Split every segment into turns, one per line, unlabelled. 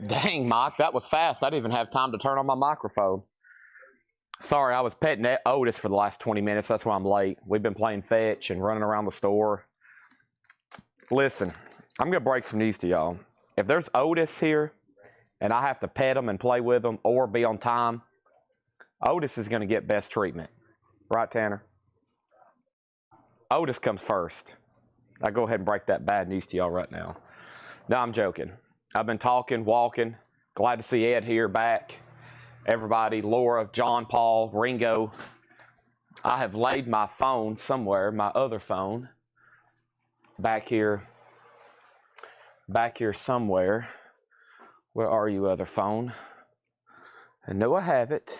Dang, Mike, that was fast. I didn't even have time to turn on my microphone. Sorry, I was petting Otis for the last 20 minutes. That's why I'm late. We've been playing fetch and running around the store. Listen, I'm going to break some news to y'all. If there's Otis here and I have to pet him and play with him or be on time, Otis is going to get best treatment. Right, Tanner? Otis comes first. I'll go ahead and break that bad news to y'all right now. No, I'm joking. I've been talking, walking. Glad to see Ed here back. Everybody, Laura, John, Paul, Ringo. I have laid my phone somewhere, my other phone, back here somewhere. Where are you, other phone? I know I have it.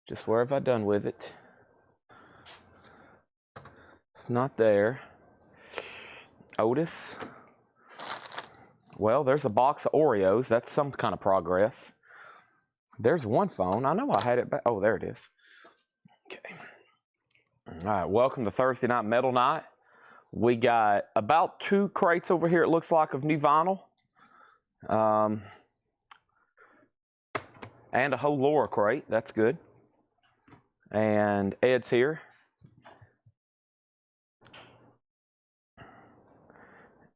Just where have I done with it? It's not there. Otis. Well, there's a box of Oreos. That's some kind of progress. There's one phone. I know I had it back. Oh, there it is. Okay. All right, welcome to Thursday Night Metal Night. We got about 2 crates over here, it looks like, of new vinyl. And a whole Laura crate. That's good. And Ed's here.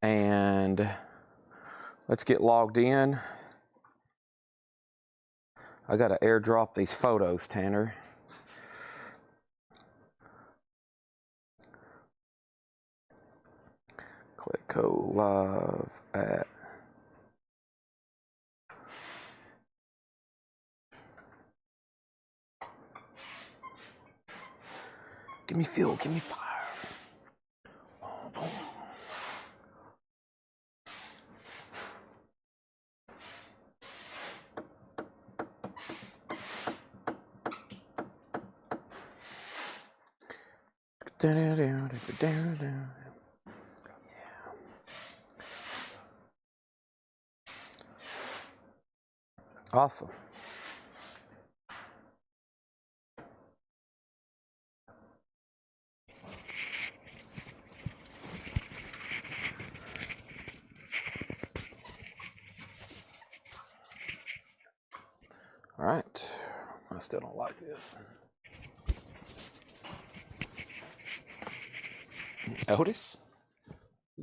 And let's get logged in. I got to airdrop these photos, Tanner. Click go live at. Give me fuel, give me fire. Boom, boom. Awesome. All right. I still don't like this. Otis?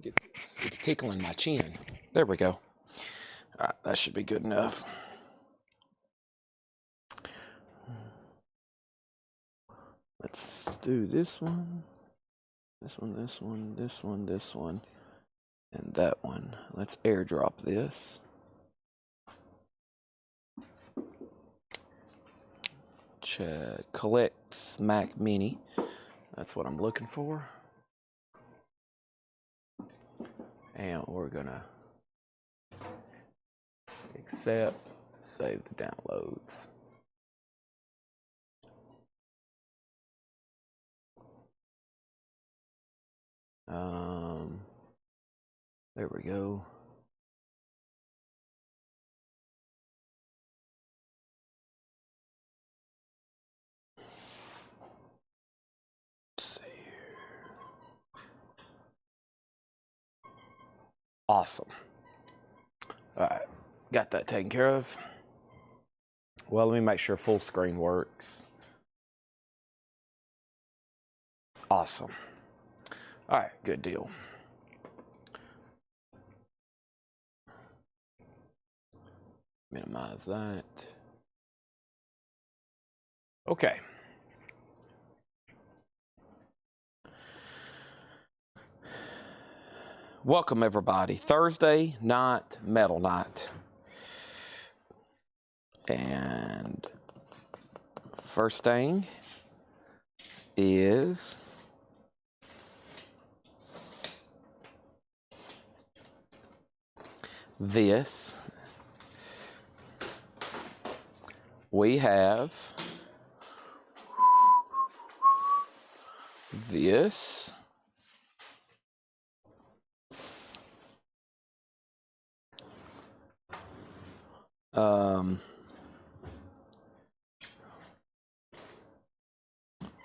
Get this. It's tickling my chin. There we go. All right, that should be good enough. Let's do this one, this one, this one, this one, this one, and that one. Let's airdrop this. Chad collects Mac Mini. That's what I'm looking for. And we're gonna accept, save the downloads. There we go. Let's see here. Awesome. All right, got that taken care of. Well, let me make sure full screen works. Awesome. All right, good deal. Minimize that. Okay. Welcome, everybody. Thursday night, metal night. And first thing is this. We have this.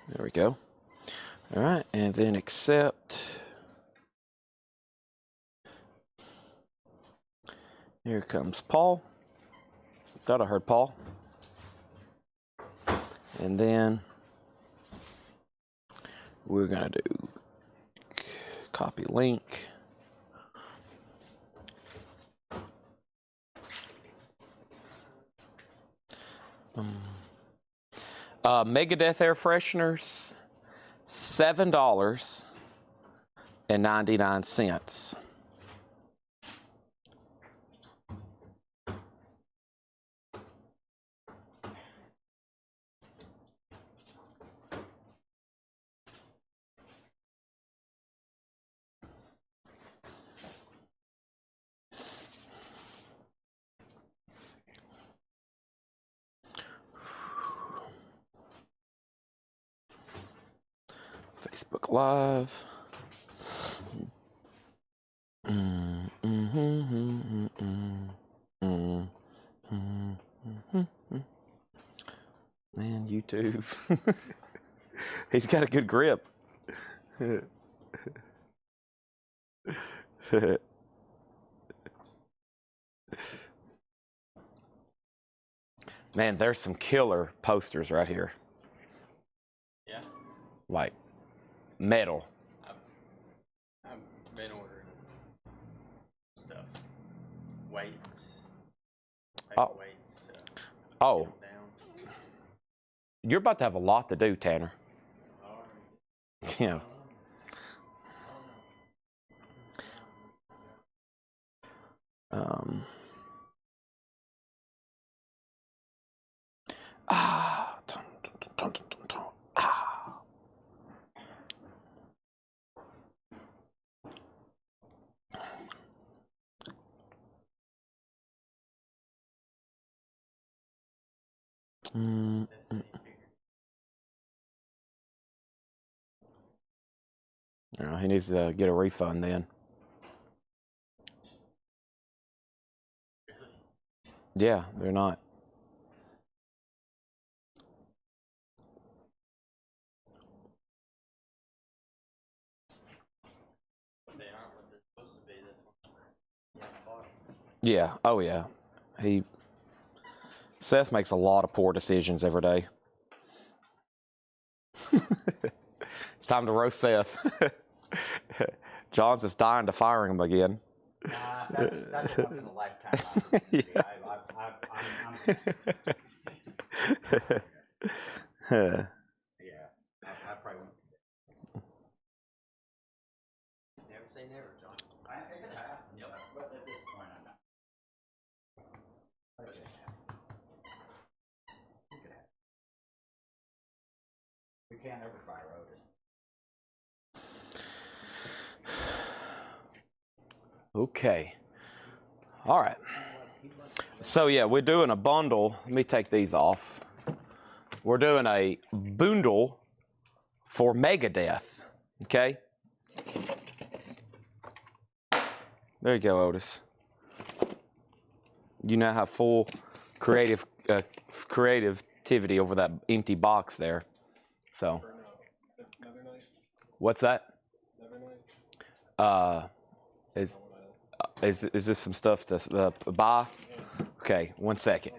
There we go. All right, and then accept. Here comes Paul. Thought I heard Paul. And then we're going to do copy link. Megadeth air fresheners, $7.99. Facebook Live. And YouTube. He's got a good grip. Man, there's some killer posters right here.
Yeah.
Like metal.
I've been ordering stuff, weights,
Oh.
weights.
Oh. You're about to have a lot to do, Tanner. Yeah. He needs to get a refund then. Yeah, they're not.
They aren't what they're supposed to be. That's why.
Yeah. Oh yeah. Seth makes a lot of poor decisions every day. It's time to roast Seth. John's just dying to fire him again.
That's a once in a lifetime opportunity.
Yeah.
I probably won't.
Never say never, John.
It could happen, yeah, but at this point, I'm not. It could happen. We can't ever fire Otis.
Okay. All right. So yeah, we're doing a bundle. Let me take these off. We're doing a bundle for Megadeth. Okay. There you go, Otis. You now have full creativity over that empty box there. So. What's that? Is this some stuff to buy? Okay, 1 second.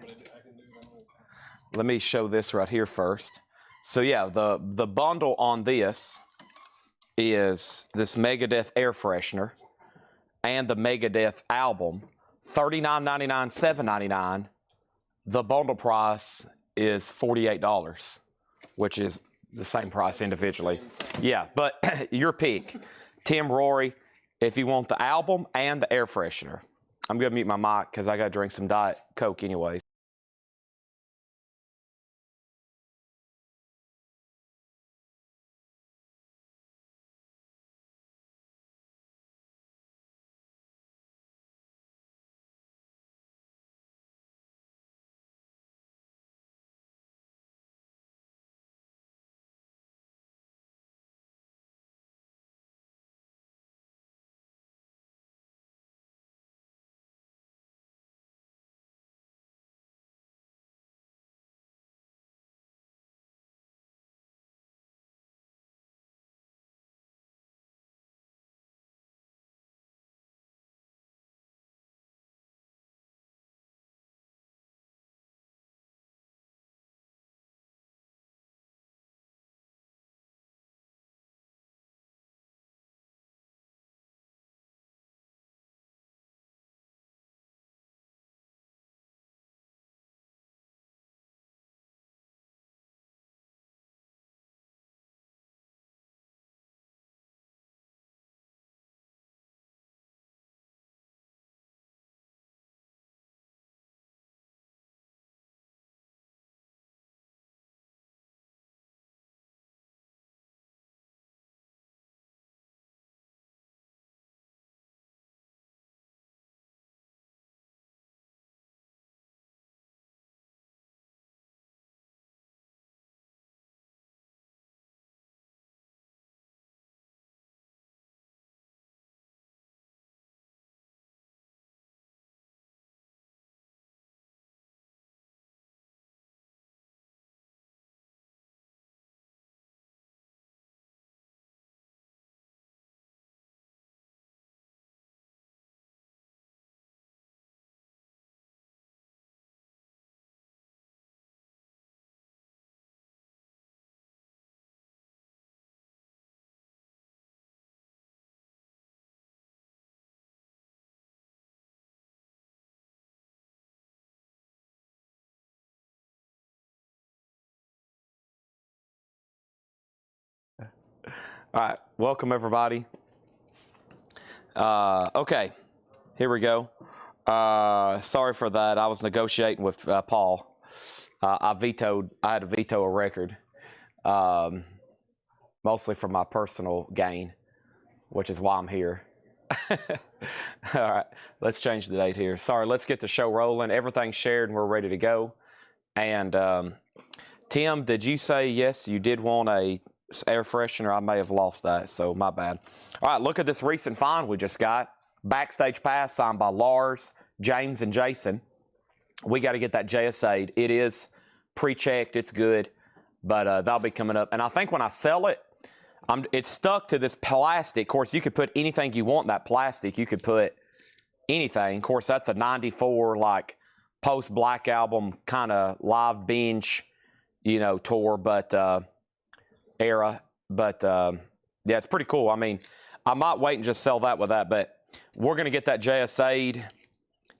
Let me show this right here first. So yeah, the bundle on this is this Megadeth air freshener and the Megadeth album, $39.99, $7.99. The bundle price is $48, which is the same price individually. Yeah, but your pick, Tim, Rory, if you want the album and the air freshener. I'm gonna mute my mic because I gotta drink some Diet Coke anyways. All right, welcome everybody. Okay, here we go. Sorry for that. I was negotiating with Paul. I had to veto a record, mostly for my personal gain, which is why I'm here. All right, let's change the date here. Sorry, let's get the show rolling. Everything's shared and we're ready to go. And Tim, did you say yes, you did want a air freshener? I may have lost that, so my bad. All right, look at this recent find we just got. Backstage pass signed by Lars, James, and Jason. We got to get that JSA'd. It is pre-checked. It's good, but that'll be coming up. And I think when I sell it, it's stuck to this plastic. Of course, you could put anything you want in that plastic. You could put anything. Of course, that's a 94, like, post-Black Album kind of live binge, you know, tour, but era. But, yeah, it's pretty cool. I mean, I might wait and just sell that with that, but we're going to get that JSA'd.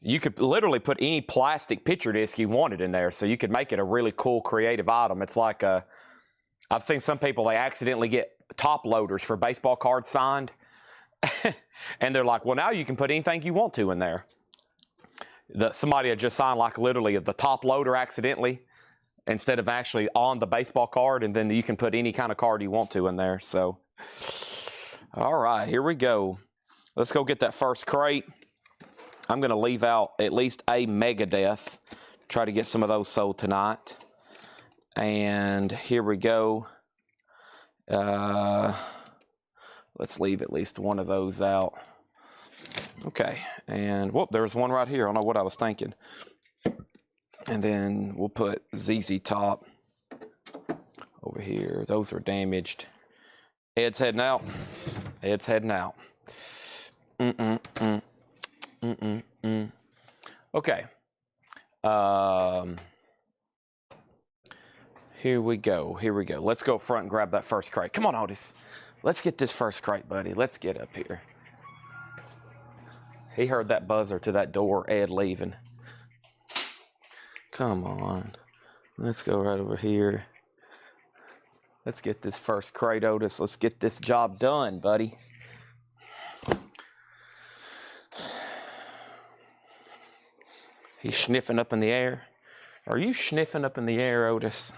You could literally put any plastic picture disc you wanted in there, so you could make it a really cool, creative item. It's like I've seen some people, they accidentally get top loaders for baseball cards signed, and they're like, well, now you can put anything you want to in there. Somebody had just signed, like, literally the top loader accidentally instead of actually on the baseball card, and then you can put any kind of card you want to in there. So, all right, here we go. Let's go get that first crate. I'm going to leave out at least a Megadeth. Try to get some of those sold tonight. And here we go. Let's leave at least one of those out. Okay. And, whoop, there's one right here. I don't know what I was thinking. And then we'll put ZZ Top over here. Those are damaged. Head's heading out. Head's heading out. Okay. Here we go. Here we go. Let's go up front and grab that first crate. Come on, Otis. Let's get this first crate, buddy. Let's get up here. He heard that buzzer to that door, Ed leaving. Come on. Let's go right over here. Let's get this first crate, Otis. Let's get this job done, buddy. He's sniffing up in the air. Are you sniffing up in the air, Otis?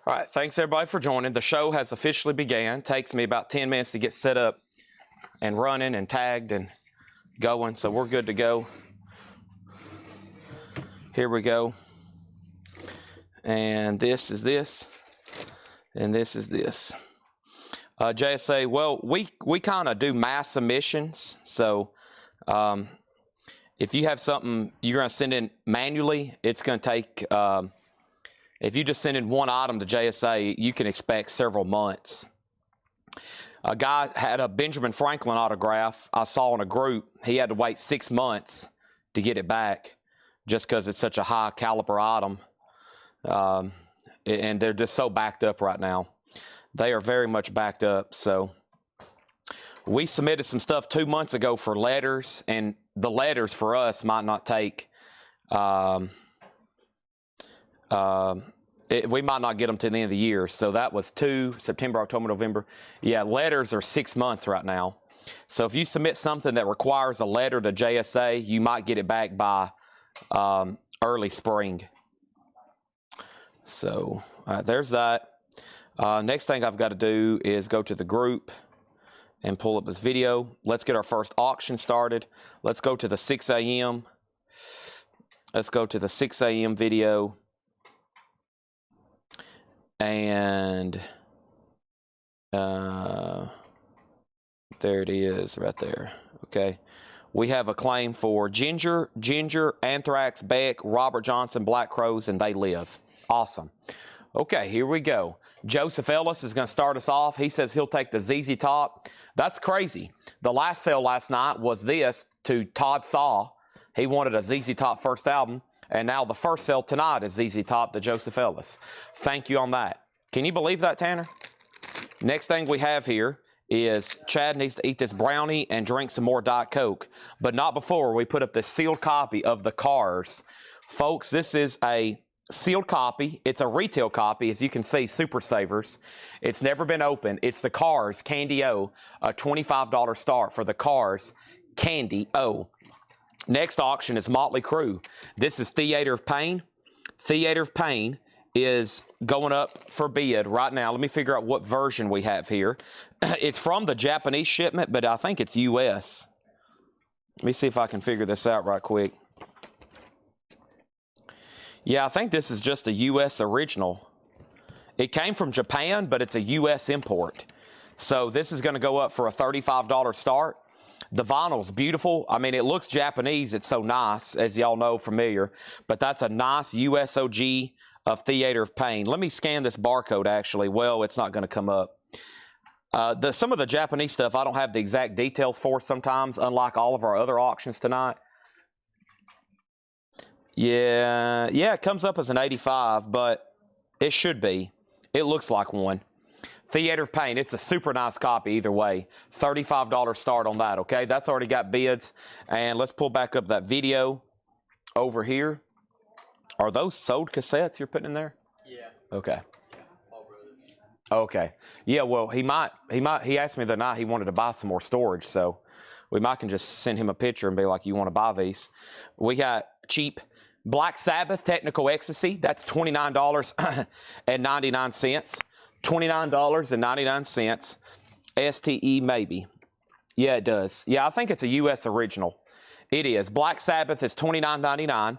All right, thanks everybody for joining. The show has officially began. Takes me about 10 minutes to get set up and running and tagged and going, so we're good to go. Here we go. And this is this, and this is this. JSA, well, we kind of do mass submissions, so if you have something you're going to send in manually, it's going to take, if you just send in one item to JSA, you can expect several months. A guy had a Benjamin Franklin autograph I saw in a group. He had to wait 6 months to get it back just because it's such a high caliber item. And they're just so backed up right now. They are very much backed up. So we submitted some stuff 2 months ago for letters, and the letters for us might not take, we might not get them to the end of the year. So that was September, October, November. Yeah, letters are 6 months right now. So if you submit something that requires a letter to JSA, you might get it back by early spring. So there's that. Next thing I've got to do is go to the group and pull up this video. Let's get our first auction started. Let's go to the 6 a.m. Let's go to the 6 a.m. video. And there it is right there. Okay. We have a claim for Ginger, Anthrax, Beck, Robert Johnson, Black Crows, and They Live. Awesome. Okay, here we go. Joseph Ellis is going to start us off. He says he'll take the ZZ Top. That's crazy. The last sale last night was this to Todd Saw. He wanted a ZZ Top first album. And now the first sale tonight is ZZ Top to Joseph Ellis. Thank you on that. Can you believe that, Tanner? Next thing we have here is Chad needs to eat this brownie and drink some more Diet Coke. But not before we put up this sealed copy of The Cars Folks, this is a sealed copy. It's a retail copy, as you can see, Super Savers. It's never been opened. It's the Cars Candy O, a $25 start for the Cars Candy O. Next auction is Motley Crue. This is Theater of Pain. Theater of Pain is going up for bid right now. Let me figure out what version we have here. It's from the Japanese shipment, but I think it's US. Let me see if I can figure this out right quick. Yeah, I think this is just a US original. It came from Japan, but it's a US import. So this is going to go up for a $35 start. The vinyl's beautiful. I mean, it looks Japanese. It's so nice, as y'all know, familiar. But that's a nice USOG of Theater of Pain. Let me scan this barcode, actually. Well, it's not going to come up. Some of the Japanese stuff, I don't have the exact details for sometimes, unlike all of our other auctions tonight. Yeah, it comes up as an 85, but it should be. It looks like one. Theater of Pain, it's a super nice copy either way. $35 start on that, okay? That's already got bids. And let's pull back up that video over here. Are those sold cassettes you're putting in there?
Yeah.
Okay.
Yeah. All brothers.
Okay. Yeah, well, he asked me the night he wanted to buy some more storage, so we might can just send him a picture and be like, you want to buy these? We got cheap Black Sabbath Technical Ecstasy. That's $29.99. $29.99. STE maybe. Yeah, it does. Yeah, I think it's a US original. It is. Black Sabbath is $29.99.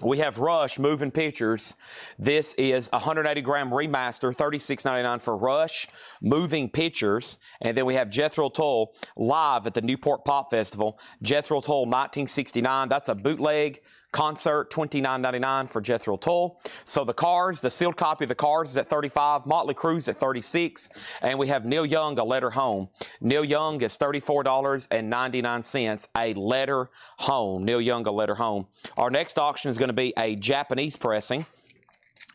We have Rush Moving Pictures. This is a 180-gram remaster, $36.99 for Rush Moving Pictures. And then we have Jethro Tull live at the Newport Pop Festival. Jethro Tull 1969. That's a bootleg concert, $29.99 for Jethro Tull. So the Cars, the sealed copy of the Cars is at $35. Motley Crue's at $36. And we have Neil Young, A Letter Home. Neil Young is $34.99. A Letter Home. Neil Young, A Letter Home. Our next auction is going to be a Japanese pressing.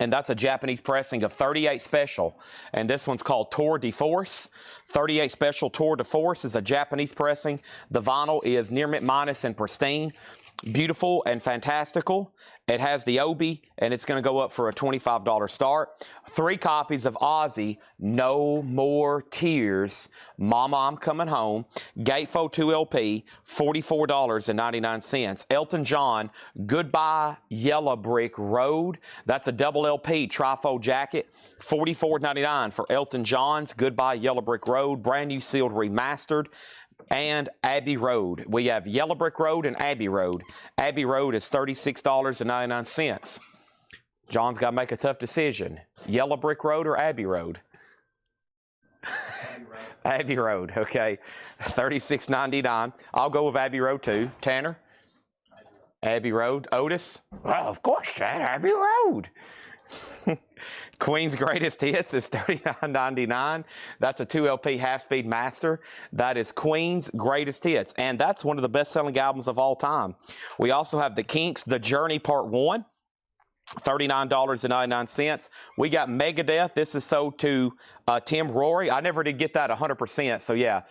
And that's a Japanese pressing of 38 Special. And this one's called Tour de Force. 38 Special Tour de Force is a Japanese pressing. The vinyl is near mint minus and pristine. Beautiful and fantastical. It has the Obi, and it's going to go up for a $25 start. 3 copies of Ozzy, No More Tears, Mama, I'm Coming Home, Gatefold 2 LP, $44.99. Elton John, Goodbye Yellow Brick Road. That's a double LP trifold jacket, $44.99 for Elton John's Goodbye Yellow Brick Road, brand new sealed remastered. And Abbey Road. We have Yellow Brick Road and Abbey Road. Abbey Road is $36.99. John's got to make a tough decision. Yellow Brick Road or Abbey Road?
Abbey Road.
Abbey Road, okay. $36.99. I'll go with Abbey Road too. Tanner? Abbey Road. Otis? Well, of course, Chad. Abbey Road. Queen's Greatest Hits is $39.99. That's a 2 LP half-speed master. That is Queen's Greatest Hits, and that's one of the best-selling albums of all time. We also have the Kinks, The Journey Part 1, $39.99. We got Megadeth. This is sold to Tim Rory. I never did get that 100%, so yeah.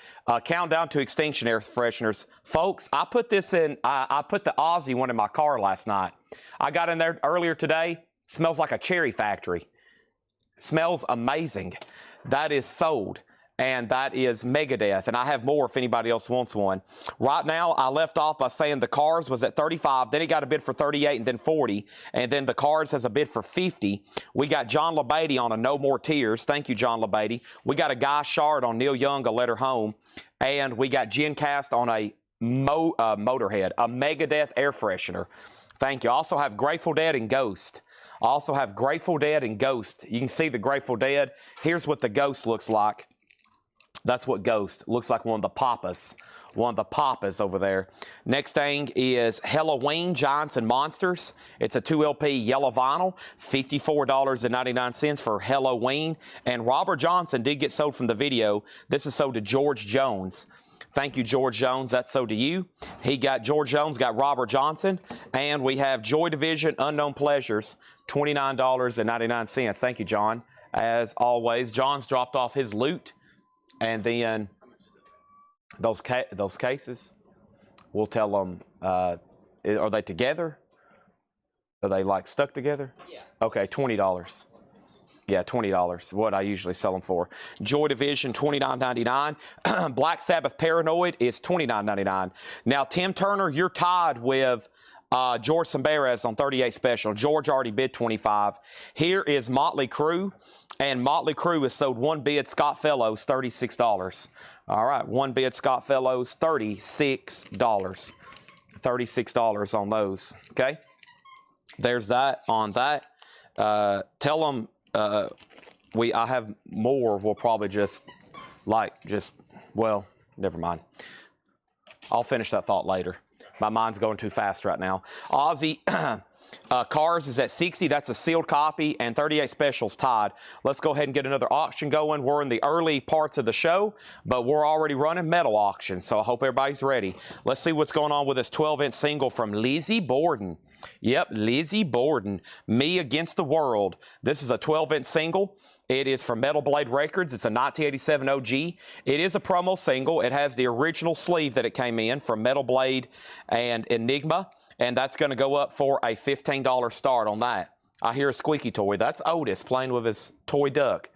Countdown to Extinction air fresheners. Folks, I put this in, I put the Ozzy one in my car last night. I got in there earlier today. Smells like a cherry factory. Smells amazing. That is sold. And that is Megadeth. And I have more if anybody else wants one. Right now, I left off by saying the Cars was at 35. Then he got a bid for 38 and then 40. And then the Cars has a bid for 50. We got John LaBeatty on a No More Tears. Thank you, John LaBeatty. We got a Guy Shard on Neil Young, A Letter Home. And we got Jen Cast on a Motorhead, a Megadeth air freshener. Thank you. Also have Grateful Dead and Ghost. Also have Grateful Dead and Ghost. You can see the Grateful Dead. Here's what the Ghost looks like. That's what Ghost looks like, one of the Papas. One of the Papas over there. Next thing is Halloween Giants and Monsters. It's a 2 LP yellow vinyl, $54.99 for Halloween. And Robert Johnson did get sold from the video. This is sold to George Jones. Thank you, George Jones. That's so to you. George Jones got Robert Johnson. And we have Joy Division Unknown Pleasures, $29.99. Thank you, John. As always, John's dropped off his loot. And then those cases, we'll tell them, are they together? Are they like stuck together?
Yeah.
Okay, $20. Yeah, $20, what I usually sell them for. Joy Division, $29.99. Black Sabbath Paranoid is $29.99. Now, Tim Turner, you're tied with George Samberes on 38 special. George already bid $25. Here is Motley Crue, and Motley Crue has sold one bid, Scott Fellows, $36. All right, one bid, Scott Fellows, $36. $36 on those, okay? There's that on that. Tell them I have more. We'll probably well, never mind. I'll finish that thought later. My mind's going too fast right now. Aussie Cars is at 60. That's a sealed copy, and 38 specials tied. Let's go ahead and get another auction going. We're in the early parts of the show, but we're already running metal auction, so I hope everybody's ready. Let's see what's going on with this 12-inch single from Lizzie Borden. Yep, Lizzie Borden. Me Against the World. This is a 12-inch single. It is from Metal Blade Records. It's a 1987 OG. It is a promo single. It has the original sleeve that it came in from Metal Blade and Enigma, and that's going to go up for a $15 start on that. I hear a squeaky toy. That's Otis playing with his toy duck.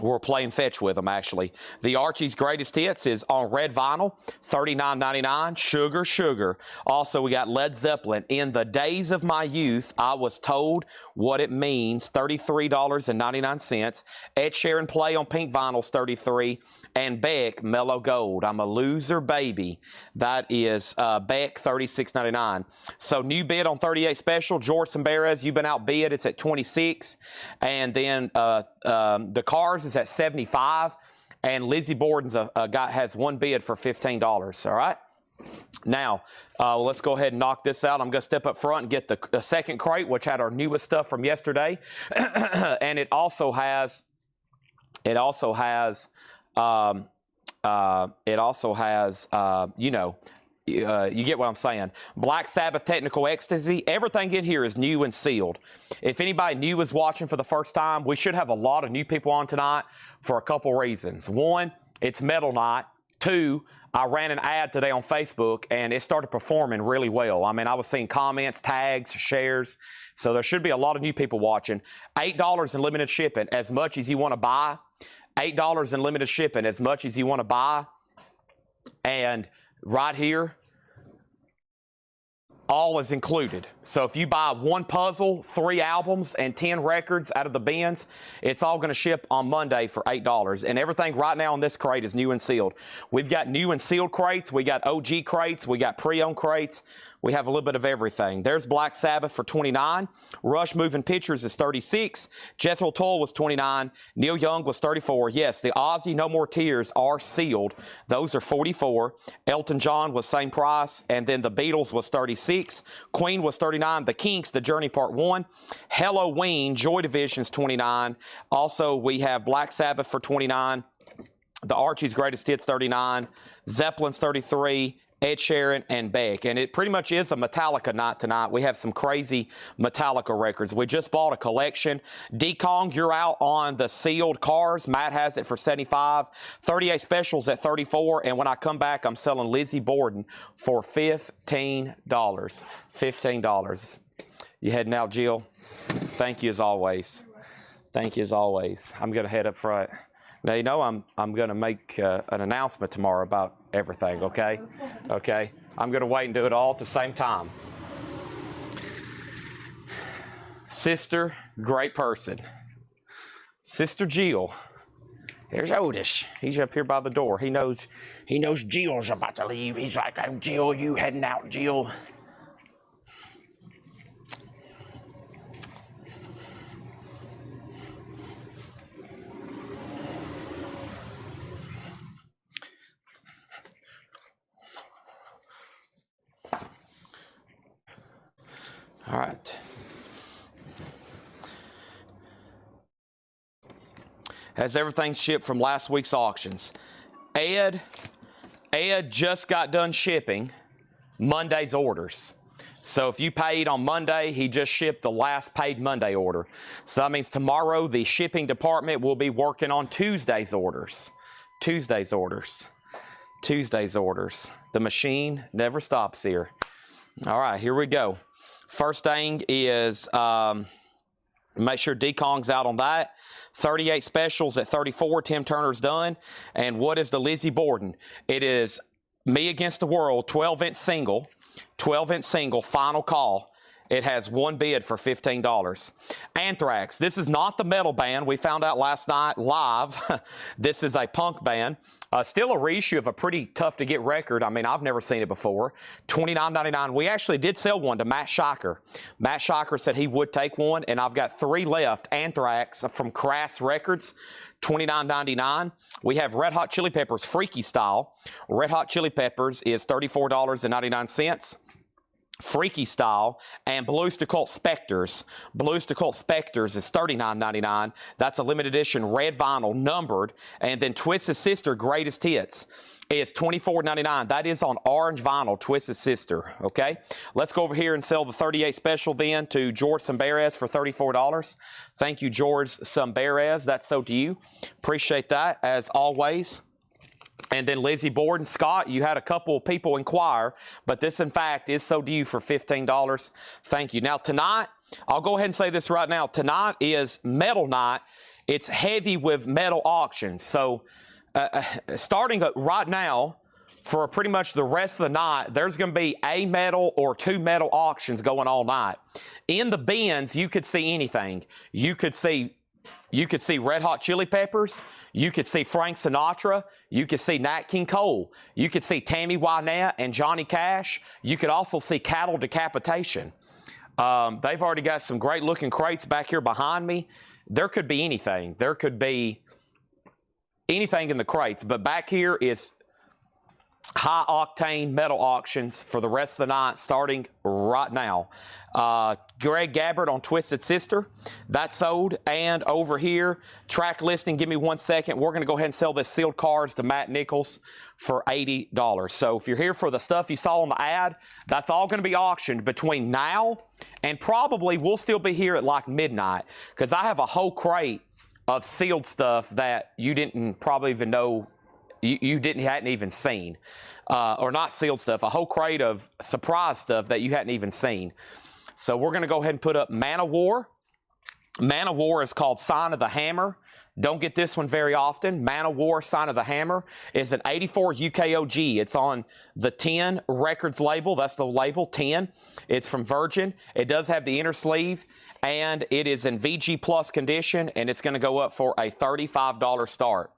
We're playing fetch with them, actually. The Archie's Greatest Hits is on red vinyl, $39.99. Sugar, Sugar. Also, we got Led Zeppelin. In the Days of My Youth, I Was Told What It Means, $33.99. Ed Sheeran Play on pink vinyls, $33. And Beck, Mellow Gold. I'm a Loser Baby. That is Beck, $36.99. So new bid on 38 special. George Samberes, you've been outbid. It's at $26. And then the Cars is at $75, and Lizzie Borden's has one bid for $15. All right. Now, let's go ahead and knock this out. I'm going to step up front and get the second crate, which had our newest stuff from yesterday, and it also has you get what I'm saying. Black Sabbath Technical Ecstasy. Everything in here is new and sealed. If anybody new is watching for the first time, we should have a lot of new people on tonight for a couple reasons. One, it's Metal Night. Two, I ran an ad today on Facebook, and it started performing really well. I mean, I was seeing comments, tags, shares. So there should be a lot of new people watching. $8 in limited shipping, as much as you want to buy. $8 in limited shipping, as much as you want to buy. And right here, all is included. So if you buy one puzzle, 3 albums, and 10 records out of the bins, it's all going to ship on Monday for $8. And everything right now in this crate is new and sealed. We've got new and sealed crates. We got OG crates. We got pre-owned crates. We have a little bit of everything. There's Black Sabbath for $29. Rush Moving Pictures is $36. Jethro Tull was $29. Neil Young was $34. Yes, the Ozzy No More Tears are sealed. Those are $44. Elton John was same price. And then the Beatles was $36. Queen was $39. The Kinks, The Journey Part 1. Halloween, Joy Division's $29. Also, we have Black Sabbath for $29. The Archie's Greatest Hits, $39. Zeppelin's $33. Ed Sheeran, and Beck. And it pretty much is a Metallica night tonight. We have some crazy Metallica records. We just bought a collection. D-Kong, you're out on the sealed Cars. Matt has it for $75. 38 specials at $34. And when I come back, I'm selling Lizzie Borden for $15. $15. You heading out, Jill? Thank you as always. Thank you as always. I'm going to head up front. Now, you know, I'm going to make an announcement tomorrow about everything, okay? Okay? I'm going to wait and do it all at the same time. Sister, great person. Sister Jill. Here's Otis. He's up here by the door. He knows Jill's about to leave. He's like, oh, Jill, you heading out, Jill? All right. Has everything shipped from last week's auctions? Ed just got done shipping Monday's orders. So if you paid on Monday, he just shipped the last paid Monday order. So that means tomorrow the shipping department will be working on Tuesday's orders. Tuesday's orders. The machine never stops here. All right, here we go. First thing is make sure D-Kong's out on that. 38 specials at 34. Tim Turner's done. And what is the Lizzie Borden? It is Me Against the World 12-inch single. 12-inch single, final call. It has one bid for $15. Anthrax. This is not the metal band. We found out last night live. This is a punk band. Still a reissue of a pretty tough to get record. I mean, I've never seen it before. $29.99. We actually did sell one to Matt Shocker. Matt Shocker said he would take one, and I've got 3 left. Anthrax from Crass Records. $29.99. We have Red Hot Chili Peppers Freaky Style. Red Hot Chili Peppers is $34.99. Freaky Style, and Blues to Cult Spectres. Blues to Cult Spectres is $39.99. That's a limited edition red vinyl, numbered. And then Twisted Sister Greatest Hits is $24.99. That is on orange vinyl, Twisted Sister, okay? Let's go over here and sell the 38 special then to George Samberez for $34. Thank you, George Samberez. That's so to you. Appreciate that, as always. And then Lizzie Borden. Scott, you had a couple of people inquire, but this, in fact, is so to you for $15. Thank you. Now, tonight, I'll go ahead and say this right now. Tonight is metal night. It's heavy with metal auctions. So, starting right now, for pretty much the rest of the night, there's going to be a metal or 2 metal auctions going all night. In the bins, you could see anything. You could see Red Hot Chili Peppers. You could see Frank Sinatra. You could see Nat King Cole. You could see Tammy Wynette and Johnny Cash. You could also see Cattle Decapitation. They've already got some great-looking crates back here behind me. There could be anything. There could be anything in the crates. But back here is high-octane metal auctions for the rest of the night, starting right now. Greg Gabbard on Twisted Sister, that sold. And over here, track listing, give me 1 second. We're going to go ahead and sell this sealed cards to Matt Nichols for $80. So if you're here for the stuff you saw on the ad, that's all going to be auctioned between now and probably we'll still be here at like midnight, because I have a whole crate of sealed stuff that you didn't probably even know you hadn't even seen. Or not sealed stuff, a whole crate of surprise stuff that you hadn't even seen. So we're going to go ahead and put up Man of War. Man of War is called Sign of the Hammer. Don't get this one very often. Man of War, Sign of the Hammer is an 84 UKOG. It's on the 10 Records label. That's the label, 10. It's from Virgin. It does have the inner sleeve, and it is in VG Plus condition, and it's going to go up for a $35 start.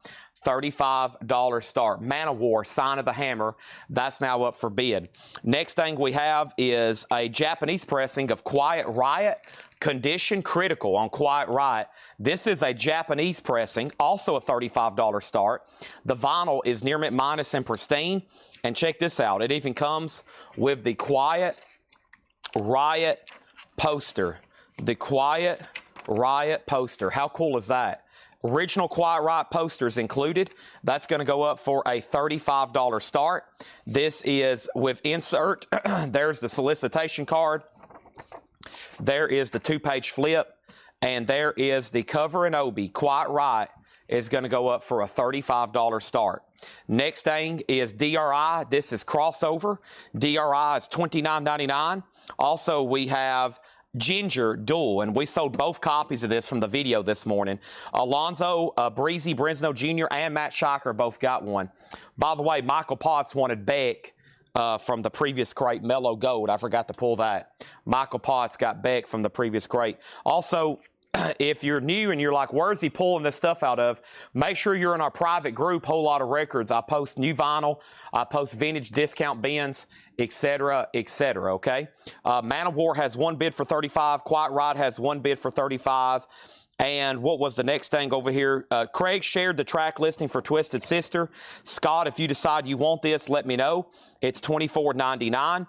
$35 start. Man of War, Sign of the Hammer, that's now up for bid. Next thing we have is a Japanese pressing of Quiet Riot, condition critical on Quiet Riot. This is a Japanese pressing, also a $35 start. The vinyl is near mint minus and pristine. And check this out. It even comes with the Quiet Riot poster. The Quiet Riot poster. How cool is that? Original Quiet Riot posters included. That's going to go up for a $35 start. This is with insert. There's the solicitation card. There is the 2-page flip. And there is the cover and obi. Quiet Riot is going to go up for a $35 start. Next thing is DRI. This is crossover. DRI is $29.99. Also, we have Ginger Duel, and we sold both copies of this from the video this morning. Alonzo Breezy Brinsno Jr. and Matt Shocker both got one. By the way, Michael Potts wanted Beck from the previous crate, Mellow Gold. I forgot to pull that. Michael Potts got Beck from the previous crate. Also, if you're new and you're like, where's he pulling this stuff out of? Make sure you're in our private group, Whole Lot of Records. I post new vinyl. I post vintage discount bins, etc., etc., okay? Man of War has one bid for $35. Quiet Riot has one bid for $35. And what was the next thing over here? Craig shared the track listing for Twisted Sister. Scott, if you decide you want this, let me know. It's $24.99.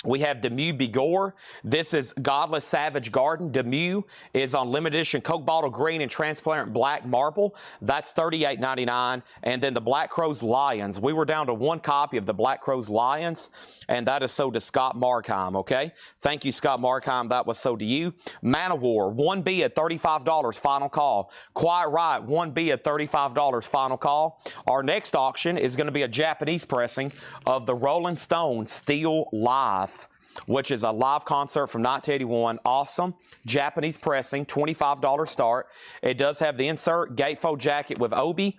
We have Demus Bigor. This is Godless Savage Garden. Demus is on limited edition Coke Bottle Green and Transparent Black Marble. That's $38.99. And then the Black Crowes Lions. We were down to one copy of the Black Crowes Lions, and that is sold to Scott Markheim, okay? Thank you, Scott Markheim. That was sold to you. Man of War, 1B at $35, final call. Quiet Riot, 1B at $35, final call. Our next auction is going to be a Japanese pressing of the Rolling Stone Steel Live. Death, which is a live concert from 1981. Awesome. Japanese pressing, $25 start. It does have the insert gatefold jacket with Obi.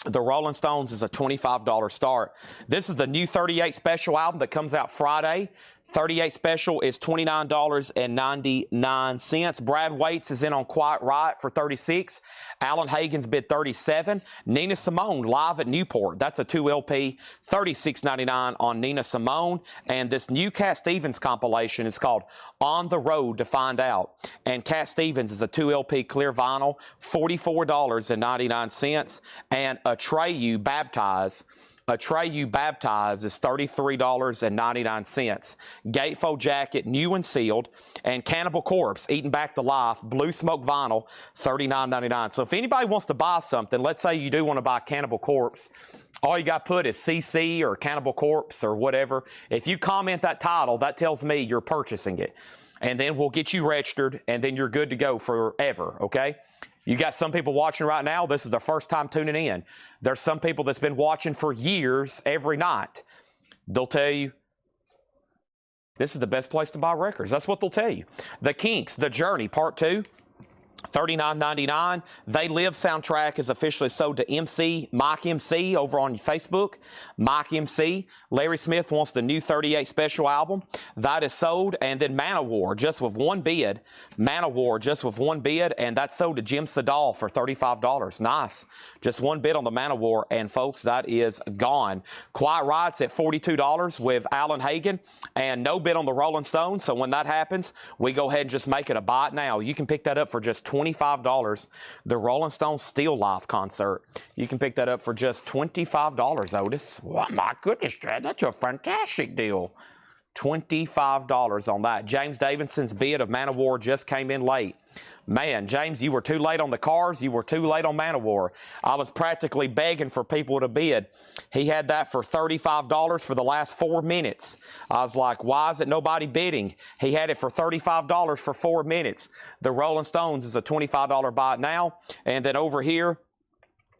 The Rolling Stones is a $25 start. This is the new 38 Special album that comes out Friday. 38 Special is $29.99. Brad Waits is in on Quiet Riot for $36. Alan Hagen's bid $37. Nina Simone live at Newport. That's a 2 LP, $36.99 on Nina Simone. And this new Cat Stevens compilation is called On the Road to Find Out. And Cat Stevens is a 2 LP clear vinyl, $44.99. And Atreyu Baptize. Atreyu Baptize is $33.99. Gatefold jacket, new and sealed. And Cannibal Corpse, Eating Back to Life, Blue Smoke vinyl, $39.99. So if anybody wants to buy something, let's say you do want to buy Cannibal Corpse, all you got to put is CC or Cannibal Corpse or whatever. If you comment that title, that tells me you're purchasing it. And then we'll get you registered, and then you're good to go forever, okay? You got some people watching right now. This is their first time tuning in. There's some people that's been watching for years every night. They'll tell you, this is the best place to buy records. That's what they'll tell you. The Kinks, The Journey, Part 2. $39.99. They Live soundtrack is officially sold to Mike MC over on Facebook. Mike MC. Larry Smith wants the new 38 Special album. That is sold. And then Manowar, just with one bid. Manowar, just with one bid. And that's sold to Jim Sedal for $35. Nice. Just one bid on the Manowar. And folks, that is gone. Quiet Riot's at $42 with Alan Hagen. And no bid on the Rolling Stones. So when that happens, we go ahead and just make it a buy now. You can pick that up for just $25. The Rolling Stones Steel Live concert. You can pick that up for just $25, Otis. Well, my goodness, Dad, that's a fantastic deal. $25 on that. James Davidson's bid of Manowar just came in late. Man, James, you were too late on the cars. You were too late on Manowar. I was practically begging for people to bid. He had that for $35 for the last 4 minutes. I was like, why is it nobody bidding? He had it for $35 for 4 minutes. The Rolling Stones is a $25 buy now. And then over here,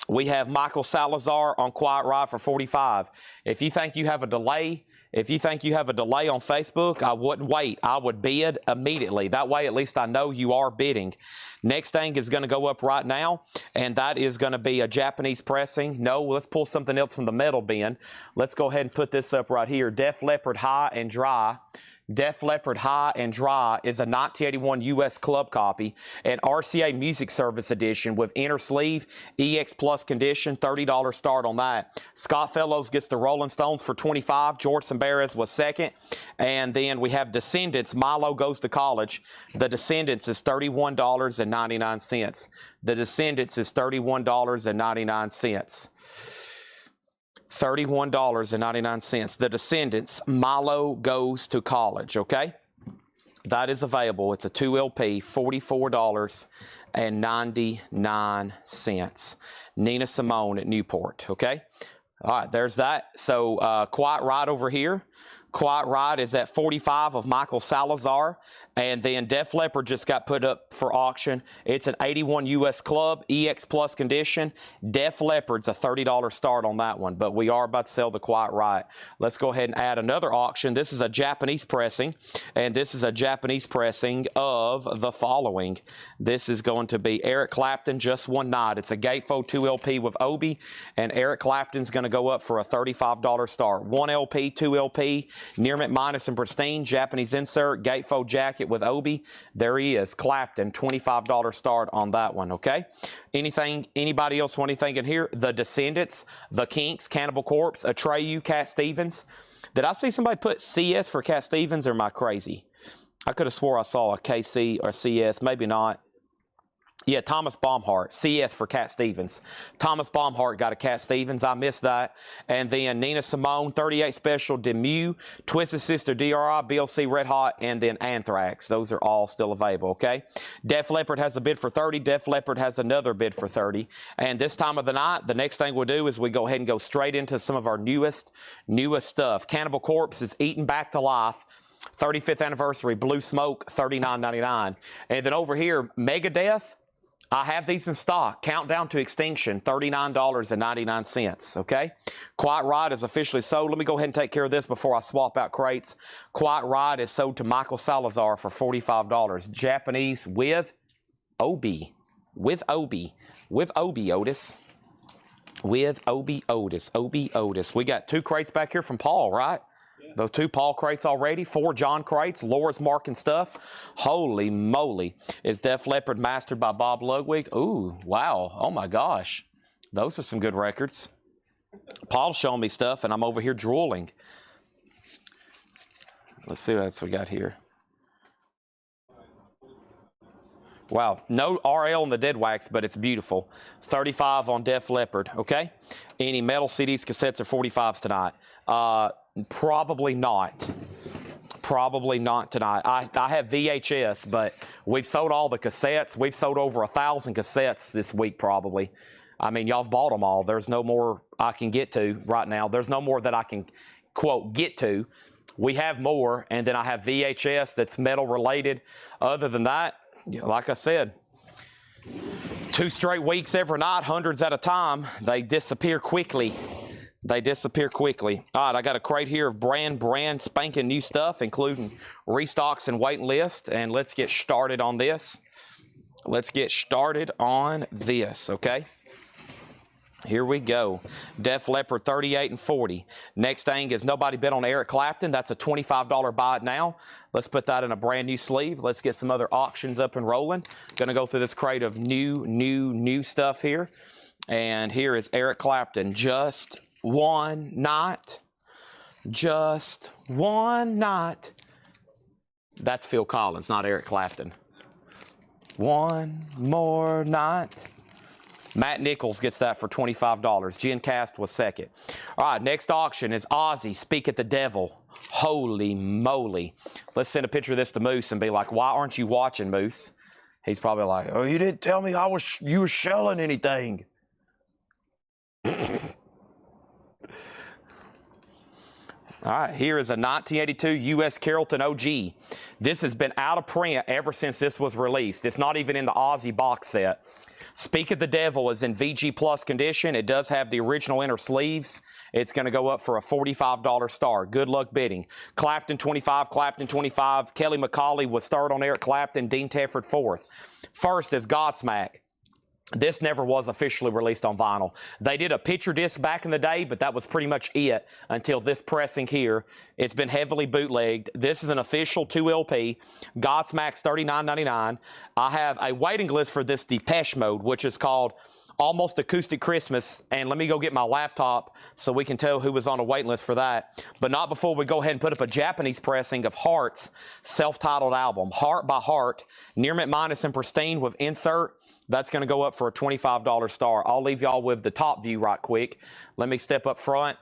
we have Michael Salazar on Quiet Riot for $45. If you think you have a delay, on Facebook, I wouldn't wait. I would bid immediately. That way, at least I know you are bidding. Next thing is going to go up right now, and that is going to be a Japanese pressing. No, let's pull something else from the metal bin. Let's go ahead and put this up right here. Def Leppard High and Dry. Def Leppard High and Dry is a 1981 U.S. club copy, an RCA Music Service edition with inner sleeve, EX Plus condition, $30 start on that. Scott Fellows gets the Rolling Stones for $25. George Sambares was second. And then we have Descendants, Milo Goes to College. The Descendants is $31.99. The Descendants is $31.99. $31.99. The Descendants, Milo Goes to College, okay? That is available. It's a 2 LP, $44.99. Nina Simone at Newport, okay? All right, there's that. So Quiet Riot over here. Quiet Riot is at $45 of Michael Salazar. And then Def Leppard just got put up for auction. It's an 81 U.S. club, EX Plus condition. Def Leppard's a $30 start on that one, but we are about to sell the Quiet Riot. Let's go ahead and add another auction. This is a Japanese pressing, and this is a Japanese pressing of the following. This is going to be Eric Clapton, Just One Night. It's a gatefold 2 LP with Obi, and Eric Clapton's going to go up for a $35 start. 1 LP, 2 LP, Near Mint Minus and Pristine, Japanese insert, gatefold jacket with Obi. There he is, Clapton, $25 start on that one, okay? Anybody else want anything in here? The Descendants, The Kinks, Cannibal Corpse, Atreyu, Cat Stevens. Did I see somebody put CS for Cat Stevens, or am I crazy? I could have swore I saw a KC or CS, maybe not. Yeah, Thomas Baumhart, CS for Cat Stevens. Thomas Baumhart got a Cat Stevens. I missed that. And then Nina Simone, 38 Special, Demu, Twisted Sister, DRI, BLC, Red Hot, and then Anthrax. Those are all still available, okay? Def Leppard has a bid for $30. Def Leppard has another bid for $30. And this time of the night, the next thing we'll do is we go ahead and go straight into some of our newest stuff. Cannibal Corpse is Eaten Back to Life. 35th anniversary, Blue Smoke, $39.99. And then over here, Megadeth. I have these in stock. Countdown to Extinction, $39.99, okay? Quiet Riot is officially sold. Let me go ahead and take care of this before I swap out crates. Quiet Riot is sold to Michael Salazar for $45. Japanese with Obi. With Obi. With Obi, Otis. With Obi Otis. Obi Otis. We got 2 crates back here from Paul, right? Yeah. Those 2 Paul crates already. 4 John crates. Laura's marking stuff. Holy moly. Is Def Leppard mastered by Bob Ludwig? Ooh, wow. Oh my gosh. Those are some good records. Paul's showing me stuff and I'm over here drooling. Let's see what else we got here. Wow, no RL on the dead wax, but it's beautiful. 35 on Def Leppard, okay? Any metal CDs, cassettes, or 45s tonight? Probably not. Probably not tonight. I have VHS, but we've sold all the cassettes. We've sold over 1,000 cassettes this week, probably. I mean, y'all have bought them all. There's no more I can get to right now. There's no more that I can, quote, get to. We have more, and then I have VHS that's metal related. Other than that, like I said, 2 straight weeks every night, hundreds at a time. They disappear quickly. They disappear quickly. All right, I got a crate here of brand spanking new stuff, including restocks and waiting list. And let's get started on this. Let's get started on this, okay? Here we go. Def Leppard 38 and 40. Next thing is Nobody Bet on Eric Clapton. That's a $25 buy it now. Let's put that in a brand new sleeve. Let's get some other auctions up and rolling. Gonna go through this crate of new stuff here. And here is Eric Clapton. Just one night. Just one night. That's Phil Collins, not Eric Clapton. One more night. Matt Nichols gets that for $25. Jen Cast was second. All right, next auction is Ozzy, Speak at the Devil. Holy moly. Let's send a picture of this to Moose and be like, why aren't you watching, Moose? He's probably like, oh, you didn't tell me you were shelling anything. All right, here is a 1982 U.S. Carrollton OG. This has been out of print ever since this was released. It's not even in the Ozzy box set. Speak of the Devil is in VG Plus condition. It does have the original inner sleeves. It's going to go up for a $45 star. Good luck bidding. Clapton 25, Clapton 25. Kelly McCauley was third on Eric Clapton. Dean Tefford fourth. First is Godsmack. This never was officially released on vinyl. They did a picture disc back in the day, but that was pretty much it until this pressing here. It's been heavily bootlegged. This is an official 2LP. Godsmack's $39.99. I have a waiting list for this Depeche Mode, which is called Almost Acoustic Christmas. And let me go get my laptop so we can tell who was on a waiting list for that. But not before we go ahead and put up a Japanese pressing of Heart's self-titled album, Heart by Heart, Near Mint Minus and Pristine with insert. That's going to go up for a $25 star. I'll leave y'all with the top view right quick. Let me step up front.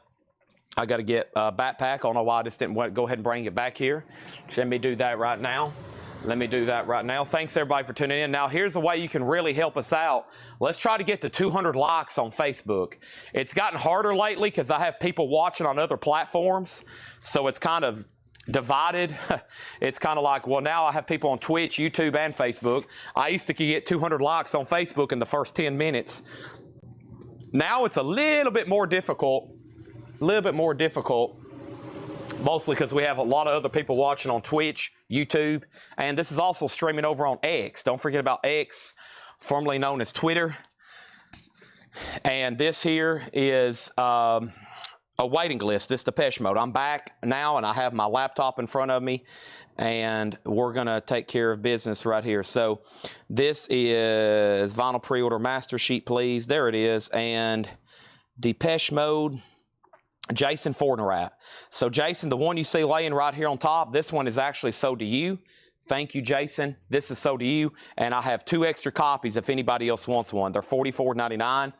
I got to get a backpack. I don't know why I just didn't go ahead and bring it back here. Let me do that right now. Let me do that right now. Thanks, everybody, for tuning in. Now, here's a way you can really help us out. Let's try to get to 200 likes on Facebook. It's gotten harder lately because I have people watching on other platforms, so it's kind of divided. It's kind of like, well, now I have people on Twitch, YouTube, and Facebook. I used to get 200 likes on Facebook in the first 10 minutes. Now it's a little bit more difficult. Mostly because we have a lot of other people watching on Twitch, YouTube, and this is also streaming over on X. Don't forget about X, formerly known as Twitter. And this here is a waiting list. This Depeche Mode. I'm back now, and I have my laptop in front of me, and we're going to take care of business right here. So this is vinyl pre-order master sheet, please. There it is. And Depeche Mode, Jason Fortnerat. So Jason, the one you see laying right here on top, this one is actually sold to you. Thank you, Jason. This is sold to you, and I have 2 extra copies if anybody else wants one. They're $44.99.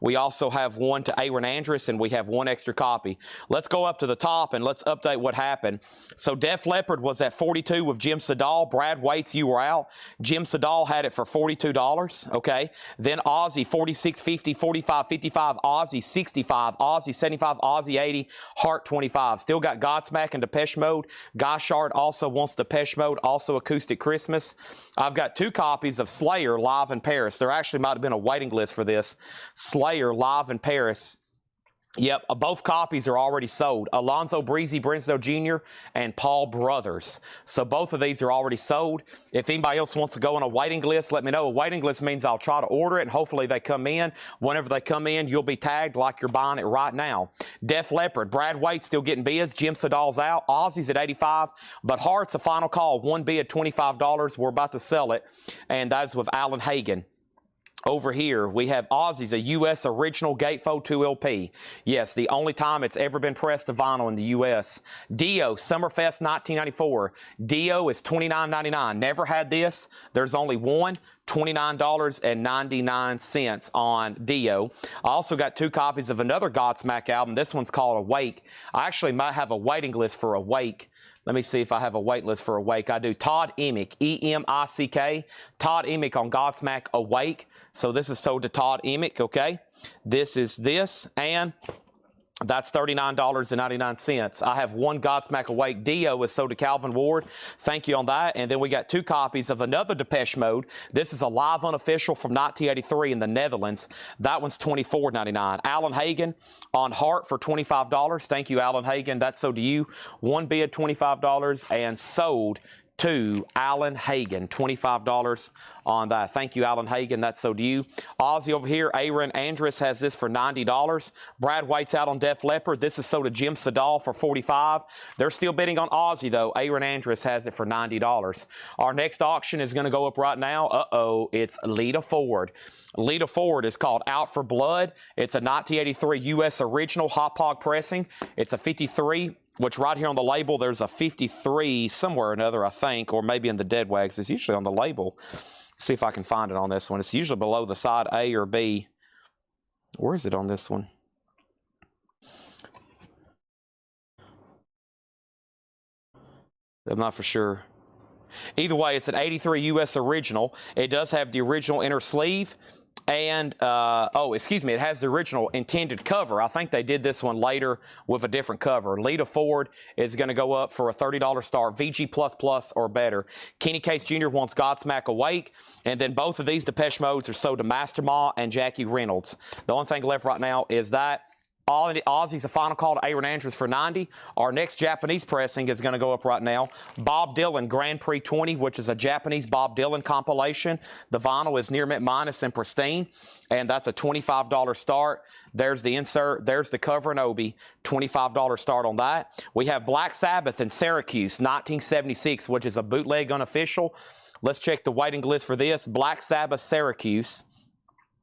We also have one to Aaron Andrus, and we have 1 extra copy. Let's go up to the top, and let's update what happened. So Def Leppard was at 42 with Jim Sedal. Brad Waits, you were out. Jim Sedal had it for $42, okay? Then Ozzy, 46.50, 45.55, Ozzy 65, Ozzy 75, Ozzy 80, Heart 25. Still got Godsmack and Depeche Mode. Goshard also wants Depeche Mode, also also Acoustic Christmas. I've got 2 copies of Slayer live in Paris. There actually might have been a waiting list for this. Slayer live in Paris. Yep, both copies are already sold. Alonzo Breezy Brinslow Jr. and Paul Brothers. So both of these are already sold. If anybody else wants to go on a waiting list, let me know. A waiting list means I'll try to order it, and hopefully they come in. Whenever they come in, you'll be tagged like you're buying it right now. Def Leppard, Brad Waite still getting bids. Jim Sedal's out. Ozzy's at $85. But Heart's a final call. One bid, $25. We're about to sell it. And that's with Alan Hagen. Over here, we have Ozzy's, a U.S. original Gatefold 2 LP. Yes, the only time it's ever been pressed to vinyl in the U.S. Dio, Summerfest 1994. Dio is $29.99. Never had this. There's only one. $29.99 on Dio. I also got 2 copies of another Godsmack album. This one's called Awake. I actually might have a waiting list for Awake. Let me see if I have a wait list for Awake. I do. Todd Emick, E-M-I-C-K. Todd Emick on Godsmack Awake. So this is sold to Todd Emick, okay? This is this, and that's $39.99. I have 1 Godsmack Awake. Dio is sold to Calvin Ward. Thank you on that. And then we got 2 copies of another Depeche Mode. This is a live unofficial from 1983 in the Netherlands. That one's $24.99. Alan Hagen on Heart for $25. Thank you, Alan Hagen. That's sold to you. 1 bid, $25, and sold to Alan Hagen, $25 on that. Thank you, Alan Hagen. That's so to you. Ozzy over here, Aaron Andrus has this for $90. Brad Waite's out on Def Leppard. This is sold to Jim Sedal for $45. They're still bidding on Ozzy, though. Aaron Andrus has it for $90. Our next auction is going to go up right now. Uh-oh, it's Lita Ford. Lita Ford is called Out for Blood. It's a 1983 U.S. original hot pog pressing. It's a 53, which right here on the label, there's a 53 somewhere or another, I think, or maybe in the dead wags. It's usually on the label. See if I can find it on this one. It's usually below the side A or B. Where is it on this one? I'm not for sure. Either way, it's an 83 U.S. original. It does have the original inner sleeve. And, it has the original intended cover. I think they did this one later with a different cover. Lita Ford is going to go up for a $30 star, VG++ or better. Kenny Case Jr. wants Godsmack Awake. And then both of these Depeche Modes are sold to Master Ma and Jackie Reynolds. The only thing left right now is that. Ozzy's a final call to Aaron Andrews for $90. Our next Japanese pressing is going to go up right now. Bob Dylan Grand Prix 20, which is a Japanese Bob Dylan compilation. The vinyl is near mint minus and pristine, and that's a $25 start. There's the insert. There's the cover and obi. $25 start on that. We have Black Sabbath in Syracuse, 1976, which is a bootleg unofficial. Let's check the waiting list for this. Black Sabbath Syracuse.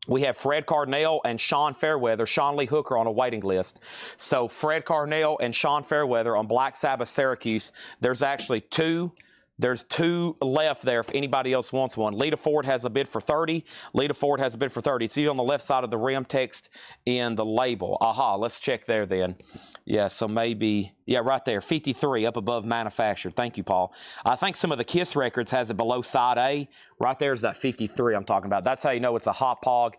We have Fred Carnell and Sean Fairweather, Sean Lee Hooker on a waiting list. So Fred Carnell and Sean Fairweather on Black Sabbath Syracuse. There's actually 2. There's 2 left there if anybody else wants one. Lita Ford has a bid for $30. Lita Ford has a bid for $30. It's either on the left side of the rim text in the label. Aha, let's check there then. Yeah, so maybe, yeah, right there, 53 up above manufactured. Thank you, Paul. I think some of the Kiss records has it below side A. Right there's that 53 I'm talking about. That's how you know it's a Hot Pog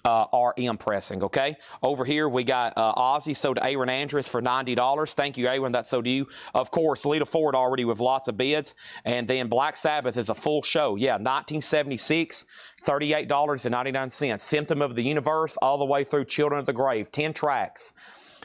RM pressing, okay? Over here, we got Ozzy sold to Aaron Andrus for $90. Thank you, Aaron. That's sold to you. Of course, Lita Ford already with lots of bids. And then Black Sabbath is a full show. Yeah, 1976, $38.99. Symptom of the Universe all the way through Children of the Grave. 10 tracks.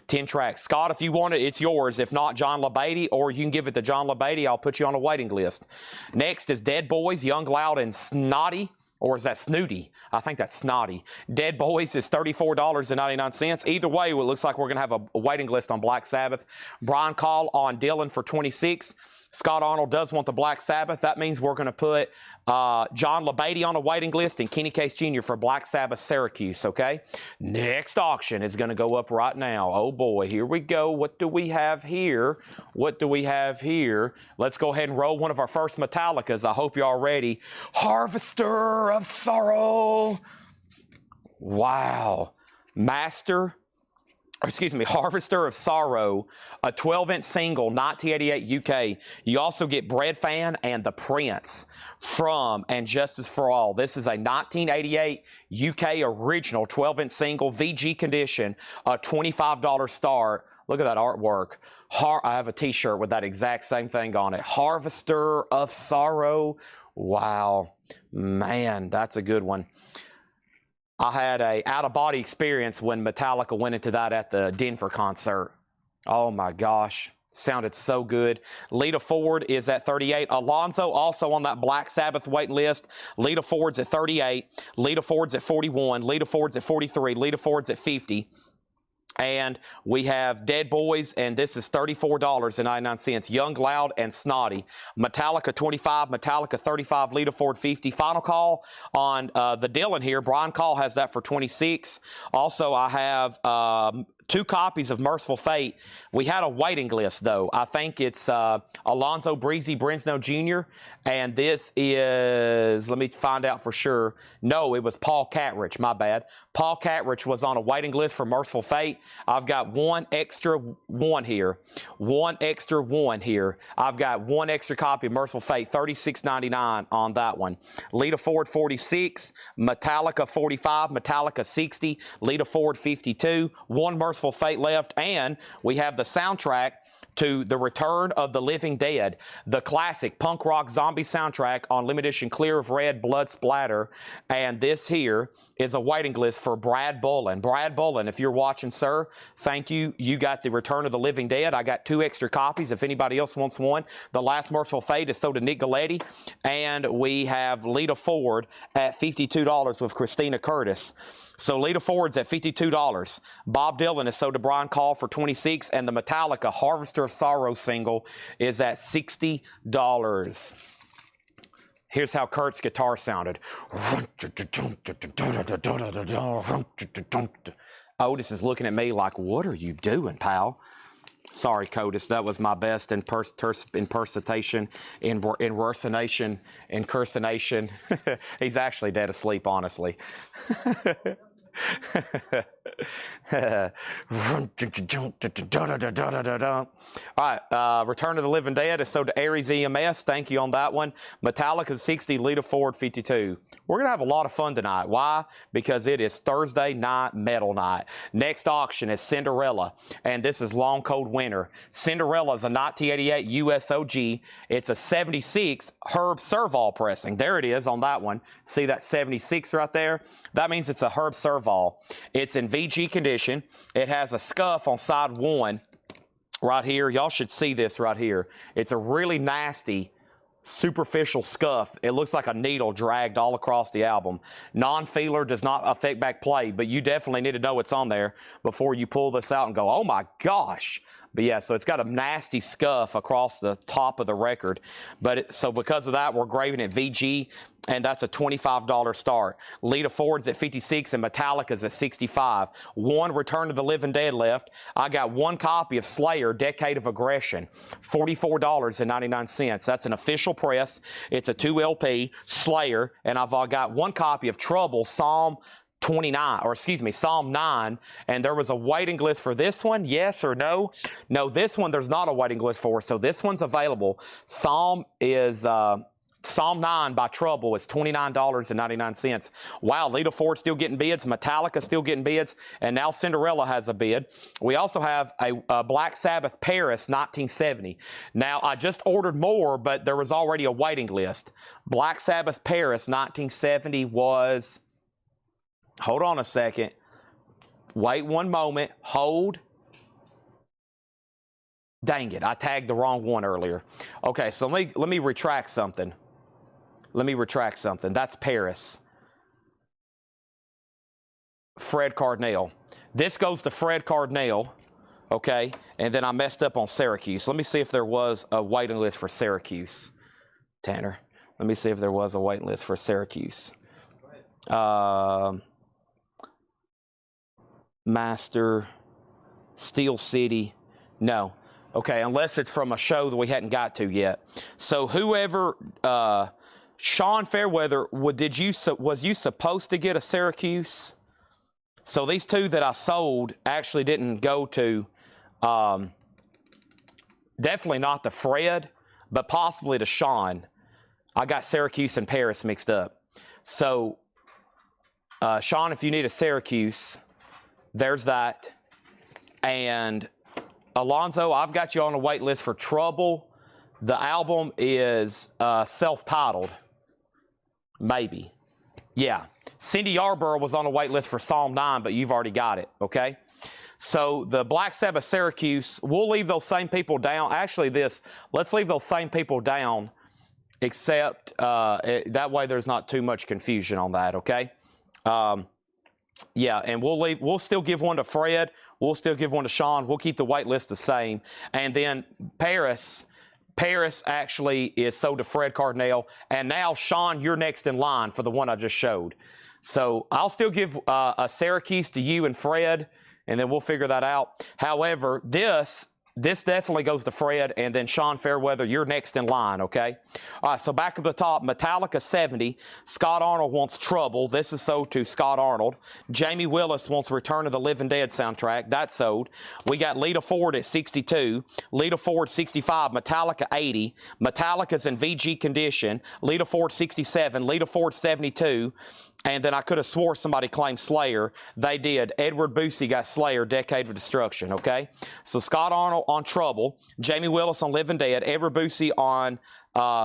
10 tracks. Scott, if you want it, it's yours. If not, John LaBeatty, or you can give it to John LaBeatty. I'll put you on a waiting list. Next is Dead Boys, Young, Loud, and Snotty. Or is that Snooty? I think that's Snotty. Dead Boys is $34.99. Either way, it looks like we're going to have a waiting list on Black Sabbath. Brian Call on Dylan for $26. Scott Arnold does want the Black Sabbath. That means we're going to put John LaBeatty on a waiting list and Kenny Case Jr. for Black Sabbath Syracuse, okay? Next auction is going to go up right now. Oh, boy, here we go. What do we have here? What do we have here? Let's go ahead and roll one of our first Metallicas. I hope you're all ready. Harvester of Sorrow. Wow. Harvester of Sorrow, a 12-inch single, 1988 UK. You also get Bread Fan and The Prince from And Justice for All. This is a 1988 UK original 12-inch single, VG condition, a $25 start Look at that artwork. I have a t-shirt with that exact same thing on it. Harvester of Sorrow. Wow. Man, that's a good one. I had a out-of-body experience when Metallica went into that at the Denver concert. Oh my gosh. Sounded so good. Lita Ford is at 38. Alonzo also on that Black Sabbath waiting list. Lita Ford's at 38. Lita Ford's at 41. Lita Ford's at 43. Lita Ford's at 50. And we have Dead Boys, and this is $34.99. Young, Loud, and Snotty. Metallica 25, Metallica 35, Lita Ford 50. Final call on the Dylan here. Brian Call has that for 26. Also, I have 2 copies of Merciful Fate. We had a waiting list, though. I think it's Alonzo Breezy Brinsnow Jr., and this is, let me find out for sure. No, it was Paul Catrich, my bad. Paul Catrich was on a waiting list for Merciful Fate. I've got 1 extra 1 here. 1 extra 1 here. I've got 1 extra copy of Merciful Fate, $36.99 on that one. Lita Ford 46, Metallica 45, Metallica 60, Lita Ford 52, 1 Merciful Fate left, and we have the soundtrack to The Return of the Living Dead, the classic punk rock zombie soundtrack on limited edition clear of red blood splatter. And this here is a waiting list for Brad Bullen. Brad Bullen, if you're watching, sir, thank you. You got The Return of the Living Dead. I got 2 extra copies if anybody else wants one. The Last Merciful Fate is sold to Nick Galetti. And we have Lita Ford at $52 with Christina Curtis. So Lita Ford's at $52. Bob Dylan is sold to Brian Call for $26, and the Metallica Harvester of Sorrow single is at $60. Here's how Kurt's guitar sounded. Otis is looking at me like, what are you doing, pal? Sorry, Cotis, that was my best impersonation. He's actually dead asleep, honestly. All right, Return of the Living Dead is sold to Aries EMS. Thank you on that one. Metallica 60, Lita Ford 52. We're going to have a lot of fun tonight. Why? Because it is Thursday night metal night. Next auction is Cinderella, and this is Long Cold Winter. Cinderella is a 1988 USOG. It's a 76 Herb Serval pressing. There it is on that one. See that 76 right there? That means it's a Herb Serval. It's in VG condition. It has a scuff on side 1 right here. Y'all should see this right here. It's a really nasty superficial scuff. It looks like a needle dragged all across the album. Non-feeler, does not affect back play, but you definitely need to know what's on there before you pull this out and go, oh my gosh. But yeah, so it's got a nasty scuff across the top of the record. But so because of that, we're grading it VG, and that's a $25 start. Lita Ford's at 56 and Metallica's at 65. 1 Return of the Living Dead left. I got 1 copy of Slayer, Decade of Aggression, $44.99. That's an official press. It's a 2 LP, Slayer, and I've got 1 copy of Trouble, Psalm 9, and there was a waiting list for this one, yes or no? No, this one there's not a waiting list for, so this one's available. Psalm 9 by Trouble is $29.99. Wow, Lita Ford still getting bids, Metallica still getting bids, and now Cinderella has a bid. We also have a Black Sabbath Paris 1970. Now, I just ordered more, but there was already a waiting list. Black Sabbath Paris 1970 was... Hold on a second. Wait one moment. Hold. Dang it, I tagged the wrong one earlier. Okay, so let me retract something. That's Paris. Fred Cardinale. This goes to Fred Cardinale, okay? And then I messed up on Syracuse. Let me see if there was a waiting list for Syracuse. Tanner, let me see if there was a waiting list for Syracuse. Master, Steel City, no. Okay, unless it's from a show that we hadn't got to yet. So whoever, Sean Fairweather, was you supposed to get a Syracuse? So these 2 that I sold actually didn't go to, definitely not to Fred, but possibly to Sean. I got Syracuse and Paris mixed up. So, Sean, if you need a Syracuse, there's that. And Alonzo, I've got you on a wait list for Trouble. The album is self-titled. Maybe. Yeah. Cindy Yarborough was on a wait list for Psalm 9, but you've already got it, okay? So the Black Sabbath Syracuse, we'll leave those same people down. Actually, let's leave those same people down, except that way there's not too much confusion on that, okay? Yeah, and we'll still give one to Fred. We'll still give one to Sean. We'll keep the wait list the same. And then Paris actually is sold to Fred Cardinale. And now, Sean, you're next in line for the one I just showed. So I'll still give a Syracuse to you and Fred, and then we'll figure that out. However, this definitely goes to Fred, and then Sean Fairweather, you're next in line, okay? All right, so back at the top, Metallica 70. Scott Arnold wants Trouble. This is sold to Scott Arnold. Jamie Willis wants Return of the Living Dead soundtrack. That's sold. We got Lita Ford at 62. Lita Ford 65. Metallica 80. Metallica's in VG condition. Lita Ford 67. Lita Ford 72. And then I could have swore somebody claimed Slayer. They did. Edward Boosie got Slayer, Decade of Destruction, okay? So Scott Arnold on Trouble, Jamie Willis on Living Dead, Edward Boosie on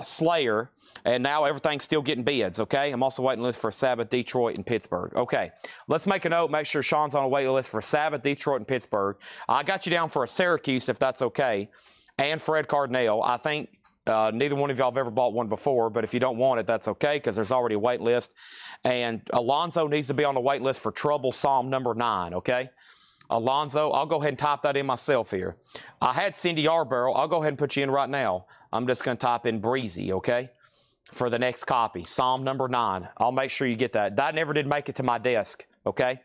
Slayer, and now everything's still getting bids, okay? I'm also waiting list for Sabbath, Detroit, and Pittsburgh. Okay, let's make a note. Make sure Sean's on a waiting list for Sabbath, Detroit, and Pittsburgh. I got you down for a Syracuse, if that's okay, and Fred Cardinale. I think neither one of y'all have ever bought one before, but if you don't want it, that's okay, because there's already a wait list. And Alonzo needs to be on the wait list for Trouble, Psalm number 9, okay? Alonzo, I'll go ahead and type that in myself here. I had Cindy Yarborough. I'll go ahead and put you in right now. I'm just going to type in Breezy, okay, for the next copy, Psalm number 9. I'll make sure you get that. That never did make it to my desk, okay?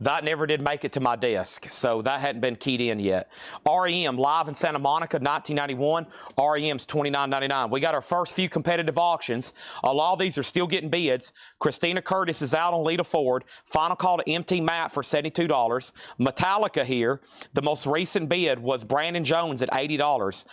That never did make it to my desk, so that hadn't been keyed in yet. REM, live in Santa Monica, 1991. REM's $29.99. We got our first few competitive auctions. A lot of these are still getting bids. Christina Curtis is out on Lita Ford. Final call to MT Matt for $72. Metallica here. The most recent bid was Brandon Jones at $80.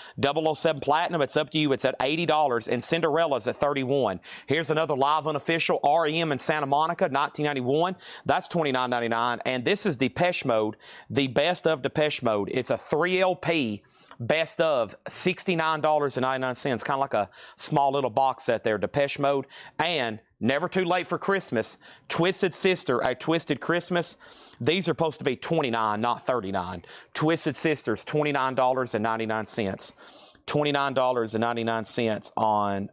007 Platinum, it's up to you. It's at $80. And Cinderella's at $31. Here's another live unofficial REM in Santa Monica, 1991. That's $29.99. And this is Depeche Mode, the best of Depeche Mode. It's a 3LP best of, $69.99. Kind of like a small little box set there, Depeche Mode. And Never Too Late for Christmas, Twisted Sister, A Twisted Christmas. These are supposed to be $29, not $39. Twisted Sisters, $29.99. $29.99 on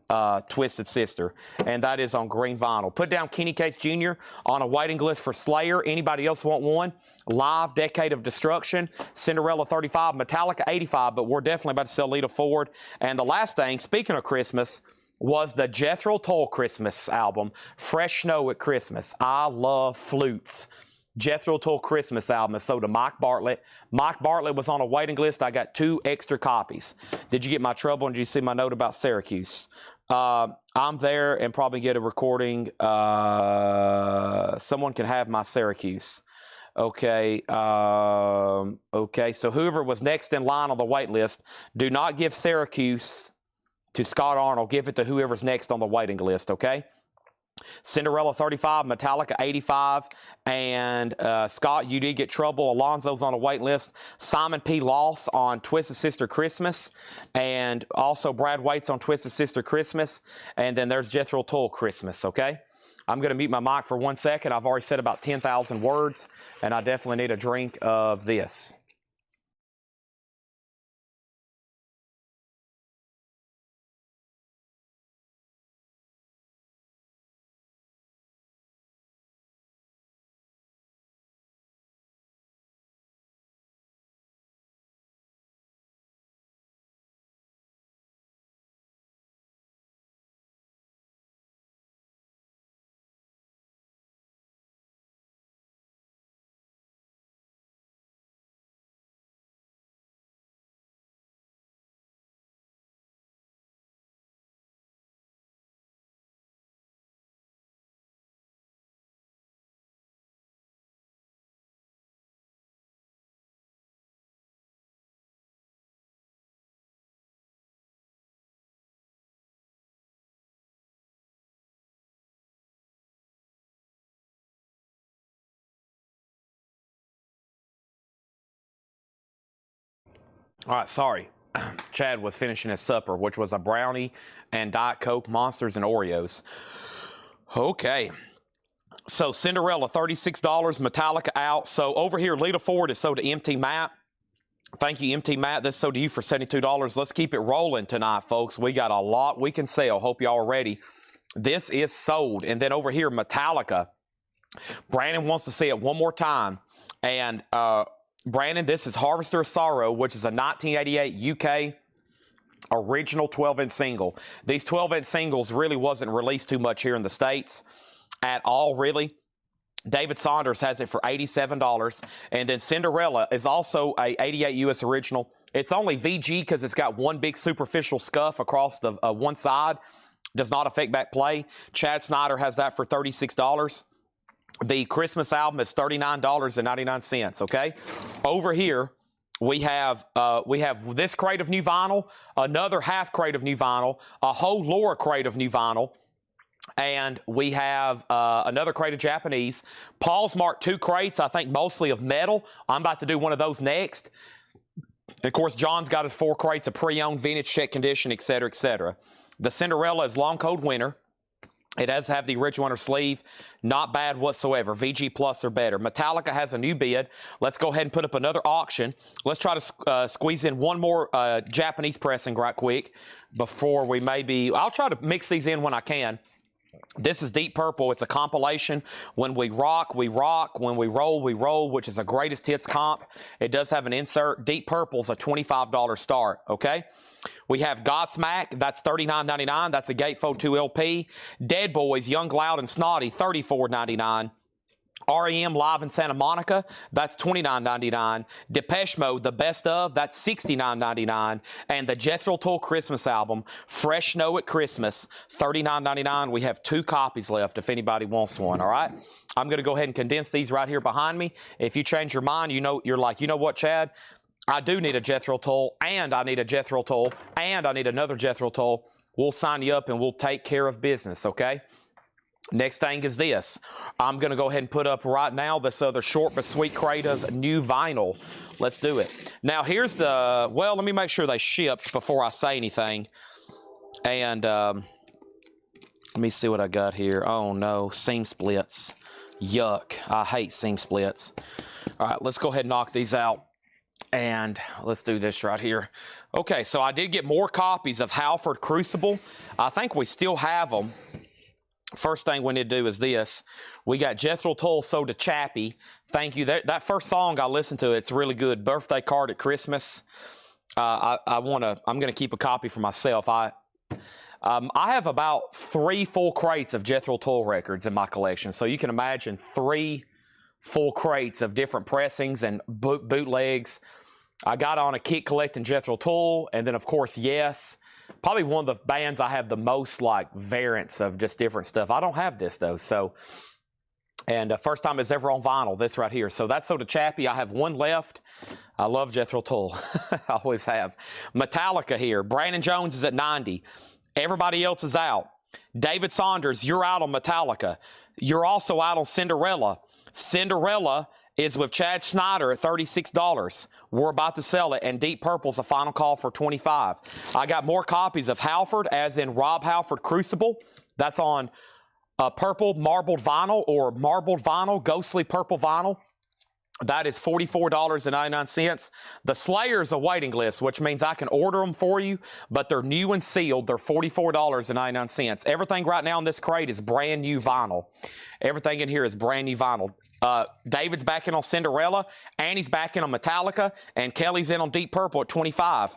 Twisted Sister, and that is on green vinyl. Put down Kenny Cates Jr. on a waiting list for Slayer. Anybody else want one? Live, Decade of Destruction, Cinderella 35, Metallica 85, but we're definitely about to sell Lita Ford. And the last thing, speaking of Christmas, was the Jethro Tull Christmas album, Fresh Snow at Christmas. I love flutes. Jethro Tull Christmas album is sold to Mike Bartlett. Mike Bartlett was on a waiting list. I got 2 extra copies. Did you get my trouble, and did you see my note about Syracuse? I'm there and probably get a recording. Someone can have my Syracuse. Okay. Okay, so whoever was next in line on the wait list, do not give Syracuse to Scott Arnold. Give it to whoever's next on the waiting list, okay? Cinderella 35, Metallica 85, and Scott, you did get Trouble. Alonzo's on a wait list. Simon P. Loss on Twisted Sister Christmas, and also Brad Waits on Twisted Sister Christmas, and then there's Jethro Tull Christmas, okay? I'm going to mute my mic for 1 second. I've already said about 10,000 words, and I definitely need a drink of this. All right, sorry. Chad was finishing his supper, which was a brownie and Diet Coke, Monsters, and Oreos. Okay. So Cinderella, $36. Metallica out. So over here, Lita Ford is sold to MT Matt. Thank you, MT Matt. This is sold to you for $72. Let's keep it rolling tonight, folks. We got a lot we can sell. Hope y'all are ready. This is sold. And then over here, Metallica. Brandon wants to see it one more time. And Brandon, this is Harvester of Sorrow, which is a 1988 UK original 12-inch single. These 12-inch singles really wasn't released too much here in the States at all, really. David Saunders has it for $87. And then Cinderella is also a 88 US original. It's only VG because it's got one big superficial scuff across the one side. Does not affect back play. Chad Snyder has that for $36. The Christmas album is $39.99, okay? Over here, we have this crate of new vinyl, another half crate of new vinyl, a whole lower crate of new vinyl, and we have another crate of Japanese. Paul's marked 2 crates, I think mostly of metal. I'm about to do one of those next. And of course, John's got his 4 crates of pre-owned, vintage, check condition, etc., etc. The Cinderella is long cold winter. It does have the original inner sleeve. Not bad whatsoever. VG Plus or better. Metallica has a new bid. Let's go ahead and put up another auction. Let's try to squeeze in one more Japanese pressing right quick before we maybe... I'll try to mix these in when I can. This is Deep Purple. It's a compilation. When we rock, we rock. When we roll, which is a greatest hits comp. It does have an insert. Deep Purple's a $25 start, okay? We have Godsmack, that's $39.99. That's a Gatefold 2 LP. Dead Boys, Young, Loud, and Snotty, $34.99. REM Live in Santa Monica, that's $29.99. Depeche Mode, The Best Of, that's $69.99. And the Jethro Tull Christmas album, Fresh Snow at Christmas, $39.99. We have 2 copies left if anybody wants one, all right? I'm going to go ahead and condense these right here behind me. If you change your mind, you're like, you know what, Chad? I do need a Jethro Tull, and I need a Jethro Tull, and I need another Jethro Tull. We'll sign you up, and we'll take care of business, okay? Next thing is this. I'm going to go ahead and put up right now this other short but sweet crate of new vinyl. Let's do it. Now, here's the... Well, let me make sure they shipped before I say anything. And let me see what I got here. Oh, no. Seam splits. Yuck. I hate seam splits. All right, let's go ahead and knock these out. And let's do this right here. Okay, so I did get more copies of Halford Crucible. I think we still have them. First thing we need to do is this. We got Jethro Tull sold to Chappie. Thank you. That first song I listened to, it's really good. Birthday Card at Christmas. I'm gonna keep a copy for myself. I have about 3 full crates of Jethro Tull records in my collection. So you can imagine 3 full crates of different pressings and bootlegs. I got on a kick collecting Jethro Tull, and then of course, Yes. Probably one of the bands I have the most like variants of just different stuff. I don't have this though, so. And first time it's ever on vinyl, this right here. So that's sold to Chappie. I have 1 left. I love Jethro Tull. I always have. Metallica here. Brandon Jones is at 90. Everybody else is out. David Saunders, you're out on Metallica. You're also out on Cinderella. Cinderella is with Chad Snyder at $36. We're about to sell it, and Deep Purple's a final call for $25. I got more copies of Halford, as in Rob Halford Crucible. That's on purple marbled vinyl or marbled vinyl, ghostly purple vinyl. That is $44.99. The Slayer's a waiting list, which means I can order them for you, but they're new and sealed. They're $44.99. Everything right now in this crate is brand new vinyl. Everything in here is brand new vinyl. David's back in on Cinderella, Annie's back in on Metallica, and Kelly's in on Deep Purple at $25.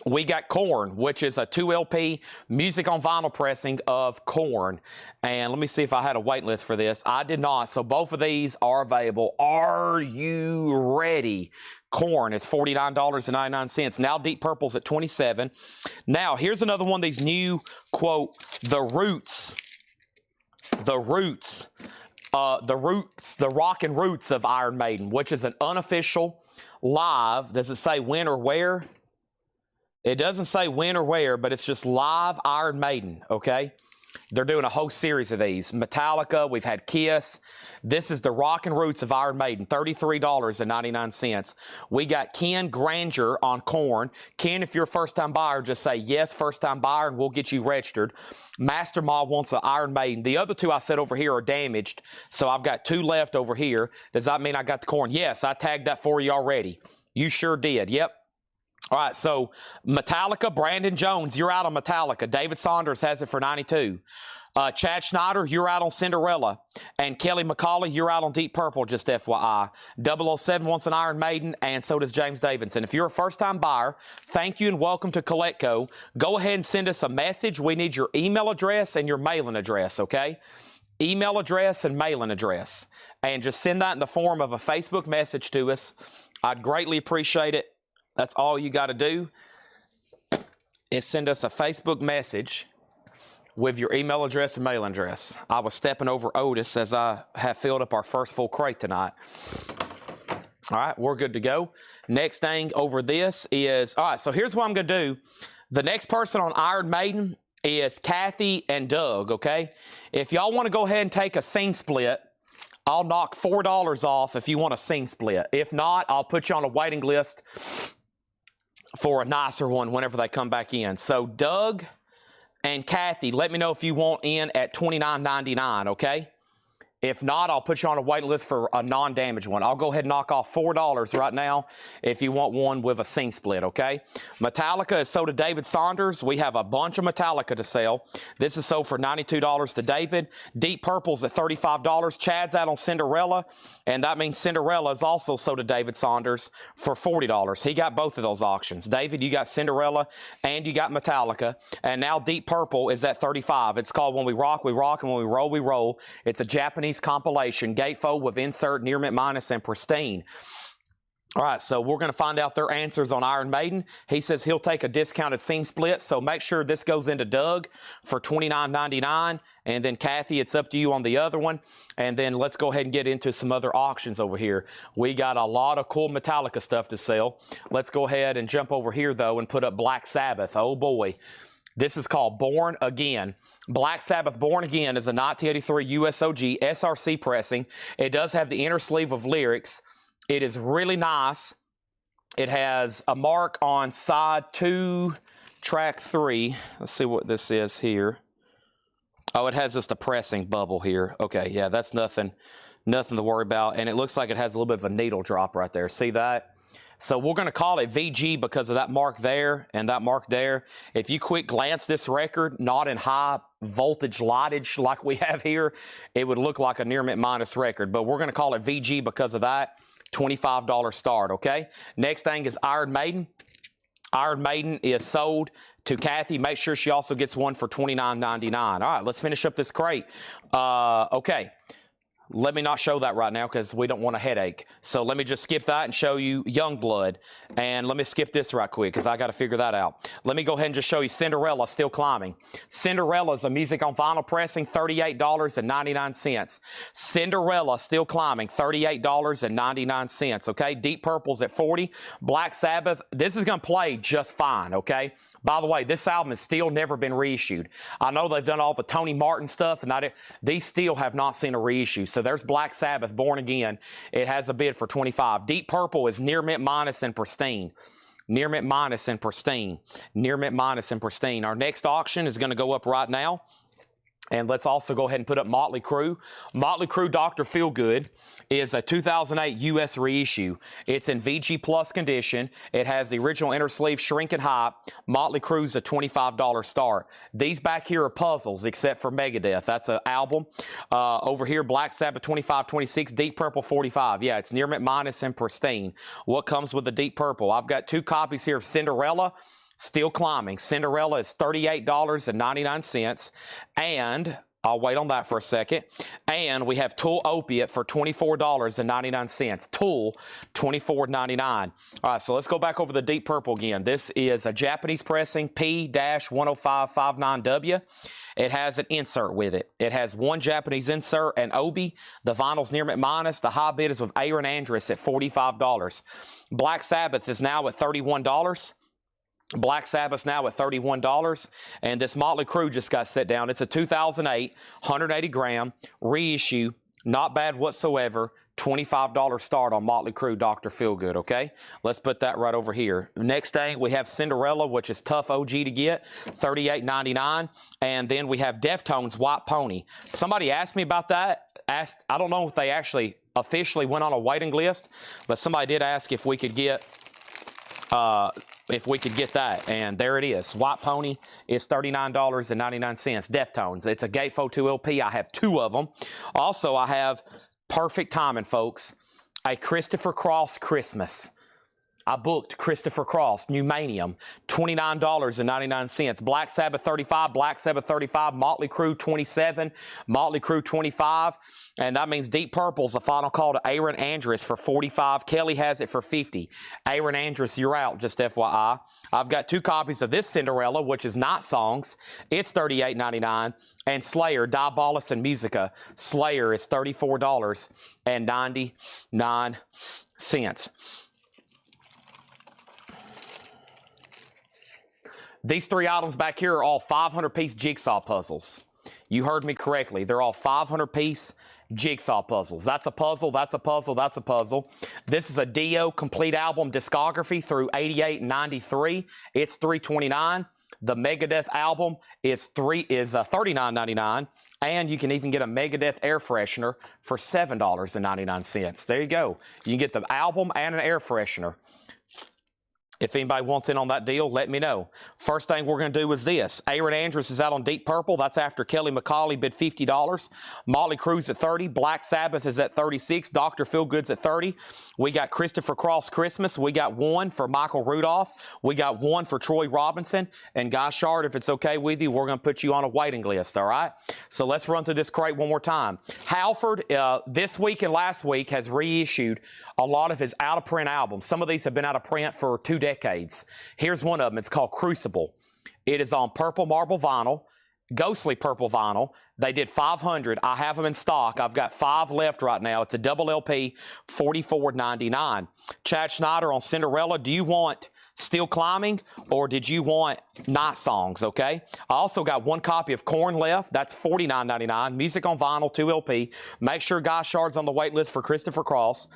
We got Korn, which is a 2 LP music on vinyl pressing of Korn. And let me see if I had a wait list for this. I did not. So both of these are available. Are you ready? Korn is $49.99. Now Deep Purple's at $27. Now here's another one of these new, quote, the roots, the rock and roots of Iron Maiden, which is an unofficial live. Does it say when or where? It doesn't say when or where, but it's just live Iron Maiden, okay? They're doing a whole series of these. Metallica, we've had Kiss. This is the Rockin' Roots of Iron Maiden, $33.99. We got Ken Granger on Korn. Ken, if you're a first-time buyer, just say yes, first-time buyer, and we'll get you registered. Master Mob wants an Iron Maiden. The other two I said over here are damaged, so I've got two left over here. Does that mean I got the Korn? Yes, I tagged that for you already. You sure did. Yep. All right, so Metallica, Brandon Jones, you're out on Metallica. David Saunders has it for 92. Chad Schneider, you're out on Cinderella. And Kelly McCauley, you're out on Deep Purple, just FYI. 007 wants an Iron Maiden, and so does James Davidson. If you're a first-time buyer, thank you and welcome to Collectco. Go ahead and send us a message. We need your email address and your mailing address, okay? Email address and mailing address. And just send that in the form of a Facebook message to us. I'd greatly appreciate it. That's all you got to do is send us a Facebook message with your email address and mailing address. I was stepping over Otis as I have filled up our first full crate tonight. All right, we're good to go. Next thing over this is, all right, so here's what I'm going to do. The next person on Iron Maiden is Kathy and Doug, okay? If y'all want to go ahead and take a scene split, I'll knock $4 off if you want a scene split. If not, I'll put you on a waiting list for a nicer one whenever they come back in. So Doug and Kathy, let me know if you want in at $29.99, okay? If not, I'll put you on a waiting list for a non-damaged one. I'll go ahead and knock off $4 right now if you want one with a scene split, okay? Metallica is sold to David Saunders. We have a bunch of Metallica to sell. This is sold for $92 to David. Deep Purple's at $35. Chad's out on Cinderella, and that means Cinderella is also sold to David Saunders for $40. He got both of those auctions. David, you got Cinderella and you got Metallica, and now Deep Purple is at $35. It's called When We Rock, We Rock, and When We Roll, We Roll. It's a Japanese compilation, gatefold with insert, near mint minus, and pristine. All right, so we're going to find out their answers on Iron Maiden. He says he'll take a discounted seam split, so make sure this goes into Doug for $29.99, and then Kathy, it's up to you on the other one. And then let's go ahead and get into some other auctions over here. We got a lot of cool Metallica stuff to sell. Let's go ahead and jump over here, though, and put up Black Sabbath. Oh, boy. This is called Born Again. Black Sabbath Born Again is a 1983 USOG SRC pressing. It does have the inner sleeve of lyrics. It is really nice. It has a mark on side 2, track 3. Let's see what this is here. Oh, it has just a pressing bubble here. Okay, yeah, that's nothing to worry about. And it looks like it has a little bit of a needle drop right there. See that? So we're going to call it VG because of that mark there and that mark there. If you quick glance this record, not in high voltage lightage like we have here, it would look like a near mint minus record. But we're going to call it VG because of that. $25 start, okay? Next thing is Iron Maiden. Iron Maiden is sold to Kathy. Make sure she also gets one for $29.99. All right, let's finish up this crate. Okay. Let me not show that right now because we don't want a headache. So let me just skip that and show you Youngblood. And let me skip this right quick because I got to figure that out. Let me go ahead and just show you Cinderella Still Climbing. Cinderella is a music on vinyl pressing, $38.99. Cinderella Still Climbing, $38.99. Okay, Deep Purple's at $40. Black Sabbath, this is going to play just fine, okay? By the way, this album has still never been reissued. I know they've done all the Tony Martin stuff, and these still have not seen a reissue. So there's Black Sabbath, Born Again. It has a bid for $25. Deep Purple is near mint minus and pristine. Near mint minus and pristine. Near mint minus and pristine. Our next auction is going to go up right now. And let's also go ahead and put up Motley Crue. Motley Crue Dr. Feelgood is a 2008 U.S. reissue. It's in VG Plus condition. It has the original inner sleeve shrink and height. Motley Crue's a $25 start. These back here are puzzles except for Megadeth. That's an album. Over here, Black Sabbath 25-26, Deep Purple 45. Yeah, it's near mint minus and pristine. What comes with the Deep Purple? I've got 2 copies here of Cinderella. Still Climbing. Cinderella is $38.99. And I'll wait on that for a second. And we have Tool Opiate for $24.99. Tool, $24.99. All right, so let's go back over the Deep Purple again. This is a Japanese pressing P-10559W. It has an insert with it. It has one Japanese insert and Obi. The vinyl's near mint minus. The high bid is with Aaron Andrus at $45. Black Sabbath is now at $31. Black Sabbath's now at $31, and this Motley Crue just got set down. It's a 2008, 180 gram reissue, not bad whatsoever. $25 start on Motley Crue Dr. Feelgood, okay? Let's put that right over here. Next thing, we have Cinderella, which is tough OG to get, $38.99. And then we have Deftones White Pony. Somebody asked me about that. I don't know if they actually officially went on a waiting list, but somebody did ask if we could get that, and there it is. White Pony is $39.99. Deftones. It's a Gatefold 2 LP. I have 2 of them. Also, I have perfect timing, folks. A Christopher Cross Christmas. I booked Christopher Cross, Pneumanium, $29.99. Black Sabbath 35, Black Sabbath 35, Motley Crue 27, Motley Crue 25, and that means Deep Purple's the final call to Aaron Andrus for 45. Kelly has it for 50. Aaron Andrus, you're out, just FYI. I've got 2 copies of this Cinderella, which is not songs. It's $38.99. And Slayer, Diabolus and Musica. Slayer is $34.99. These 3 items back here are all 500-piece jigsaw puzzles. You heard me correctly. They're all 500-piece jigsaw puzzles. That's a puzzle, that's a puzzle, that's a puzzle. This is a Dio complete album discography through 88 and 93. It's $329. The Megadeth album is $39.99. And you can even get a Megadeth air freshener for $7.99. There you go. You can get the album and an air freshener. If anybody wants in on that deal, let me know. First thing we're going to do is this. Aaron Andrus is out on Deep Purple. That's after Kelly McCauley bid $50. Motley Crue's at $30. Black Sabbath is at $36. Dr. Feelgood's at $30. We got Christopher Cross Christmas. We got 1 for Michael Rudolph. We got 1 for Troy Robinson. And Guy Shard, if it's okay with you, we're going to put you on a waiting list, all right? So let's run through this crate one more time. Halford, this week and last week, has reissued a lot of his out-of-print albums. Some of these have been out of print for 2 decades. Here's one of them. It's called Crucible. It is on purple marble vinyl, ghostly purple vinyl. They did 500. I have them in stock. I've got 5 left right now. It's a double LP, $44.99. Chad Schneider on Cinderella. Do you want Still Climbing, or did you want Night Songs, okay? I also got 1 copy of Korn left. That's $49.99. Music on Vinyl, 2 LP. Make sure Guy Shard's on the wait list for Christopher Cross.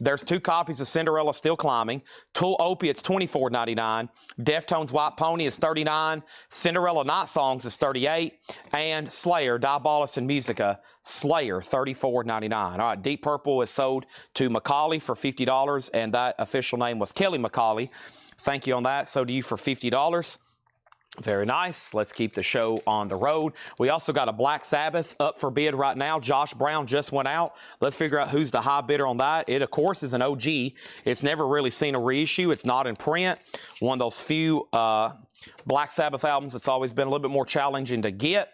There's 2 copies of Cinderella Still Climbing. Tool Opiates, $24.99. Deftones White Pony is $39. Cinderella Night Songs is $38. And Slayer, Diabolus and Musica, Slayer, $34.99. All right, Deep Purple is sold to McCauley for $50, and that official name was Kelly McCauley. Thank you on that. So to you for $50. Very nice. Let's keep the show on the road. We also got a Black Sabbath up for bid right now. Josh Brown just went out. Let's figure out who's the high bidder on that. It, of course, is an OG. It's never really seen a reissue. It's not in print. One of those few Black Sabbath albums that's always been a little bit more challenging to get.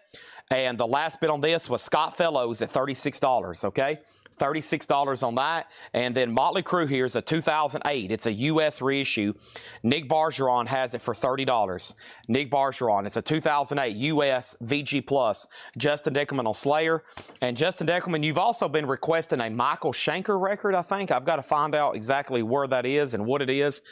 And the last bid on this was Scott Fellows at $36, okay? $36 on that. And then Motley Crue here is a 2008. It's a U.S. reissue. Nick Bargeron has it for $30. Nick Bargeron. It's a 2008 U.S. VG Plus. Justin Deckelman on Slayer. And Justin Deckelman, you've also been requesting a Michael Schenker record, I think. I've got to find out exactly where that is and what it is,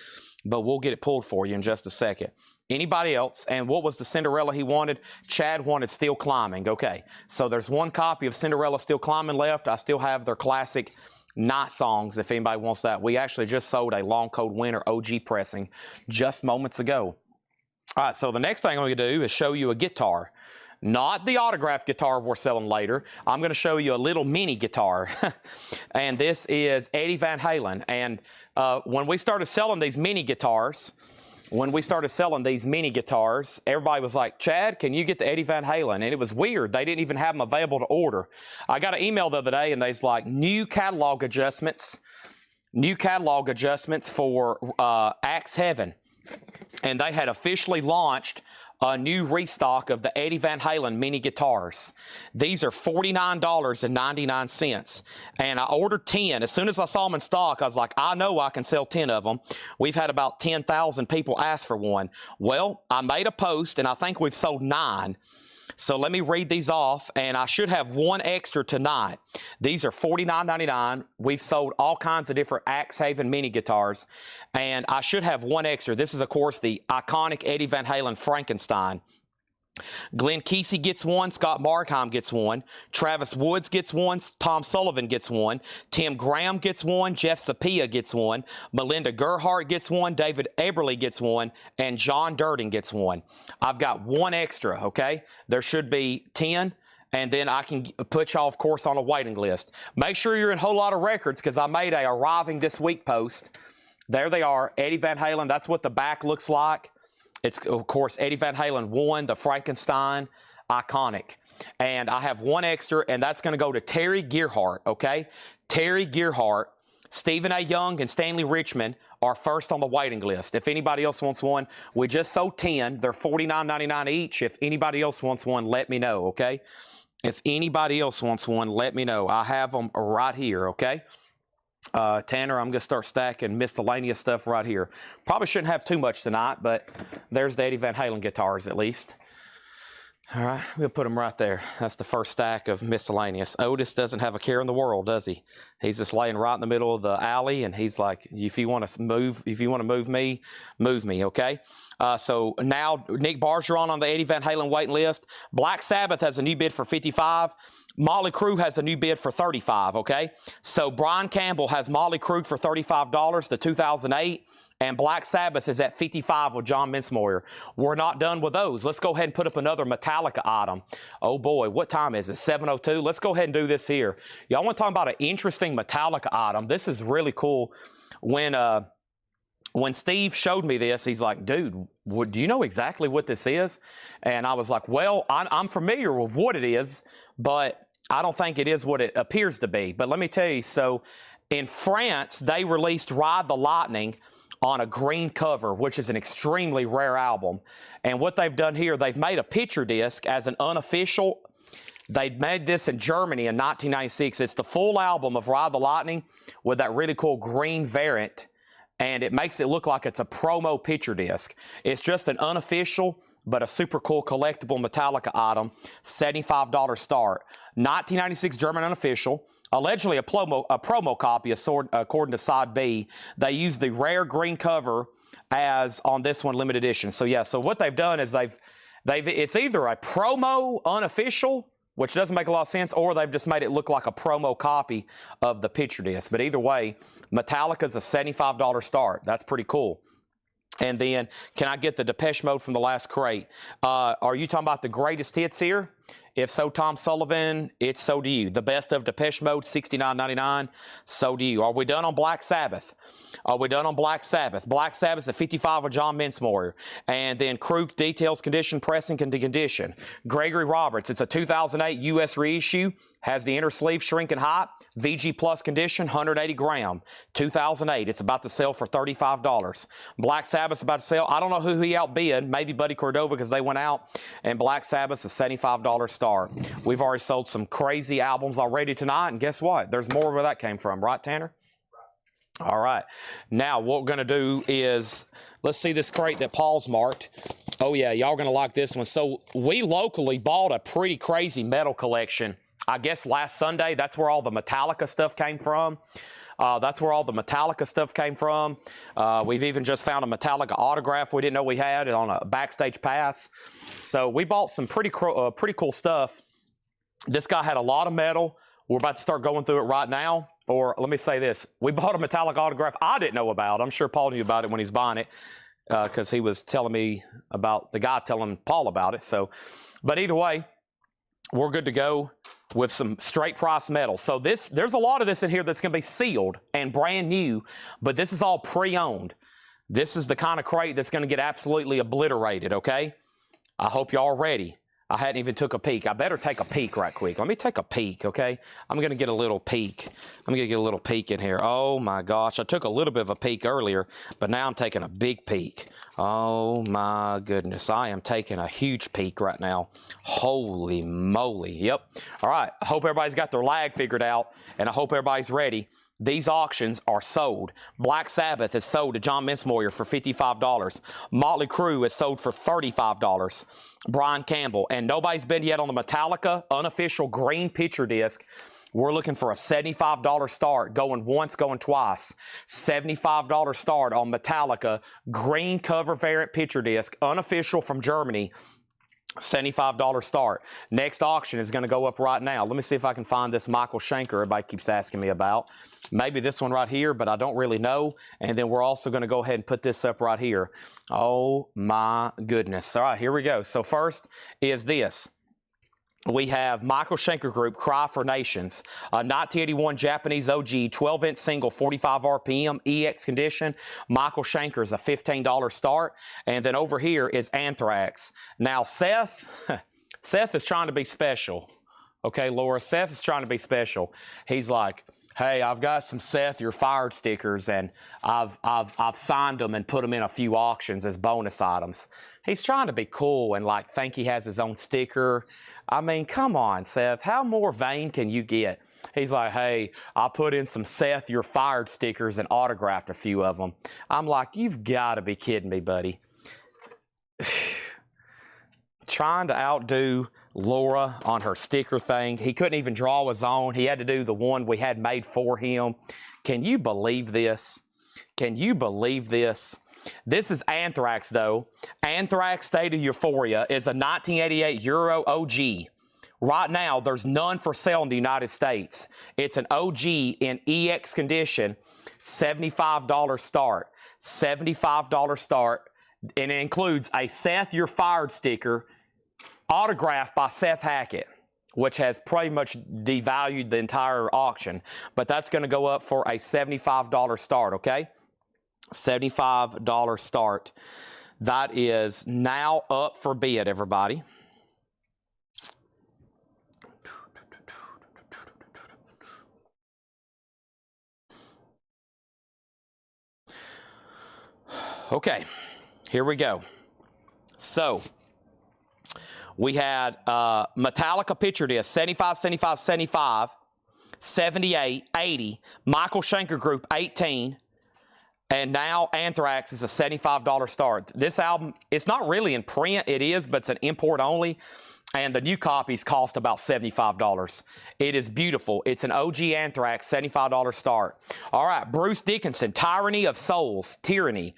but we'll get it pulled for you in just a second. Anybody else? And what was the Cinderella he wanted? Chad wanted Still Climbing. Okay, so there's 1 copy of Cinderella Still Climbing left. I still have their classic Night Songs if anybody wants that. We actually just sold a Long Cold Winter OG pressing just moments ago. All right, so the next thing I'm going to do is show you a guitar. Not the autographed guitar we're selling later. I'm going to show you a little mini guitar. And this is Eddie Van Halen. And when we started selling these mini guitars, everybody was like, Chad, can you get the Eddie Van Halen? And it was weird. They didn't even have them available to order. I got an email the other day, and they's like, new catalog adjustments for Axe Heaven. And they had officially launched a new restock of the Eddie Van Halen mini guitars. These are $49.99. And I ordered 10. As soon as I saw them in stock, I was like, I know I can sell 10 of them. We've had about 10,000 people ask for one. Well, I made a post, and I think we've sold 9. So let me read these off, and I should have one extra tonight. These are $49.99. We've sold all kinds of different Axe Haven mini guitars, and I should have one extra. This is, of course, the iconic Eddie Van Halen Frankenstein. Glenn Kesey gets one, Scott Markheim gets one, Travis Woods gets one, Tom Sullivan gets one, Tim Graham gets one, Jeff Sapia gets one, Melinda Gerhardt gets one, David Eberly gets one, and John Durden gets one. I've got one extra, okay? There should be 10, and then I can put y'all, of course, on a waiting list. Make sure you're in a whole lot of records, because I made a arriving this week post. There they are, Eddie Van Halen. That's what the back looks like. It's, of course, Eddie Van Halen 1, the Frankenstein, iconic. And I have one extra, and that's going to go to Terry Gearhart, okay? Terry Gearhart, Stephen A. Young, and Stanley Richmond are first on the waiting list. If anybody else wants one, we just sold 10. They're $49.99 each. If anybody else wants one, let me know, okay? If anybody else wants one, let me know. I have them right here, okay? Tanner, I'm going to start stacking miscellaneous stuff right here. Probably shouldn't have too much tonight, but there's the Eddie Van Halen guitars at least. All right, we'll put them right there. That's the first stack of miscellaneous. Otis doesn't have a care in the world, does he? He's just laying right in the middle of the alley, and he's like, if you want to move me, okay? So now Nick Bargeron on the Eddie Van Halen waiting list. Black Sabbath has a new bid for $55. Molly Crew has a new bid for $35, okay? So Brian Campbell has Molly Crew for $35, the 2008, and Black Sabbath is at $55 with John Mincemoyer. We're not done with those. Let's go ahead and put up another Metallica item. Oh boy, what time is it? 7:02? Let's go ahead and do this here. Y'all want to talk about an interesting Metallica item? This is really cool. When Steve showed me this, he's like, dude, do you know exactly what this is? And I was like, well, I'm familiar with what it is, but I don't think it is what it appears to be. But let me tell you, so in France, they released Ride the Lightning on a green cover, which is an extremely rare album. And what they've done here, they've made a picture disc as an unofficial. They made this in Germany in 1996. It's the full album of Ride the Lightning with that really cool green variant, and it makes it look like it's a promo picture disc. It's just an unofficial but a super cool collectible Metallica item, $75 start. 1996 German unofficial, allegedly a promo copy, according to Side B. They used the rare green cover as on this one, limited edition. So yeah, so what they've done is it's either a promo unofficial, which doesn't make a lot of sense, or they've just made it look like a promo copy of the picture disc. But either way, Metallica's a $75 start. That's pretty cool. And then, can I get the Depeche Mode from the last crate? Are you talking about the greatest hits here? If so, Tom Sullivan, it's So Do You. The best of Depeche Mode, $69.99. So Do You. Are we done on Black Sabbath? Are we done on Black Sabbath? Black Sabbath's at $55 with John Mincemoyer. And then Crew details condition, pressing condition. Gregory Roberts, it's a 2008 U.S. reissue. Has the inner sleeve shrink and height. VG Plus condition, 180 gram. 2008. It's about to sell for $35. Black Sabbath's about to sell. I don't know who he outbid. Maybe Buddy Cordova because they went out. And Black Sabbath's a $75 start. We've already sold some crazy albums already tonight. And guess what? There's more where that came from. Right, Tanner? All right. Now, what we're going to do is, let's see this crate that Paul's marked. Oh, yeah. Y'all going to like this one. So, we locally bought a pretty crazy metal collection. I guess last Sunday, that's where all the Metallica stuff came from. We've even just found a Metallica autograph we didn't know we had on a backstage pass. So we bought some pretty cool stuff. This guy had a lot of metal. We're about to start going through it right now. Or let me say this. We bought a Metallica autograph I didn't know about. I'm sure Paul knew about it when he's buying it because he was telling me about the guy telling Paul about it. So, but either way, we're good to go with some straight price metal. So there's a lot of this in here that's going to be sealed and brand new, but this is all pre-owned. This is the kind of crate that's going to get absolutely obliterated, okay? I hope y'all are ready. I hadn't even took a peek. I better take a peek right quick. Let me take a peek, okay? I'm going to get a little peek. I'm going to get a little peek in here. Oh, my gosh. I took a little bit of a peek earlier, but now I'm taking a big peek. Oh, my goodness. I am taking a huge peek right now. Holy moly. Yep. All right. I hope everybody's got their lag figured out, and I hope everybody's ready. these auctions are sold. Black Sabbath is sold to John Mincemoyer for $55. Motley Crue is sold for $35. Brian Campbell. And nobody's bid yet on the Metallica unofficial green picture disc. We're looking for a $75 start, going once, going twice. $75 start on Metallica green cover variant picture disc, unofficial from Germany. $75 start. Next auction is going to go up right now. Let me see if I can find this Michael Schenker everybody keeps asking me about. Maybe this one right here, but I don't really know. And then we're also going to go ahead and put this up right here. Oh my goodness. All right, here we go. So first is this. We have Michael Schenker Group, Cry for Nations, a 1981 Japanese OG, 12-inch single, 45 RPM, EX condition. Michael Schenker is a $15 start. And then over here is Anthrax. Now, Seth is trying to be special. Okay, Laura, Seth is trying to be special. He's like, hey, I've got some Seth You're Fired stickers, and I've signed them and put them in a few auctions as bonus items. He's trying to be cool and like think he has his own sticker. I mean, come on, Seth. How more vain can you get? He's like, hey, I put in some Seth You're Fired stickers and autographed a few of them. I'm like, you've got to be kidding me, buddy. Trying to outdo Laura on her sticker thing. He couldn't even draw his own. He had to do the one we had made for him. Can you believe this? Can you believe this? This is Anthrax, though. Anthrax State of Euphoria is a 1988 Euro OG. Right now, there's none for sale in the United States. It's an OG in EX condition, $75 start. $75 start, and it includes a Seth You're Fired sticker autographed by Seth Hackett, which has pretty much devalued the entire auction. But that's going to go up for a $75 start, okay? $75 start. That is now up for bid, everybody. Okay, here we go. So, we had Metallica picture disc, 75, 75, 75, 78, 80, Michael Schenker Group, 18, and now Anthrax is a $75 start. This album, it's not really in print, it is, but it's an import only, and the new copies cost about $75. It is beautiful. It's an OG Anthrax, $75 start. All right, Bruce Dickinson, Tyranny of Souls, Tyranny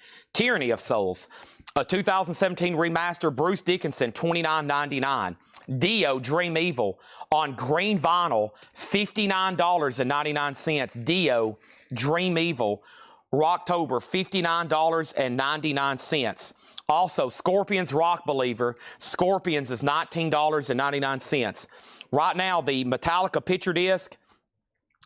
of Souls. A 2017 remaster, Bruce Dickinson, $29.99. Dio, Dream Evil, on green vinyl, $59.99. Dio, Dream Evil, Rocktober, $59.99. Also, Scorpions, Rock Believer. Scorpions is $19.99. Right now, the Metallica picture disc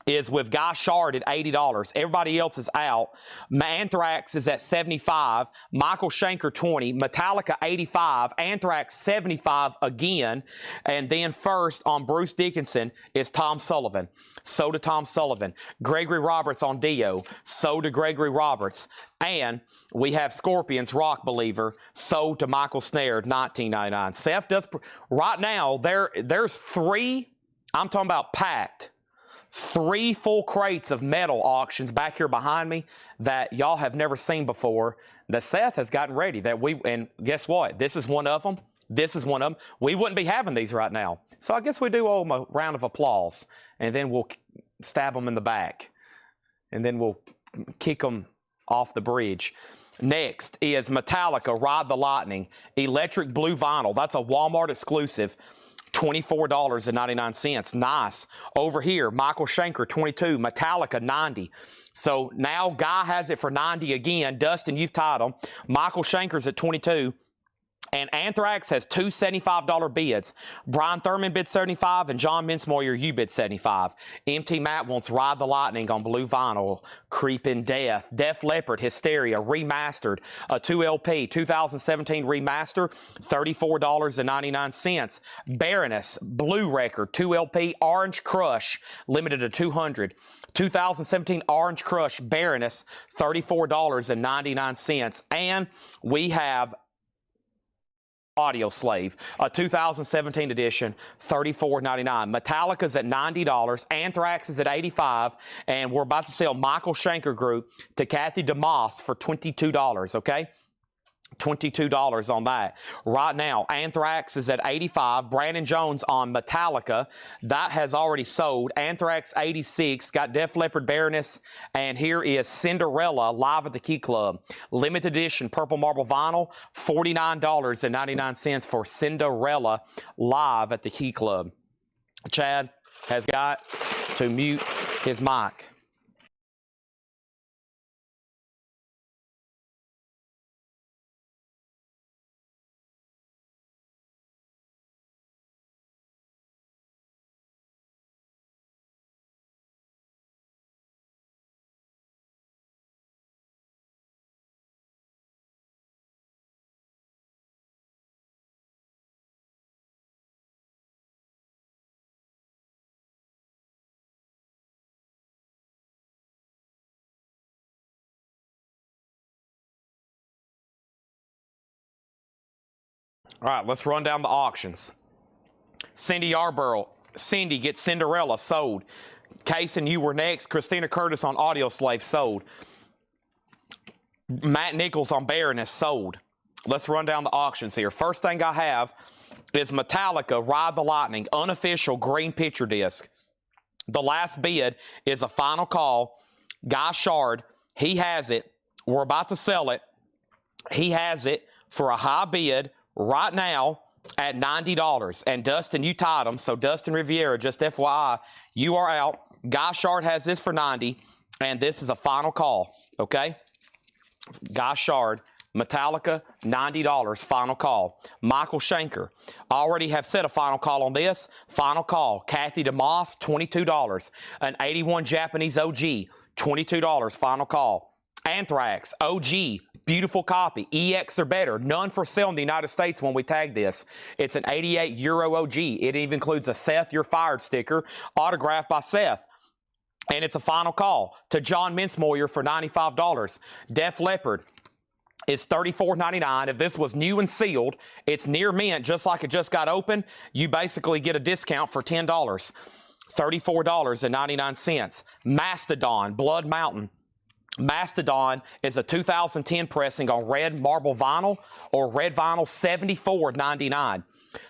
is with Guy Shard at $80. Everybody else is out. Anthrax is at $75. Michael Schenker, $20. Metallica, $85. Anthrax, $75 again. And then first on Bruce Dickinson is Tom Sullivan. So to Tom Sullivan. Gregory Roberts on Dio. So to Gregory Roberts. And we have Scorpions, Rock Believer. Sold to Michael Snare, $19.99. Seth does, right now, there's three, I'm talking about packed, 3 full crates of metal auctions back here behind me that y'all have never seen before that Seth has gotten ready. And guess what? This is one of them. This is one of them. We wouldn't be having these right now. So I guess we do owe them a round of applause. And then we'll stab them in the back. And then we'll kick them off the bridge. Next is Metallica, Ride the Lightning, Electric Blue Vinyl. That's a Walmart exclusive. $24.99. Nice. Over here, Michael Schenker, $22. Metallica, $90. So now Guy has it for $90 again. Dustin, you've tied them. Michael Schenker's at $22. And Anthrax has 2 $75 bids. Brian Thurman bid $75, and John Mincemoyer, you bid $75. MT Matt wants Ride the Lightning on blue vinyl. Creeping Death. Def Leppard, Hysteria, remastered. A 2 LP, 2017 remaster, $34.99. Baroness, blue record, 2 LP, Orange Crush, limited to 200. 2017 Orange Crush, Baroness, $34.99. And we have Audio Slave, a 2017 edition, $34.99. Metallica's at $90, Anthrax is at $85, and we're about to sell Michael Schenker Group to Kathy DeMoss for $22, okay? $22 on that. Right now, Anthrax is at $85. Brandon Jones on Metallica. That has already sold. Anthrax $86. Got Def Leppard Baroness. And here is Cinderella live at the Key Club. Limited edition purple marble vinyl. $49.99 for Cinderella live at the Key Club. Chad has got to mute his mic. All right, let's run down the auctions. Cindy Yarborough. Cindy gets Cinderella, sold. Case and you were next. Christina Curtis on Audio Slave, sold. Matt Nichols on Baroness, sold. Let's run down the auctions here. First thing I have is Metallica Ride the Lightning, unofficial green picture disc. The last bid is a final call. Guy Shard, he has it. We're about to sell it. He has it for a high bid right now at $90. And Dustin, you tied him. So Dustin Riviera, just FYI, you are out. Guy Shard has this for $90, and this is a final call, okay? Guy Shard, Metallica, $90, final call. Michael Schenker, already have set a final call on this. Final call. Kathy DeMoss, $22. An 81 Japanese OG, $22, final call. Anthrax, OG, beautiful copy. EX or better. None for sale in the United States when we tag this. It's an 88 Euro OG. It even includes a Seth You're Fired sticker, autographed by Seth. And it's a final call to John Mincemoyer for $95. Def Leppard is $34.99. If this was new and sealed, it's near mint, just like it just got open. You basically get a discount for $10. $34.99. Mastodon, Blood Mountain. Mastodon is a 2010 pressing on red marble vinyl or red vinyl, $74.99.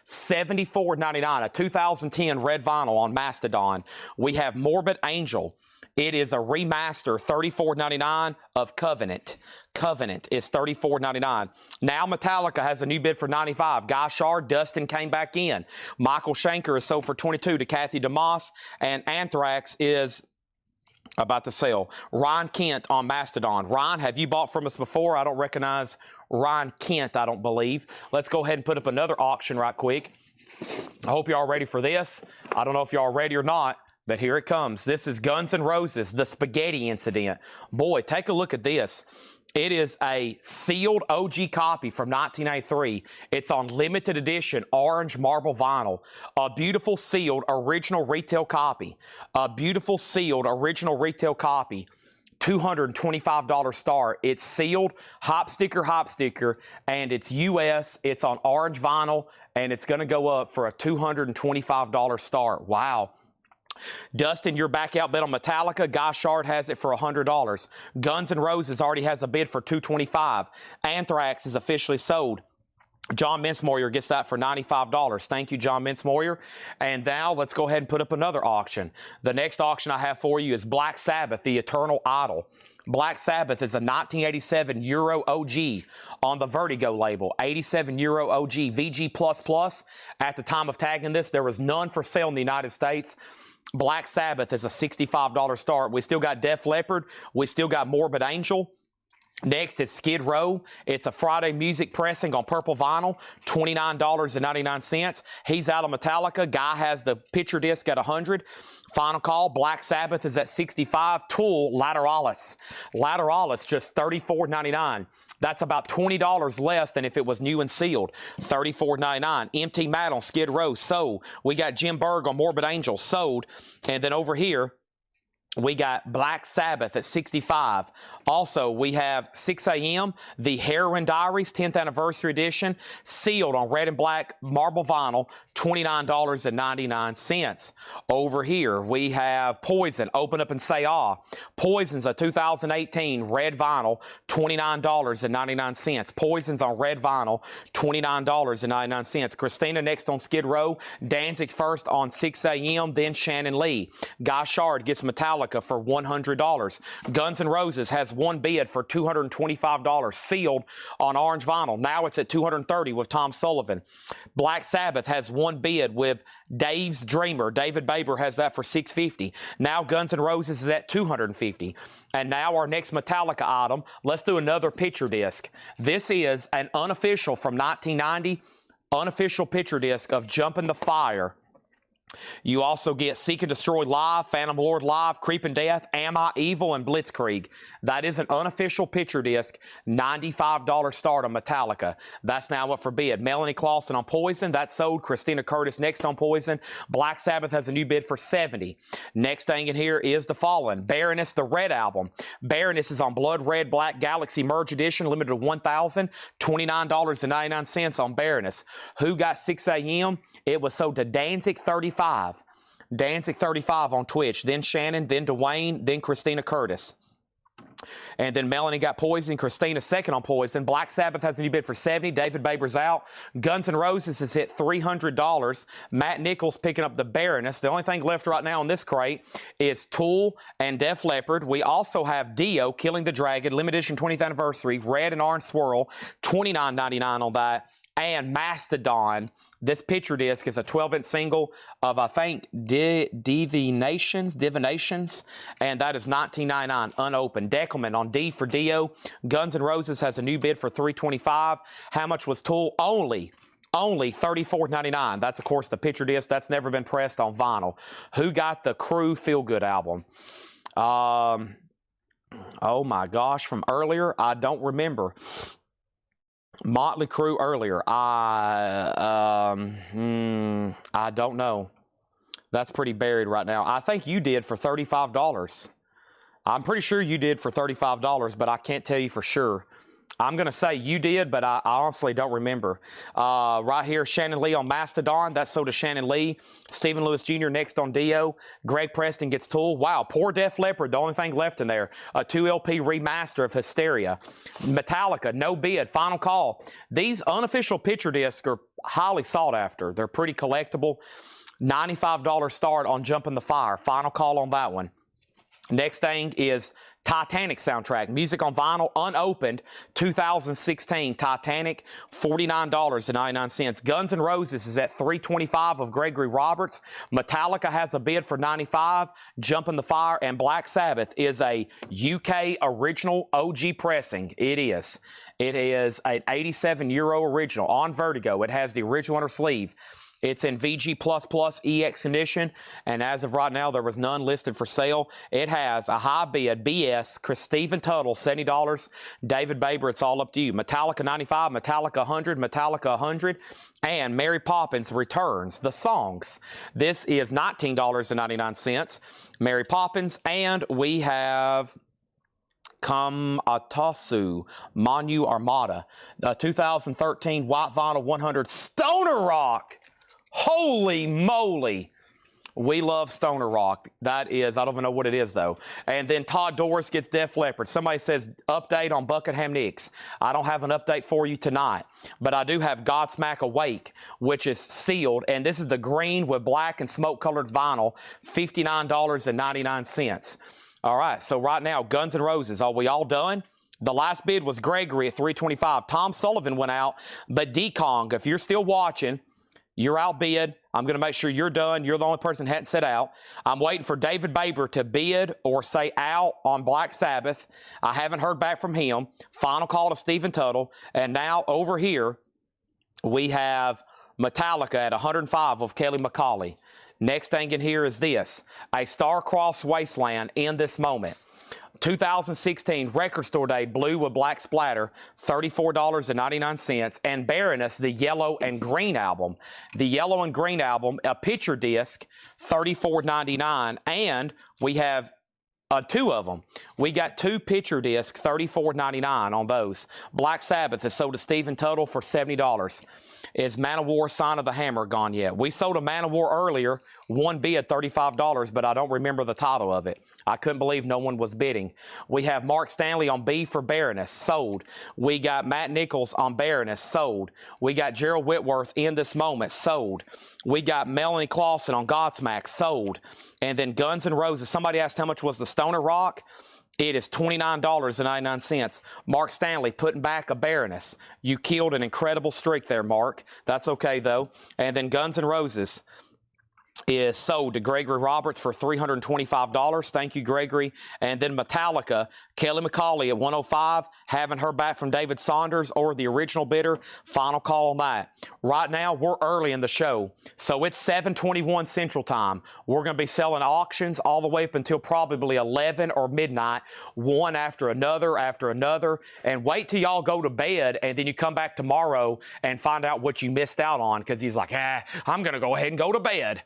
$74.99, a 2010 red vinyl on Mastodon. We have Morbid Angel. It is a remaster, $34.99 of Covenant. Covenant is $34.99. Now Metallica has a new bid for $95. Guy Shard, Dustin came back in. Michael Schenker is sold for $22 to Kathy DeMoss, and Anthrax is about to sell. Ryan Kent on Mastodon. Ryan, have you bought from us before? I don't recognize Ryan Kent, I don't believe. Let's go ahead and put up another auction right quick. I hope y'all ready for this. I don't know if y'all ready or not, but here it comes. This is Guns N' Roses, the Spaghetti Incident. Boy, take a look at this. It is a sealed OG copy from 1983. It's on limited edition orange marble vinyl. A beautiful sealed original retail copy. A beautiful sealed original retail copy. $225 star. It's sealed, hop sticker, and it's US. It's on orange vinyl, and it's going to go up for a $225 star. Wow. Dustin, you're back out bid on Metallica. Guy Shard has it for $100. Guns N' Roses already has a bid for $225. Anthrax is officially sold. John Mincemoyer gets that for $95. Thank you, John Mincemoyer. And now let's go ahead and put up another auction. The next auction I have for you is Black Sabbath, the Eternal Idol. Black Sabbath is a 1987 Euro OG on the Vertigo label. 87 Euro OG VG++. At the time of tagging this, there was none for sale in the United States. Black Sabbath is a $65 start. We still got Def Leppard. We still got Morbid Angel. Next is Skid Row. It's a Friday music pressing on purple vinyl, $29.99. He's out of Metallica. Guy has the picture disc at $100. Final call, Black Sabbath is at $65. Tool, Lateralis. Lateralis, just $34.99. That's about $20 less than if it was new and sealed. $34.99. Empty Mat on Skid Row, sold. We got Jim Berg on Morbid Angel, sold. And then over here, We got Black Sabbath at $65. Also, we have 6 a.m., the Heroin Diaries 10th Anniversary Edition, sealed on red and black marble vinyl, $29.99. Over here, we have Poison, Open Up and Say Ah. Poison's a 2018 red vinyl, $29.99. Poison's on red vinyl, $29.99. Christina next on Skid Row. Danzig first on 6 a.m., then Shannon Lee. Guy Shard gets Metallica for $100. Guns N' Roses has one bid for $225, sealed on orange vinyl. Now it's at $230 with Tom Sullivan. Black Sabbath has one bid with Dave's Dreamer. David Baber has that for $650. Now Guns N' Roses is at $250. And now our next Metallica item, let's do another picture disc. This is an unofficial from 1990, unofficial picture disc of Jump in the Fire. You also get Seek and Destroy Live, Phantom Lord Live, Creeping Death, Am I Evil, and Blitzkrieg. That is an unofficial picture disc, $95 start on Metallica. That's now up for bid. Melanie Clausen on Poison, that's sold. Christina Curtis next on Poison. Black Sabbath has a new bid for $70. Next thing in here is The Fallen. Baroness, the Red Album. Baroness is on Blood Red Black Galaxy Merge Edition, limited to 1,000, $29.99 on Baroness. Who got 6 a.m.? It was sold to Danzig 35. Danzig 35 on Twitch, then Shannon, then Dwayne, then Christina Curtis. And then Melanie got Poison, Christina second on Poison. Black Sabbath has a new bid for $70. David Baber's out. Guns N' Roses has hit $300. Matt Nichols picking up the Baroness. The only thing left right now on this crate is Tool and Def Leppard. We also have Dio, Killing the Dragon, limited edition 20th anniversary, red and orange swirl, $29.99 on that. And Mastodon. This picture disc is a 12-inch single of, I think, Divinations, and that is $19.99 unopened. Deckelman on D for Dio. Guns N' Roses has a new bid for $325. How much was Tool? Only $34.99. That's, of course, the picture disc. That's never been pressed on vinyl. Who got the Crew Feel Good album? Oh, my gosh, from earlier? I don't remember. Motley Crue earlier. I don't know. That's pretty buried right now. I think you did for $35. I'm pretty sure you did for $35, but I can't tell you for sure. I'm going to say you did, but I honestly don't remember. Right here, Shannon Lee on Mastodon. That's sold to Shannon Lee. Stephen Lewis Jr. next on Dio. Greg Preston gets Tool. Wow, poor Def Leppard. The only thing left in there. A 2 LP remaster of Hysteria. Metallica, no bid. Final call. These unofficial picture discs are highly sought after. They're pretty collectible. $95 start on Jump in the Fire. Final call on that one. Next thing is Titanic soundtrack. Music on vinyl, unopened, 2016 Titanic, $49.99. Guns N' Roses is at $325 of Gregory Roberts. Metallica has a bid for $95. Jump in the Fire. And Black Sabbath is a UK original OG pressing. It is. It is an 87 euro original on Vertigo. It has the original inner sleeve. It's in VG++ EX condition, and as of right now, there was none listed for sale. It has a high bid, BS, Chris Stephen Tuttle, $70. David Baber, it's all up to you. Metallica 95, Metallica 100, Metallica 100, and Mary Poppins Returns, the songs. This is $19.99. Mary Poppins, and we have Come Atasu, Manu Armada, 2013 White Vinyl 100 Stoner Rock. Holy moly. We love Stoner Rock. That is, I don't even know what it is, though. And then Todd Doris gets Def Leppard. Somebody says, update on Buckingham Nicks. I don't have an update for you tonight, but I do have Godsmack Awake, which is sealed. And this is the green with black and smoke-colored vinyl, $59.99. All right, so right now, Guns N' Roses. Are we all done? The last bid was Gregory at $325. Tom Sullivan went out, but D-Kong, if you're still watching, you're outbid. I'm going to make sure you're done. You're the only person that hadn't said out. I'm waiting for David Baber to bid or say out on Black Sabbath. I haven't heard back from him. Final call to Stephen Tuttle. And now over here, we have Metallica at 105 of Kelly McCauley. Next thing in here is this. A Star-Crossed Wasteland in this moment. 2016 Record Store Day blue with black splatter, $34.99. And Baroness, the yellow and green album. The yellow and green album, a picture disc, $34.99. And we have Two of them. We got two picture discs, $34.99 on those. Black Sabbath is sold to Stephen Tuttle for $70. Is Man of War Sign of the Hammer gone yet? We sold a Man of War earlier, one bid $35, but I don't remember the title of it. I couldn't believe no one was bidding. We have Mark Stanley on B for Baroness, sold. We got Matt Nichols on Baroness, sold. We got Gerald Whitworth in this moment, sold. We got Melanie Clausen on Godsmack, sold. And then Guns N' Roses. Somebody asked how much was the Stoner Rock. It is $29.99. Mark Stanley putting back a Baroness. You killed an incredible streak there, Mark. That's okay, though. And then Guns N' Roses is sold to Gregory Roberts for $325. Thank you, Gregory. And then Metallica, Kelly McCauley at 105. Haven't heard back from David Saunders or the original bidder. Final call on that. Right now, we're early in the show, so it's 7:21 Central Time. We're going to be selling auctions all the way up until probably 11 or midnight, one after another, and wait till y'all go to bed, and then you come back tomorrow and find out what you missed out on, because he's like, I'm going to go ahead and go to bed.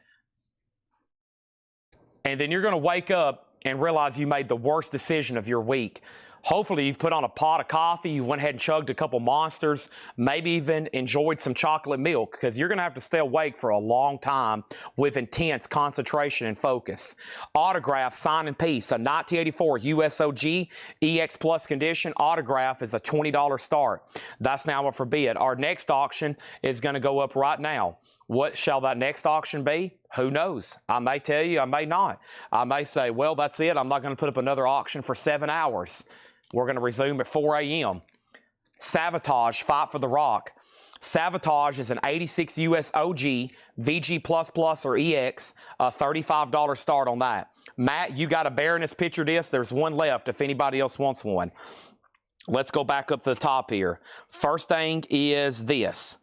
And then you're going to wake up and realize you made the worst decision of your week. Hopefully you've put on a pot of coffee, you went ahead and chugged a couple Monsters, maybe even enjoyed some chocolate milk, because you're going to have to stay awake for a long time with intense concentration and focus. Autograph, Sign in Peace, a 1984 USOG EX Plus condition. Autograph is a $20 start. That's now up for bid. Our next auction is going to go up right now. What shall that next auction be? Who knows? I may tell you, I may not. I may say, well, that's it. I'm not going to put up another auction for 7 hours. We're going to resume at 4 a.m. Savatage, Fight for the Rock. Savatage is an 86 US OG, VG++ or EX, a $35 start on that. Matt, you got a Baroness picture disc. There's one left if anybody else wants one. Let's go back up to the top here. First thing is this.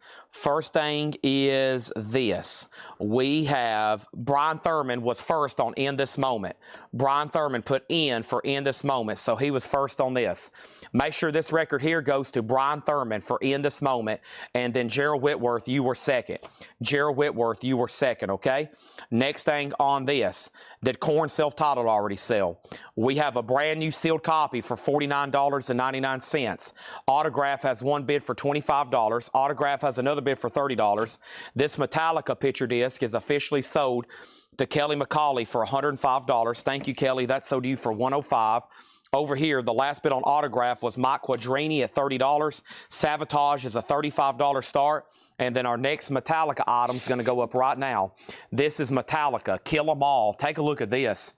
We have Brian Thurman was first on In This Moment. Brian Thurman put in for In This Moment, so he was first on this. Make sure this record here goes to Brian Thurman for In This Moment, and then Gerald Whitworth, you were second. Gerald Whitworth, you were second, okay? Next thing on this, did Korn self-titled already sell? We have a brand new sealed copy for $49.99. Autograph has one bid for $25. Autograph has another bid for $30. This Metallica picture disc is officially sold to Kelly McCauley for $105. Thank you, Kelly. That sold to you for $105. Over here, the last bid on autograph was Mike Quadrini at $30. Savatage is a $35 start. And then our next Metallica item is going to go up right now. This is Metallica, Kill 'Em All. Take a look at this.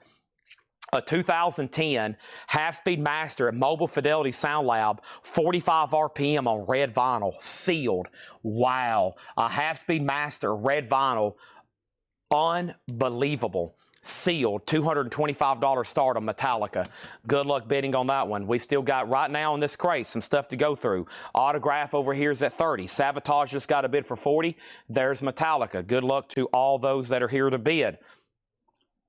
A 2010 half-speed master at Mobile Fidelity Sound Lab, 45 RPM on red vinyl, sealed. Wow. A half-speed master, red vinyl, unbelievable. Sealed, $225 start on Metallica. Good luck bidding on that one. We still got right now in this crate some stuff to go through. Autograph over here is at $30. Savatage just got a bid for $40. There's Metallica. Good luck to all those that are here to bid.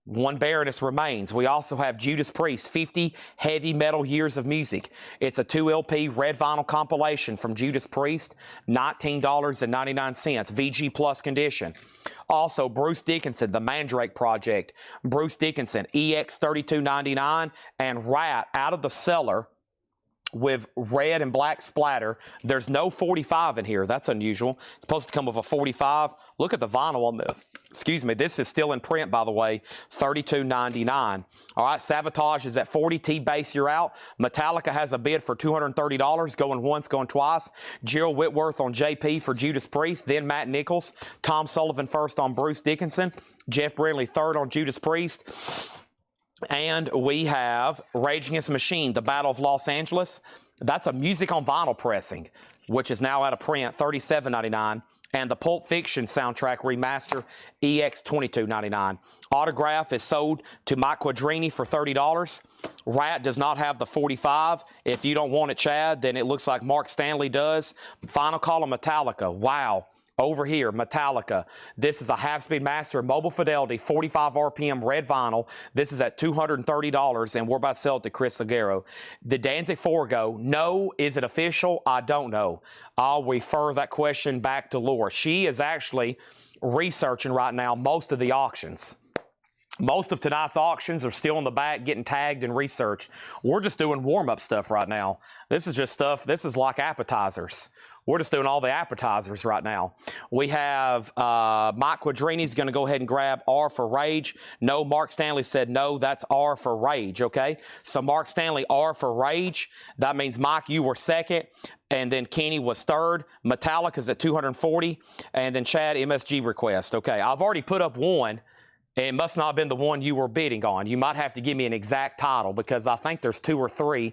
One Baroness remains. We also have Judas Priest, 50 Heavy Metal Years of Music. It's a 2 LP red vinyl compilation from Judas Priest, $19.99, VG Plus condition. Also, Bruce Dickinson, The Mandrake Project. Bruce Dickinson, EX 32.99, and Rat Out of the Cellar with red and black splatter. There's no 45 in here. That's unusual. It's supposed to come with a 45. Look at the vinyl on this. Excuse me. This is still in print, by the way. $32.99. All right. Savatage is at 40. T-Base, you're out. Metallica has a bid for $230. Going once, going twice. Gerald Whitworth on JP for Judas Priest. Then Matt Nichols. Tom Sullivan first on Bruce Dickinson. Jeff Brindley third on Judas Priest. And we have Rage Against the Machine, The Battle of Los Angeles. That's a music on vinyl pressing, which is now out of print, $37.99. And the Pulp Fiction soundtrack remaster, EX $22.99. Autograph is sold to Mike Quadrini for $30. Rat does not have the 45. If you don't want it, Chad, then it looks like Mark Stanley does. Final call on Metallica. Wow. Over here, Metallica. This is a half-speed master, Mobile Fidelity, 45 RPM red vinyl. This is at $230, and we're about to sell it to Chris Aguero. Did Danzig 4 go? No. Is it official? I don't know. I'll refer that question back to Laura. She is actually researching right now most of the auctions. Most of tonight's auctions are still in the back getting tagged and researched. We're just doing warm-up stuff right now. This is just stuff, this is like appetizers. We're just doing all the appetizers right now. We have Mike Quadrini's going to go ahead and grab R for Rage. No, Mark Stanley said no, that's R for Rage, okay? So Mark Stanley, R for Rage. That means, Mike, you were second, and then Kenny was third. Metallica's at 240, and then Chad, MSG request. Okay, I've already put up one. It must not have been the one you were bidding on. You might have to give me an exact title because I think there's 2 or 3.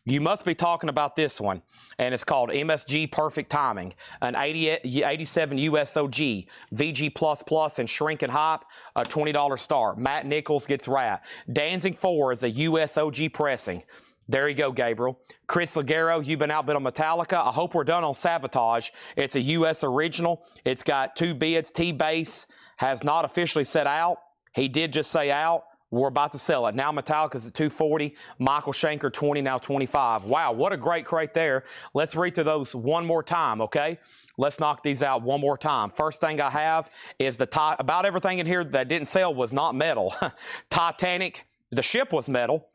You must be talking about this one, and it's called MSG Perfect Timing, an 87 USOG, VG++ and Shrink and Hop, a $20 star. Matt Nichols gets rat. Danzig 4 is a USOG pressing. There you go, Gabriel. Chris Ligero, you've been outbid on Metallica. I hope we're done on Savatage. It's a US original. It's got 2 bids. T-Base has not officially set out. He did just say out. We're about to sell it. Now Metallica's at 240. Michael Schenker, 20, now 25. Wow, what a great crate there. Let's read through those one more time, okay? Let's knock these out one more time. First thing I have is about everything in here that didn't sell was not metal. Titanic, the ship was metal.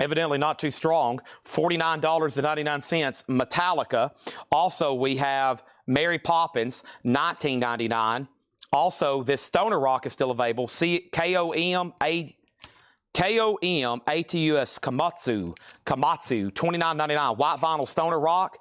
Evidently not too strong. $49.99. Metallica. Also, we have Mary Poppins, $19.99. Also, this Stoner Rock is still available. See, KOM ATUS Komatsu, $29.99. White vinyl Stoner Rock.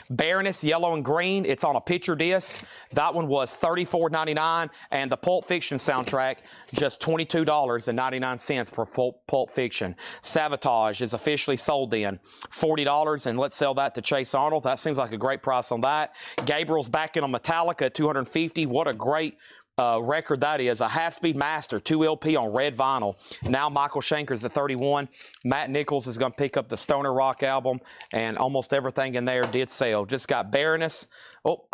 Baroness, yellow and green. It's on a picture disc. That one was $34.99. And the Pulp Fiction soundtrack, just $22.99 for Pulp Fiction. Savatage is officially sold in. $40. And let's sell that to Chase Arnold. That seems like a great price on that. Gabriel's back in on Metallica at $250. What a great record that is. A half-speed master, 2 LP on red vinyl. Now Michael Schenker's at 31. Matt Nichols is going to pick up the Stoner Rock album, and almost everything in there did sell. Just got Baroness. Oh,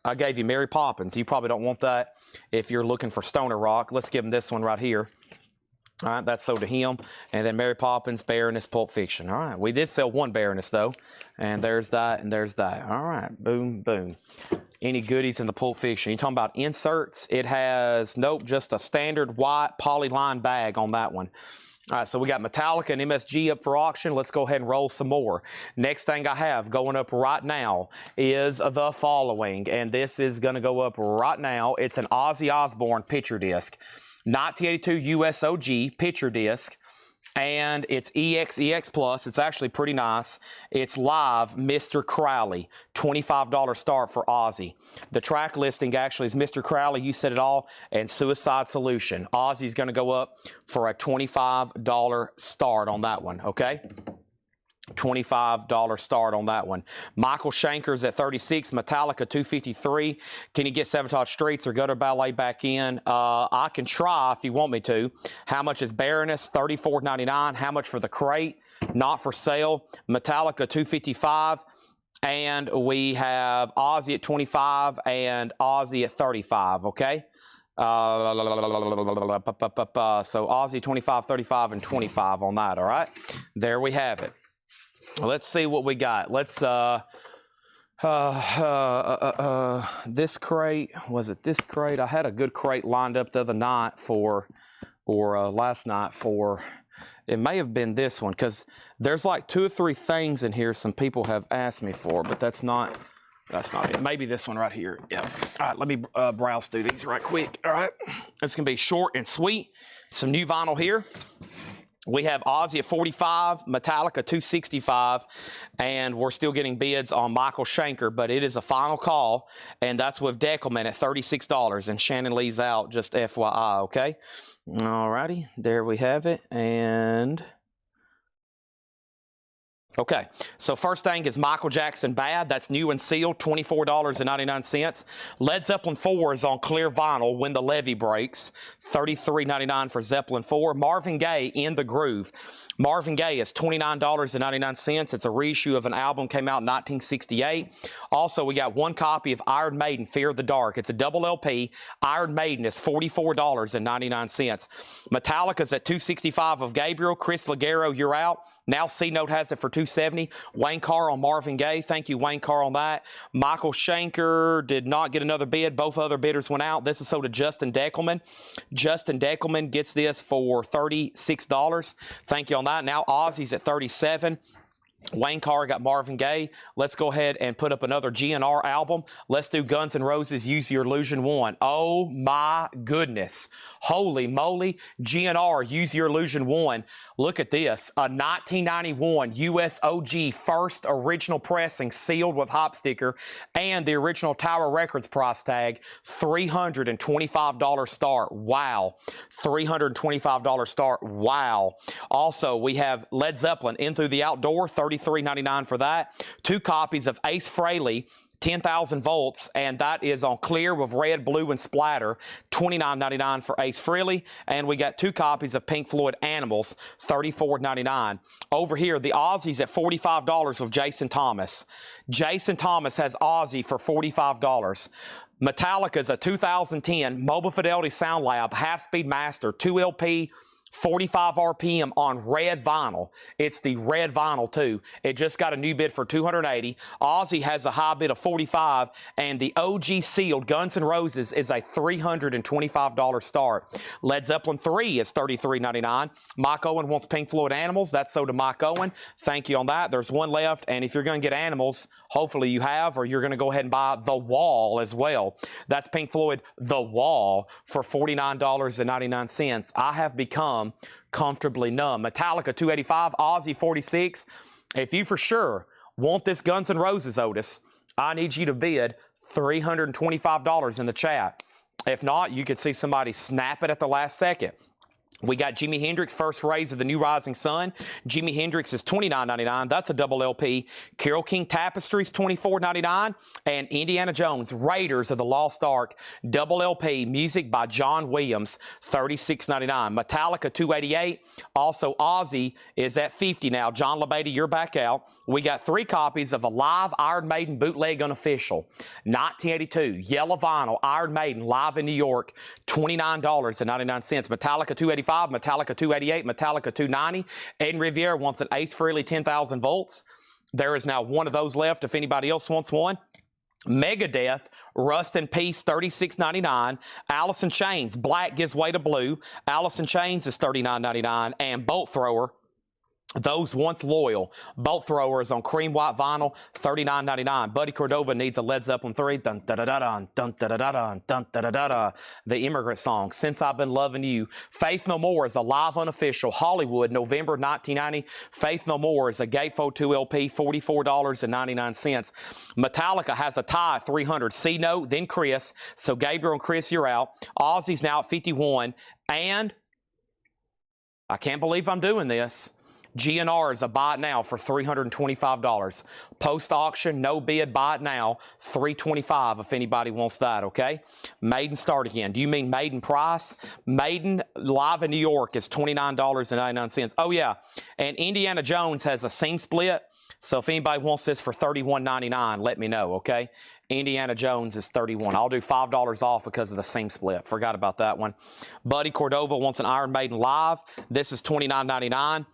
I gave you Mary Poppins. You probably don't want that if you're looking for Stoner Rock. Let's give him this one right here. All right, that's sold to him. And then Mary Poppins, Baroness, Pulp Fiction. All right, we did sell one Baroness, though. And there's that, and there's that. All right, boom, boom. Any goodies in the Pulp Fiction? You talking about inserts? It has, nope, just a standard white polyline bag on that one. All right, so we got Metallica and MSG up for auction. Let's go ahead and roll some more. Next thing I have going up right now is the following, and this is going to go up right now. It's an Ozzy Osbourne picture disc. 1982 USOG picture disc, and it's EX Plus. It's actually pretty nice. It's live Mr. Crowley, $25 start for Ozzy. The track listing actually is Mr. Crowley, You Said It All, and Suicide Solution. Ozzy's going to go up for a $25 start on that one, okay? $25 start on that one. Michael Schenker's at 36. Metallica, 253. Can you get Savatage Streets or Gutter Ballet back in? I can try if you want me to. How much is Baroness? $34.99. How much for the crate? Not for sale. Metallica, 255. And we have Ozzy at 25 and Ozzy at 35, okay? So Ozzy 25, 35, and 25 on that, all right? There we have it. Let's see what we got. Let's, this crate, was it this crate? I had a good crate lined up the other night last night for, it may have been this one, because there's like 2 or 3 things in here some people have asked me for, but that's not it. Maybe this one right here. Yeah. All right, let me browse through these right quick. All right. It's going to be short and sweet. Some new vinyl here. We have Ozzy at 45, Metallica 265, and we're still getting bids on Michael Schenker, but it is a final call, and that's with Deckelman at $36, and Shannon Lee's out, just FYI, okay? All righty, there we have it, and... Okay, so first thing is Michael Jackson Bad. That's new and sealed, $24.99. Led Zeppelin 4 is on clear vinyl When the Levee Breaks, $33.99 for Zeppelin 4. Marvin Gaye, In the Groove. Marvin Gaye is $29.99. It's a reissue of an album, came out in 1968. Also, we got one copy of Iron Maiden, Fear of the Dark. It's a double LP. Iron Maiden is $44.99. Metallica's at $265 of Gabriel. Chris Ligero, you're out. Now C-Note has it for $270. Wayne Carr on Marvin Gaye. Thank you, Wayne Carr, on that. Michael Shanker did not get another bid. Both other bidders went out. This is sold to Justin Deckelman. Justin Deckelman gets this for $36. Thank you on that. Now Ozzy's at $37. Wayne Carr got Marvin Gaye. Let's go ahead and put up another GNR album. Let's do Guns N' Roses, Use Your Illusion 1. Oh my goodness. Holy moly. GNR, Use Your Illusion 1. Look at this. A 1991 US OG first original pressing sealed with hop sticker and the original Tower Records price tag. $325 start. Wow. $325 start. Wow. Also, we have Led Zeppelin, In Through the Outdoor, $33.99 for that. 2 copies of Ace Frehley, 10,000 volts, and that is on clear with red, blue, and splatter. $29.99 for Ace Frehley. And we got 2 copies of Pink Floyd Animals, $34.99. Over here, the Ozzy's at $45 with Jason Thomas. Jason Thomas has Ozzy for $45. Metallica's a 2010 Mobile Fidelity Sound Lab Half-Speed Master 2 LP, 45 RPM on red vinyl. It's the red vinyl too. It just got a new bid for $280. Ozzy has a high bid of $45, and the OG sealed Guns N' Roses is a $325 start. Led Zeppelin 3 is $33.99. Mike Owen wants Pink Floyd Animals. That's sold to Mike Owen. Thank you on that. There's one left, and if you're going to get Animals, hopefully you have, or you're going to go ahead and buy The Wall as well. That's Pink Floyd The Wall for $49.99. I have become comfortably numb. Metallica $285, Ozzy $46. If you for sure want this Guns N' Roses, Otis, I need you to bid $325 in the chat. If not, you could see somebody snap it at the last second. We got Jimi Hendrix, First Rays of the New Rising Sun. Jimi Hendrix is $29.99. That's a double LP. Carole King Tapestries, $24.99. And Indiana Jones, Raiders of the Lost Ark, double LP, music by John Williams, $36.99. Metallica, $288. Also, Ozzy is at $50 now. John LeBeatty, you're back out. We got 3 copies of a live Iron Maiden bootleg unofficial, 1982, yellow vinyl, Iron Maiden, live in New York, $29.99. Metallica, $285. Metallica $288, Metallica $290. Ed Riviere wants an Ace Frehley 10,000 volts. There is now one of those left if anybody else wants one. Megadeth, Rust in Peace, $36.99. Alice in Chains, Black Gives Way to Blue. Alice in Chains is $39.99. And Bolt Thrower, Those Once Loyal, Bolt Thrower is on cream white vinyl, $39.99. Buddy Cordova needs a Led Zeppelin 3, dun da da da dun, dun da da da dun, dun da da da da. The Immigrant Song, Since I've Been Loving You. Faith No More is a live unofficial, Hollywood, November 1990. Faith No More is a Gatefold 2 LP, $44.99. Metallica has a tie, 300. C-Note, then Chris. So Gabriel and Chris, you're out. Ozzy's now at 51. And I can't believe I'm doing this. GNR is a buy it now for $325. Post-auction, no bid, buy it now, $325 if anybody wants that, okay? Maiden start again. Do you mean Maiden price? Maiden live in New York is $29.99. Oh, yeah, and Indiana Jones has a seam split, so if anybody wants this for $31.99, let me know, okay? Indiana Jones is $31. I'll do $5 off because of the seam split. Forgot about that one. Buddy Cordova wants an Iron Maiden live. This is $29.99.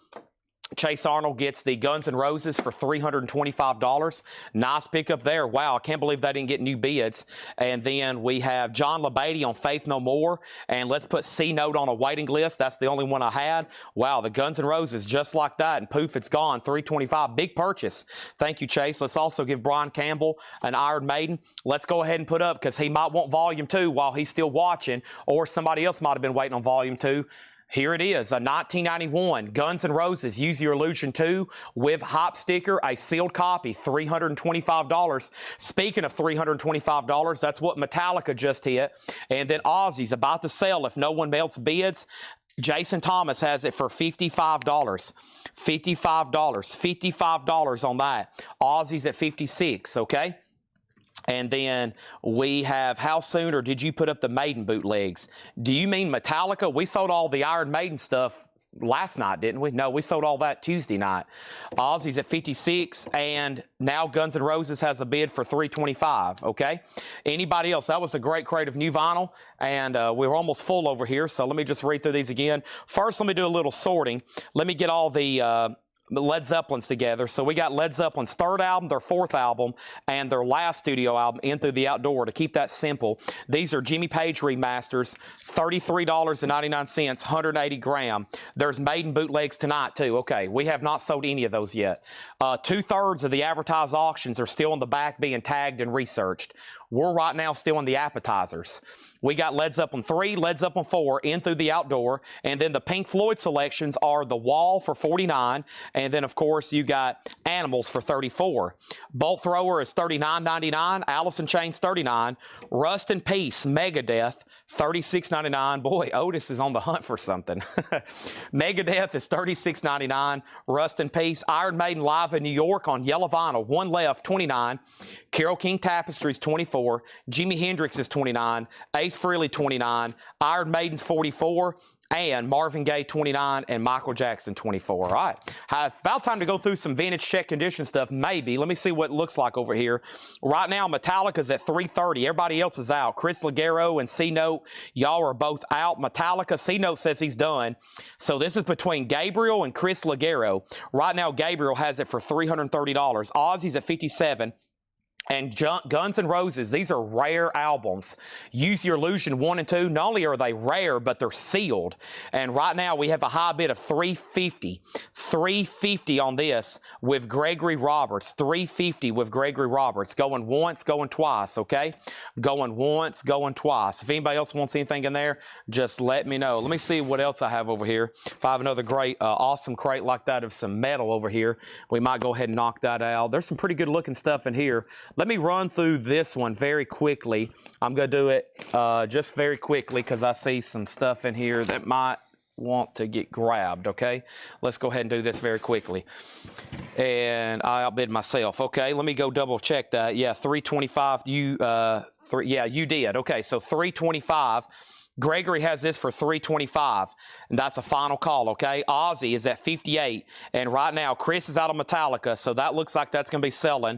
Chase Arnold gets the Guns N' Roses for $325. Nice pickup there. Wow, I can't believe they didn't get new bids. And then we have John LeBeatty on Faith No More. And let's put C-Note on a waiting list. That's the only one I had. Wow, the Guns N' Roses, just like that. And poof, it's gone. $325. Big purchase. Thank you, Chase. Let's also give Brian Campbell an Iron Maiden. Let's go ahead and put up, because he might want Volume 2 while he's still watching, or somebody else might have been waiting on Volume 2. Here it is, a 1991 Guns N' Roses Use Your Illusion 2 with hop sticker, a sealed copy, $325. Speaking of $325, that's what Metallica just hit. And then Ozzy's about to sell if no one else bids. Jason Thomas has it for $55. $55 on that. Ozzy's at $56, okay? And then we have, how soon, or did you put up the Maiden bootlegs? Do you mean Metallica? We sold all the Iron Maiden stuff last night, didn't we? No, we sold all that Tuesday night. Ozzy's at 56, and now Guns N' Roses has a bid for $325, okay? Anybody else? That was a great crate of new vinyl, and we're almost full over here, so let me just read through these again. First, let me do a little sorting. Let me get all the Led Zeppelin's together. So we got Led Zeppelin's third album, their fourth album, and their last studio album, In Through the Outdoor, to keep that simple. These are Jimmy Page remasters, $33.99, 180 gram. There's maiden bootlegs tonight, too. Okay, we have not sold any of those yet. 2/3 of the advertised auctions are still in the back being tagged and researched. We're right now still in the appetizers. We got Led Zeppelin 3, Led Zeppelin 4, In Through the Outdoor, and then the Pink Floyd selections are The Wall for $49, and then, of course, you got Animals for $34. Bolt Thrower is $39.99, Alice in Chains $39, Rust in Peace, Megadeth, $36.99. Boy, Otis is on the hunt for something. Megadeth is $36.99, Rust in Peace, Iron Maiden live in New York on yellow vinyl, one left, $29, Carole King Tapestries $24, Jimi Hendrix is $29, Ace Frehley $29, Iron Maiden's $44, and Marvin Gaye $29, and Michael Jackson $24. All right, it's about time to go through some vintage check condition stuff. Maybe. Let me see what it looks like over here. Right now, Metallica's at $330. Everybody else is out. Chris Ligero and C-Note, y'all are both out. Metallica, C-Note says he's done. So this is between Gabriel and Chris Ligero. Right now, Gabriel has it for $330. Ozzy's at $57. And Guns N' Roses, these are rare albums. Use Your Illusion 1 and 2, not only are they rare, but they're sealed. And right now we have a high bid of $350. $350 on this with Gregory Roberts. $350 with Gregory Roberts. Going once, going twice, okay? Going once, going twice. If anybody else wants anything in there, just let me know. Let me see what else I have over here. If I have another great, awesome crate like that of some metal over here, we might go ahead and knock that out. There's some pretty good looking stuff in here. Let me run through this one very quickly. I'm going to do it just very quickly because I see some stuff in here that might want to get grabbed, okay? Let's go ahead and do this very quickly. And I outbid myself. Okay, let me go double check that. Yeah, $325. Yeah, you did. Okay, so $325. Gregory has this for $325, and that's a final call, okay? Ozzy is at $58, and right now Chris is out of Metallica, so that looks like that's going to be selling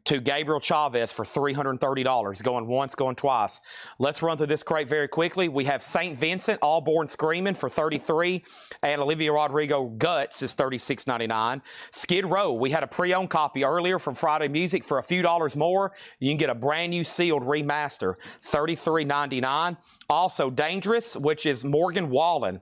to Gabriel Chavez for $330, going once, going twice. Let's run through this crate very quickly. We have St. Vincent, All Born Screaming for $33, and Olivia Rodrigo Guts is $36.99. Skid Row, we had a pre-owned copy earlier from Friday Music for a few dollars more. You can get a brand new sealed remaster, $33.99. Also, Dangerous, which is Morgan Wallen.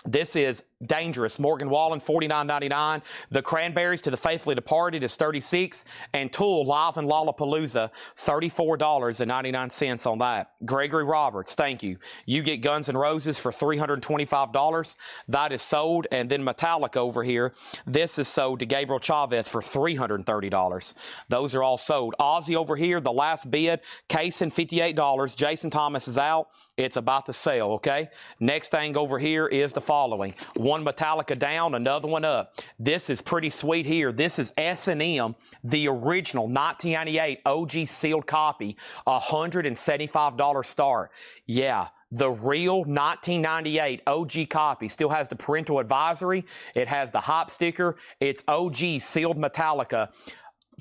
This is Dangerous. Morgan Wallen, $49.99. The Cranberries, To the Faithfully Departed, is $36. And Tool, Live in Lollapalooza, $34.99 on that. Gregory Roberts, thank you. You get Guns N' Roses for $325. That is sold. And then Metallica over here, this is sold to Gabriel Chavez for $330. Those are all sold. Ozzy over here, the last bid, Kaysen, $58. Jason Thomas is out. It's about to sell, okay? Next thing over here is the following. One Metallica down, another one up. This is pretty sweet here. This is S&M, the original 1998 OG sealed copy, $175 start. Yeah, the real 1998 OG copy still has the parental advisory. It has the hop sticker. It's OG sealed Metallica.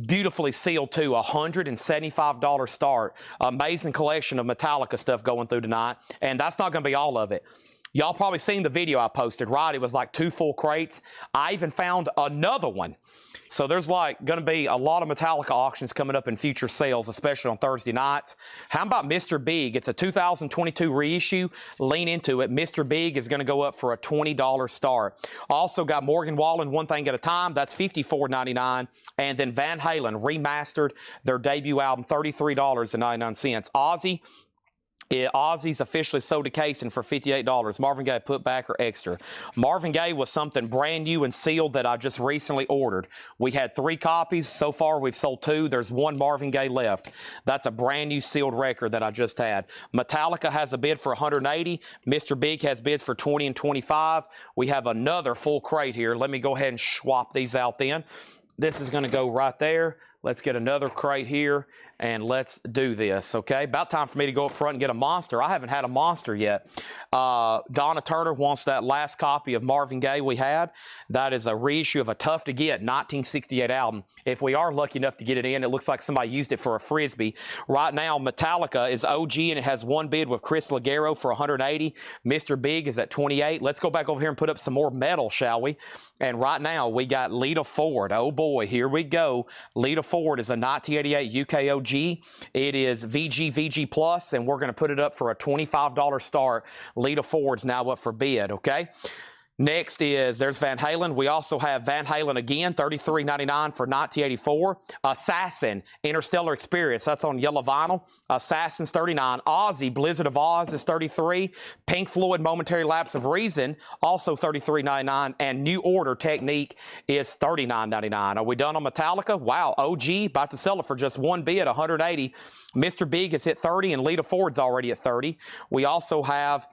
Beautifully sealed too, $175 start. Amazing collection of Metallica stuff going through tonight. And that's not going to be all of it. Y'all probably seen the video I posted, right? It was like 2 full crates. I even found another one. So there's like going to be a lot of Metallica auctions coming up in future sales, especially on Thursday nights. How about Mr. Big? It's a 2022 reissue. Lean into it. Mr. Big is going to go up for a $20 start. Also got Morgan Wallen, One Thing at a Time. That's $54.99. And then Van Halen remastered their debut album, $33.99. Ozzy's officially sold to Kaysen for $58. Marvin Gaye put back or extra. Marvin Gaye was something brand new and sealed that I just recently ordered. We had 3 copies. So far, we've sold 2. There's 1 Marvin Gaye left. That's a brand new sealed record that I just had. Metallica has a bid for $180. Mr. Big has bids for $20 and $25. We have another full crate here. Let me go ahead and swap these out then. This is going to go right there. Let's get another crate here, and let's do this, okay? About time for me to go up front and get a monster. I haven't had a monster yet. Donna Turner wants that last copy of Marvin Gaye we had. That is a reissue of a tough to get 1968 album. If we are lucky enough to get it in, it looks like somebody used it for a Frisbee. Right now, Metallica is OG, and it has one bid with Chris Ligero for 180. Mr. Big is at 28. Let's go back over here and put up some more metal, shall we? And right now, we got Lita Ford. Oh boy, here we go. Lita Ford is a 1988 UK OG. It is VG Plus, and we're going to put it up for a $25 start. Lita Ford's now up for bid, okay? Next is, there's Van Halen. We also have Van Halen again, $33.99 for 1984. Assassin, Interstellar Experience, that's on yellow vinyl. Assassin's $39. Ozzy, Blizzard of Oz is $33. Pink Floyd, Momentary Lapse of Reason, also $33.99. And New Order Technique is $39.99. Are we done on Metallica? Wow, OG, about to sell it for just one bid, $180. Mr. Big is at $30, and Lita Ford's already at $30. We also have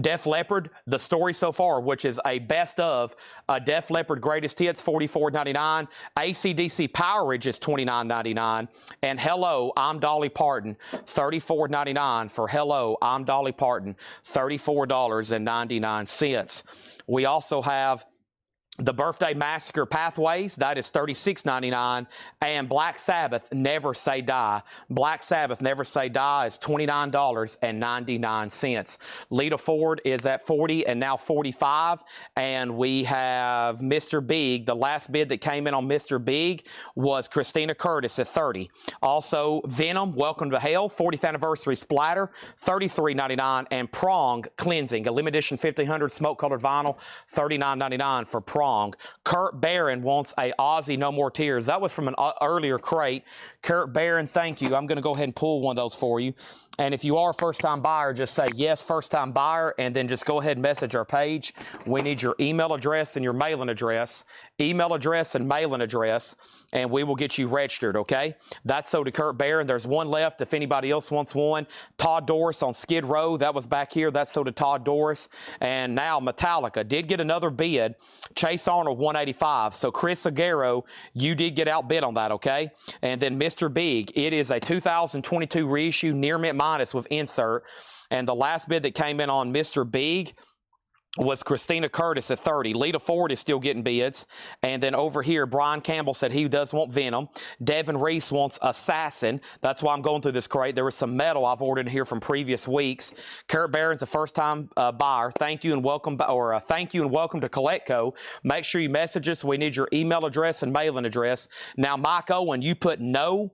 Def Leppard, The Story So Far, which is a best of Def Leppard Greatest Hits, $44.99. AC/DC Power Ridge is $29.99. And Hello, I'm Dolly Parton, $34.99 for Hello, I'm Dolly Parton, $34.99. We also have the Birthday Massacre Pathways, that is $36.99. And Black Sabbath, Never Say Die. Black Sabbath, Never Say Die is $29.99. Lita Ford is at 40 and now 45. And we have Mr. Big. The last bid that came in on Mr. Big was Christina Curtis at 30. Also, Venom, Welcome to Hell, 40th Anniversary Splatter, $33.99. And Prong Cleansing, a limited edition 1500 smoke-colored vinyl, $39.99 for Prong. Kurt Barron wants a Ozzy No More Tears. That was from an earlier crate. Kurt Barron, thank you. I'm going to go ahead and pull one of those for you. And if you are a first-time buyer, just say yes, first-time buyer, and then just go ahead and message our page. We need your email address and your mailing address. Email address and mailing address, and we will get you registered, okay? That's so to Kurt Barron. There's one left if anybody else wants one. Todd Doris on Skid Row. That was back here. That's so to Todd Doris. And now Metallica did get another bid. Chase Arnold, 185. So Chris Aguero, you did get outbid on that, okay? And then Mr. Big, it is a 2022 reissue near mint minus with insert. And the last bid that came in on Mr. Big was Christina Curtis at 30. Lita Ford is still getting bids. And then over here, Brian Campbell said he does want Venom. Devin Reese wants Assassin. That's why I'm going through this crate. There was some metal I've ordered here from previous weeks. Kurt Barron's a first-time buyer. Thank you and welcome, thank you and welcome to Coletco. Make sure you message us. We need your email address and mailing address. Now, Mike Owen, you put no.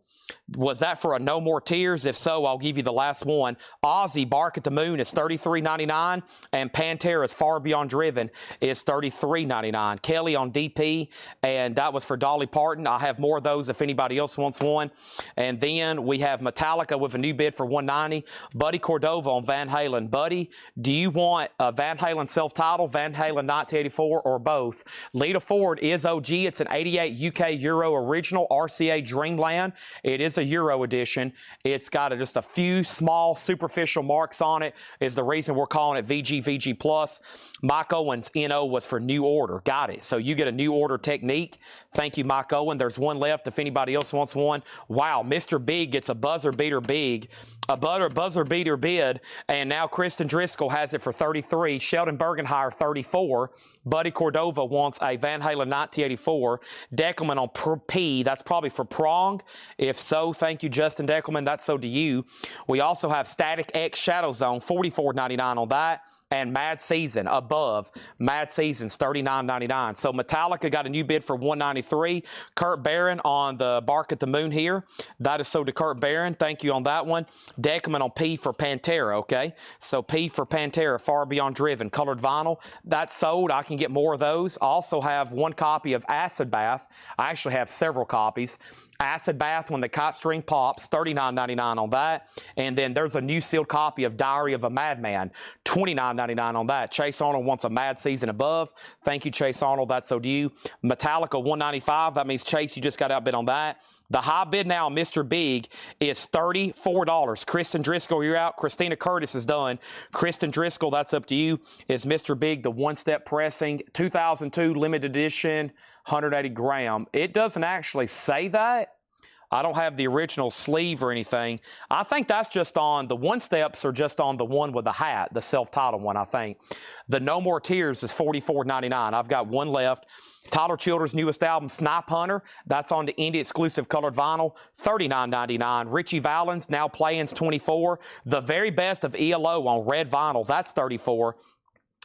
Was that for a No More Tears? If so, I'll give you the last one. Ozzy, Bark at the Moon is $33.99, and Pantera's Far Beyond Driven is $33.99. Kelly on DP, and that was for Dolly Parton. I have more of those if anybody else wants one. And then we have Metallica with a new bid for $190. Buddy Cordova on Van Halen. Buddy, do you want a Van Halen self-titled, Van Halen 1984, or both? Lita Ford is OG. It's an 88 UK Euro original RCA Dreamland. It is a Euro edition. It's got just a few small superficial marks on it, is the reason we're calling it VG Plus. Mike Owens, NO was for New Order. Got it. So you get a New Order Technique. Thank you, Mike Owen. There's one left if anybody else wants one. Wow, Mr. Big gets a buzzer beater big, a buzzer beater bid, and now Kristen Driscoll has it for 33. Sheldon Bergenhire, 34. Buddy Cordova wants a Van Halen 1984. Deckelman on P, that's probably for Prong. If so, thank you, Justin Deckelman. That's so to you. We also have Static X Shadow Zone, $44.99 on that. And Mad Season above. Mad Season's $39.99. So Metallica got a new bid for $193. Kurt Barron on the Bark at the Moon here. That is so to Kurt Barron. Thank you on that one. Deckerman on P for Pantera, okay? So P for Pantera, Far Beyond Driven, colored vinyl. That's sold. I can get more of those. I also have one copy of Acid Bath. I actually have several copies. Acid Bath When the Kite String Pops, $39.99 on that. And then there's a new sealed copy of Diary of a Madman, $29.99 on that. Chase Arnold wants a Mad Season above. Thank you, Chase Arnold. That's so due. Metallica, $195. That means, Chase, you just got outbid on that. The high bid now, Mr. Big, is $34. Kristen Driscoll, you're out. Christina Curtis is done. Kristen Driscoll, that's up to you. Is Mr. Big the one-step pressing, 2002 limited edition, 180 gram. It doesn't actually say that. I don't have the original sleeve or anything. I think that's just on, the one steps are just on the one with the hat, the self-titled one, I think. The No More Tears is $44.99. I've got one left. Tyler Childers' newest album, Snipe Hunter, that's on the indie exclusive colored vinyl, $39.99. Richie Valens, Now Playing's $24. The Very Best of ELO on red vinyl, that's $34.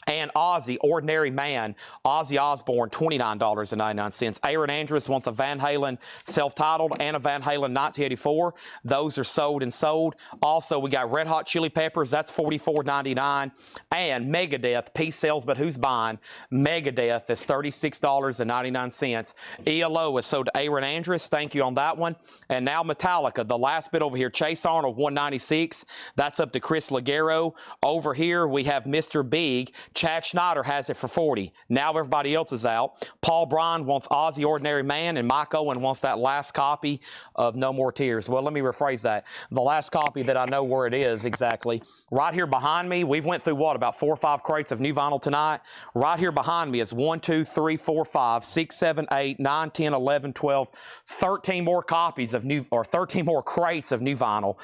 And Ozzy, Ordinary Man, Ozzy Osbourne, $29.99. Aaron Andrews wants a Van Halen self-titled and a Van Halen 1984. Those are sold and sold. Also, we got Red Hot Chili Peppers. That's $44.99. And Megadeth, Peace Sells, But Who's Buying? Megadeth is $36.99. ELO is sold to Aaron Andrews. Thank you on that one. And now Metallica, the last bit over here. Chase Arnold, $196. That's up to Chris Ligero. Over here, we have Mr. Big. Chad Schneider has it for $40. Now everybody else is out. Paul Bryan wants Ozzy Ordinary Man, and Mike Owen wants that last copy of No More Tears. Well, let me rephrase that. The last copy that I know where it is exactly. Right here behind me, we've went through what, about 4 or 5 crates of new vinyl tonight? Right here behind me is 1, 2, 3, 4, 5, 6, 7, 8, 9, 10, 11, 12, 13 more copies of new, or 13 more crates of new vinyl.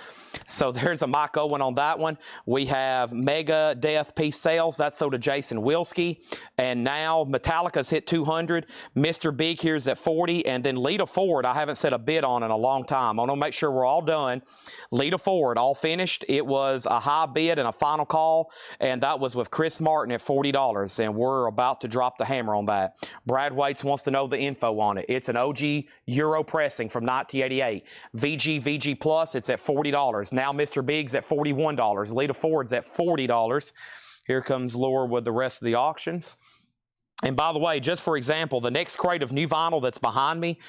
So there's a Mike Owen on that one. We have Megadeth Peace Sales. That's sold to Jason Wilski. And now Metallica's hit 200. Mr. Big here's at 40. And then Lita Ford, I haven't set a bid on in a long time. I want to make sure we're all done. Lita Ford, all finished. It was a high bid and a final call. And that was with Chris Martin at $40. And we're about to drop the hammer on that. Brad Waits wants to know the info on it. It's an OG Euro pressing from 1988. VG Plus, it's at $40. Now Mr. Big's at $41. Lita Ford's at $40. Here comes Laura with the rest of the auctions. And by the way, just for example, the next crate of new vinyl that's behind me,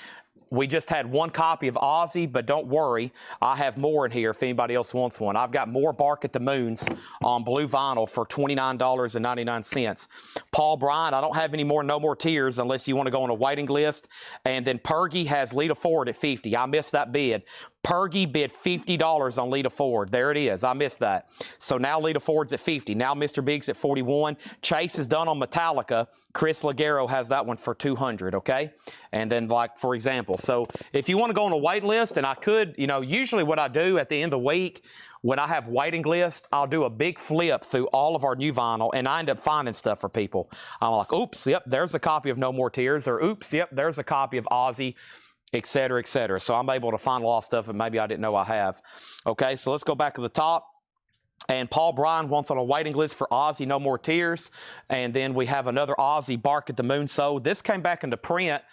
we just had one copy of Ozzy, but don't worry, I have more in here if anybody else wants one. I've got more Bark at the Moons on blue vinyl for $29.99. Paul Bryan, I don't have any more No More Tears unless you want to go on a waiting list. And then Pergy has Lita Ford at $50. I missed that bid. Pergy bid $50 on Lita Ford. There it is. I missed that. So now Lita Ford's at $50. Now Mr. Big's at $41. Chase is done on Metallica. Chris Ligero has that one for $200, okay? And then, like, for example, so if you want to go on a waiting list, and I could, you know, usually what I do at the end of the week, when I have waiting list, I'll do a big flip through all of our new vinyl, and I end up finding stuff for people. I'm like, oops, yep, there's a copy of No More Tears, or oops, yep, there's a copy of Ozzy, et cetera, et cetera. So I'm able to find a lot of stuff that maybe I didn't know I have. Okay, so let's go back to the top. And Paul Bryan wants on a waiting list for Ozzy No More Tears. And then we have another Ozzy Bark at the Moon sold. This came back into print.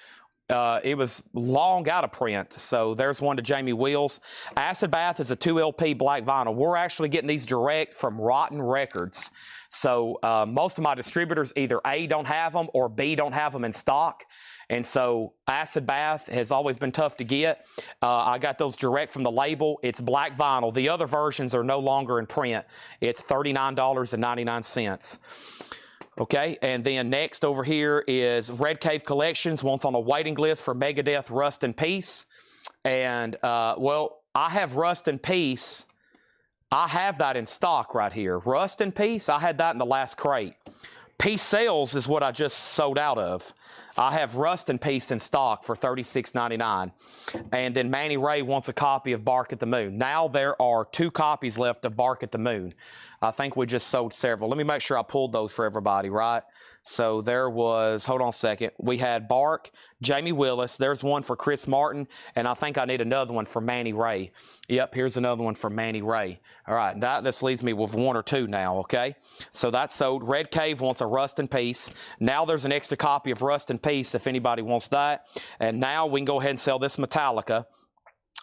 It was long out of print. So there's one to Jamie Wheels. Acid Bath is a 2 LP black vinyl. We're actually getting these direct from Rotten Records. So most of my distributors either A, don't have them, or B, don't have them in stock. And so Acid Bath has always been tough to get. I got those direct from the label. It's black vinyl. The other versions are no longer in print. It's $39.99. Okay, and then next over here is Red Cave Collections, wants on a waiting list for Megadeth Rust in Peace. And, well, I have Rust in Peace. I have that in stock right here. Rust in Peace, I had that in the last crate. Peace Sales is what I just sold out of. I have Rust in Peace in stock for $36.99. And then Manny Ray wants a copy of Bark at the Moon. Now there are 2 copies left of Bark at the Moon. I think we just sold several. Let me make sure I pulled those for everybody, right? So there was, hold on a second. We had Bark, Jamie Willis. There's one for Chris Martin. And I think I need another one for Manny Ray. Yep, here's another one for Manny Ray. All right, this leaves me with 1 or 2 now, okay? So that's sold. Red Cave wants a Rust in Peace. Now there's an extra copy of Rust in Peace if anybody wants that. And now we can go ahead and sell this Metallica.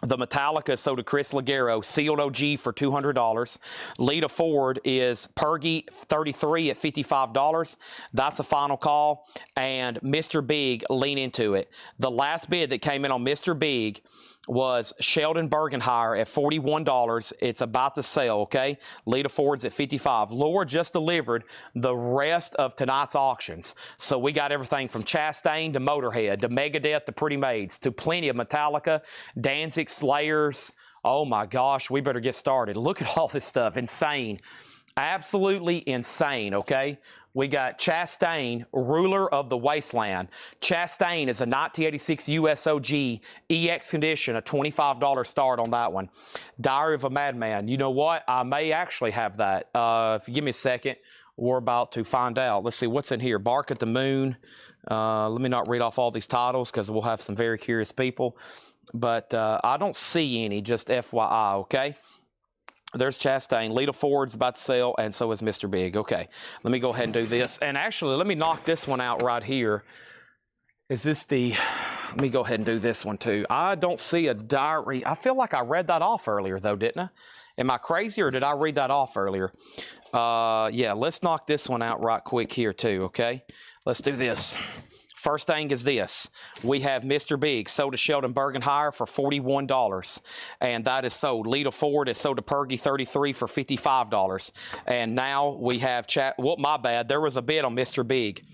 The Metallica is sold to Chris Ligero, sealed OG for $200. Lita Ford is Pergy 33 at $55. That's a final call. And Mr. Big, lean into it. The last bid that came in on Mr. Big was Sheldon Bergenhire at $41. It's about to sell, okay? Lita Ford's at $55. Laura just delivered the rest of tonight's auctions. So we got everything from Chastain to Motorhead to Megadeth to Pretty Maids to plenty of Metallica, Danzig, Slayers. Oh my gosh, we better get started. Look at all this stuff. Insane. Absolutely insane, okay? We got Chastain, Ruler of the Wasteland. Chastain is a 1986 USOG EX condition, a $25 start on that one. Diary of a Madman. You know what? I may actually have that. If you give me a second, we're about to find out. Let's see what's in here. Bark at the Moon. Let me not read off all these titles because we'll have some very curious people. But I don't see any, just FYI, okay? There's Chastain. Lita Ford's about to sell, and so is Mr. Big. Okay, let me go ahead and do this. And actually, let me knock this one out right here. Is this the... Let me go ahead and do this one, too. I don't see a diary. I feel like I read that off earlier, though, didn't I? Am I crazy, or did I read that off earlier? Yeah, let's knock this one out right quick here, too, okay? Let's do this. First thing is this. We have Mr. Big sold to Sheldon Bergenhire for $41, and that is sold. Lita Ford is sold to Pergy 33 for $55, and now we have well, my bad. There was a bid on Mr. Big.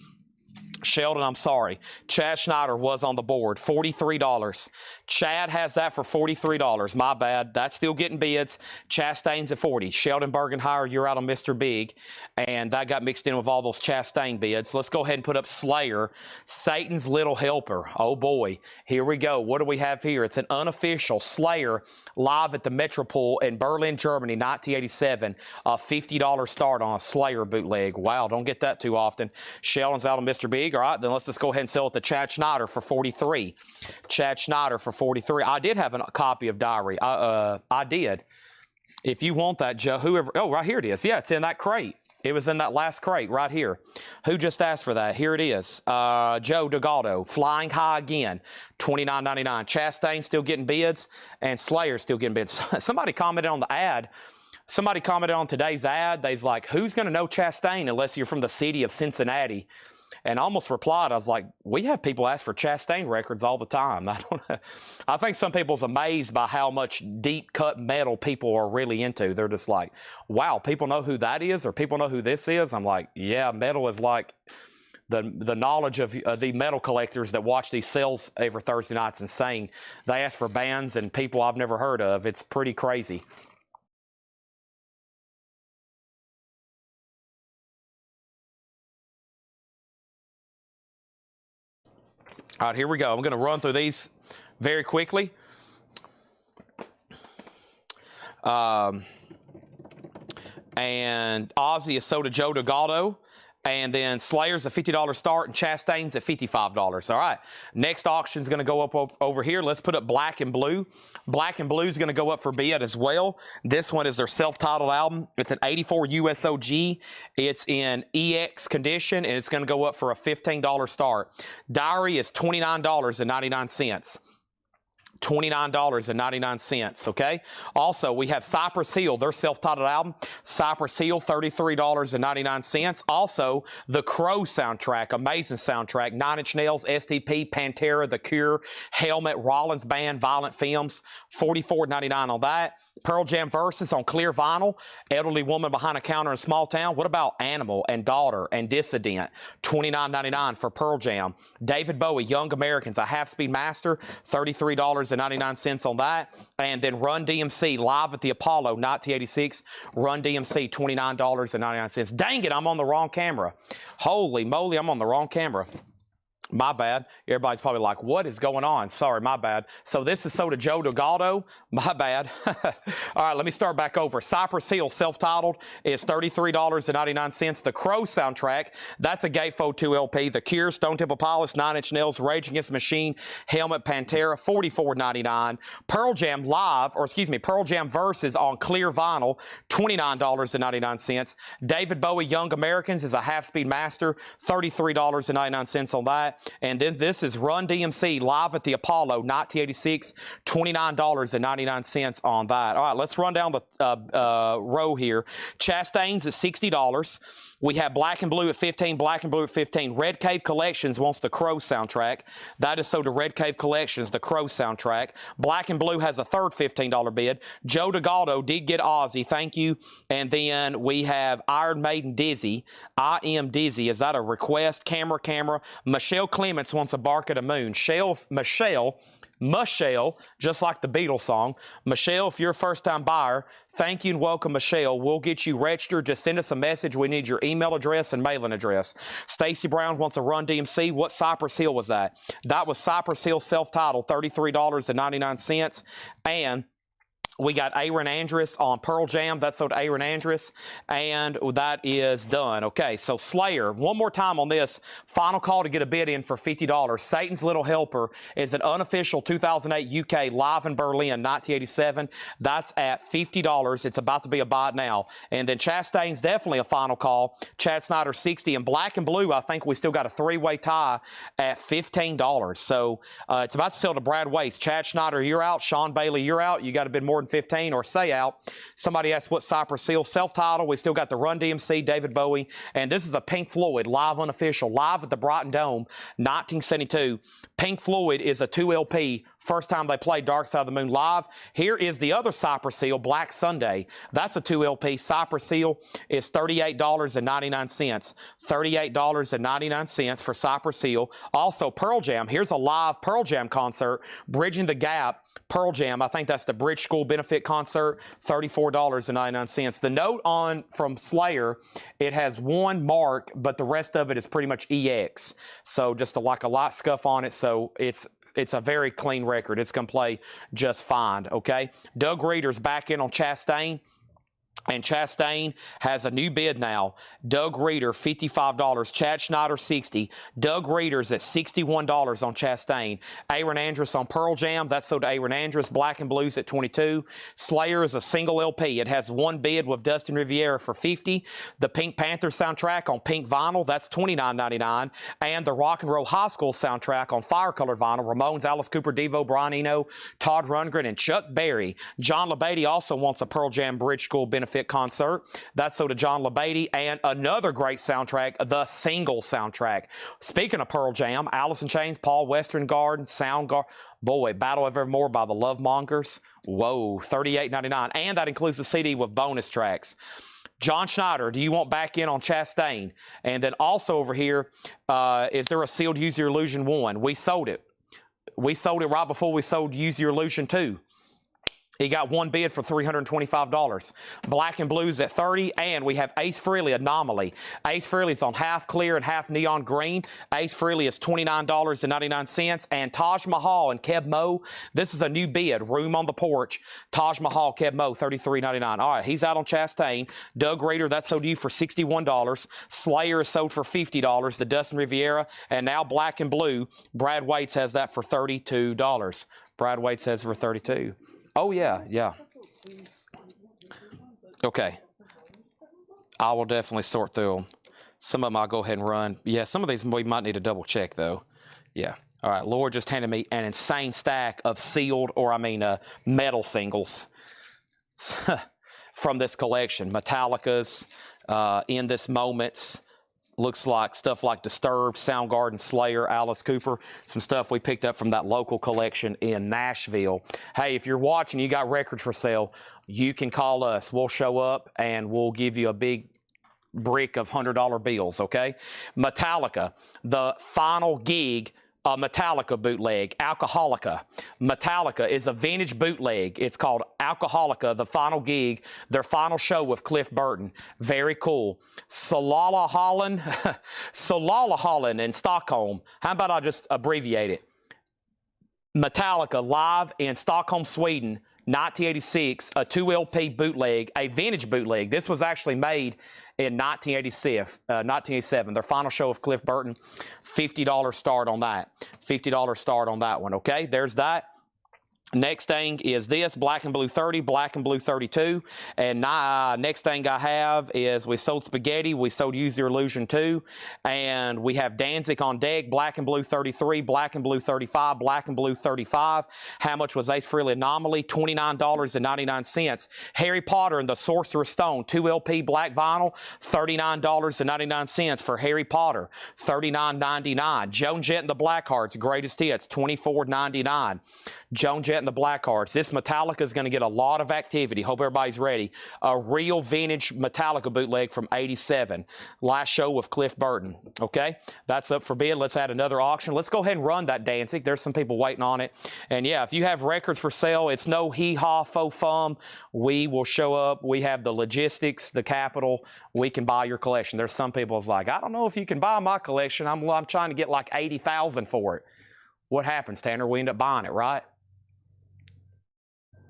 Sheldon, I'm sorry. Chad Schneider was on the board, $43. Chad has that for $43. My bad. That's still getting bids. Chastain's at $40. Sheldon Bergenhire, you're out on Mr. Big. And that got mixed in with all those Chastain bids. Let's go ahead and put up Slayer, Satan's Little Helper. Oh, boy. Here we go. What do we have here? It's an unofficial Slayer live at the Metropole in Berlin, Germany, 1987. A $50 start on a Slayer bootleg. Wow, don't get that too often. Sheldon's out on Mr. Big. All right, then let's just go ahead and sell it to Chad Schneider for $43. Chad Schneider for $43. I did have a copy of Diary. I did. If you want that, Joe, whoever... Oh, right here it is. Yeah, it's in that crate. It was in that last crate right here. Who just asked for that? Here it is. Joe DeGaldo, Flying High again, $29.99. Chastain still getting bids, and Slayer still getting bids. Somebody commented on the ad. Somebody commented on today's ad. They's like, who's going to know Chastain unless you're from the city of Cincinnati? And I almost replied, I was like, we have people ask for Chastain records all the time. I think some people's amazed by how much deep cut metal people are really into. They're just like, wow, people know who that is, or people know who this is. I'm like, yeah, metal is like the knowledge of the metal collectors that watch these sales every Thursday night's insane. They ask for bands and people I've never heard of. It's pretty crazy. All right, here we go. I'm going to run through these very quickly. And Ozzy is sold to Joe DeGaldo. And then Slayer's a $50 start, and Chastain's at $55. All right. Next auction is going to go up over here. Let's put up Black and Blue. Black and Blue is going to go up for bid as well. This one is their self-titled album. It's an 84 USOG. It's in EX condition, and it's going to go up for a $15 start. Diary is $29.99. $29.99, okay? Also, we have Cypress Hill, their self-titled album. Cypress Hill, $33.99. Also, the Crow soundtrack, amazing soundtrack. 9 Inch Nails, STP, Pantera, The Cure, Helmet, Rollins Band, Violent Femmes, $44.99 on that. Pearl Jam Versus on clear vinyl. Elderly Woman Behind a Counter in Small Town. What about Animal and Daughter and Dissident? $29.99 for Pearl Jam. David Bowie, Young Americans, a half-speed master, $33.99 on that. And then Run DMC, live at the Apollo, 1986. Run DMC, $29.99. Dang it, I'm on the wrong camera. Holy moly, I'm on the wrong camera. My bad. Everybody's probably like, what is going on? Sorry, my bad. So this is sold to Joe DeGaldo. My bad. All right, let me start back over. Cypress Hill, self-titled, is $33.99. The Crow soundtrack, that's a Gatefold 2 LP. The Cure, Stone Temple Pilots, 9 Inch Nails, Rage Against the Machine, Helmet, Pantera, $44.99. Pearl Jam live, or excuse me, Pearl Jam Versus on clear vinyl, $29.99. David Bowie, Young Americans, is a half-speed master, $33.99 on that. And then this is Run DMC, live at the Apollo, 1986, $29.99 on that. All right, let's run down the row here. Chastain's at $60. We have Black and Blue at $15, Black and Blue at $15. Red Cave Collections wants the Crow soundtrack. That is sold to Red Cave Collections, the Crow soundtrack. Black and Blue has a third $15 bid. Joe DeGaldo did get Ozzy, thank you. And then we have Iron Maiden Dizzy. I Am Dizzy. Is that a request? Camera. Michelle Clements wants a Bark at a Moon. Michelle Michelle, just like the Beatles song. Michelle, if you're a first-time buyer, thank you and welcome, Michelle. We'll get you registered. Just send us a message. We need your email address and mailing address. Stacy Brown wants a Run DMC. What Cypress Hill was that? That was Cypress Hill self-titled, $33.99. And we got Aaron Andrus on Pearl Jam. That's sold to Aaron Andrus. And that is done. Okay, so Slayer, one more time on this. Final call to get a bid in for $50. Satan's Little Helper is an unofficial 2008 UK live in Berlin, 1987. That's at $50. It's about to be a buy now. And then Chastain's definitely a final call. Chad Snyder, 60. And Black and Blue, I think we still got a three-way tie at $15. So it's about to sell to Brad Waits. Chad Snyder, you're out. Sean Bailey, you're out. You got to bid more than 15 or say out. Somebody asked what Cypress Hill self-titled. We still got the Run DMC, David Bowie, and this is a Pink Floyd live unofficial, live at the Brighton Dome, 1972. Pink Floyd is a 2 LP. First time they played Dark Side of the Moon live. Here is the other Cypress Hill, Black Sunday. That's a 2 LP. Cypress Hill is $38.99. $38.99 for Cypress Hill. Also, Pearl Jam. Here's a live Pearl Jam concert, Bridging the Gap. Pearl Jam, I think that's the Bridge School benefit concert, $34.99. The note on from Slayer, it has one mark, but the rest of it is pretty much EX. So just like a light scuff on it, so it's a very clean record. It's going to play just fine, okay? Doug Reeder's back in on Chastain. And Chastain has a new bid now. Doug Reeder, $55. Chad Schneider, $60. Doug Reeder's at $61 on Chastain. Aaron Andrus on Pearl Jam. That's sold to Aaron Andrus. Black and Blues at $22. Slayer is a single LP. It has one bid with Dustin Riviera for $50. The Pink Panther soundtrack on pink vinyl, that's $29.99. And the Rock and Roll High School soundtrack on fire colored vinyl, Ramones, Alice Cooper, Devo, Brian Eno, Todd Rundgren, and Chuck Berry. John LeBeatty also wants a Pearl Jam Bridge School benefit concert. That's so to John LeBeatty. And another great soundtrack, the single soundtrack. Speaking of Pearl Jam, Alice in Chains, Paul Western Garden, Soundgarden, boy, Battle of Evermore by the Love Mongers. Whoa, $38.99. And that includes the CD with bonus tracks. John Schneider, do you want back in on Chastain? And then also over here, is there a sealed Use Your Illusion 1? We sold it. We sold it right before we sold Use Your Illusion 2. He got one bid for $325. Black and Blues at $30, and we have Ace Frehley Anomaly. Ace Frehley's on half clear and half neon green. Ace Frehley is $29.99, and Taj Mahal and Keb Mo. This is a new bid. Room on the Porch. Taj Mahal, Keb Mo, $33.99. All right, he's out on Chastain. Doug Reeder, that's sold to you for $61. Slayer is sold for $50. The Dustin Riviera, and now Black and Blue. Brad Waits has that for $32. Brad Waits has for $32. Oh, yeah. Okay. I will definitely sort through them. Some of them I'll go ahead and run. Yeah, some of these we might need to double check, though. Yeah. All right. Laura just handed me an insane stack of sealed, metal singles from this collection. Metallica's, In This Moments. Looks like stuff like Disturbed, Soundgarden, Slayer, Alice Cooper, some stuff we picked up from that local collection in Nashville. Hey, if you're watching, you got records for sale, you can call us. We'll show up and we'll give you a big brick of $100 bills, okay? Metallica, the final gig, a Metallica bootleg, Alcoholica. Metallica is a vintage bootleg. It's called Alcoholica, the final gig, their final show with Cliff Burton. Very cool. Solala Holland in Stockholm. How about I just abbreviate it? Metallica live in Stockholm, Sweden, 1986, a 2 LP bootleg, a vintage bootleg. This was actually made in 1987. Their final show of Cliff Burton, $50 start on that. $50 start on that one, okay? There's that. Next thing is this, Black and Blue 30, Black and Blue 32. And next thing I have is we sold Spaghetti, we sold Use Your Illusion 2, and we have Danzig on deck, Black and Blue 33, Black and Blue 35, Black and Blue 35. How much was Ace Frehley Anomaly? $29.99. Harry Potter and the Sorcerer's Stone, 2 LP black vinyl, $39.99 for Harry Potter, $39.99. Joan Jett and the Blackhearts, Greatest Hits, $24.99. Joan Jett yet in the black cards. This Metallica is going to get a lot of activity. Hope everybody's ready. A real vintage Metallica bootleg from 87. Last show with Cliff Burton. Okay, that's up for bid. Let's add another auction. Let's go ahead and run that Danzig. There's some people waiting on it. And yeah, if you have records for sale, it's no hee-haw, faux-fum. We will show up. We have the logistics, the capital. We can buy your collection. There's some people that's like, I don't know if you can buy my collection. I'm trying to get like 80,000 for it. What happens, Tanner? We end up buying it, right?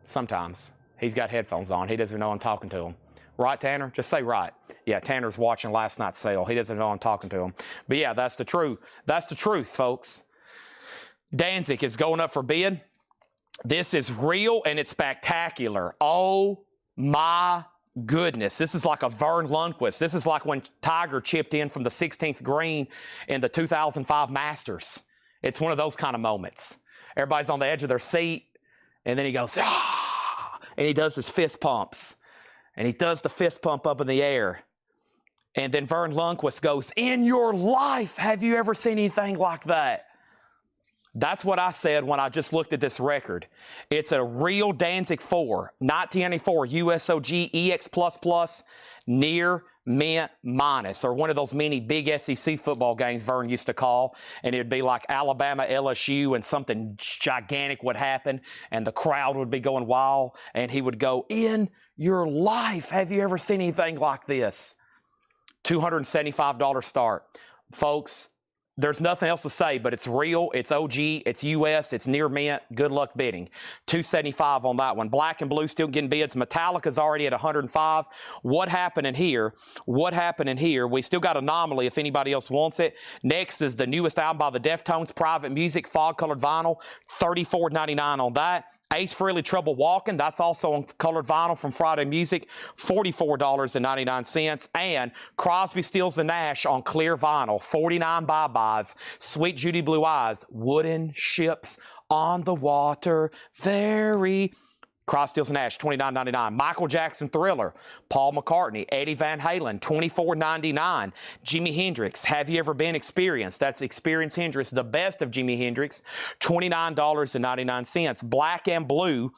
Sometimes. He's got headphones on. He doesn't know I'm talking to him. Right, Tanner? Just say right. Yeah, Tanner's watching last night's sale. He doesn't know I'm talking to him. But yeah, that's the truth. That's the truth, folks. Danzig is going up for bid. This is real and it's spectacular. Oh my goodness. This is like a Vern Lundquist. This is like when Tiger chipped in from the 16th green in the 2005 Masters. It's one of those kind of moments. Everybody's on the edge of their seat, and then he goes, ah, and he does his fist pumps. And he does the fist pump up in the air. And then Vern Lundquist goes, in your life, have you ever seen anything like that? That's what I said when I just looked at this record. It's a real Danzig 4, 1994 USOG EX++, near mint minus, or one of those many big SEC football games Vern used to call, and it'd be like Alabama, LSU, and something gigantic would happen, and the crowd would be going wild, and he would go, in your life, have you ever seen anything like this? $275 start. Folks, there's nothing else to say, but it's real, it's OG, it's US, it's near mint. Good luck bidding. $275 on that one. Black and blue still getting bids. Metallica's already at $105. What happened in here? What happened in here? We still got Anomaly if anybody else wants it. Next is the newest album by the Deftones, Private Music, fog colored vinyl. $34.99 on that. Ace Frehley, Trouble Walking, that's also on colored vinyl from Friday Music, $44.99. And Crosby, Stills & Nash on clear vinyl, 49 bye-byes. Sweet Judy Blue Eyes, Wooden Ships on the Water, very... Crosby, Stills & Nash, $29.99. Michael Jackson Thriller, Paul McCartney, Eddie Van Halen, $24.99. Jimi Hendrix, Have You Ever Been Experienced? That's Experience Hendrix, the best of Jimi Hendrix, $29.99. Black and Blue,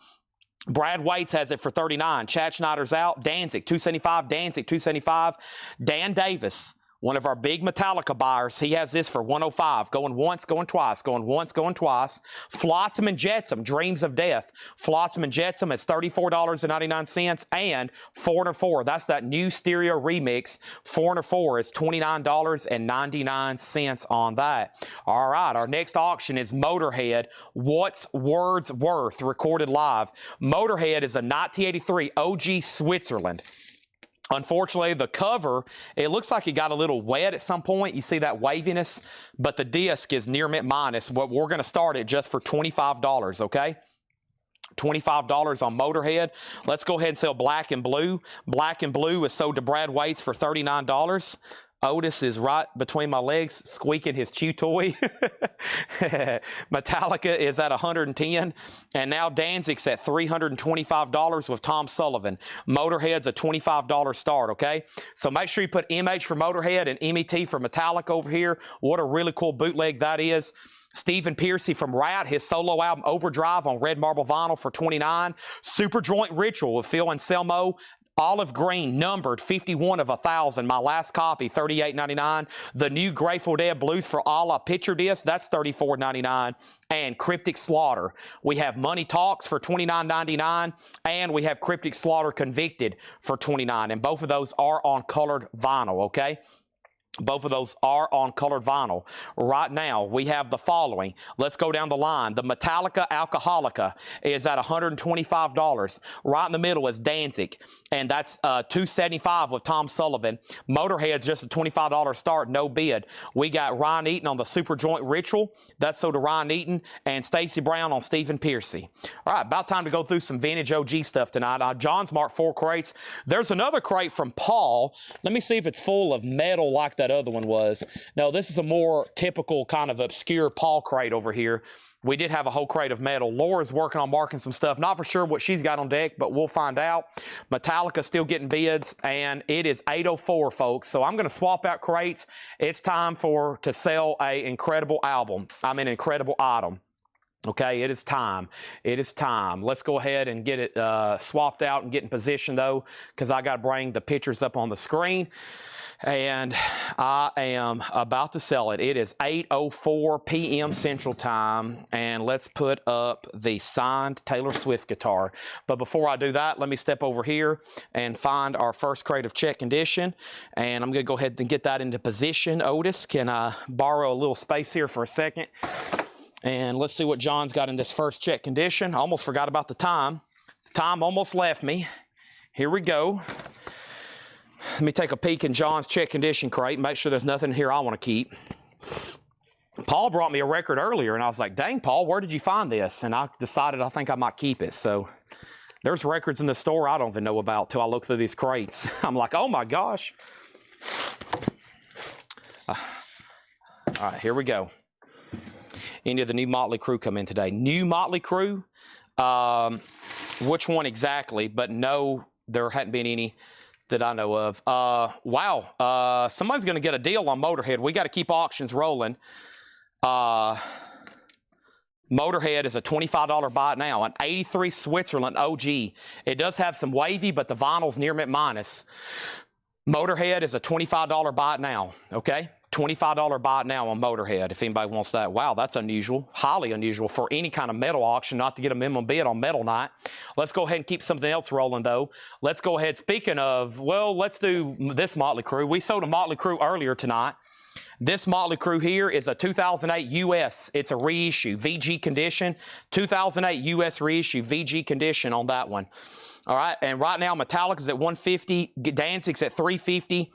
Brad Waits has it for $39. Chad Schneider's out. Danzig, $275. Danzig, $275. Dan Davis, one of our big Metallica buyers, he has this for $105. Going once, going twice, going once, going twice. Flotsam and Jetsam, Dreams of Death. Flotsam and Jetsam is $34.99. And Foreigner 4, that's that new stereo remix. Foreigner 4 is $29.99 on that. All right, our next auction is Motorhead, What's Words Worth, recorded live. Motorhead is a 1983 OG Switzerland. Unfortunately, the cover, it looks like it got a little wet at some point. You see that waviness, but the disc is near mint minus. But we're going to start it just for $25, okay? $25 on Motorhead. Let's go ahead and sell Black and Blue. Black and Blue is sold to Brad Waits for $39. Otis is right between my legs, squeaking his chew toy. Metallica is at $110, and now Danzig's at $325 with Tom Sullivan. Motorhead's a $25 start, okay? So make sure you put MH for Motorhead and MET for Metallica over here. What a really cool bootleg that is. Stephen Pearcy from Rat, his solo album Overdrive on red marble vinyl for $29. Super Joint Ritual with Phil Anselmo. Olive green, numbered 51 of 1,000. My last copy, $38.99. The new Grateful Dead Blues for Allah picture disc, that's $34.99. And Cryptic Slaughter. We have Money Talks for $29.99, and we have Cryptic Slaughter Convicted for $29. And both of those are on colored vinyl, okay? Both of those are on colored vinyl. Right now, we have the following. Let's go down the line. The Metallica Alcoholica is at $125. Right in the middle is Danzig, and that's $275 with Tom Sullivan. Motorhead's just a $25 start, no bid. We got Ryan Eaton on the Super Joint Ritual. That's sold to Ryan Eaton, and Stacey Brown on Stephen Pearcy. All right, about time to go through some vintage OG stuff tonight. John's marked 4 crates. There's another crate from Paul. Let me see if it's full of metal like that other one was. No, this is a more typical kind of obscure Paul crate over here. We did have a whole crate of metal. Laura's working on marking some stuff. Not for sure what she's got on deck, but we'll find out. Metallica's still getting bids, and it is 8:04, folks. So I'm going to swap out crates. It's time to sell an incredible album. I mean, incredible item. Okay, it is time. It is time. Let's go ahead and get it swapped out and get in position, though, because I got to bring the pictures up on the screen. And I am about to sell it. It is 8:04 p.m. Central Time, and let's put up the signed Taylor Swift guitar. But before I do that, let me step over here and find our first crate of check condition, and I'm going to go ahead and get that into position. Otis, can I borrow a little space here for a second? And let's see what John's got in this first check condition. I almost forgot about the time. The time almost left me. Here we go. Let me take a peek in John's check condition crate, make sure there's nothing here I want to keep. Paul brought me a record earlier, and I was like, dang, Paul, where did you find this? And I decided I think I might keep it. So there's records in the store I don't even know about till I look through these crates. I'm like, oh my gosh. All right, here we go. Any of the new Motley Crue come in today? New Motley Crue? Which one exactly? But no, there hadn't been any that I know of. Wow. Somebody's going to get a deal on Motorhead. We got to keep auctions rolling. Motorhead is a $25 buy it now. An 83 Switzerland OG. It does have some wavy, but the vinyl's near mint minus. Motorhead is a $25 buy it now. Okay? $25 buy it now on Motorhead if anybody wants that. Wow, that's unusual. Highly unusual for any kind of metal auction not to get a minimum bid on Metal Night. Let's go ahead and keep something else rolling, though. Let's go ahead. Speaking of, well, let's do this Motley Crue. We sold a Motley Crue earlier tonight. This Motley Crue here is a 2008 US. It's a reissue, VG condition. 2008 US reissue, VG condition on that one. All right, and right now Metallica's at 150, Danzig's at 350.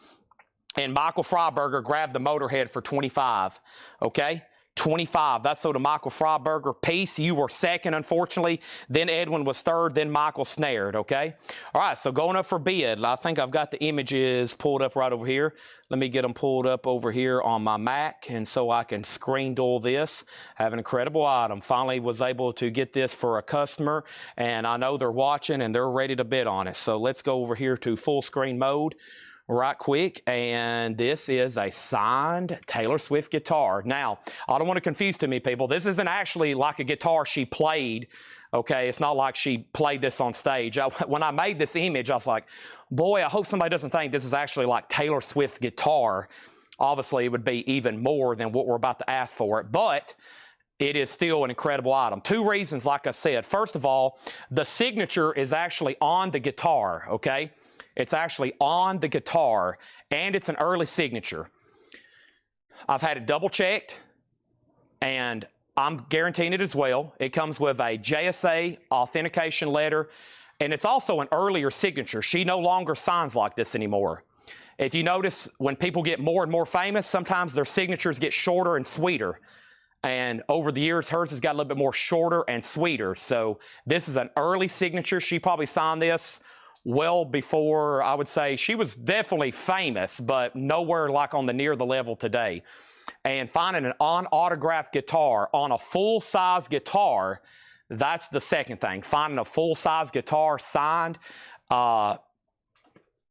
And Michael Freiberger grabbed the Motorhead for 25, okay? 25. That's so to Michael Freiberger. Peace, you were second, unfortunately. Then Edwin was third. Then Michael snared, okay? All right, so going up for bid. I think I've got the images pulled up right over here. Let me get them pulled up over here on my Mac, and so I can screen duel this. Have an incredible item. Finally was able to get this for a customer, and I know they're watching, and they're ready to bid on it. So let's go over here to full screen mode right quick, and this is a signed Taylor Swift guitar. Now, I don't want to confuse too many people. This isn't actually like a guitar she played, okay? It's not like she played this on stage. When I made this image, I was like, boy, I hope somebody doesn't think this is actually like Taylor Swift's guitar. Obviously, it would be even more than what we're about to ask for it, but it is still an incredible item. Two reasons, like I said. First of all, the signature is actually on the guitar, okay? It's actually on the guitar, and it's an early signature. I've had it double checked, and I'm guaranteeing it as well. It comes with a JSA authentication letter, and it's also an earlier signature. She no longer signs like this anymore. If you notice, when people get more and more famous, sometimes their signatures get shorter and sweeter. And over the years, hers has got a little bit more shorter and sweeter. So this is an early signature. She probably signed this well before, I would say. She was definitely famous, but nowhere like on the near the level today. And finding an on-autographed guitar on a full-size guitar, that's the second thing. Finding a full-size guitar signed,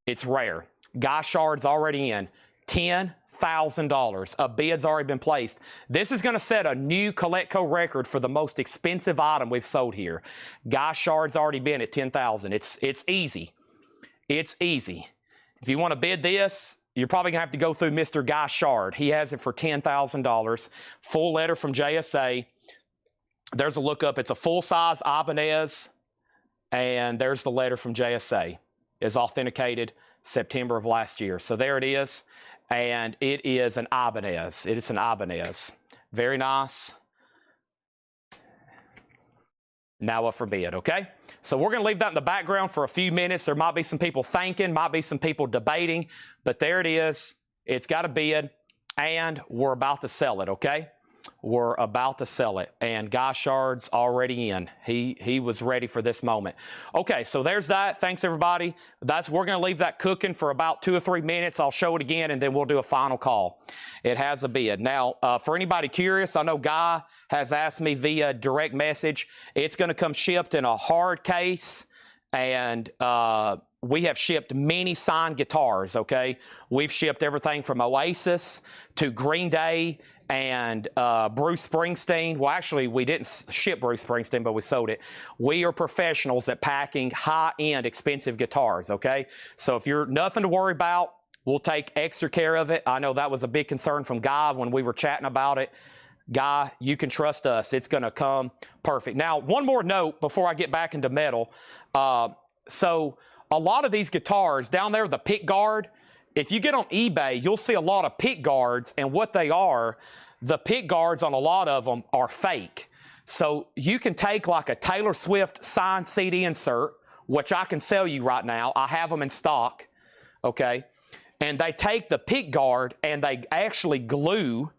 it's rare. Guy Shard's already in. $10,000. A bid's already been placed. This is going to set a new Coletco record for the most expensive item we've sold here. Guy Shard's already been at $10,000. It's easy. It's easy. If you want to bid this, you're probably going to have to go through Mr. Guy Shard. He has it for $10,000. Full letter from JSA. There's a lookup. It's a full-size Ibanez, and there's the letter from JSA. It's authenticated September of last year. So there it is. And it is an Ibanez. It is an Ibanez. Very nice. Now up for bid, okay? So we're going to leave that in the background for a few minutes. There might be some people thinking, might be some people debating, but there it is. It's got a bid, and we're about to sell it, okay? We're about to sell it, and Guy Shard's already in. He was ready for this moment. Okay, so there's that. Thanks, everybody. We're going to leave that cooking for about 2 or 3 minutes. I'll show it again, and then we'll do a final call. It has a bid. Now, for anybody curious, I know Guy has asked me via direct message. It's going to come shipped in a hard case, and we have shipped many signed guitars, okay? We've shipped everything from Oasis to Green Day and Bruce Springsteen. Well, actually, we didn't ship Bruce Springsteen, but we sold it. We are professionals at packing high-end, expensive guitars, okay? So if you're nothing to worry about, we'll take extra care of it. I know that was a big concern from Guy when we were chatting about it. Guy, you can trust us. It's going to come perfect. Now, one more note before I get back into metal. So a lot of these guitars, down there, the pick guard, if you get on eBay, you'll see a lot of pick guards, and what they are, the pick guards on a lot of them are fake. So you can take like a Taylor Swift signed CD insert, which I can sell you right now. I have them in stock, okay? And they take the pick guard and they actually glue.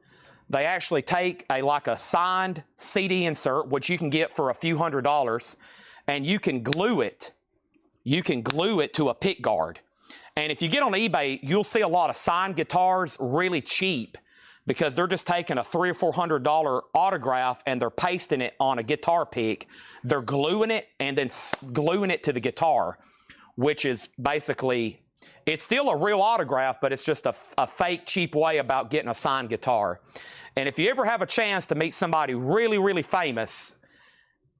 They actually take like a signed CD insert, which you can get for a few $100s, and you can glue it. You can glue it to a pick guard. And if you get on eBay, you'll see a lot of signed guitars really cheap because they're just taking a $300 or $400 autograph and they're pasting it on a guitar pick. They're gluing it and then gluing it to the guitar, which is basically, it's still a real autograph, but it's just a fake, cheap way about getting a signed guitar. And if you ever have a chance to meet somebody really, really famous,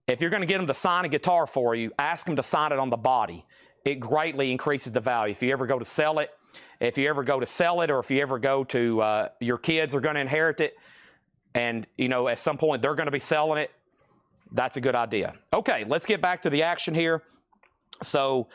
if you're going to get them to sign a guitar for you, ask them to sign it on the body. It greatly increases the value. If you ever go to sell it, or if you ever go to, your kids are going to inherit it, and, you know, at some point they're going to be selling it, that's a good idea. Okay, let's get back to the action here. So,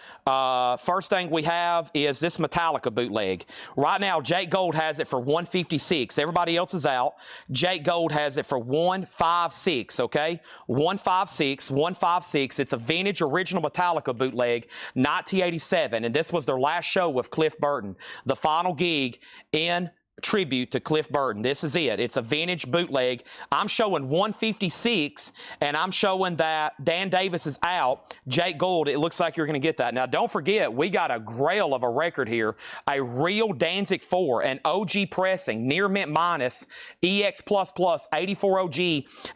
first thing we have is this Metallica bootleg. Right now, Jake Gold has it for $156. Everybody else is out. Jake Gold has it for $156, okay? $156. It's a vintage original Metallica bootleg, 1987, and this was their last show with Cliff Burton. The final gig in tribute to Cliff Burton. This is it. It's a vintage bootleg. I'm showing 156, and I'm showing that Dan Davis is out. Jake Gold, it looks like you're going to get that. Now, don't forget, we got a grail of a record here, a real Danzig 4, an OG pressing, near mint minus, EX++, 84 OG,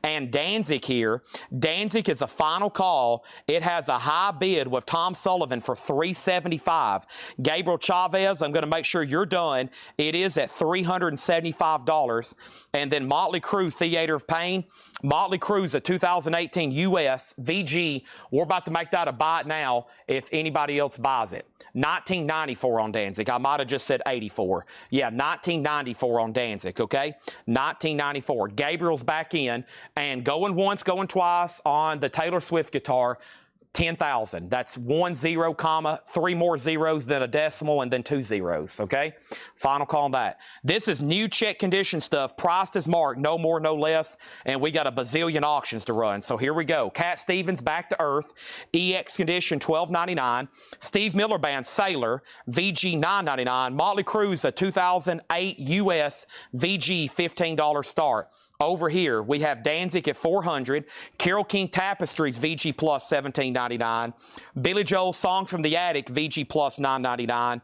and Danzig here. Danzig is a final call. It has a high bid with Tom Sullivan for $375. Gabriel Chavez, I'm going to make sure you're done. It is at $375. And then Motley Crue, Theater of Pain. Motley Crue's a 2018 US VG. We're about to make that a buy it now if anybody else buys it. $19.94 on Danzig. I might have just said 84. Yeah, $19.94 on Danzig, okay? $19.94. Gabriel's back in, and going once, going twice on the Taylor Swift guitar, 10,000. That's 10, comma, 3 more zeros, then a decimal, and then 2 zeros, okay? Final call on that. This is new check condition stuff, priced as marked, no more, no less, and we got a bazillion auctions to run. So here we go. Cat Stevens, Back to Earth, EX condition, $12.99. Steve Miller Band, Sailor, VG, $9.99. Motley Crue's a 2008 US VG, $15 start. Over here, we have Danzig at $400, Carole King Tapestries VG Plus $17.99, Billy Joel Song from the Attic VG Plus $9.99,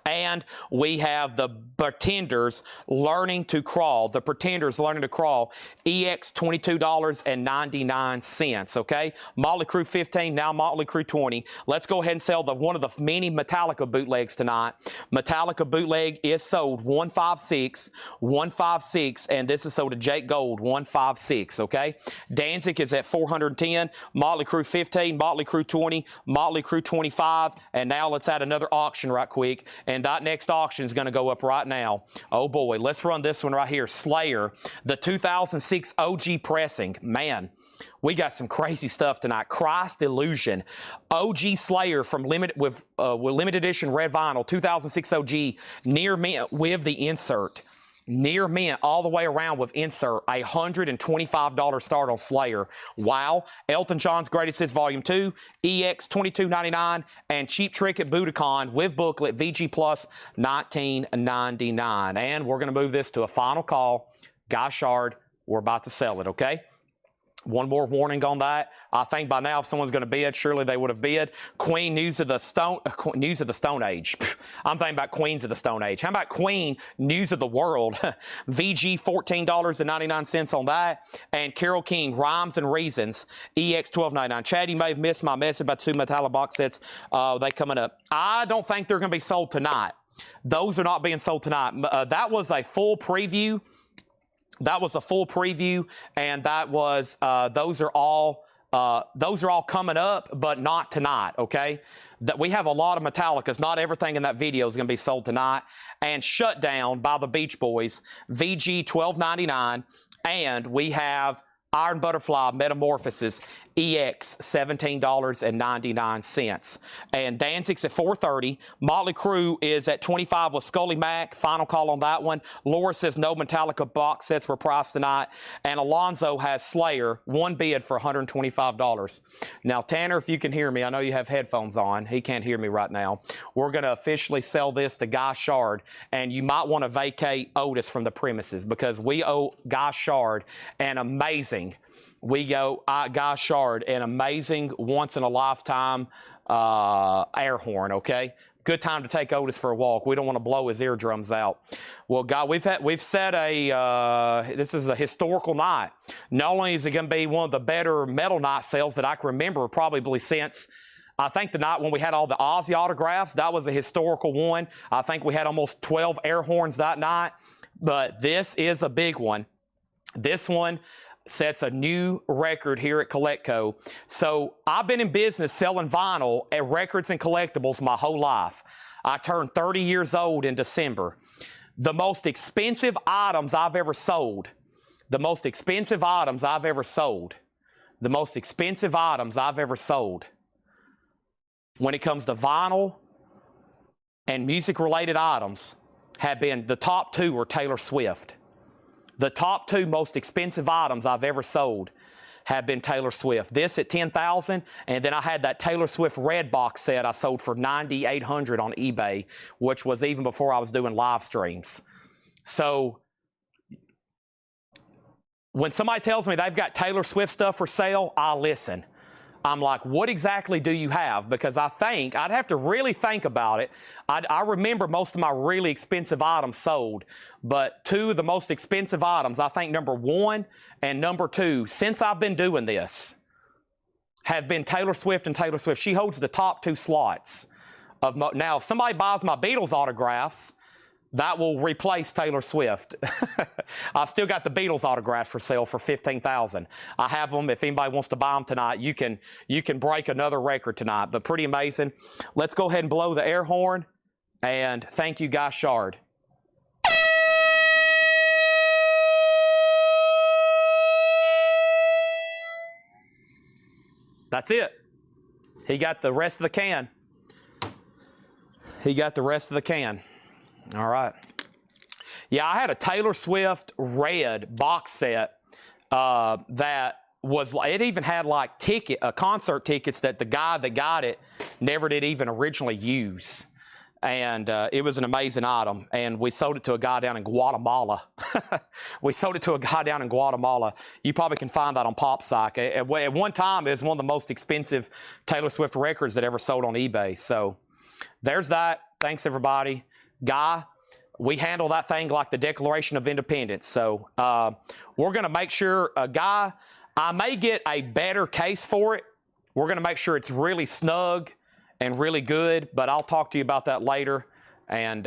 and we have the Pretenders Learning to Crawl. The Pretenders Learning to Crawl, EX $22.99, okay? Motley Crue 15, now Motley Crue 20. Let's go ahead and sell one of the many Metallica bootlegs tonight. Metallica bootleg is sold 156, and this is sold to Jake Gold, 156, okay? Danzig is at 410, Motley Crue 15, Motley Crue 20, Motley Crue 25, and now let's add another auction right quick. And that next auction is going to go up right now. Oh boy, let's run this one right here. Slayer, the 2006 OG pressing. Man, we got some crazy stuff tonight. Christ Illusion, OG Slayer from limited edition red vinyl, 2006 OG, near mint with the insert. Near mint all the way around with insert, $125 start on Slayer. Wow. Elton John's Greatest Hits Volume 2, EX $22.99, and Cheap Trick at Budokan with booklet, VG Plus $19.99. And we're going to move this to a final call. Guy Shard, we're about to sell it, okay? One more warning on that. I think by now, if someone's going to bid, surely they would have bid. Queen News of the Stone Age. I'm thinking about Queens of the Stone Age. How about Queen News of the World? VG $14.99 on that. And Carole King Rhymes and Reasons EX $12.99. Chad, you may have missed my message about 2 Metallica box sets. They coming up. I don't think they're going to be sold tonight. Those are not being sold tonight. That was a full preview. That was a full preview, and that was those are all coming up, but not tonight. Okay, that we have a lot of Metallicas. Not everything in that video is going to be sold tonight. And Shut Down by the Beach Boys, VG $12.99, and we have Iron Butterfly Metamorphosis EX $17.99. And Danzig's at $4.30. Motley Crue is at $25 with Scully Mack. Final call on that one. Laura says no Metallica box sets were priced tonight. And Alonzo has Slayer, one bid for $125. Now, Tanner, if you can hear me, I know you have headphones on. He can't hear me right now. We're going to officially sell this to Guy Shard. And you might want to vacate Otis from the premises because we owe Guy Shard an amazing Guy Shard, an amazing once-in-a-lifetime air horn, okay? Good time to take Otis for a walk. We don't want to blow his eardrums out. Well, God, we've set this is a historical night. Not only is it going to be one of the better metal night sales that I can remember probably since, I think the night when we had all the Ozzy autographs, that was a historical one. I think we had almost 12 air horns that night, but this is a big one. This one sets a new record here at Collectco. So I've been in business selling vinyl at records and collectibles my whole life. I turned 30 years old in December. The most expensive items I've ever sold, the most expensive items I've ever sold, the most expensive items I've ever sold when it comes to vinyl and music-related items have been, the top 2 were Taylor Swift. The top 2 most expensive items I've ever sold have been Taylor Swift. This at $10,000, and then I had that Taylor Swift red box set I sold for $9,800 on eBay, which was even before I was doing live streams. So when somebody tells me they've got Taylor Swift stuff for sale, I listen. I'm like, what exactly do you have? Because I think, I'd have to really think about it. I remember most of my really expensive items sold, but 2 of the most expensive items, I think number 1 and number 2, since I've been doing this, have been Taylor Swift and Taylor Swift. She holds the top 2 slots. Now, if somebody buys my Beatles autographs, that will replace Taylor Swift. I've still got the Beatles autographs for sale for $15,000. I have them. If anybody wants to buy them tonight, you can break another record tonight. But pretty amazing. Let's go ahead and blow the air horn. And thank you, Guy Shard. That's it. He got the rest of the can. He got the rest of the can. All right. Yeah, I had a Taylor Swift red box set that was, it even had like concert tickets that the guy that got it never did even originally use. And it was an amazing item. And we sold it to a guy down in Guatemala. We sold it to a guy down in Guatemala. You probably can find that on PopSock. At one time, it was one of the most expensive Taylor Swift records that ever sold on eBay. So there's that. Thanks, everybody. Guy, we handle that thing like the Declaration of Independence. So we're going to make sure, Guy, I may get a better case for it. We're going to make sure it's really snug and really good, but I'll talk to you about that later, and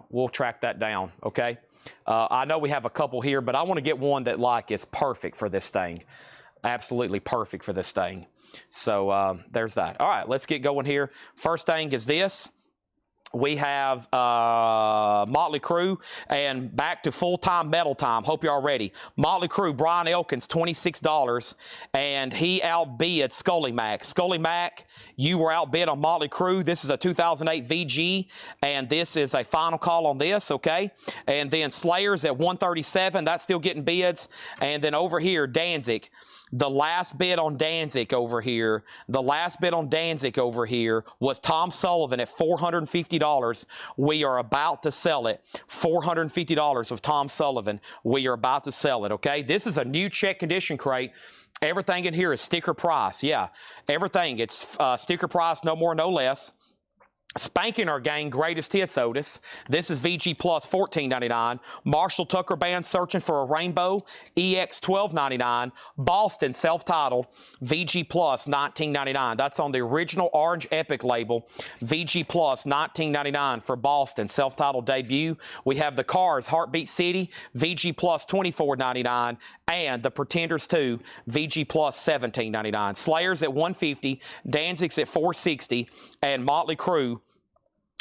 we'll track that down, okay? I know we have a couple here, but I want to get one that like is perfect for this thing. Absolutely perfect for this thing. So there's that. All right, let's get going here. First thing is this. We have Motley Crue, and back to full-time metal time. Hope you're all ready. Motley Crue, Brian Elkins, $26, and he outbid Scully Mack. Scully Mack, you were outbid on Motley Crue. This is a 2008 VG, and this is a final call on this, okay? And then Slayer's at $137. That's still getting bids. And then over here, Danzig. The last bid on Danzig over here, was Tom Sullivan at $450. We are about to sell it. $450 of Tom Sullivan. We are about to sell it, okay? This is a new check condition crate. Everything in here is sticker price. Yeah, everything. It's sticker price, no more, no less. Spanking our gang, greatest hits, Otis. This is VG Plus $14.99. Marshall Tucker Band Searching for a Rainbow, EX $12.99. Boston self-titled VG Plus $19.99. That's on the original Orange Epic label. VG Plus $19.99 for Boston self-titled debut. We have the Cars Heartbeat City VG Plus $24.99 and the Pretenders 2 VG Plus $17.99. Slayers at $150, Danzig's at $460, and Motley Crue.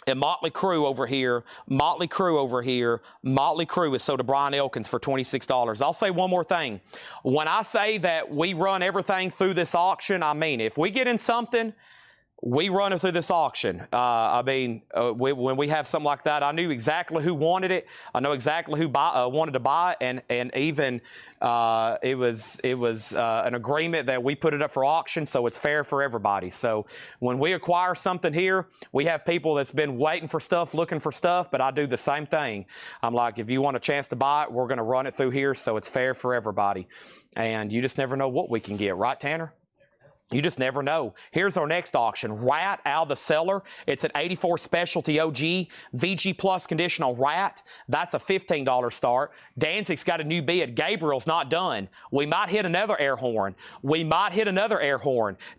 And Motley Crue over here, Motley Crue is sold to Brian Elkins for $26. I'll say one more thing. When I say that we run everything through this auction, I mean, if we get in something, we run it through this auction. When we have something like that, I knew exactly who wanted it. I know exactly who wanted to buy it, and even it was an agreement that we put it up for auction, so it's fair for everybody. So when we acquire something here, we have people that's been waiting for stuff, looking for stuff, but I do the same thing. I'm like, if you want a chance to buy it, we're going to run it through here, so it's fair for everybody. And you just never know what we can get, right, Tanner? You just never know. Here's our next auction. Rat out of the cellar. It's an 84 Specialty OG VG Plus condition on Rat. That's a $15 start. Danzig's got a new bid. Gabriel's not done. We might hit another air horn.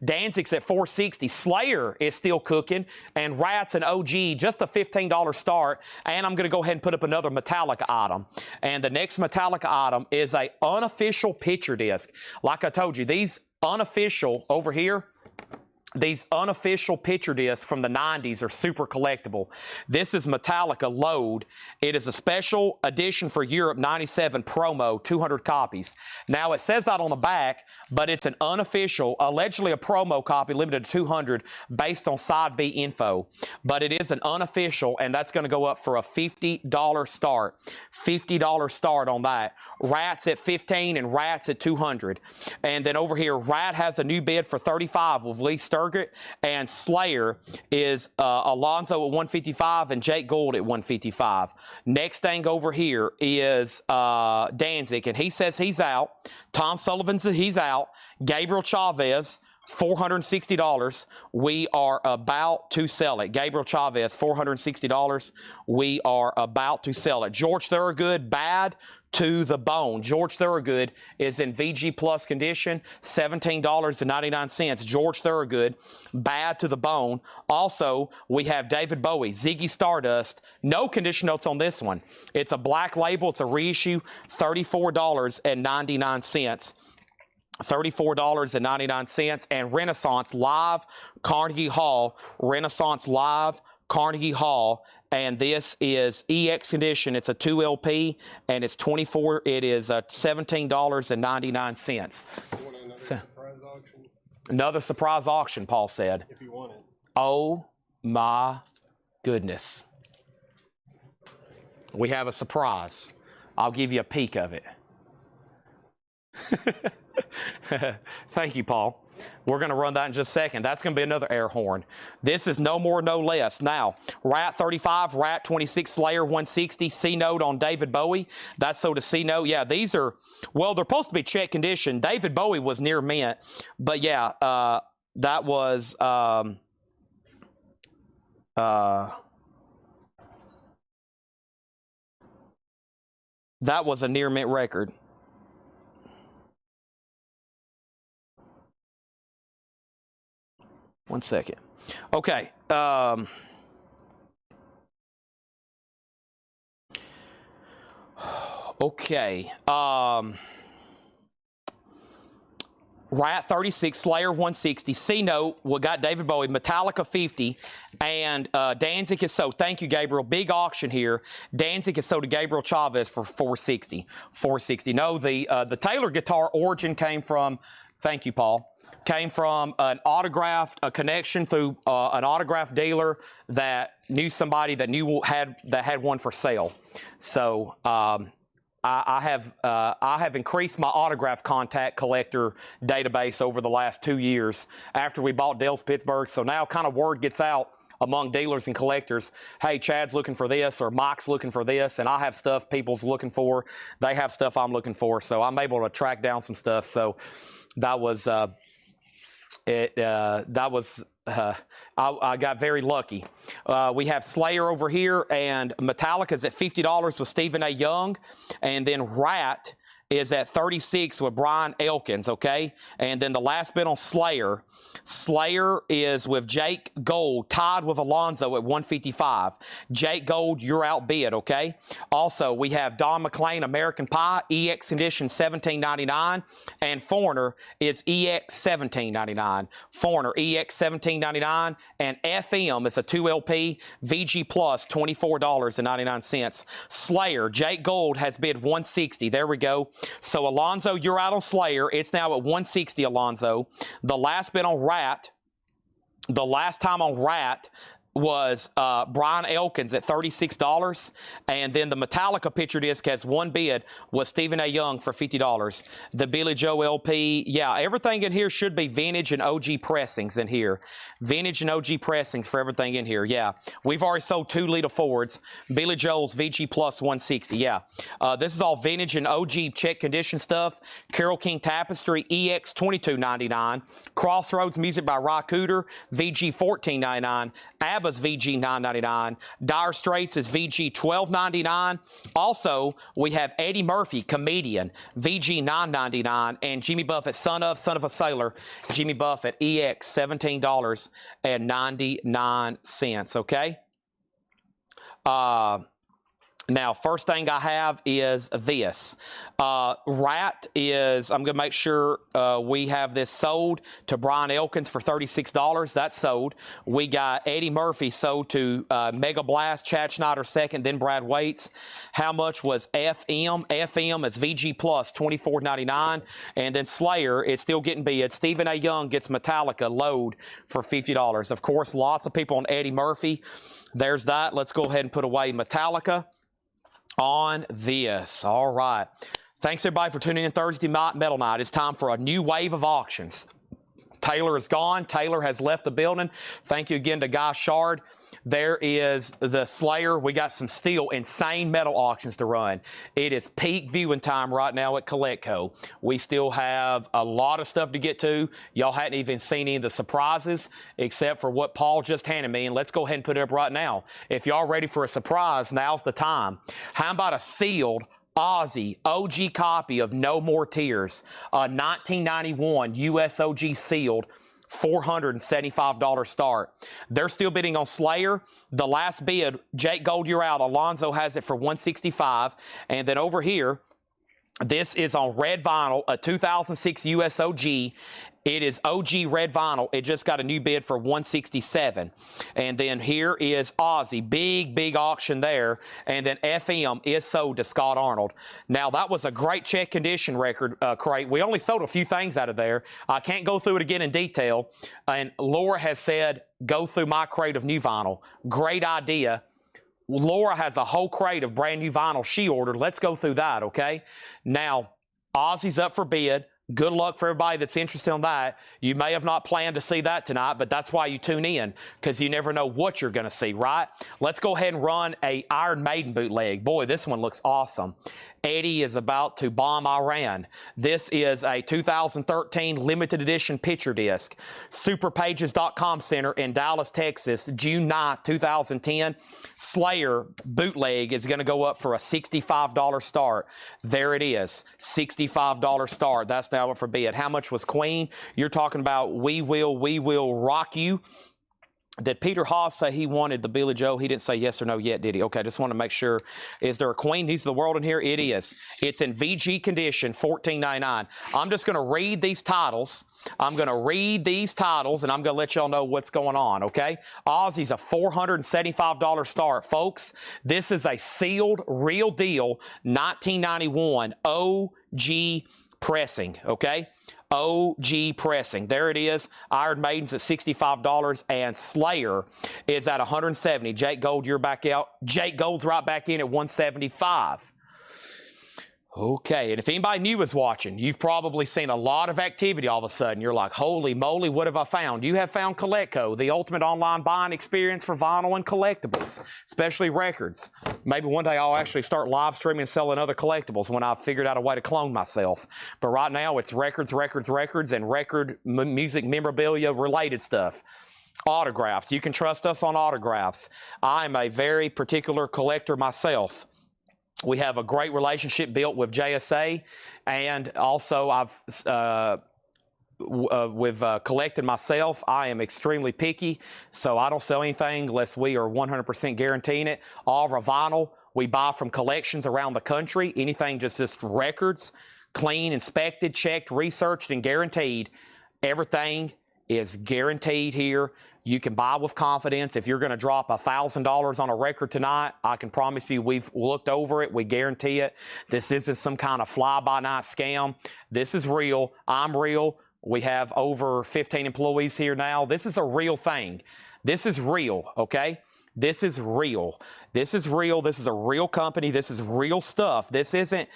Danzig's at $460. Slayer is still cooking. And Rat's an OG, just a $15 start. And I'm going to go ahead and put up another Metallica item. And the next Metallica item is a unofficial picture disc. Like I told you, these unofficial over here, these unofficial picture discs from the 90s are super collectible. This is Metallica Load. It is a special edition for Europe 97 promo, 200 copies. Now it says that on the back, but it's an unofficial, allegedly a promo copy limited to 200 based on side B info. But it is an unofficial, and that's going to go up for a $50 start. $50 start on that. Rat's at $15 and Rat's at $200. And then over here, Rat has a new bid for $35 with Lee Sturgis. And Slayer is Alonzo at $155 and Jake Gould at $155. Next thing over here is Danzig, and he says he's out. Tom Sullivan says he's out. Gabriel Chavez, $460. We are about to sell it. Gabriel Chavez, $460. We are about to sell it. George Thorogood, Bad to the Bone. George Thorogood is in VG Plus condition, $17.99. George Thorogood, Bad to the Bone. Also, we have David Bowie, Ziggy Stardust. No condition notes on this one. It's a black label. It's a reissue, $34.99. $34.99. And Renaissance Live, Carnegie Hall. Renaissance Live, Carnegie Hall. And this is EX condition. It's a 2 LP, and it's $17.99.
Surprise auction?
Another surprise auction, Paul said.
If you want it.
Oh my goodness. We have a surprise. I'll give you a peek of it. Thank you, Paul. We're going to run that in just a second. That's going to be another air horn. This is no more, no less. Now, Rat 35, Rat 26, Slayer 160, C-Note on David Bowie. That's so to C-Note. Yeah, these are, well, they're supposed to be check condition. David Bowie was near mint. But yeah, that was, that was a near mint record. One second. Okay. Okay. Rat 36, Slayer 160, C-Note, we got David Bowie, Metallica 50, and Danzig is sold. Thank you, Gabriel. Big auction here. Danzig is sold to Gabriel Chavez for $460. $460. No, the Taylor guitar origin came from, thank you, Paul, came from an autographed, a connection through an autograph dealer that knew somebody that had one for sale. So I have increased my autograph contact collector database over the last 2 years after we bought Dell's Pittsburgh. So now kind of word gets out among dealers and collectors, hey, Chad's looking for this or Mike's looking for this, and I have stuff people's looking for. They have stuff I'm looking for. So I'm able to track down some stuff. So that was I got very lucky. We have Slayer over here, and Metallica's at $50 with Stephen A. Young, and then Rat is at $36 with Brian Elkins, okay? And then the last bid on Slayer. Slayer is with Jake Gold, tied with Alonzo at $155. Jake Gold, you're outbid, okay? Also, we have Don McLean, American Pie, EX Edition $17.99, and Foreigner is EX $17.99. Foreigner, EX $17.99, and FM is a 2LP, VG Plus $24.99. Slayer, Jake Gold has bid $160. There we go. So, Alonzo, you're out on Slayer. It's now at $160, Alonzo. The last bid on Rat, the last time on Rat was Brian Elkins at $36, and then the Metallica picture disc has one bid, was Stephen A. Young for $50. The Billy Joe LP, yeah, everything in here should be vintage and OG pressings in here. Vintage and OG pressings for everything in here, yeah. We've already sold 2 Lita Fords. Billy Joel's VG Plus 160, yeah. This is all vintage and OG check condition stuff. Carole King Tapestry, EX $22.99. Crossroads Music by Ry Cooder, VG $14.99. ABBA's VG $9.99. Dire Straits is VG $12.99. Also, we have Eddie Murphy, Comedian, VG $9.99. And Jimmy Buffett, Son of a Sailor, Jimmy Buffett, EX $17.99, okay? Now, first thing I have is this. Rat is, I'm going to make sure we have this sold to Brian Elkins for $36. That's sold. We got Eddie Murphy sold to Mega Blast, Chad Schneider second, then Brad Waits. How much was FM? FM is VG Plus $24.99. And then Slayer, it's still getting bid. Stephen A. Young gets Metallica load for $50. Of course, lots of people on Eddie Murphy. There's that. Let's go ahead and put away Metallica on this. All right. Thanks, everybody, for tuning in Thursday night Metal Night. It's time for a new wave of auctions. Taylor is gone. Taylor has left the building. Thank you again to Guy Shard. There is the Slayer. We got some still insane metal auctions to run. It is peak viewing time right now at CollectCo. We still have a lot of stuff to get to. Y'all hadn't even seen any of the surprises except for what Paul just handed me. And let's go ahead and put it up right now. If y'all ready for a surprise, now's the time. How about a sealed Aussie OG copy of No More Tears, a 1991 US OG sealed, $475 start. They're still bidding on Slayer. The last bid, Jake Gold, you're out. Alonzo has it for $165. And then over here, this is on red vinyl, a 2006 US OG. It is OG red vinyl. It just got a new bid for $167. And then here is Aussie. Big auction there. And then FM is sold to Scott Arnold. Now, that was a great check condition record crate. We only sold a few things out of there. I can't go through it again in detail. And Laura has said, go through my crate of new vinyl. Great idea. Laura has a whole crate of brand new vinyl she ordered. Let's go through that, okay? Now, Aussie's up for bid. Good luck for everybody that's interested in that. You may have not planned to see that tonight, but that's why you tune in, because you never know what you're going to see, right? Let's go ahead and run a Iron Maiden bootleg. Boy, this one looks awesome. Eddie is about to bomb Iran. This is a 2013 limited edition picture disc. Superpages.com Center in Dallas, Texas, June 9th, 2010. Slayer bootleg is going to go up for a $65 start. There it is, $65 start. That's now up for bid. How much was Queen? You're talking about We Will Rock You. Did Peter Haas say he wanted the Billy Joe? He didn't say yes or no yet, did he? Okay, just want to make sure. Is there a Queen Needs the World in here? It is. It's in VG condition, $14.99. I'm just going to read these titles. And I'm going to let y'all know what's going on, okay? Aussie's a $475 start. Folks, this is a sealed, real deal, 1991 OG pressing, okay? OG pressing. There it is. Iron Maiden's at $65 and Slayer is at $170. Jake Gold, you're back out. Jake Gold's right back in at $175. Okay, and if anybody new is watching, you've probably seen a lot of activity all of a sudden. You're like, holy moly, what have I found? You have found Collectco, the ultimate online buying experience for vinyl and collectibles, especially records. Maybe one day I'll actually start live streaming and selling other collectibles when I've figured out a way to clone myself. But right now it's records, and record music memorabilia related stuff. Autographs. You can trust us on autographs. I'm a very particular collector myself. We have a great relationship built with JSA, and also with collecting myself. I am extremely picky, so I don't sell anything unless we are 100% guaranteeing it. All of our vinyl we buy from collections around the country. Anything just records, clean, inspected, checked, researched, and guaranteed. Everything is guaranteed here. You can buy with confidence. If you're going to drop $1,000 on a record tonight, I can promise you we've looked over it. We guarantee it. This isn't some kind of fly-by-night scam. This is real. I'm real. We have over 15 employees here now. This is a real thing. This is real, okay? This is real. This is real. This is a real company. This is real stuff. This isn't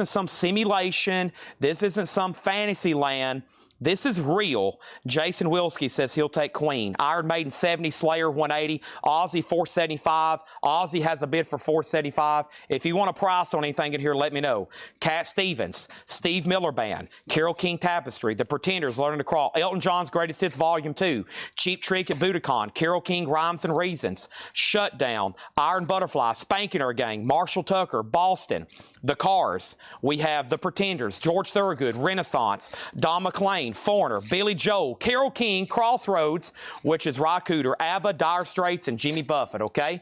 some simulation. This isn't some fantasy land. This is real. Jason Wilski says he'll take Queen. Iron Maiden 70, Slayer 180, Ozzy 475. Ozzy has a bid for 475. If you want a price on anything in here, let me know. Cat Stevens, Steve Miller Band, Carole King Tapestry, The Pretenders, Learning to Crawl, Elton John's Greatest Hits Volume 2, Cheap Trick at Budokan, Carole King Rhymes and Reasons, Shutdown, Iron Butterfly, Spanking Her Gang, Marshall Tucker, Boston, The Cars. We have The Pretenders, George Thorogood, Renaissance, Don McLean, Foreigner, Billy Joel, Carole King, Crossroads, which is Ry Cooder, ABBA, Dire Straits, and Jimmy Buffett, okay?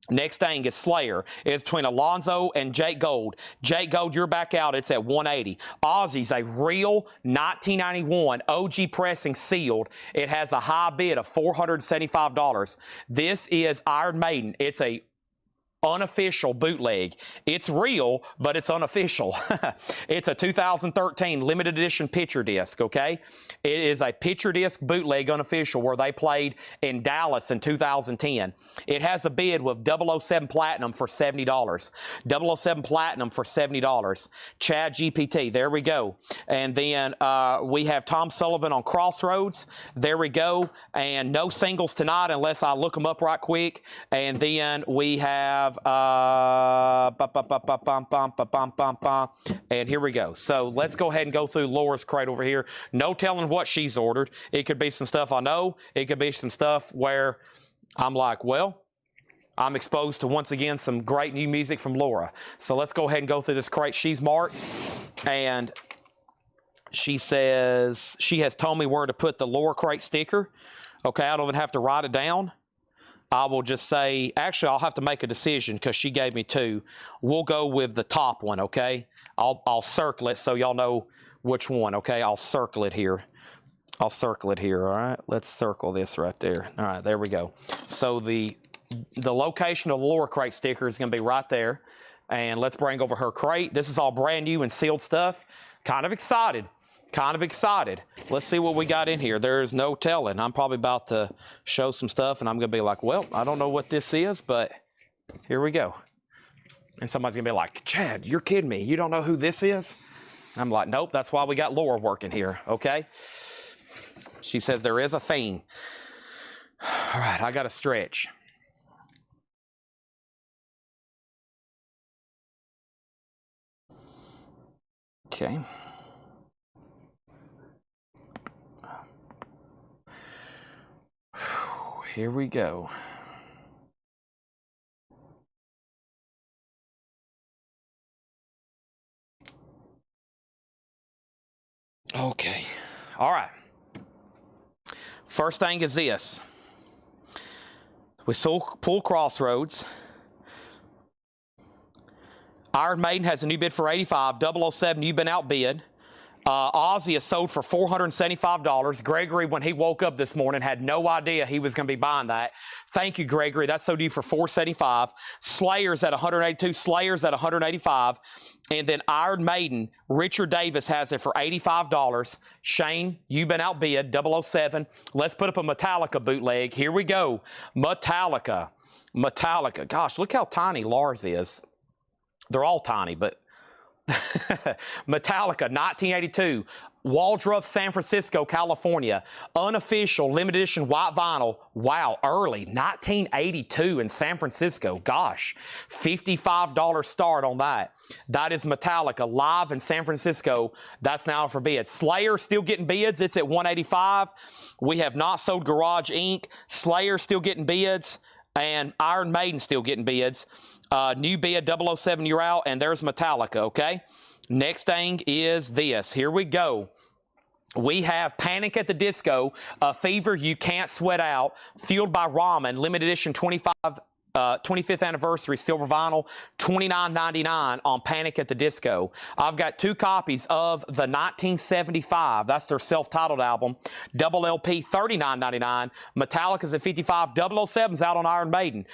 Next thing is Slayer. It's between Alonzo and Jake Gold. Jake Gold, you're back out. It's at 180. Ozzy's a real 1991 OG pressing sealed. It has a high bid of $475. This is Iron Maiden. It's a unofficial bootleg. It's real, but it's unofficial. It's a 2013 limited edition picture disc, okay? It is a picture disc bootleg unofficial where they played in Dallas in 2010. It has a bid with 007 Platinum for $70. 007 Platinum for $70. Chad GPT, there we go. And then we have Tom Sullivan on Crossroads. There we go. And no singles tonight unless I look them up right quick. And then we have and here we go. So let's go ahead and go through Laura's crate over here. No telling what she's ordered. It could be some stuff I know. It could be some stuff where I'm like, well, I'm exposed to, once again, some great new music from Laura. So let's go ahead and go through this crate. She's marked, and she says she has told me where to put the Laura crate sticker. Okay, I don't even have to write it down. I will just say, actually, I'll have to make a decision because she gave me two. We'll go with the top one, okay? I'll circle it so y'all know which one, okay? I'll circle it here. I'll circle it here, all right? Let's circle this right there. All right, there we go. So the location of the Laura crate sticker is going to be right there. And let's bring over her crate. This is all brand new and sealed stuff. Kind of excited. Kind of excited. Let's see what we got in here. There's no telling. I'm probably about to show some stuff, and I'm going to be like, well, I don't know what this is, but here we go. And somebody's going to be like, Chad, you're kidding me. You don't know who this is? I'm like, nope, that's why we got Laura working here, okay? She says there is a theme. All right, I got to stretch. Okay. Here we go. Okay. All right. First thing is this. We pull Crossroads. Iron Maiden has a new bid for 85. 007, you've been outbid. Ozzy is sold for $475. Gregory, when he woke up this morning, had no idea he was going to be buying that. Thank you, Gregory. That's sold you for $475. Slayer's at $182. Slayer's at $185. And then Iron Maiden, Richard Davis has it for $85. Shane, you've been outbid. 007. Let's put up a Metallica bootleg. Here we go. Metallica. Gosh, look how tiny Lars is. They're all tiny, but Metallica, 1982. Waldorf, San Francisco, California. Unofficial, limited edition white vinyl. Wow, early. 1982 in San Francisco. Gosh, $55 start on that. That is Metallica, live in San Francisco. That's now for bids. Slayer, still getting bids. It's at $185. We have Not Sold Garage Inc. Slayer, still getting bids. And Iron Maiden, still getting bids. New bid, 007, you're out. And there's Metallica, okay? Next thing is this. Here we go. We have Panic at the Disco, A Fever You Can't Sweat Out, Fueled by Ramen, limited edition 25th anniversary silver vinyl, $29.99 on Panic at the Disco. I've got 2 copies of the 1975. That's their self-titled album. Double LP, $39.99. Metallica's at $55. 007's out on Iron Maiden.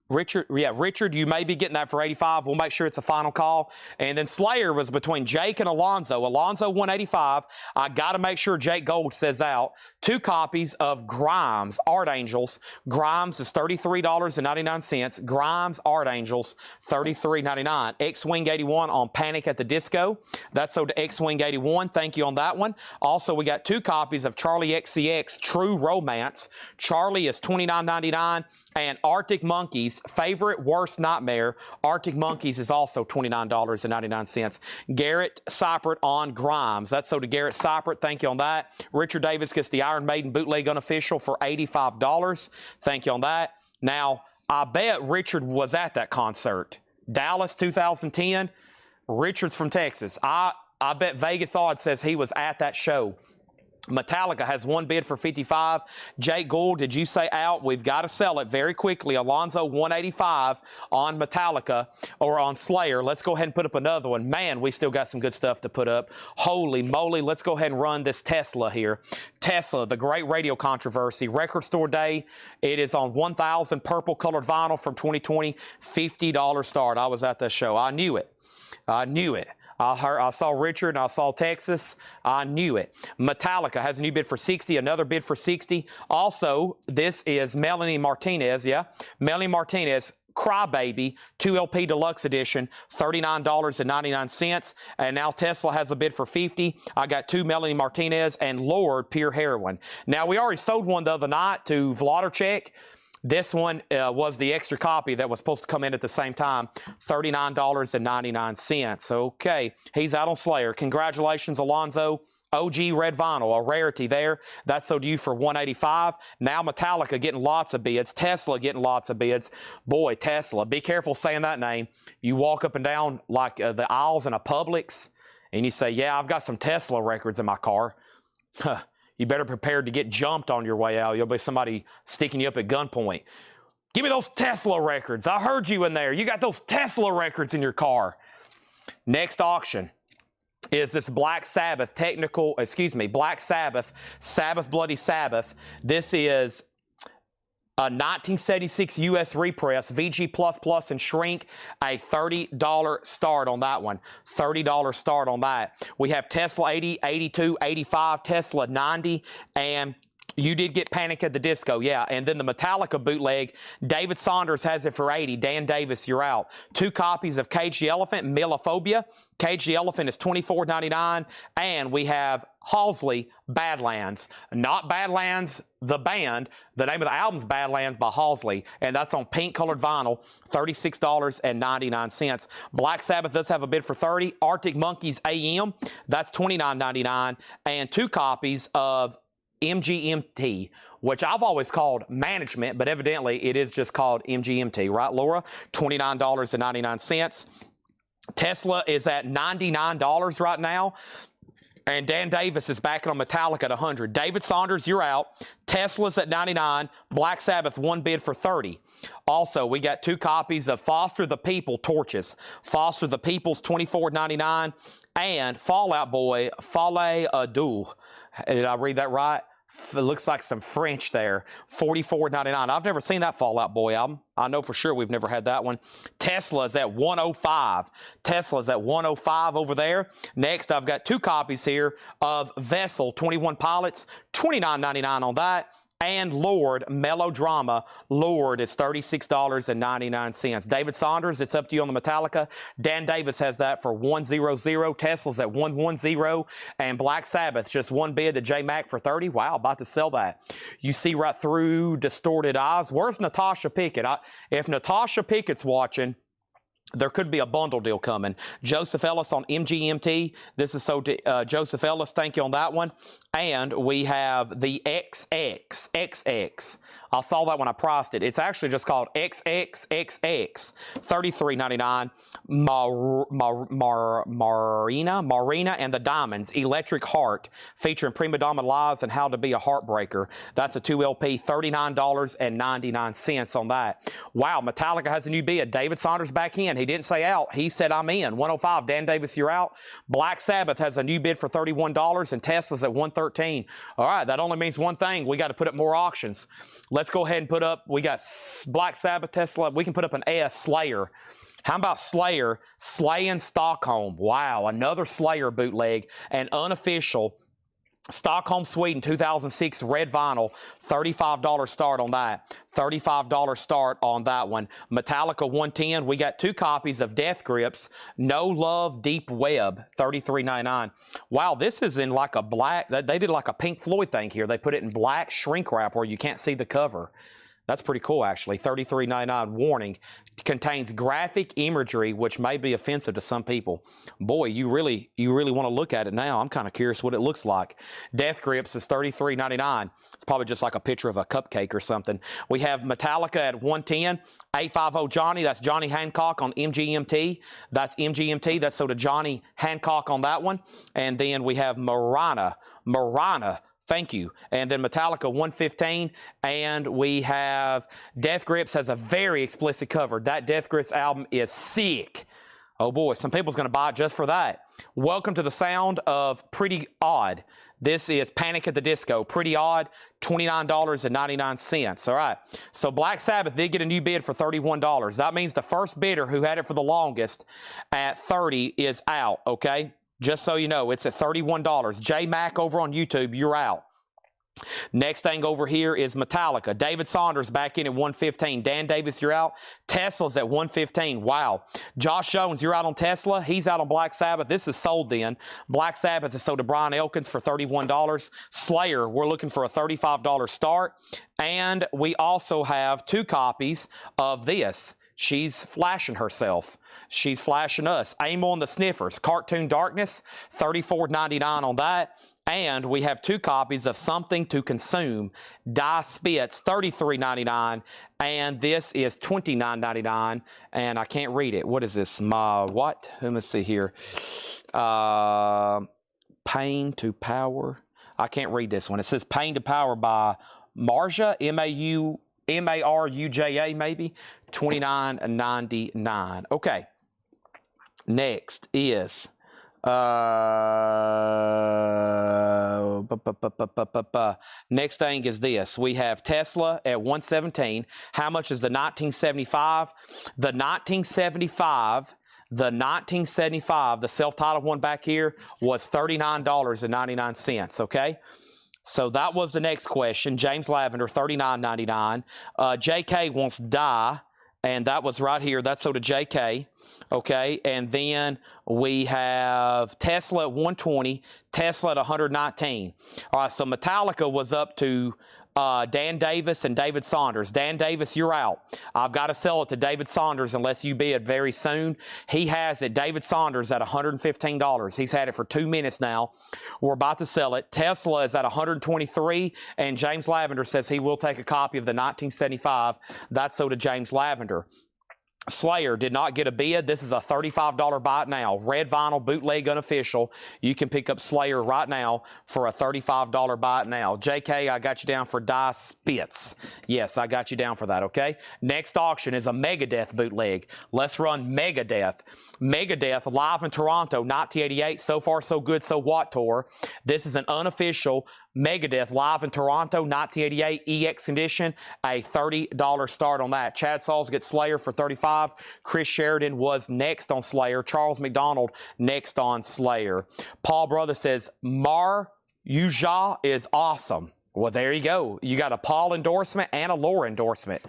Richard, you may be getting that for $85. We'll make sure it's a final call. And then Slayer was between Jake and Alonzo. Alonzo, $185. I got to make sure Jake Gold says out. 2 copies of Grimes, Art Angels. Grimes is $33.99. Grimes, Art Angels, $33.99. X-Wing 81 on Panic at the Disco. That's sold to X-Wing 81. Thank you on that one. Also, we got 2 copies of Charlie XCX, True Romance. Charlie is $29.99. And Arctic Monkeys, Favorite Worst Nightmare. Arctic Monkeys is also $29.99. Garrett Seipert on Grimes. That's sold to Garrett Seipert. Thank you on that. Richard Davis gets the Iron Maiden Bootleg Unofficial for $85. Thank you on that. Now, I bet Richard was at that concert. Dallas 2010. Richard's from Texas. I bet Vegas odds says he was at that show. Metallica has 1 bid for $55. Jake Gould, did you say out? We've got to sell it very quickly. Alonzo, $185 on Metallica or on Slayer. Let's go ahead and put up another one. Man, we still got some good stuff to put up. Holy moly. Let's go ahead and run this Tesla here. Tesla, the great radio controversy. Record store day. It is on 1,000 purple colored vinyl from 2020. $50 start. I was at that show. I knew it. I knew it. I saw Richard and I saw Texas. I knew it. Metallica has a new bid for $60, another bid for $60. Also, this is Melanie Martinez, yeah? Melanie Martinez, Crybaby, 2 LP Deluxe Edition, $39.99. And now Tesla has a bid for $50. I got 2 Melanie Martinez and Lord Pure Heroin. Now, we already sold one the other night to Vladarchek. This one was the extra copy that was supposed to come in at the same time, $39.99. Okay, he's out on Slayer. Congratulations, Alonzo. OG Red Vinyl, a rarity there. That's sold to you for $185. Now Metallica getting lots of bids. Tesla getting lots of bids. Boy, Tesla, be careful saying that name. You walk up and down like the aisles in a Publix, and you say, yeah, I've got some Tesla records in my car. You better prepare to get jumped on your way out. You'll be somebody sticking you up at gunpoint. Give me those Tesla records. I heard you in there. You got those Tesla records in your car. Next auction is this Black Sabbath Black Sabbath, Sabbath Bloody Sabbath. This is a 1976 U.S. repress, VG++ and shrink, a $30 start on that one. $30 start on that. We have Tesla 80, 82, 85, Tesla 90, and you did get Panic at the Disco, yeah. And then the Metallica bootleg, David Saunders has it for $80. Dan Davis, you're out. 2 copies of Cage the Elephant, Milophobia. Cage the Elephant is $24.99. And we have Halsey, Badlands. Not Badlands, the band. The name of the album is Badlands by Halsey. And that's on pink colored vinyl, $36.99. Black Sabbath does have a bid for $30. Arctic Monkeys AM, that's $29.99. And 2 copies of MGMT, which I've always called Management, but evidently it is just called MGMT, right, Laura? $29.99. Tesla is at $99 right now. And Dan Davis is backing on Metallica at $100. David Saunders, you're out. Tesla's at $99. Black Sabbath, 1 bid for $30. Also, we got 2 copies of Foster the People torches. Foster the People's $24.99. And Fallout Boy, Fale Adou. Did I read that right? It looks like some French there. $44.99. I've never seen that Fall Out Boy album. I know for sure we've never had that one. Tesla's at $105. Tesla's at $105 over there. Next, I've got 2 copies here of Vessel 21 Pilots. $29.99 on that. And Lord, Melodrama, Lord is $36.99. David Saunders, it's up to you on the Metallica. Dan Davis has that for $100. Tesla's at $110. And Black Sabbath, just one bid to J Mac for $30. Wow, about to sell that. You see right through Distorted Eyes. Where's Natasha Pickett? If Natasha Pickett's watching, there could be a bundle deal coming. Joseph Ellis on MGMT. This is Joseph Ellis. Thank you on that one. And we have the XX. I saw that when I priced it. It's actually just called XXXX. $33.99. Marina and the Diamonds. Electric Heart. Featuring Prima Donna Lives and How to Be a Heartbreaker. That's a 2LP. $39.99 on that. Wow, Metallica has a new bid. David Saunders back in. He didn't say out. He said I'm in. 105. Dan Davis, you're out. Black Sabbath has a new bid for $31 and Tesla's at $113. All right, that only means one thing. We got to put up more auctions. Let's go ahead and put up, we got Black Sabbath, Tesla. We can put up an S, Slayer. How about Slayer? Slaying Stockholm. Wow, another Slayer bootleg and unofficial. Stockholm, Sweden, 2006 red vinyl, $35 start on that. $35 start on that one. Metallica 110, we got 2 copies of Death Grips, No Love, Deep Web, $33.99. Wow, this is in like a black, they did like a Pink Floyd thing here. They put it in black shrink wrap where you can't see the cover. That's pretty cool, actually. $33.99. Warning, contains graphic imagery, which may be offensive to some people. Boy, you really want to look at it now. I'm kind of curious what it looks like. Death Grips is $33.99. It's probably just like a picture of a cupcake or something. We have Metallica at 110. 850 Johnny, that's Johnny Hancock on MGMT. That's MGMT. That's so to Johnny Hancock on that one. And then we have Marana. Thank you. And then Metallica 115. And we have Death Grips has a very explicit cover. That Death Grips album is sick. Oh boy, some people's going to buy it just for that. Welcome to the sound of Pretty Odd. This is Panic at the Disco. Pretty Odd, $29.99. All right. So Black Sabbath did get a new bid for $31. That means the first bidder who had it for the longest at $30 is out, okay? Just so you know, it's at $31. J Mac over on YouTube, you're out. Next thing over here is Metallica. David Saunders back in at 115. Dan Davis, you're out. Tesla's at 115. Wow. Josh Jones, you're out on Tesla. He's out on Black Sabbath. This is sold then. Black Sabbath is sold to Brian Elkins for $31. Slayer, we're looking for a $35 start. And we also have 2 copies of this. She's flashing herself. She's flashing us. Aim on the Sniffers. Cartoon Darkness, $34.99 on that. And we have 2 copies of Something to Consume. Die Spits, $33.99. And this is $29.99. And I can't read it. What is this? What? Let me see here. Pain to Power. I can't read this one. It says Pain to Power by Marja, M-A-R-U-J-A maybe. $29.99. Okay. Next is next thing is this. We have Tesla at 117. How much is the 1975? The 1975, the self-titled one back here was $39.99, okay? So that was the next question. James Lavender, $39.99. JK wants Die, and that was right here. That's so to JK. Okay, and then we have Tesla at 120, Tesla at 119. All right, so Metallica was up to Dan Davis and David Saunders. Dan Davis, you're out. I've got to sell it to David Saunders unless you bid very soon. He has it, David Saunders, at $115. He's had it for 2 minutes now. We're about to sell it. Tesla is at $123, and James Lavender says he will take a copy of the 1975. That's so to James Lavender. Slayer did not get a bid. This is a $35 buy it now. Red vinyl, bootleg, unofficial. You can pick up Slayer right now for a $35 buy it now. JK, I got you down for Die Spits. Yes, I got you down for that, okay? Next auction is a Megadeth bootleg. Let's run Megadeth. Megadeth live in Toronto, 1988. So Far So Good, So What tour. This is an unofficial Megadeth live in Toronto, 1988 EX edition, a $30 start on that. Chad Sauls gets Slayer for $35. Chris Sheridan was next on Slayer. Charles McDonald next on Slayer. Paul Brother says Mar Uja is awesome. Well, there you go. You got a Paul endorsement and a Laura endorsement.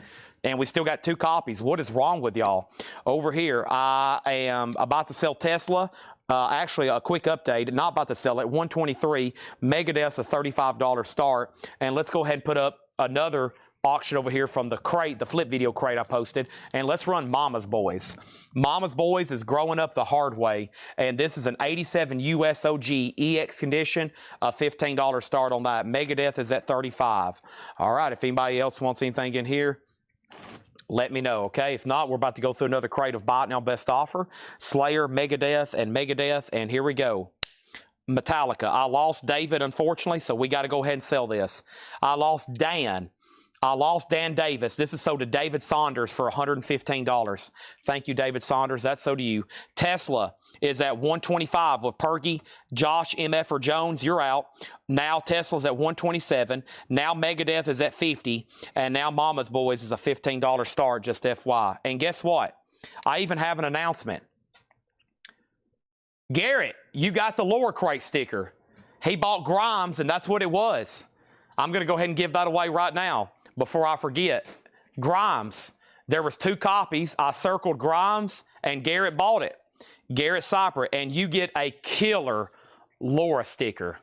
And we still got 2 copies. What is wrong with y'all? Over here, I am about to sell Tesla. Actually, a quick update. Not about to sell it. 123. Megadeth's a $35 start. And let's go ahead and put up another auction over here from the crate, the flip video crate I posted. And let's run Mama's Boys. Mama's Boys is growing up the hard way. And this is an 87 USOG EX condition, a $15 start on that. Megadeth is at 35. All right, if anybody else wants anything in here, let me know, okay? If not, we're about to go through another crate of Bot Now Best Offer. Slayer, Megadeth, and here we go. Metallica. I lost David, unfortunately, so we got to go ahead and sell this. I lost Dan. I lost Dan Davis. This is sold to David Saunders for $115. Thank you, David Saunders. That's so to you. Tesla is at 125 with Perky. Josh MF or Jones, you're out. Now Tesla's at 127. Now Megadeth is at 50. And now Mama's Boys is a $15 start, just FY. And guess what? I even have an announcement. Garrett, you got the lower crate sticker. He bought Grimes, and that's what it was. I'm going to go ahead and give that away right now. Before I forget, Grimes, there was 2 copies. I circled Grimes, and Garrett bought it. Garrett Cyper, and you get a killer Laura sticker.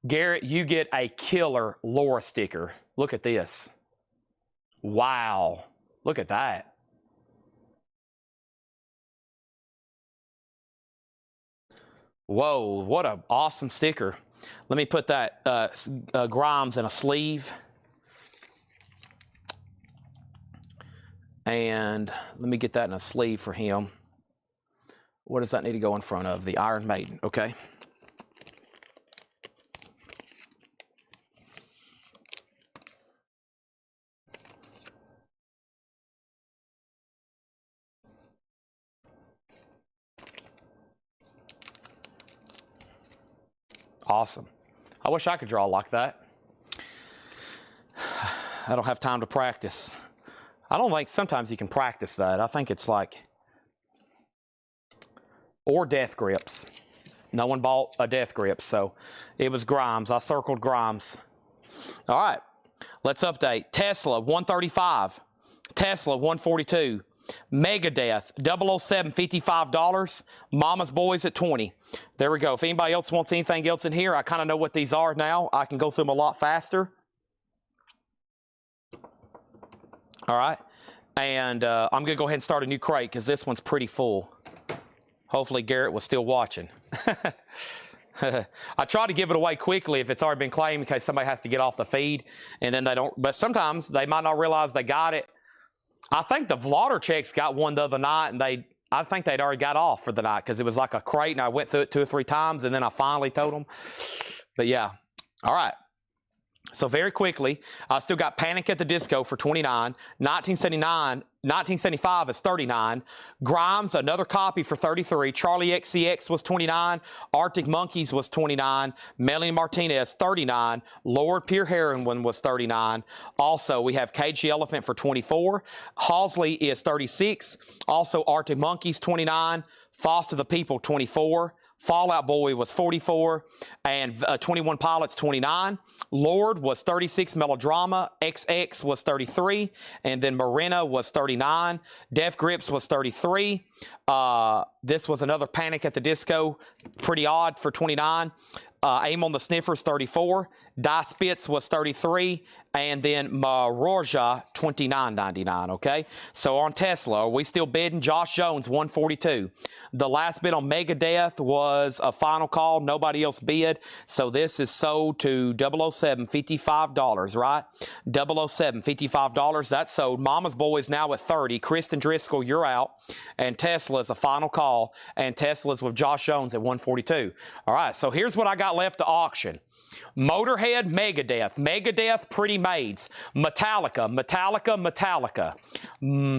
Garrett, you get a killer Laura sticker. Look at this. Wow. Look at that. Whoa, what an awesome sticker. Let me put that Grimes in a sleeve. And let me get that in a sleeve for him. What does that need to go in front of? The Iron Maiden, okay. Awesome. I wish I could draw like that. I don't have time to practice. I don't think sometimes you can practice that. I think it's like, or death grips. No one bought a death grip, so it was Grimes. I circled Grimes. All right, let's update. Tesla, 135. Tesla, 142. Megadeth, 007, $55. Mama's Boys at 20. There we go. If anybody else wants anything else in here, I kind of know what these are now. I can go through them a lot faster. All right, and I'm going to go ahead and start a new crate because this one's pretty full. Hopefully Garrett was still watching. I try to give it away quickly if it's already been claimed in case somebody has to get off the feed, and then they don't. But sometimes they might not realize they got it. I think the Vlodderchecks got one the other night, and I think they'd already got off for the night because it was like a crate, and I went through it 2 or 3 times, and then I finally told them. But yeah, all right. So very quickly, I still got Panic at the Disco for 29. 1975 is 39. Grimes, another copy for 33. Charlie XCX was 29. Arctic Monkeys was 29. Melanie Martinez, 39. Lord Pierre Heron was 39. Also, we have Cage the Elephant for 24. Halsley is 36. Also, Arctic Monkeys, 29. Foster the People, 24. Fallout Boy was 44, and 21 Pilots, 29. Lord was 36, Melodrama. XX was 33, and then Marina was 39. Def Grips was 33. This was another Panic at the Disco, pretty odd for 29. Aim on the Sniffers, 34. Die Spitz was 33. And then Marorja, $29.99, okay? So on Tesla, are we still bidding? Josh Jones, 142. The last bid on Megadeth was a final call. Nobody else bid. So this is sold to 007, $55, right? 007, $55. That's sold. Mama's Boy is now at 30. Kristen Driscoll, you're out. And Tesla is a final call. And Tesla's with Josh Jones at 142. All right, so here's what I got left to auction. Motorhead, Megadeth. Megadeth, Pretty Maids. Metallica, Metallica, Metallica.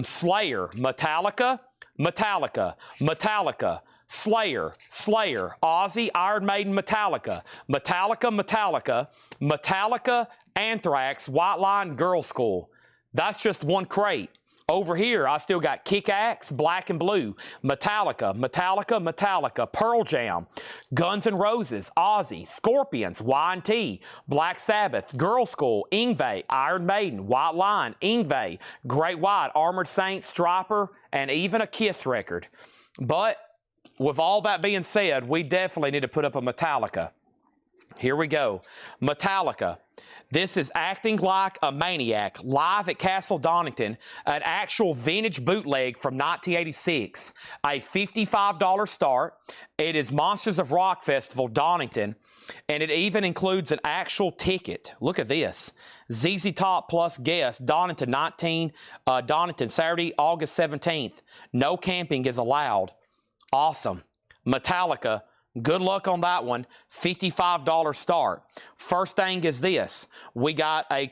Slayer, Metallica, Metallica, Metallica. Slayer, Slayer. Ozzy, Iron Maiden, Metallica. Metallica, Metallica. Metallica, Anthrax, White Line, Girl School. That's just one crate. Over here, I still got Kick-Axe, Black and Blue, Metallica, Pearl Jam, Guns N' Roses, Ozzy, Scorpions, Y&T, Black Sabbath, Girl School, Yngwie, Iron Maiden, White Lion, Yngwie, Great White, Armored Saint, Stryper, and even a Kiss record. But with all that being said, we definitely need to put up a Metallica. Here we go. Metallica. This is Acting Like a Maniac, live at Castle Donington, an actual vintage bootleg from 1986, a $55 start. It is Monsters of Rock Festival, Donington, and it even includes an actual ticket. Look at this. ZZ Top plus guest, Donington, Donington, Saturday, August 17th. No camping is allowed. Awesome. Metallica. Good luck on that one. $55 start. First thing is this: we have a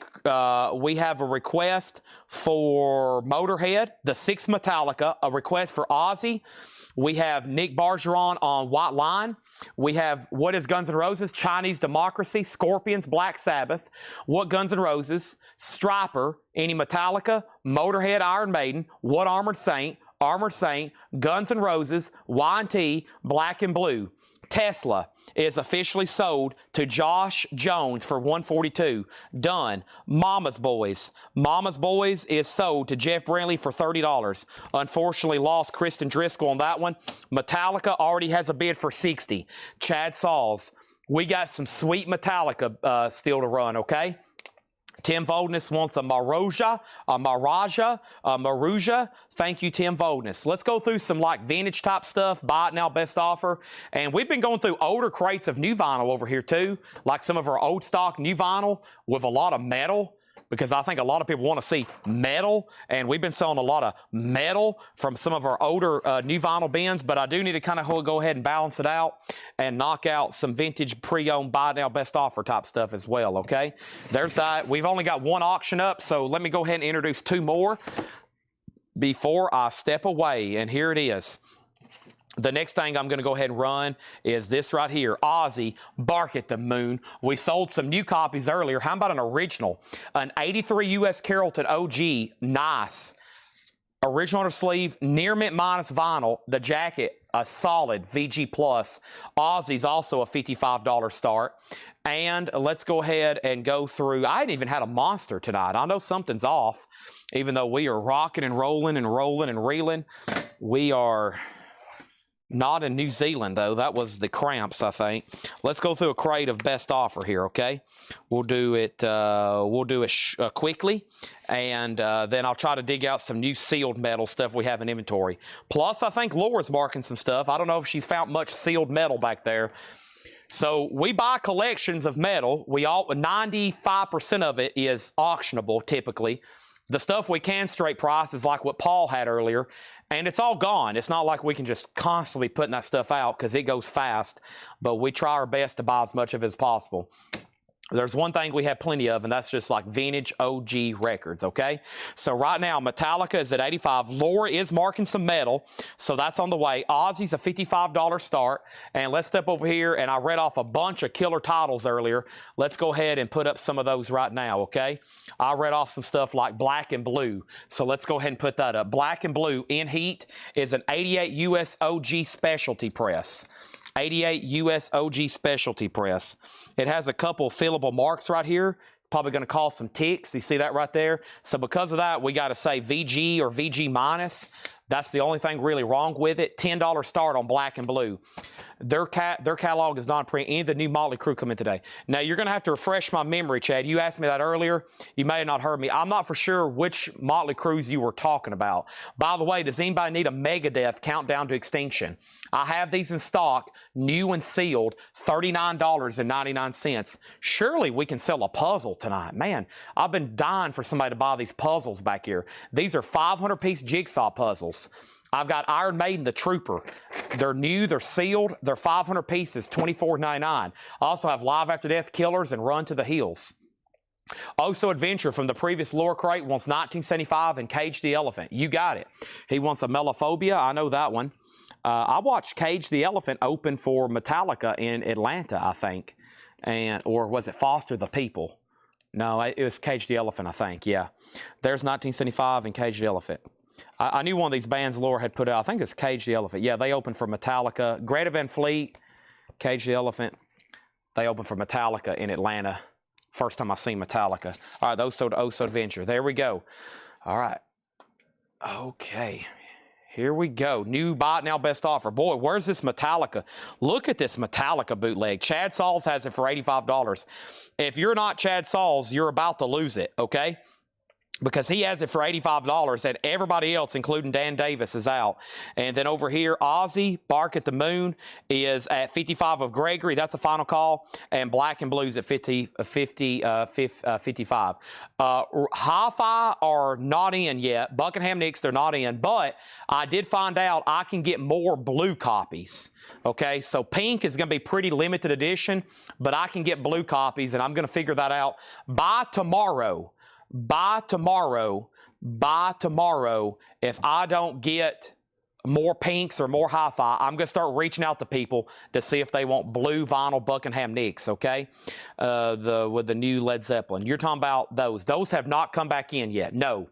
request for Motorhead, the 6th Metallica, a request for Ozzy. We have Nick Bargeron on White Line. We have What is Guns N' Roses, Chinese Democracy, Scorpions, Black Sabbath, What Guns N' Roses, Stryper, any Metallica, Motorhead, Iron Maiden, What Armored Saint, Guns N' Roses, Y&T, Black and Blue. Tesla is officially sold to Josh Jones for $142. Done. Mama's Boys. Mama's Boys is sold to Jeff Brantley for $30. Unfortunately, lost Kristen Driscoll on that one. Metallica already has a bid for $60. Chad Sauls. We got some sweet Metallica still to run, okay? Tim Voldness wants a Maruja. Thank you, Tim Voldness. Let's go through some like vintage type stuff, buy it now, best offer. And we've been going through older crates of new vinyl over here too, like some of our old stock new vinyl with a lot of metal, because I think a lot of people want to see metal, and we've been selling a lot of metal from some of our older new vinyl bins, but I do need to kind of go ahead and balance it out and knock out some vintage pre-owned buy now best offer type stuff as well, okay? There's that. We've only got one auction up, so let me go ahead and introduce two more before I step away, and here it is. The next thing I'm going to go ahead and run is this right here, Ozzy, Bark at the Moon. We sold some new copies earlier. How about an original? An 83 U.S. Carrollton OG, nice. Original sleeve, near mint minus vinyl. The jacket, a solid VG+. Ozzy's also a $55 start. And let's go ahead and go through. I hadn't even had a monster tonight. I know something's off, even though we are rocking and rolling and rolling and reeling. We are... not in New Zealand, though. That was the cramps, I think. Let's go through a crate of best offer here, okay? We'll do it quickly, and then I'll try to dig out some new sealed metal stuff we have in inventory. Plus, I think Laura's marking some stuff. I don't know if she's found much sealed metal back there. So we buy collections of metal. 95% of it is auctionable, typically. The stuff we can straight price is like what Paul had earlier, and it's all gone. It's not like we can just constantly putting that stuff out because it goes fast, but we try our best to buy as much of it as possible. There's one thing we have plenty of, and that's just like vintage OG records, okay? So right now, Metallica is at 85. Laura is marking some metal, so that's on the way. Ozzy's a $55 start. And let's step over here, and I read off a bunch of killer titles earlier. Let's go ahead and put up some of those right now, okay? I read off some stuff like Black and Blue, so let's go ahead and put that up. Black and Blue in heat is an 88 US OG specialty press. 88 US OG specialty press. It has a couple fillable marks right here. Probably going to cause some ticks. You see that right there? So because of that, we got to say VG or VG minus. That's the only thing really wrong with it. $10 start on Black and Blue. Their catalog is non-print. Any of the new Motley Crue come in today. Now, you're going to have to refresh my memory, Chad. You asked me that earlier. You may have not heard me. I'm not for sure which Motley Crues you were talking about. By the way, does anybody need a Megadeth Countdown to Extinction? I have these in stock, new and sealed, $39.99. Surely we can sell a puzzle tonight. Man, I've been dying for somebody to buy these puzzles back here. These are 500-piece jigsaw puzzles. I've got Iron Maiden, the Trooper. They're new, they're sealed, they're 500 pieces, $24.99. I also have Live After Death Killers and Run to the Hills. Oso Adventure from the previous lore crate wants 1975 and Cage the Elephant. You got it. He wants a Melophobia. I know that one. I watched Cage the Elephant open for Metallica in Atlanta, I think. Or was it Foster the People? No, it was Cage the Elephant, I think. Yeah. There's 1975 and Cage the Elephant. I knew one of these bands Laura had put out. I think it's Cage the Elephant. Yeah, they opened for Metallica. Greta Van Fleet, Cage the Elephant. They opened for Metallica in Atlanta. First time I seen Metallica. All right, those sold Oh So Adventure. There we go. All right. Okay. Here we go. New buy it now best offer. Boy, where's this Metallica? Look at this Metallica bootleg. Chad Sauls has it for $85. If you're not Chad Sauls, you're about to lose it, okay? Because he has it for $85 and everybody else, including Dan Davis, is out. And then over here, Ozzy, Bark at the Moon, is at 55 of Gregory. That's a final call. And Black and Blues at 55. Hi-Fi are not in yet. Buckingham Nicks, they're not in. But I did find out I can get more blue copies. Okay, so pink is going to be pretty limited edition, but I can get blue copies, and I'm going to figure that out by tomorrow. By tomorrow, if I don't get more pinks or more hi-fi, I'm going to start reaching out to people to see if they want blue vinyl Buckingham Nicks, okay? With the new Led Zeppelin. You're talking about those. Those have not come back in yet. No.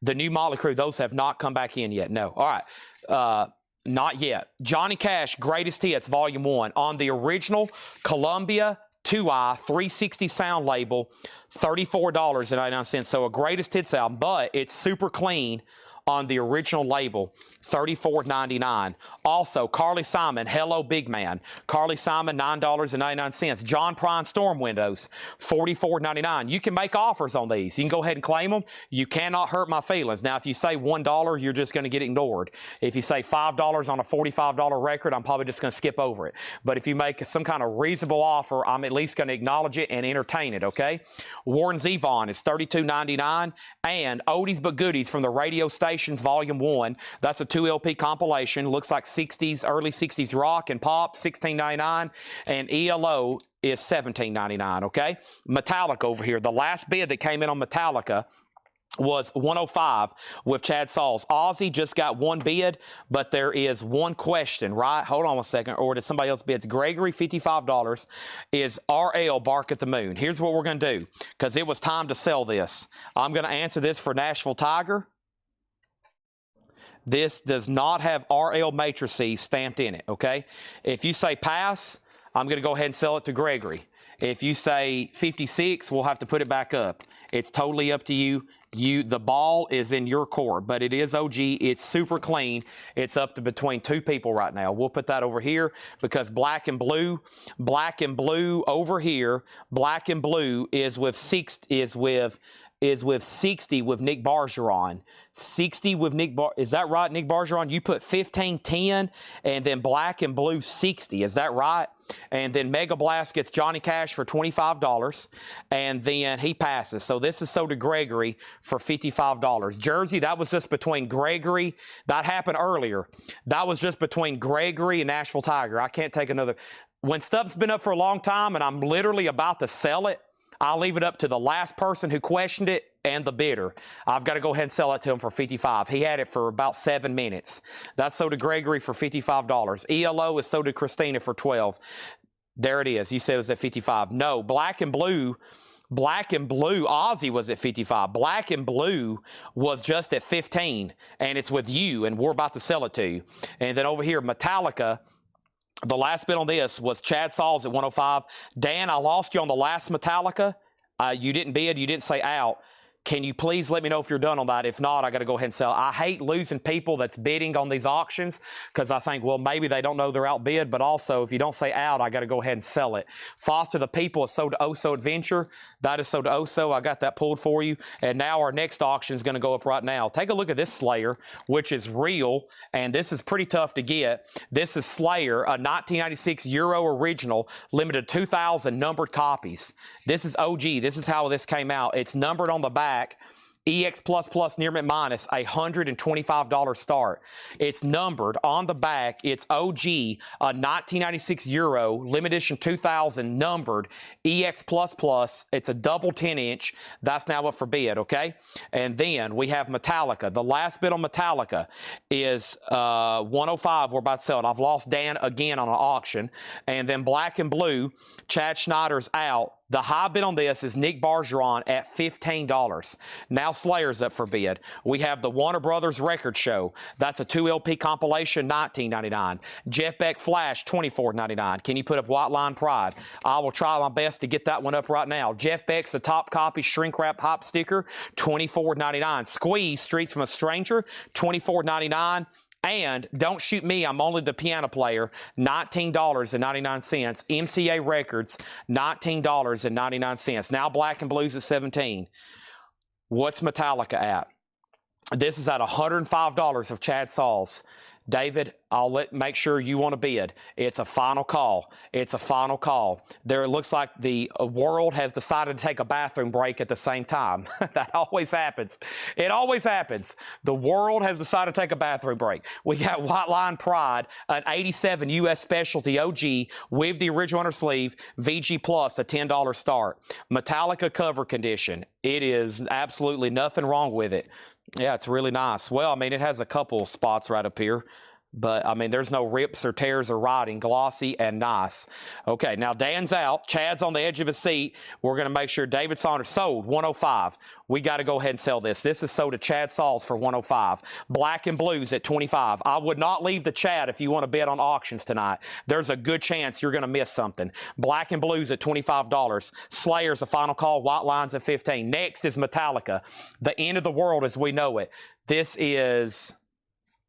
The new Motley Crue, those have not come back in yet. No. All right. Not yet. Johnny Cash, Greatest Hits, Volume 1. On the original Columbia 2i 360 sound label, $34.99. So a Greatest Hits album, but it's super clean on the original label, $34.99. Also, Carly Simon, Hello Big Man. Carly Simon, $9.99. John Prine Storm Windows, $44.99. You can make offers on these. You can go ahead and claim them. You cannot hurt my feelings. Now, if you say $1, you're just going to get ignored. If you say $5 on a $45 record, I'm probably just going to skip over it. But if you make some kind of reasonable offer, I'm at least going to acknowledge it and entertain it, okay? Warren Zevon is $32.99. And Oldies But Goodies from the radio stations, Volume 1. That's a 2 LP compilation. Looks like 60s, early 60s rock and pop, $16.99. And ELO is $17.99, okay? Metallica over here. The last bid that came in on Metallica was $105 with Chad Sauls. Ozzy just got one bid, but there is one question, right? Hold on a second. Or did somebody else bid? Gregory, $55, is RL Bark at the Moon. Here's what we're going to do, because it was time to sell this. I'm going to answer this for Nashville Tiger. This does not have RL matrices stamped in it, okay? If you say pass, I'm going to go ahead and sell it to Gregory. If you say 56, we'll have to put it back up. It's totally up to you. The ball is in your court, but it is OG. It's super clean. It's up to between two people right now. We'll put that over here because black and blue over here, black and blue is with 60 with Nick Bargeron. 60 with Nick is that right, Nick Bargeron? You put 1510 and then black and blue 60. Is that right? And then Mega Blast gets Johnny Cash for $25 and then he passes. So this is sold to Gregory for $55. Jersey, that was just between Gregory. That happened earlier. That was just between Gregory and Nashville Tiger. I can't take another. When stuff's been up for a long time and I'm literally about to sell it, I'll leave it up to the last person who questioned it and the bidder. I've got to go ahead and sell it to him for $55. He had it for about 7 minutes. That's sold to Gregory for $55. ELO is sold to Christina for $12. There it is. You said it was at $55. No, black and blue, Ozzy was at $55. Black and blue was just at $15, and it's with you, and we're about to sell it to you. And then over here, Metallica, the last bid on this was Chad Sauls at $105. Dan, I lost you on the last Metallica. You didn't bid. You didn't say out. Can you please let me know if you're done on that? If not, I got to go ahead and sell. I hate losing people that's bidding on these auctions because I think, well, maybe they don't know they're outbid, but also if you don't say out, I got to go ahead and sell it. Foster the People is sold to Oso Adventure. That is sold to Oso. I got that pulled for you. And now our next auction is going to go up right now. Take a look at this Slayer, which is real, and this is pretty tough to get. This is Slayer, a 1996 Euro original, limited 2,000 numbered copies. This is OG. This is how this came out. It's numbered on the back. EX++ near mint minus, $125 start. It's numbered on the back. It's OG, a 1996 Euro, limited edition 2000, numbered EX++. It's a double 10-inch. That's now up for bid, okay? And then we have Metallica. The last bid on Metallica is $105. We're about to sell it. I've lost Dan again on an auction. And then black and blue, Chad Schneider's out. The high bid on this is Nick Bergeron at $15. Now Slayer's up for bid. We have the Warner Brothers Record Show. That's a 2 LP compilation, $19.99. Jeff Beck Flash, $24.99. Can you put up White Line Pride? I will try my best to get that one up right now. Jeff Beck's the top copy shrink wrap hop sticker, $24.99. Squeeze Streets from a Stranger, $24.99. And Don't Shoot Me, I'm Only the Piano Player, $19.99. MCA Records, $19.99. Now Black and Blues at $17. What's Metallica at? This is at $105 of Chad Sauls. David, I'll make sure you want to bid. It's a final call. It's a final call. There, it looks like the world has decided to take a bathroom break at the same time. That always happens. It always happens. The world has decided to take a bathroom break. We got White Line Pride, an 87 U.S. Specialty OG with the original under sleeve, VG Plus, a $10 start. Metallica cover condition. It is absolutely nothing wrong with it. Yeah, it's really nice. Well, I mean, it has a couple spots right up here. But, I mean, there's no rips or tears or rotting. Glossy and nice. Okay, now Dan's out. Chad's on the edge of his seat. We're going to make sure David Saunders sold $105. We got to go ahead and sell this. This is sold to Chad Sauls for $105. Black and Blues at $25. I would not leave the Chad if you want to bet on auctions tonight. There's a good chance you're going to miss something. Black and Blues at $25. Slayer's a final call. White Lines at $15. Next is Metallica. The End of the World as we know it. This is...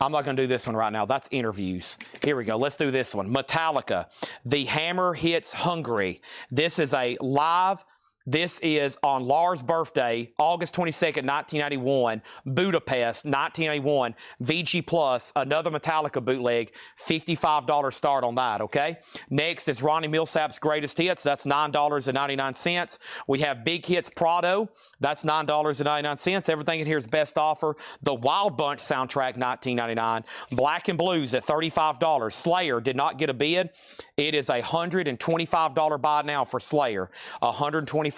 I'm not going to do this one right now. That's interviews. Here we go. Let's do this one. Metallica. The Hammer Hits Hungary. This is a live. This is on Lars' birthday, August 22nd, 1991, Budapest, 1981, VG Plus, another Metallica bootleg, $55 start on that, okay? Next is Ronnie Millsap's Greatest Hits. That's $9.99. We have Big Hits Prado. That's $9.99. Everything in here is best offer. The Wild Bunch soundtrack, $19.99. Black and Blues at $35. Slayer did not get a bid. It is a $125 buy now for Slayer. $125.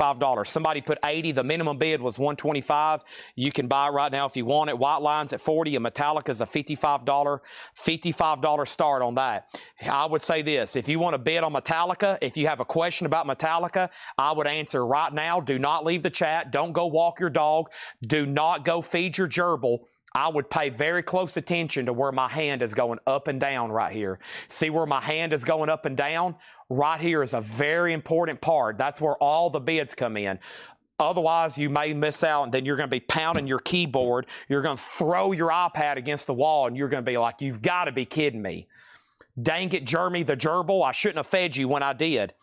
Somebody put 80. The minimum bid was $125. You can buy it right now if you want it. White Line's at 40 and Metallica's a $55 start on that. I would say this. If you want to bet on Metallica, if you have a question about Metallica, I would answer right now. Do not leave the chat. Don't go walk your dog. Do not go feed your gerbil. I would pay very close attention to where my hand is going up and down right here. See where my hand is going up and down? Right here is a very important part. That's where all the bids come in. Otherwise, you may miss out, and then you're going to be pounding your keyboard. You're going to throw your iPad against the wall, and you're going to be like, you've got to be kidding me. Dang it, Jeremy the gerbil, I shouldn't have fed you when I did.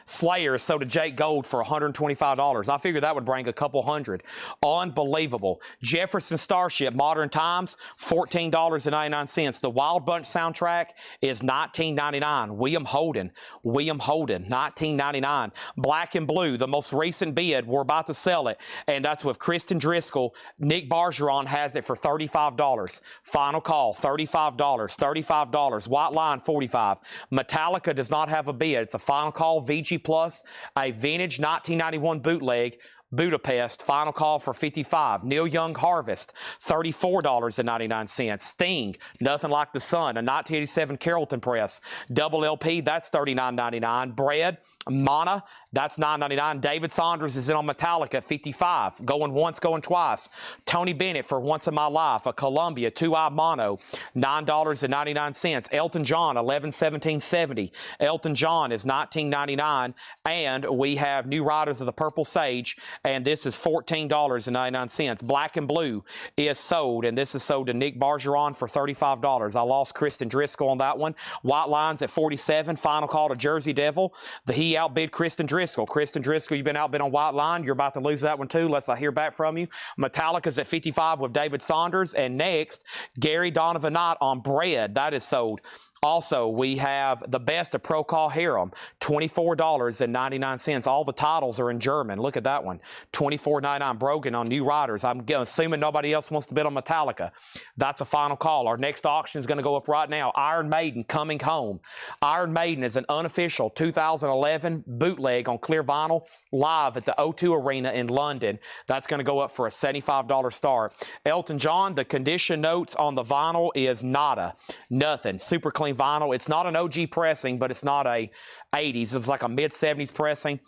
Slayer is sold to Jake Gold for $125. I figured that would bring a couple hundred. Unbelievable. Jefferson Starship, Modern Times, $14.99. The Wild Bunch soundtrack is $19.99. William Holden, $19.99. Black and Blue, the most recent bid, we're about to sell it, and that's with Kristen Driscoll. Nick Bergeron has it for $35. Final call, $35. White Line, $45. Metallica does not have a bid. It's a final call, VG Plus, a vintage 1991 bootleg, Budapest, final call for $55. Neil Young Harvest, $34.99. Sting, Nothing Like the Sun, a 1987 Carrollton Press, double LP, that's $39.99. Bread, Mana, that's $9.99. David Saunders is in on Metallica, $55. Going once, going twice. Tony Bennett for Once in My Life, a Columbia 2i Mono, $9.99. Elton John, 11/17/70. Elton John is $19.99. And we have New Riders of the Purple Sage, and this is $14.99. Black and Blue is sold, and this is sold to Nick Bergeron for $35. I lost Kristen Driscoll on that one. White Lines at $47. Final call to Jersey Devil. He outbid Kristen Driscoll. Kristen Driscoll, you've been outbid on White Line. You're about to lose that one too, unless I hear back from you. Metallica's at $55 with David Saunders. And next, Gary Donovan Knight on Bread. That is sold. Also, we have the best of Procol Harum, $24.99. All the titles are in German. Look at that one. $24.99. Brogan on New Riders. I'm assuming nobody else wants to bid on Metallica. That's a final call. Our next auction is going to go up right now. Iron Maiden, Coming Home. Iron Maiden is an unofficial 2011 bootleg on clear vinyl live at the O2 Arena in London. That's going to go up for a $75 start. Elton John, the condition notes on the vinyl is nada. Nothing. Super clean vinyl. It's not an OG pressing, but it's not a 80s. It's like a mid-70s pressing.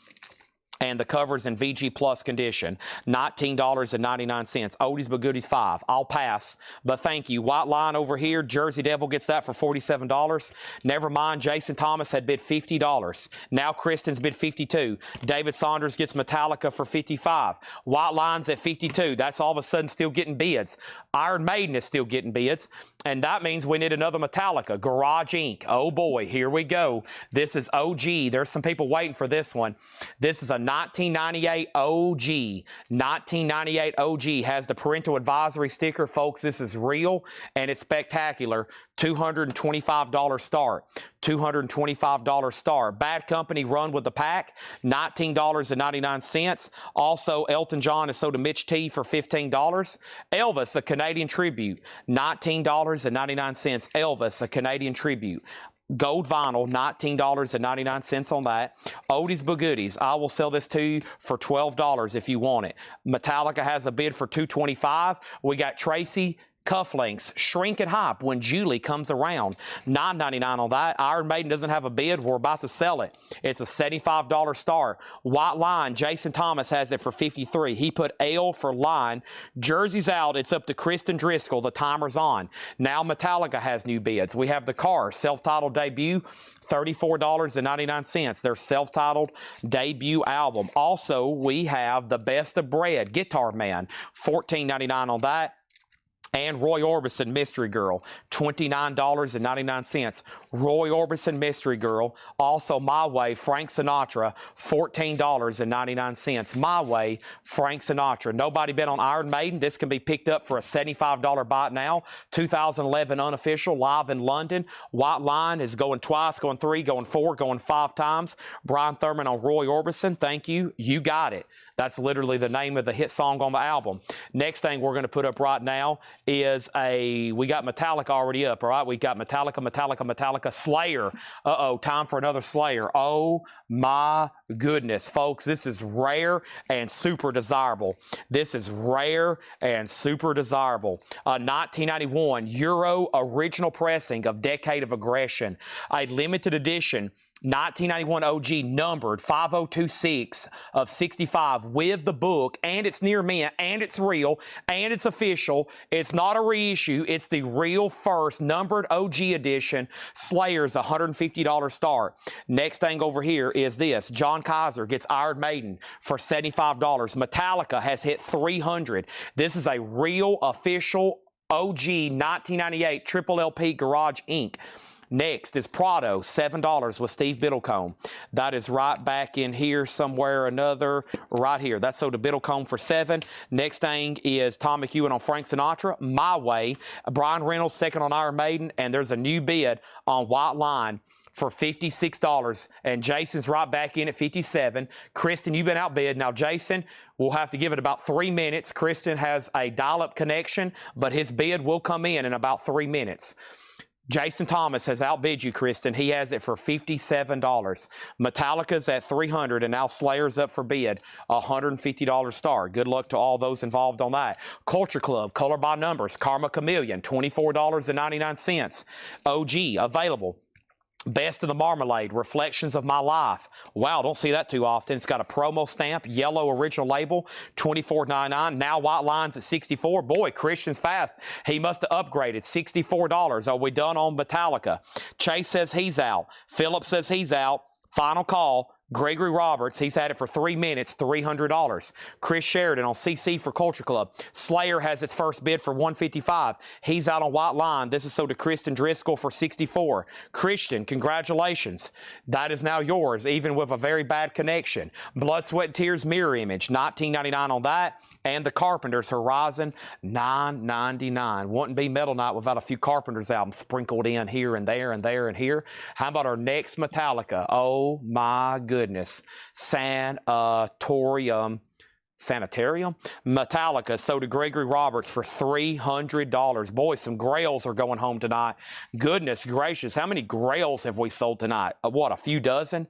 And the cover's in VG Plus condition, $19.99. Oldies but goodies 5. I'll pass, but thank you. White line over here, Jersey Devil gets that for $47. Never mind, Jason Thomas had bid $50. Now Kristen's bid $52. David Saunders gets Metallica for $55. White line's at $52. That's all of a sudden still getting bids. Iron Maiden is still getting bids, and that means we need another Metallica. Garage Inc. Oh boy, here we go. This is OG. There's some people waiting for this one. This is a 1998 OG. 1998 OG has the parental advisory sticker. Folks, this is real and it's spectacular. $225 start. $225 start. Bad Company run with the pack. $19.99. Also, Elton John is sold to Mitch T for $15. Elvis, a Canadian tribute. $19.99. Elvis, a Canadian tribute. Gold vinyl, $19.99 on that. Oldies but goodies, I will sell this to you for $12 if you want it. Metallica has a bid for $225. We got Tracy cufflinks, shrink and hype when Julie comes around. $9.99 on that. Iron Maiden doesn't have a bid. We're about to sell it. It's a $75 star. White line, Jason Thomas has it for $53. He put L for line. Jersey's out. It's up to Kristen Driscoll. The timer's on. Now Metallica has new bids. We have the Car self-titled debut. $34.99, their self-titled debut album. Also, we have the Best of Bread, Guitar Man, $14.99 on that. And Roy Orbison, Mystery Girl, $29.99. Roy Orbison, Mystery Girl. Also, My Way, Frank Sinatra, $14.99. My Way, Frank Sinatra. Nobody bet on Iron Maiden. This can be picked up for a $75 buy now. 2011 unofficial, live in London. White line is going twice, going 3, going 4, going 5 times. Brian Thurman on Roy Orbison. Thank you. You got it. That's literally the name of the hit song on the album. Next thing we're going to put up right now is we got Metallica already up, all right? We got Metallica, Slayer. Time for another Slayer. Oh my goodness, folks, this is rare and super desirable. This is rare and super desirable. 1991 Euro original pressing of Decade of Aggression. A limited edition 1991 OG numbered 5026 of 65 with the book, and it's near mint, and it's real, and it's official. It's not a reissue. It's the real first numbered OG edition. Slayer's $150 start. Next thing over here is this. John Kaiser gets Iron Maiden for $75. Metallica has hit 300. This is a real official OG 1998 Triple LP Garage Inc. Next is Prado, $7 with Steve Biddlecombe. That is right back in here somewhere or another, right here. That's sold to Biddlecombe for $7. Next thing is Tom McEwen on Frank Sinatra, My Way. Brian Reynolds second on Iron Maiden, and there's a new bid on White Line for $56, and Jason's right back in at $57. Kristen, you've been outbid. Now, Jason, we'll have to give it about 3 minutes. Kristen has a dial-up connection, but his bid will come in about 3 minutes. Jason Thomas has outbid you, Kristen. He has it for $57. Metallica's at $300, and now Slayer's up for bid, $150 star. Good luck to all those involved on that. Culture Club, Color by Numbers, Karma Chameleon, $24.99. OG, available. Best of the Marmalade, Reflections of My Life. Wow, don't see that too often. It's got a promo stamp, yellow original label, $24.99. Now White Line's at $64. Boy, Christian's fast. He must have upgraded. $64. Are we done on Metallica? Chase says he's out. Philip says he's out. Final call. Gregory Roberts, he's had it for 3 minutes, $300. Chris Sheridan on CC for Culture Club. Slayer has its first bid for $155. He's out on White Line. This is sold to Kristen Driscoll for $64. Christian, congratulations. That is now yours, even with a very bad connection. Blood, Sweat, and Tears Mirror Image, $19.99 on that. And the Carpenters Horizon, $9.99. Wouldn't be Metal Night without a few Carpenters albums sprinkled in here and there and there and here. How about our next Metallica? Oh my goodness. Sanitarium. Metallica sold to Gregory Roberts for $300. Boy, some grails are going home tonight. Goodness gracious, how many grails have we sold tonight? What, a few dozen?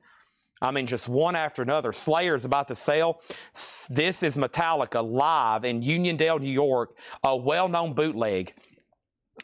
I mean, just one after another. Slayer is about to sell. This is Metallica live in Uniondale, New York, a well-known bootleg.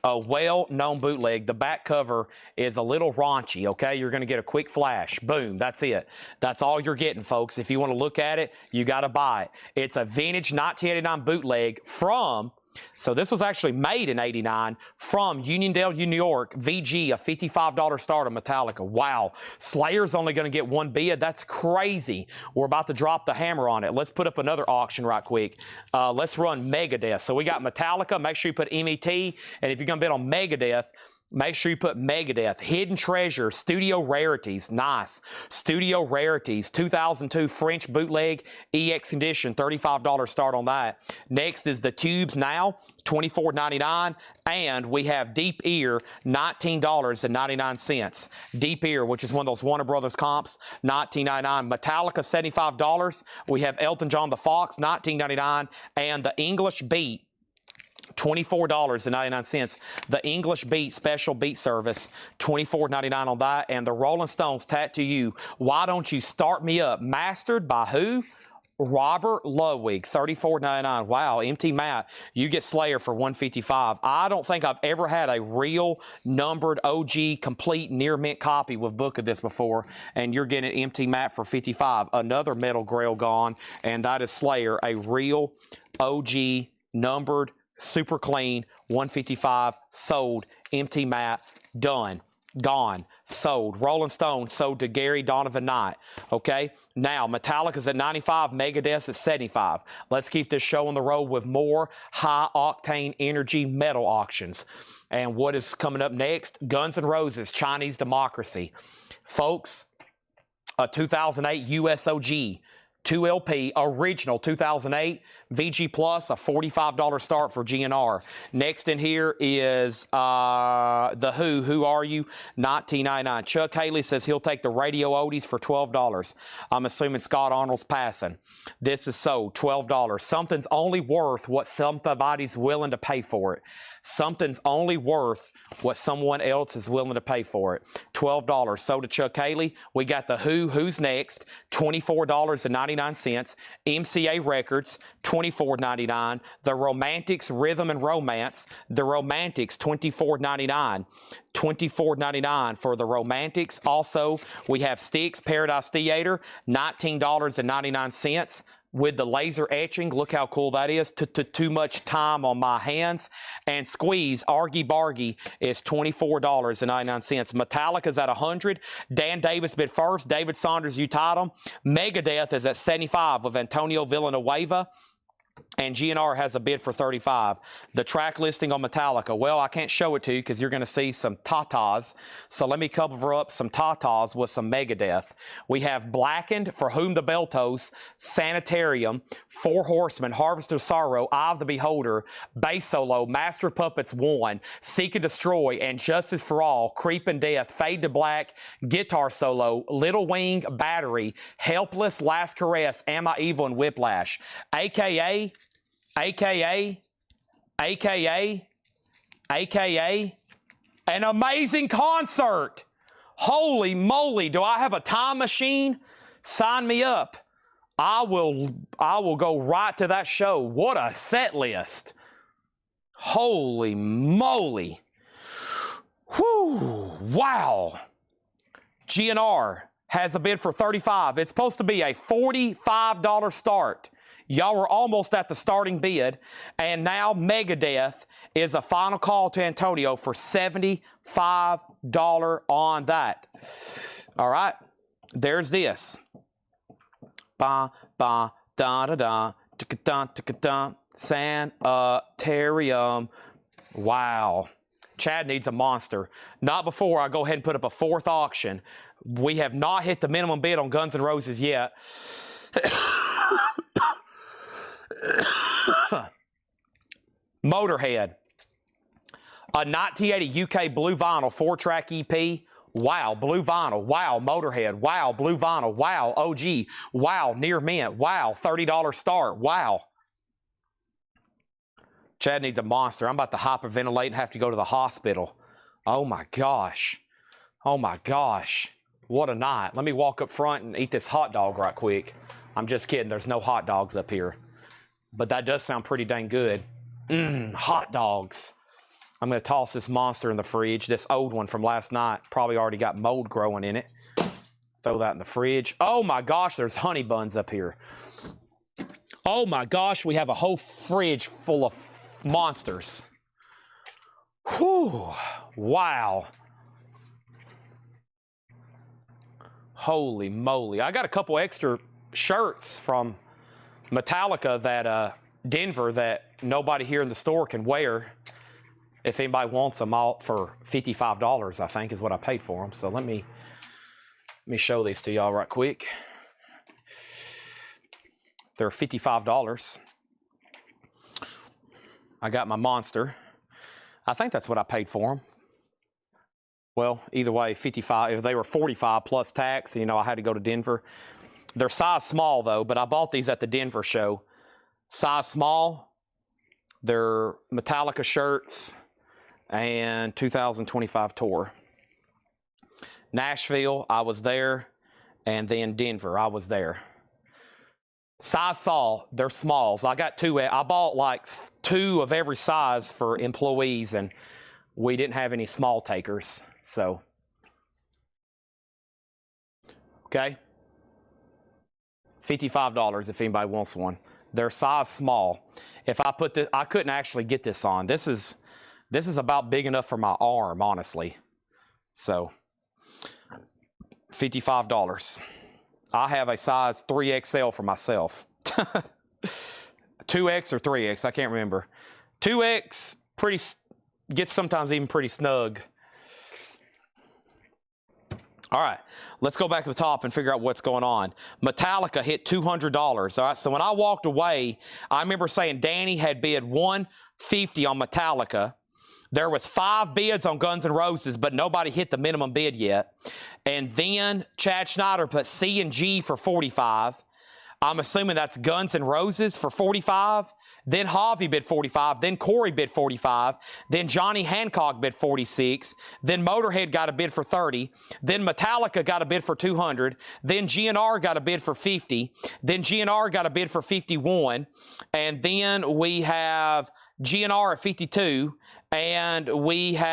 A well-known bootleg. The back cover is a little raunchy, okay? You're going to get a quick flash. Boom. That's it. That's all you're getting, folks. If you want to look at it, you got to buy it. It's a vintage 1989 bootleg from... So this was actually made in '89 from Uniondale, New York. VG, a $55 start of Metallica. Wow. Slayer's only going to get one bid. That's crazy. We're about to drop the hammer on it. Let's put up another auction right quick. Let's run Megadeth. So we got Metallica. Make sure you put MET. And if you're going to bid on Megadeth, make sure you put Megadeth. Hidden Treasure, Studio Rarities. Nice. Studio Rarities, 2002 French bootleg, EX edition, $35 start on that. Next is the Tubes Now, $24.99. And we have Deep Ear, $19.99. Deep Ear, which is one of those Warner Brothers comps, $19.99. Metallica, $75. We have Elton John the Fox, $19.99. And the English Beat, $24.99. The English Beat Special Beat Service, $24.99 on that. And the Rolling Stones Tattoo You, Why Don't You Start Me Up, mastered by who? Robert Ludwig, $34.99. Wow, MT Matt, you get Slayer for $155. I don't think I've ever had a real numbered OG complete near mint copy with book of this before, and you're getting MT Matt for $55. Another Metal Grail gone, and that is Slayer, a real OG numbered, super clean, $155, sold, MT Matt, done, gone, sold. Rolling Stone sold to Gary Donovan Knight. Okay, now Metallica's at $95, Megadeth's at $75. Let's keep this show on the road with more high-octane energy metal auctions. And what is coming up next? Guns N' Roses, Chinese Democracy. Folks, a 2008 USOG 2LP, original 2008, VG Plus, a $45 start for GNR. Next in here is The Who Are You, $19.99. Chuck Haley says he'll take the radio oldies for $12. I'm assuming Scott Arnold's passing. This is sold, $12. Something's only worth what somebody's willing to pay for it. Something's only worth what someone else is willing to pay for it. $12. So to Chuck Haley, we got The Who's next, $24.99. MCA Records, $24.99. The Romantics, Rhythm and Romance, The Romantics, $24.99. $24.99 for The Romantics. Also, we have Styx, Paradise Theater, $19.99. With the laser etching, look how cool that is. Too much time on my hands. And Squeeze, Argy Bargy, is $24.99. Metallica's at $100. Dan Davis bid first. David Saunders, you tied him. Megadeth is at $75 with Antonio Villanueva. And GNR has a bid for $35. The track listing on Metallica, well, I can't show it to you because you're going to see some tatas. So let me cover up some tatas with some Megadeth. We have Blackened, For Whom the Bell Tolls, Sanitarium, Four Horsemen, Harvest of Sorrow, Eye of the Beholder, Bass Solo, Master of Puppets 1, Seek and Destroy, and Justice for All, Creeping Death, Fade to Black, Guitar Solo, Little Wing, Battery, Helpless, Last Caress, Am I Evil, and Whiplash. AKA, an amazing concert. Holy moly, do I have a time machine? Sign me up. I will go right to that show. What a set list. Holy moly. Whew, wow. GNR has a bid for $35. It's supposed to be a $45 start. Y'all were almost at the starting bid, and now Megadeth is a final call to Antonio for $75 on that. All right, there's this. Ba ba da da da da da da Sanitarium. Wow. Chad needs a monster. Not before I go ahead and put up a fourth auction. We have not hit the minimum bid on Guns N' Roses yet. Motorhead, a 1980 UK blue vinyl 4-track EP. Wow, blue vinyl. Wow, Motorhead. Wow, blue vinyl. Wow, OG. Wow, near mint. Wow, $30 start. Wow. Chad needs a monster. I'm about to hyperventilate and have to go to the hospital. Oh my gosh. Oh my gosh. What a night. Let me walk up front and eat this hot dog right quick. I'm just kidding. There's no hot dogs up here. But that does sound pretty dang good. Hot dogs. I'm going to toss this monster in the fridge. This old one from last night probably already got mold growing in it. Throw that in the fridge. Oh my gosh, there's honey buns up here. Oh my gosh, we have a whole fridge full of monsters. Whew, wow. Holy moly. I got a couple extra shirts from Metallica that Denver that nobody here in the store can wear. If anybody wants them, all for $55, I think is what I paid for them. So let me show these to y'all right quick. They're $55. I got my monster. I think that's what I paid for them. Well, either way, 55. If they were 45 plus tax, you know, I had to go to Denver. They're size small though, but I bought these at the Denver show. Size small. They're Metallica shirts and 2025 tour. Nashville, I was there, and then Denver, I was there. Size small, they're smalls. I got two. I bought like 2 of every size for employees, and we didn't have any small takers. So, okay, $55 if anybody wants one. They're size small. If I put this, I couldn't actually get this on. This is about big enough for my arm, honestly. So, $55. I have a size 3XL for myself. 2X or 3X, I can't remember. 2X gets sometimes even pretty snug. All right, let's go back to the top and figure out what's going on. Metallica hit $200. All right, so when I walked away, I remember saying Danny had bid $150 on Metallica. There was 5 bids on Guns N' Roses, but nobody hit the minimum bid yet. And then Chad Schneider put C and G for 45. I'm assuming that's Guns N' Roses for 45. Then Javi bid 45. Then Corey bid 45. Then Johnny Hancock bid 46. Then Motorhead got a bid for 30. Then Metallica got a bid for 200. Then GNR got a bid for 50. Then GNR got a bid for 51. And then we have GNR at 52. And we have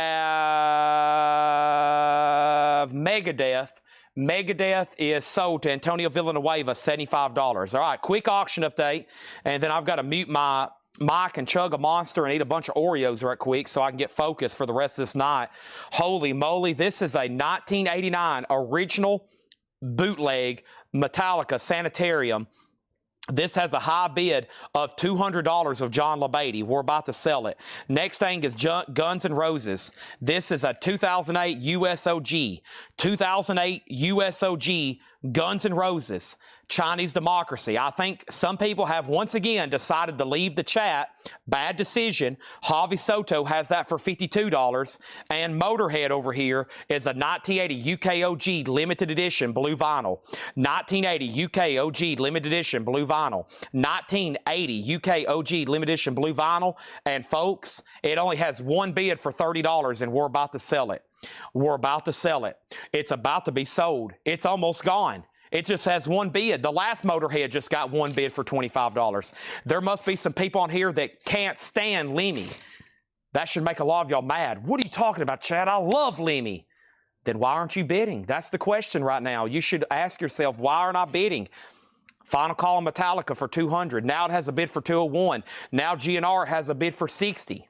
Megadeth. Megadeth is sold to Antonio Villanueva, $75. All right, quick auction update. And then I've got to mute my mic and chug a monster and eat a bunch of Oreos right quick so I can get focused for the rest of this night. Holy moly, this is a 1989 original bootleg Metallica Sanitarium. This has a high bid of $200 of John LaBeatty. We're about to sell it. Next thing is Guns N' Roses. This is a 2008 USOG. 2008 USOG Guns N' Roses. Chinese Democracy. I think some people have once again decided to leave the chat. Bad decision. Javi Soto has that for $52. And Motorhead over here is a 1980 UKOG limited edition blue vinyl. 1980 UKOG limited edition blue vinyl. 1980 UKOG limited edition blue vinyl. And folks, it only has 1 bid for $30 and we're about to sell it. We're about to sell it. It's about to be sold. It's almost gone. It just has 1 bid. The last Motorhead just got 1 bid for $25. There must be some people on here that can't stand Lemmy. That should make a lot of y'all mad. What are you talking about, Chad? I love Lemmy. Then why aren't you bidding? That's the question right now. You should ask yourself, why aren't I bidding? Final call on Metallica for $200. Now it has a bid for $201. Now GNR has a bid for $60.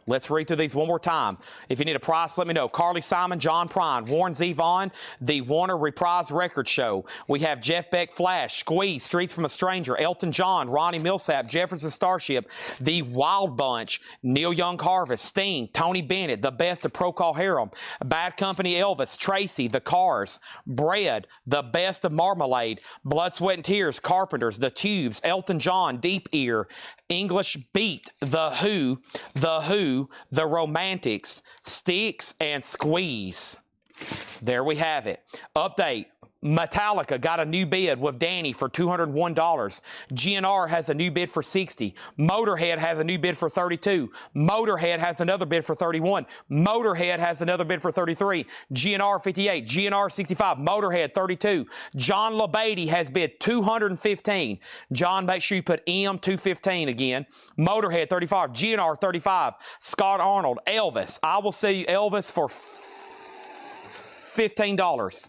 Let's read through these one more time. If you need a price, let me know. Carly Simon, John Prine, Warren Zevon, the Warner Reprise Record Show. We have Jeff Beck Flash, Squeeze, Streets from a Stranger, Elton John, Ronnie Millsap, Jefferson Starship, The Wild Bunch, Neil Young Harvest, Sting, Tony Bennett, The Best of Procol Harum, Bad Company Elvis, Tracy, The Cars, Bread, The Best of Marmalade, Blood, Sweat and Tears, Carpenters, The Tubes, Elton John, Deep Ear, English Beat, The Who, The Romantics, Sticks, and Squeeze. There we have it. Update. Metallica got a new bid with Danny for $201. GNR has a new bid for $60. Motorhead has a new bid for $32. Motorhead has another bid for $31. Motorhead has another bid for $33. GNR $58. GNR $65. Motorhead $32. John LaBeatty has bid $215. John, make sure you put M $215 again. Motorhead $35. GNR $35. Scott Arnold. Elvis. I will see you Elvis for $15.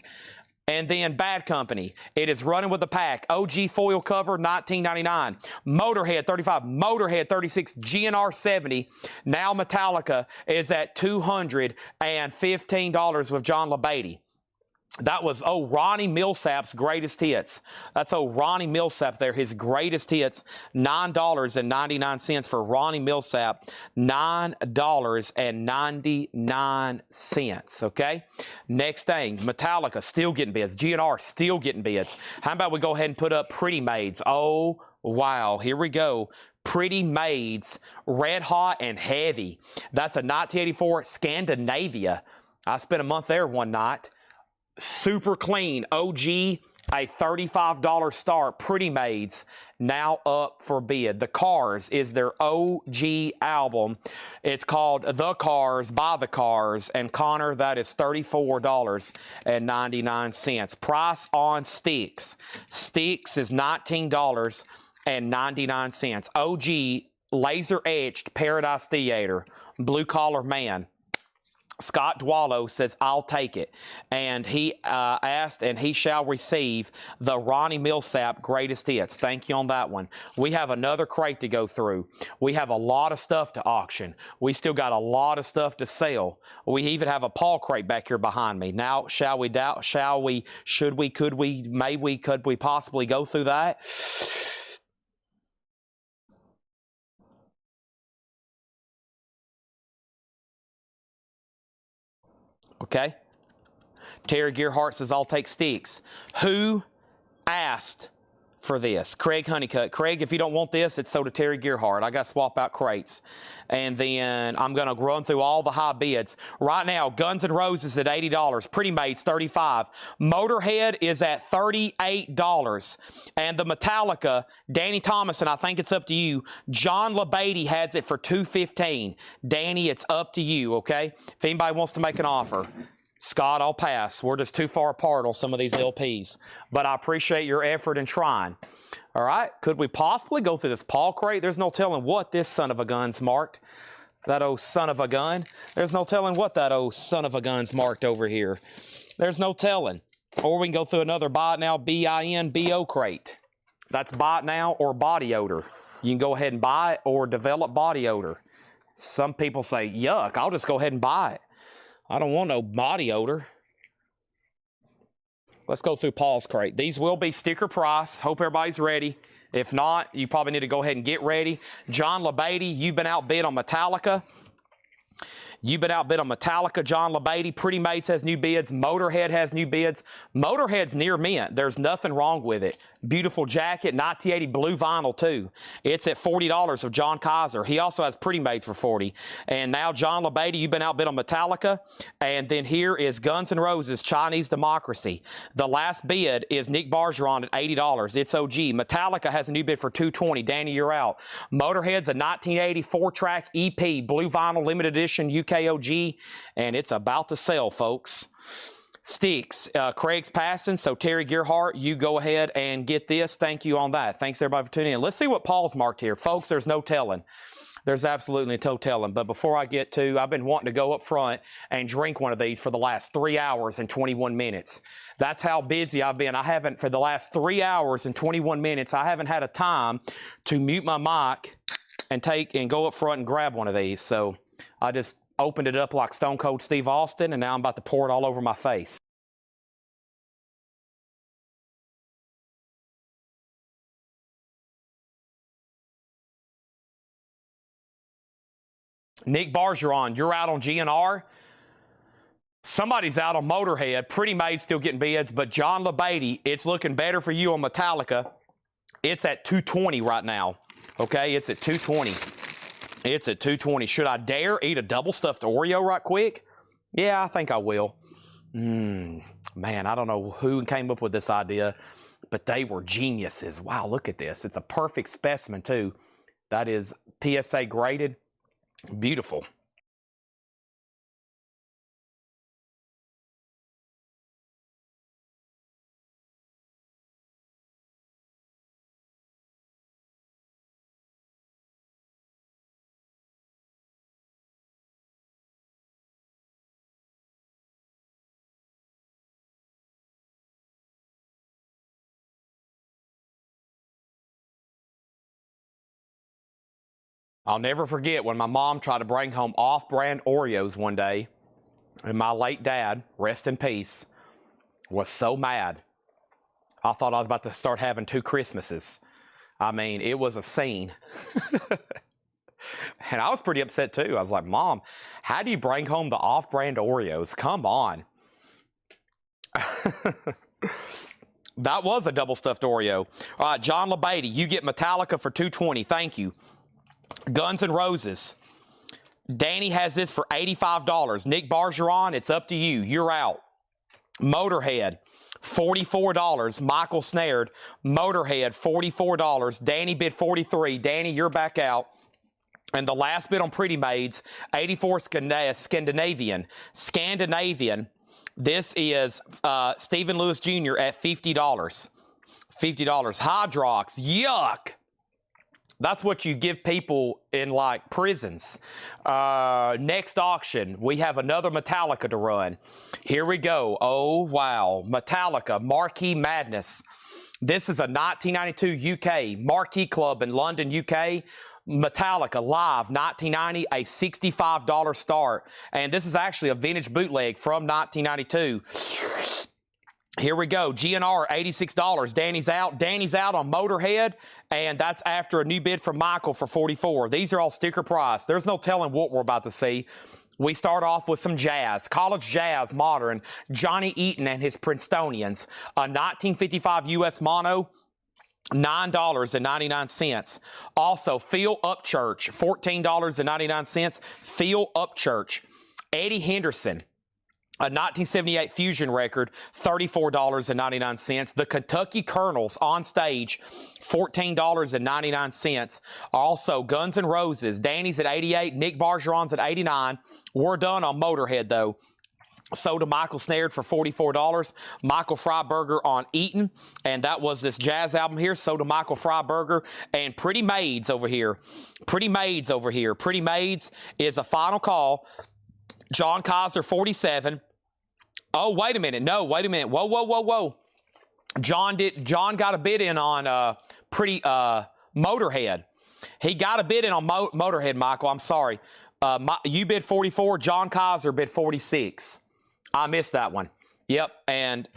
And then Bad Company. It is running with the pack. OG foil cover, $19.99. Motorhead, $35. Motorhead, $36. GNR, $70. Now Metallica is at $215 with John LaBeatty. That was, Ronnie Millsap's greatest hits. That's Ronnie Millsap there, his greatest hits. $9.99 for Ronnie Millsap. $9.99, okay? Next thing, Metallica still getting bids. GNR still getting bids. How about we go ahead and put up Pretty Maids? Oh, wow, here we go. Pretty Maids, red hot and heavy. That's a 1984 Scandinavia. I spent a month there one night. Super clean, OG, a $35 start. Pretty Maids, now up for bid. The Cars is their OG album. It's called The Cars by The Cars. And Connor, that is $34.99. Price on Sticks. Sticks is $19.99. OG laser etched Paradise Theater. Blue Collar Man. Scott Dwallow says, I'll take it. And he asked, and he shall receive the Ronnie Millsap greatest hits. Thank you on that one. We have another crate to go through. We have a lot of stuff to auction. We still got a lot of stuff to sell. We even have a Paul crate back here behind me. Now, shall we, should we, could we, may we, could we possibly go through that? Okay. Terry Gearhart says, I'll take Sticks. Who asked for this? Craig Honeycutt. Craig, if you don't want this, it's sold to Terry Gearhart. I got to swap out crates. And then I'm going to run through all the high bids. Right now, Guns N' Roses at $80. Pretty Maids, $35. Motorhead is at $38. And the Metallica, Danny Thomas, and I think it's up to you. John LaBeatty has it for $215. Danny, it's up to you, okay? If anybody wants to make an offer. Scott, I'll pass. We're just too far apart on some of these LPs. But I appreciate your effort in trying. All right. Could we possibly go through this Paul crate? There's no telling what this son of a gun's marked. That old son of a gun. There's no telling what that old son of a gun's marked over here. There's no telling. Or we can go through another Buy It Now, B-I-N-B-O crate. That's Buy It Now or body odor. You can go ahead and buy it or develop body odor. Some people say, yuck, I'll just go ahead and buy it. I don't want no body odor. Let's go through Paul's crate. These will be sticker price. Hope everybody's ready. If not, you probably need to go ahead and get ready. John LaBeatty, you've been outbid on Metallica. You've been outbid on Metallica, John LaBeatty. Pretty Maids has new bids. Motorhead has new bids. Motorhead's near mint. There's nothing wrong with it. Beautiful jacket, 1980 blue vinyl too. It's at $40 of John Kaiser. He also has Pretty Maids for $40. And now John LaBeatty, you've been outbid on Metallica. And then here is Guns N' Roses, Chinese Democracy. The last bid is Nick Bargeron at $80. It's OG. Metallica has a new bid for $220. Danny, you're out. Motorhead's a 1980 4-track EP, blue vinyl, limited edition, UKOG, and it's about to sell, folks. Sticks, Craig's passing, so Terry Gearhart, you go ahead and get this. Thank you on that. Thanks, everybody, for tuning in. Let's see what Paul's marked here. Folks, there's no telling. There's absolutely no telling. But before I get to, I've been wanting to go up front and drink one of these for the last 3 hours and 21 minutes. That's how busy I've been. I haven't, for the last 3 hours and 21 minutes, I haven't had a time to mute my mic and go up front and grab one of these. So I just opened it up like Stone Cold Steve Austin, and now I'm about to pour it all over my face. Nick Bargeron, you're out on GNR. Somebody's out on Motorhead. Pretty Maids still getting bids, but John LaBeatty, it's looking better for you on Metallica. It's at $220 right now. Okay, it's at $220. It's at $220. Should I dare eat a double stuffed Oreo right quick? Yeah, I think I will. Man, I don't know who came up with this idea, but they were geniuses. Wow, look at this. It's a perfect specimen, too. That is PSA graded. Beautiful. I'll never forget when my mom tried to bring home off-brand Oreos one day, and my late dad, rest in peace, was so mad. I thought I was about to start having 2 Christmases. I mean, it was a scene. And I was pretty upset too. I was like, Mom, how do you bring home the off-brand Oreos? Come on. That was a double stuffed Oreo. All right, John LeBeatty, you get Metallica for $220. Thank you. Guns N' Roses. Danny has this for $85. Nick Bargeron, it's up to you. You're out. Motorhead, $44. Michael Snared. Motorhead, $44. Danny bid $43. Danny, you're back out. And the last bid on Pretty Maids, 84 Scandinavian. This is Stephen Lewis Jr. at $50. $50. Hydrox, yuck. That's what you give people in, like, prisons. Next auction, we have another Metallica to run. Here we go. Oh, wow. Metallica, Marquee Madness. This is a 1992 UK Marquee Club in London, UK. Metallica Live 1990, a $65 start. And this is actually a vintage bootleg from 1992. Here we go. GNR, $86. Danny's out. Danny's out on Motorhead, and that's after a new bid from Michael for $44. These are all sticker price. There's no telling what we're about to see. We start off with some jazz. College jazz, modern. Johnny Eaton and his Princetonians. A 1955 U.S. mono, $9.99. Also, Phil Upchurch, $14.99. Phil Upchurch. Eddie Henderson, a 1978 Fusion record, $34.99. The Kentucky Colonels on stage, $14.99. Also, Guns N' Roses. Danny's at $88. Nick Bargeron's at $89. We're done on Motorhead, though. So to Michael Snared for $44. Michael Freiberger on Eaton. And that was this jazz album here. So to Michael Freiberger. And Pretty Maids over here. Pretty Maids over here. Pretty Maids is a final call. John Kaiser, $47. Oh, wait a minute. No, wait a minute. Whoa, whoa, whoa, whoa. John got a bid in on Motorhead. He got a bid in on Motorhead, Michael. I'm sorry. You bid 44. John Kaiser bid 46. I missed that one. Yep, and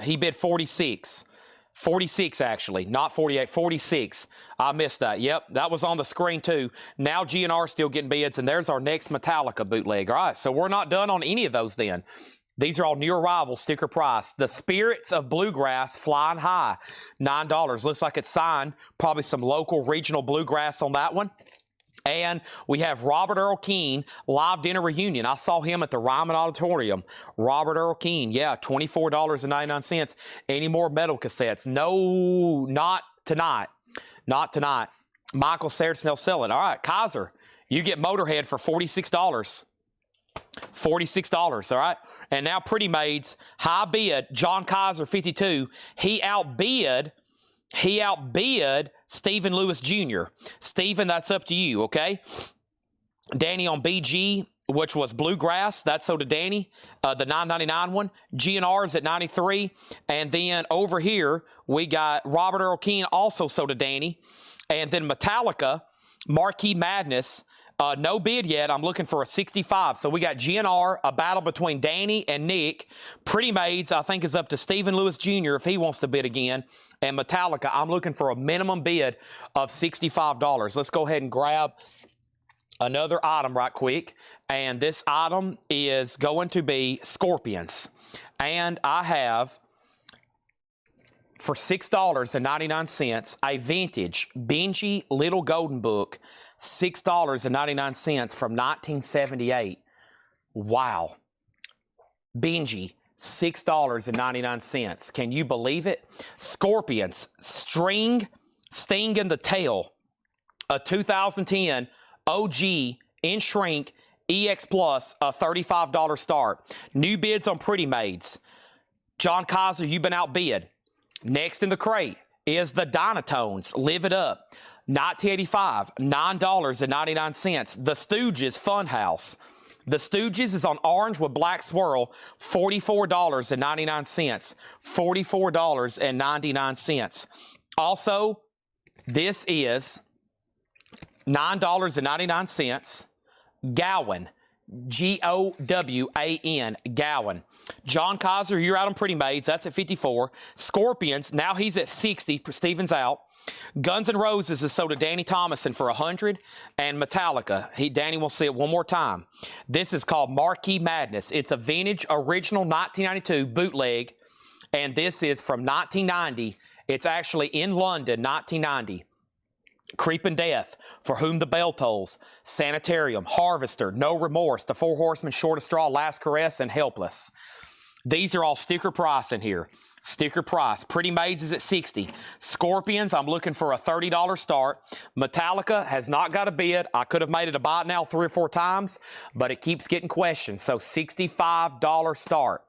he bid 46. 46, actually, not 48, 46. I missed that. Yep, that was on the screen, too. Now GNR still getting bids, and there's our next Metallica bootleg. All right, so we're not done on any of those then. These are all new arrival sticker price. The Spirits of Bluegrass, Flying High, $9. Looks like it's signed. Probably some local regional bluegrass on that one. And we have Robert Earl Keen, Live Dinner Reunion. I saw him at the Ryman Auditorium. Robert Earl Keen, yeah, $24.99. Any more metal cassettes? No, not tonight. Not tonight. Michael Sayers, they'll sell it. All right, Kaiser, you get Motorhead for $46. $46, all right? And now Pretty Maids, high bid, John Kaiser, $52. He outbid Stephen Lewis Jr. Stephen, that's up to you, okay? Danny on BG, which was Bluegrass. That's so to Danny, the $9.99 one. GNR is at $93. And then over here, we got Robert Earl Keen, also so to Danny. And then Metallica, Marquee Madness, no bid yet. I'm looking for a 65. So we got GNR, a battle between Danny and Nick. Pretty Maids, I think, is up to Stephen Lewis Jr. if he wants to bid again. And Metallica, I'm looking for a minimum bid of $65. Let's go ahead and grab another item right quick. And this item is going to be Scorpions. And I have, for $6.99, a vintage Benji Little Golden Book, $6.99 from 1978. Wow. Benji, $6.99. Can you believe it? Scorpions, Sting in the Tail, a 2010 OG in shrink, EX Plus, a $35 start. New bids on Pretty Maids. John Kaiser, you've been outbid. Next in the crate is the Dynatones, Live It Up, 1985, $9.99. The Stooges Funhouse. The Stooges is on orange with black swirl, $44.99. $44.99. Also, this is $9.99. Gowan, Gowan, Gowan. John Kaiser, you're out on Pretty Maids. That's at 54. Scorpions, now he's at 60. Steven's out. Guns N' Roses is sold to Danny Thomason for 100. And Metallica, Danny will see it one more time. This is called Marquee Madness. It's a vintage, original 1992 bootleg. And this is from 1990. It's actually in London, 1990. Creeping Death, For Whom the Bell Tolls, Sanitarium, Harvester, No Remorse, The Four Horsemen, Short of Straw, Last Caress, and Helpless. These are all sticker price in here. Sticker price. Pretty Maids is at 60. Scorpions, I'm looking for a $30 start. Metallica has not got a bid. I could have made it a buy now 3 or 4 times, but it keeps getting questioned. So $65 start.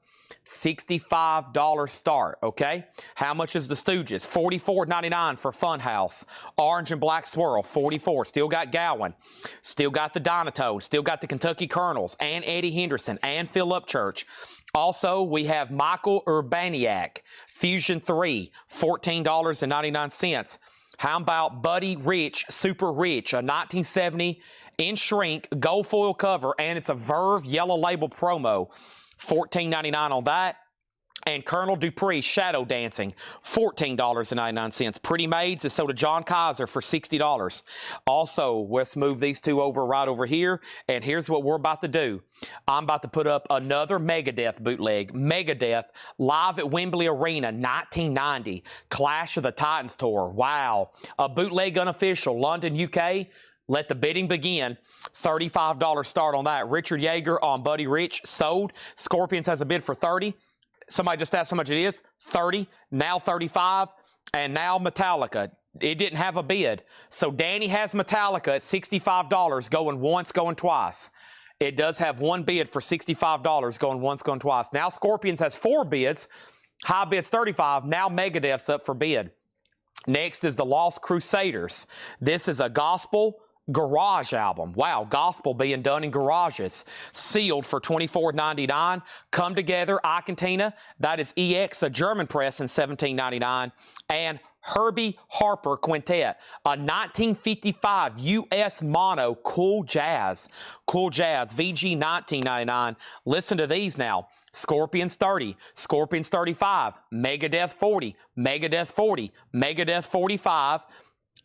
$65 start, okay? How much is the Stooges? $44.99 for Funhouse. Orange and black swirl, $44. Still got Gowan. Still got the Dynatones. Still got the Kentucky Colonels and Eddie Henderson and Phil Upchurch. Also, we have Michael Urbaniak, Fusion 3, $14.99. How about Buddy Rich, Super Rich, a 1970 in shrink, gold foil cover, and it's a Verve yellow label promo. $14.99 on that. And Colonel Dupree, Shadow Dancing, $14.99. Pretty Maids is sold to John Kaiser for $60. Also, let's move these two over right over here. And here's what we're about to do. I'm about to put up another Megadeth bootleg. Megadeth, live at Wembley Arena, 1990. Clash of the Titans tour. Wow. A bootleg unofficial, London, UK. Let the bidding begin. $35 start on that. Richard Yeager on Buddy Rich, sold. Scorpions has a bid for $30. Somebody just asked how much it is. $30, now $35, and now Metallica. It didn't have a bid. So Danny has Metallica at $65, going once, going twice. It does have one bid for $65, going once, going twice. Now Scorpions has 4 bids. High bid's $35. Now Megadeth's up for bid. Next is the Lost Crusaders. This is a gospel garage album. Wow, gospel being done in garages. Sealed for $24.99. Come Together, Icontina. That is EX, a German press in $17.99. And Herbie Harper Quintet, a 1955 U.S. mono, Cool Jazz. Cool Jazz, VG $19.99. Listen to these now. Scorpions 30, Scorpions 35, Megadeth 40, Megadeth 40, Megadeth 45,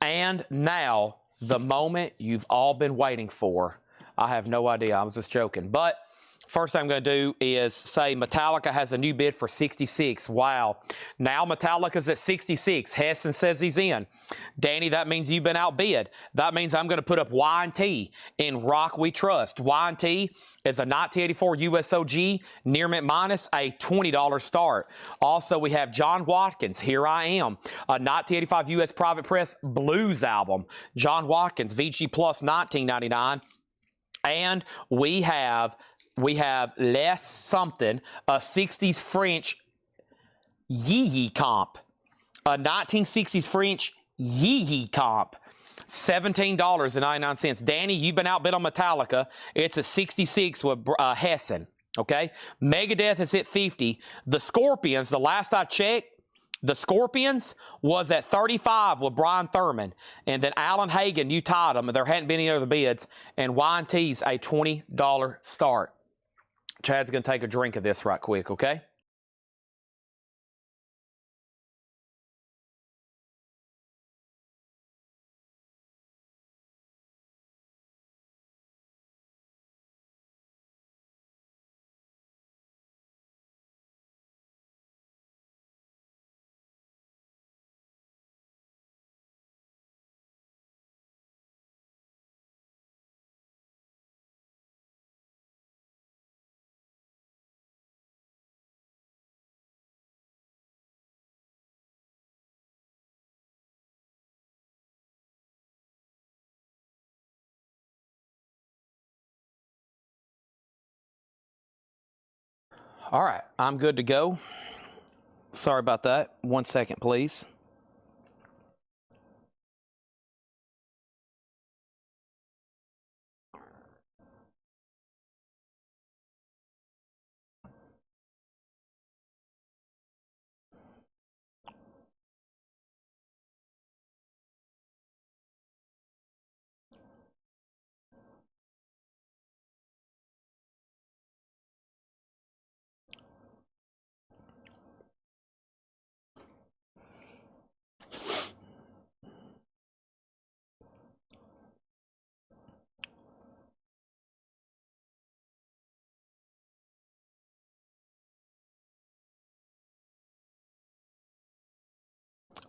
and now the moment you've all been waiting for. I have no idea. I was just joking. But first thing I'm going to do is say Metallica has a new bid for 66. Wow. Now Metallica's at 66. Heston says he's in. Danny, that means you've been outbid. That means I'm going to put up Y&T in Rock We Trust. Y&T is a 1984 USOG, near mint minus, a $20 start. Also, we have John Watkins, Here I Am, a 1985 US Private Press blues album. John Watkins, VG Plus, $19.99. And we have Les Something, a 60s French yee-yee comp. A 1960s French yee-yee comp. $17.99. Danny, you've been outbid on Metallica. It's a 66 with Hessen. Okay? Megadeth is at 50. The Scorpions, the last I checked, the Scorpions was at 35 with Brian Thurman. And then Alan Hagen, you tied them. There hadn't been any other bids. And Y&T's a $20 start. Chad's going to take a drink of this right quick, okay?
All right, I'm good to go. Sorry about that. 1 second, please.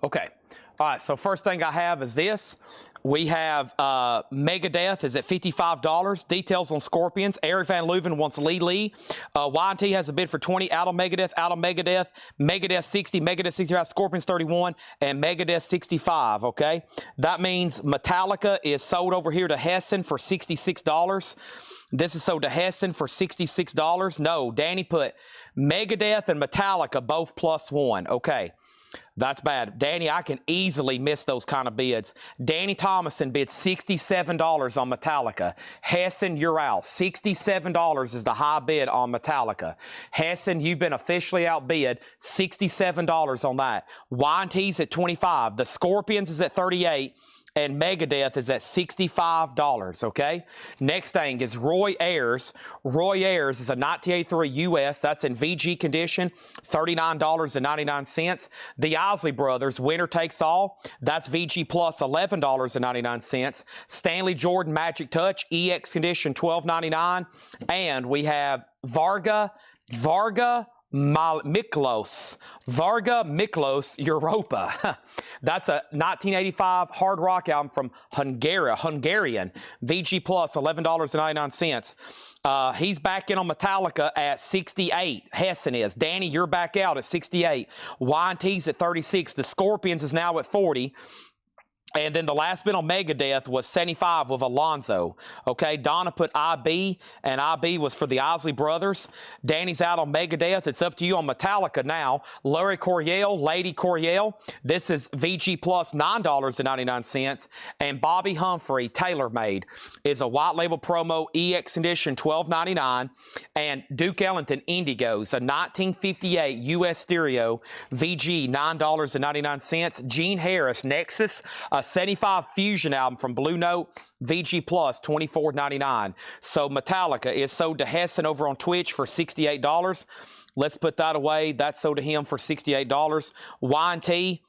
Okay. All right. So first thing I have is this. We have Megadeth is at $55. Details on Scorpions. Eric Van Leuven wants Lee Lee. Y&T has a bid for 20. Out of Megadeth. Megadeth 60. Megadeth 65. Scorpions 31. And Megadeth 65. Okay. That means Metallica is sold over here to Hessen for $66. This is sold to Hessen for $66. No, Danny put Megadeth and Metallica both +1. Okay. That's bad. Danny, I can easily miss those kind of bids. Danny Thomason bid $67 on Metallica. Hessen, you're out. $67 is the high bid on Metallica. Hessen, you've been officially outbid. $67 on that. Y&T's at $25. The Scorpions is at $38. And Megadeth is at $65, okay? Next thing is Roy Ayers. Roy Ayers is a 1983 US. That's in VG condition, $39.99. The Isley Brothers, winner takes all. That's VG plus $11.99. Stanley Jordan Magic Touch, EX condition, $12.99. And we have Varga Miklos Europa. That's a 1985 hard rock album from Hungarian. VG plus $11.99. He's back in on Metallica at 68. Hessen is. Danny, you're back out at 68. Y&T's at 36. The Scorpions is now at 40. And then the last bid on Megadeth was 75 with Alonzo. Okay, Donna put IB, and IB was for the Isley Brothers. Danny's out on Megadeth. It's up to you on Metallica now. Larry Coryell, Lady Coryell. This is VG plus $9.99. And Bobby Humphrey, TaylorMade, is a white label promo EX edition, $12.99. And Duke Ellington Indigos, a 1958 US stereo, VG, $9.99. Gene Harris, Nexus, a 75 Fusion album from Blue Note, VG plus $24.99. So Metallica is sold to Hessen over on Twitch for $68. Let's put that away. That's sold to him for $68. Y&T,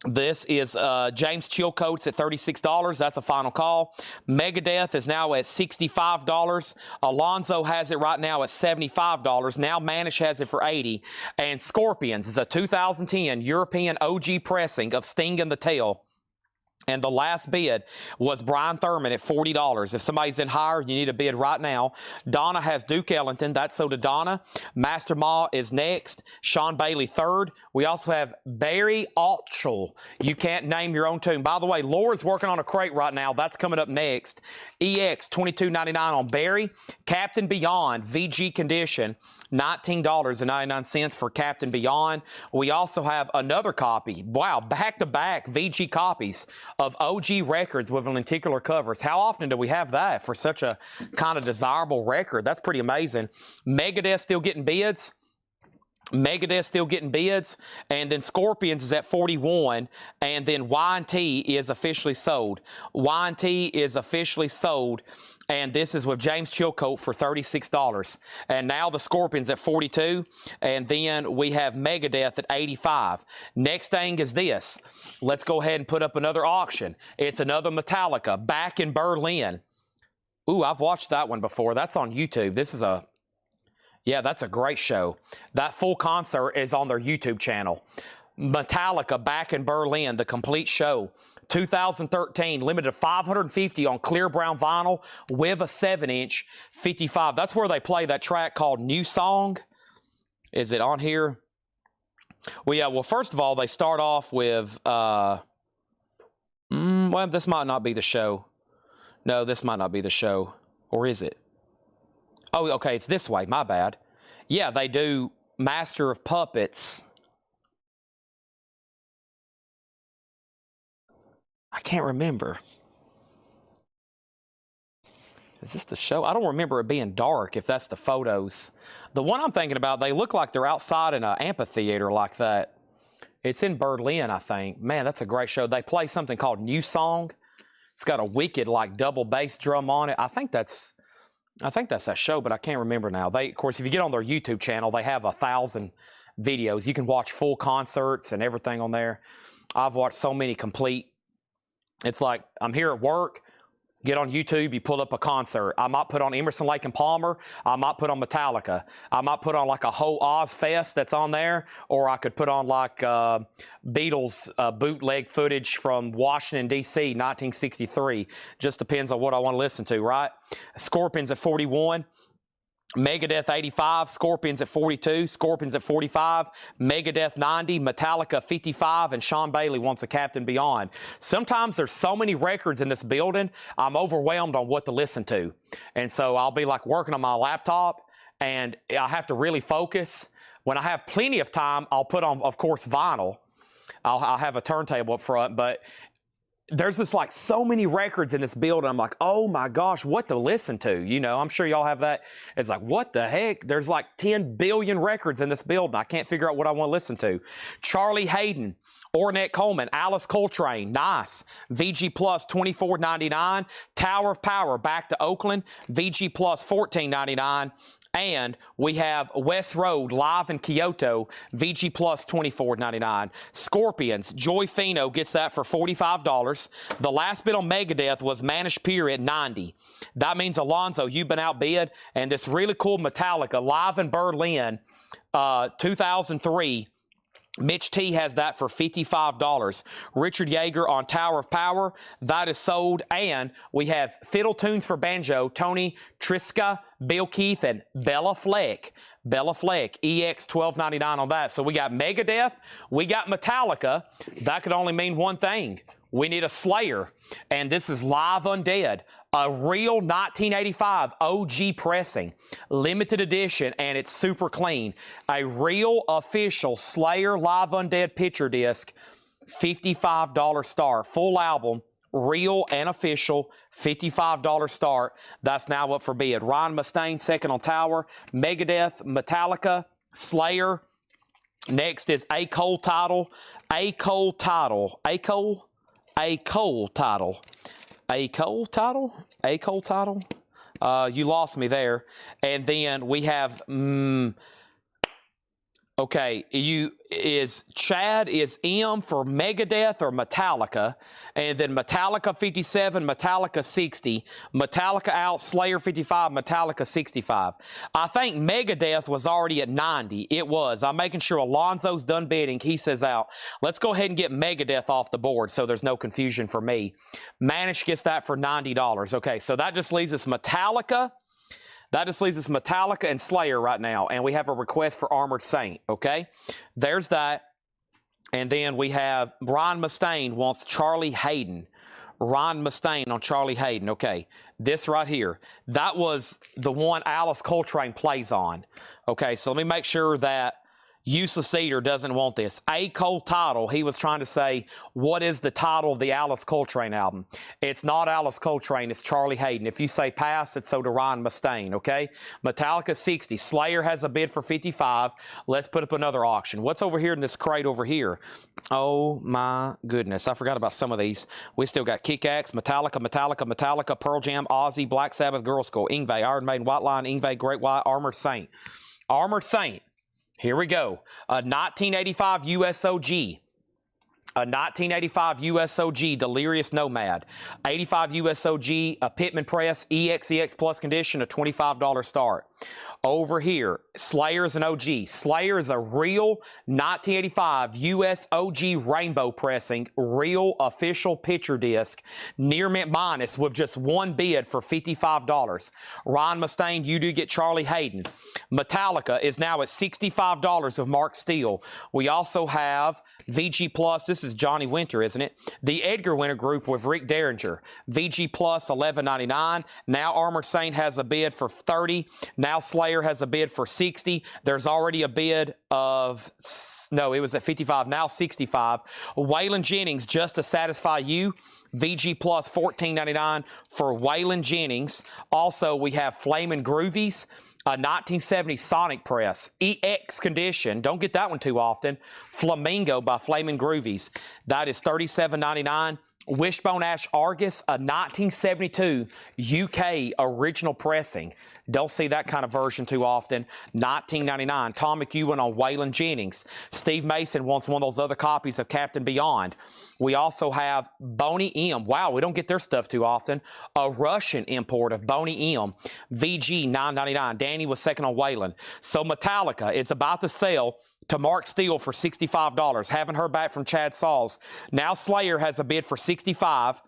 this is James Chilcote's at $36. That's a final call. Megadeth is now at $65. Alonzo has it right now at $75. Now Manish has it for $80. And Scorpions is a 2010 European OG pressing of Sting and the Tail. And the last bid was Brian Thurman at $40. If somebody's in higher, you need a bid right now. Donna has Duke Ellington. That's so to Donna. Master Ma is next. Sean Bailey third. We also have Barry Altschul. You can't name your own tune. By the way, Laura's working on a crate right now. That's coming up next. EX $22.99 on Barry. Captain Beyond VG condition, $19.99 for Captain Beyond. We also have another copy. Wow, back-to-back VG copies of OG records with lenticular covers. How often do we have that for such a kind of desirable record? That's pretty amazing. Megadeth still getting bids. Megadeth still getting bids, and then Scorpions is at 41, and then Y&T is officially sold. Y&T is officially sold, and this is with James Chilcote for $36. And now the Scorpions at 42, and then we have Megadeth at 85. Next thing is this. Let's go ahead and put up another auction. It's another Metallica, back in Berlin. Ooh, I've watched that one before. That's on YouTube. This is a... Yeah, that's a great show. That full concert is on their YouTube channel. Metallica back in Berlin, the complete show. 2013, limited to 550 on clear brown vinyl with a 7-inch 55. That's where they play that track called New Song. Is it on here? Well, yeah, well, first of all, they start off with, well, this might not be the show. No, this might not be the show. Or is it? Oh, okay, it's this way. My bad. Yeah, they do Master of Puppets. I can't remember. Is this the show? I don't remember it being dark, if that's the photos. The one I'm thinking about, they look like they're outside in an amphitheater like that. It's in Berlin, I think. Man, that's a great show. They play something called New Song. It's got a wicked, like, double bass drum on it. I think that's that show, but I can't remember now. They, of course, if you get on their YouTube channel, they have 1,000 videos. You can watch full concerts and everything on there. I've watched so many complete. It's like, I'm here at work, get on YouTube, you pull up a concert. I might put on Emerson, Lake and Palmer. I might put on Metallica. I might put on like a whole Oz Fest that's on there, or I could put on like Beatles bootleg footage from Washington, D.C., 1963. Just depends on what I want to listen to, right? Scorpions at 41. Megadeth 85, Scorpions at 42, Scorpions at 45, Megadeth 90, Metallica 55, and Sean Bailey wants a Captain Beyond. Sometimes there's so many records in this building, I'm overwhelmed on what to listen to. And so I'll be like working on my laptop, and I have to really focus. When I have plenty of time, I'll put on, of course, vinyl. I'll have a turntable up front, but there's just like so many records in this building. I'm like, oh my gosh, what to listen to? You know, I'm sure y'all have that. It's like, what the heck? There's like 10 billion records in this building. I can't figure out what I want to listen to. Charlie Hayden, Ornette Coleman, Alice Coltrane, nice. VG Plus $24.99. Tower of Power back to Oakland, VG Plus $14.99. And we have West Road live in Kyoto, VG Plus $24.99. Scorpions, Joy Fino gets that for $45. The last bid on Megadeth was Manish Pier at $90. That means, Alonzo, you've been outbid. And this really cool Metallica live in Berlin, 2003. Mitch T has that for $55. Richard Yeager on Tower of Power, that is sold. And we have Fiddle Tunes for Banjo, Tony Triska, Bill Keith, and Bella Fleck. Bella Fleck, EX $12.99 on that. So we got Megadeth, we got Metallica. That could only mean one thing. We need a Slayer. And this is Live Undead. A real 1985 OG pressing, limited edition, and it's super clean. A real official Slayer Live Undead picture disc, $55 start. Full album, real and official, $55 start. That's now up for bid. Ryan Mustaine, second on Tower. Megadeth, Metallica, Slayer. Next is A Cole Title. A Cole Title. A Cole? A Cole Title. A Cole Title? A Cole Title? You lost me there. And then we have, okay, Chad is M for Megadeth or Metallica, and then Metallica 57, Metallica 60, Metallica out, Slayer 55, Metallica 65. I think Megadeth was already at 90. It was. I'm making sure Alonzo's done bidding. He says out. Let's go ahead and get Megadeth off the board so there's no confusion for me. Manish gets that for $90. Okay, so that just leaves us Metallica. That just leaves us Metallica and Slayer right now. And we have a request for Armored Saint, okay? There's that. And then we have Ron Mustaine wants Charlie Hayden. Ron Mustaine on Charlie Hayden, okay. This right here, that was the one Alice Coltrane plays on. Okay, so let me make sure that Useless Eater doesn't want this. A Cole Title, he was trying to say, what is the title of the Alice Coltrane album? It's not Alice Coltrane, it's Charlie Hayden. If you say pass, it's so to Ryan Mustaine, okay? Metallica 60, Slayer has a bid for 55. Let's put up another auction. What's over here in this crate over here? Oh my goodness, I forgot about some of these. We still got Kick-Axe, Metallica, Pearl Jam, Ozzy, Black Sabbath, Girl School, Yngwie, Iron Maiden, White Lion, Yngwie, Great White, Armored Saint. Armored Saint. Here we go. A 1985 USOG. A 1985 USOG Delirious Nomad. 85 USOG, a Pittman Press, EXEX Plus condition, a $25 start. Over here, Slayer is an OG. Slayer is a real 1985 US OG rainbow pressing, real official picture disc, near mint minus with just one bid for $55. Ron Mustaine, you do get Charlie Hayden. Metallica is now at $65 of Mark Steele. We also have VG Plus, this is Johnny Winter, isn't it? The Edgar Winter Group with Rick Derringer. VG Plus $11.99. Now Armored Saint has a bid for $30. Now Slayer Slayer has a bid for 60. There's already a bid of, no, it was at 55, now 65. Waylon Jennings, just to satisfy you, VG plus $14.99 for Waylon Jennings. Also, we have Flamin' Groovies, a 1970 Sonic Press, EX condition. Don't get that one too often. Flamingo by Flamin' Groovies. That is $37.99. Wishbone Ash Argus, a 1972 UK original pressing. Don't see that kind of version too often. $19.99. Tom McEwen on Waylon Jennings. Steve Mason wants one of those other copies of Captain Beyond. We also have Boney M. Wow, we don't get their stuff too often. A Russian import of Boney M. VG $9.99. Danny was second on Waylon. So Metallica is about to sell to Mark Steele for $65. Haven't heard back from Chad Sauls. Now Slayer has a bid for $65.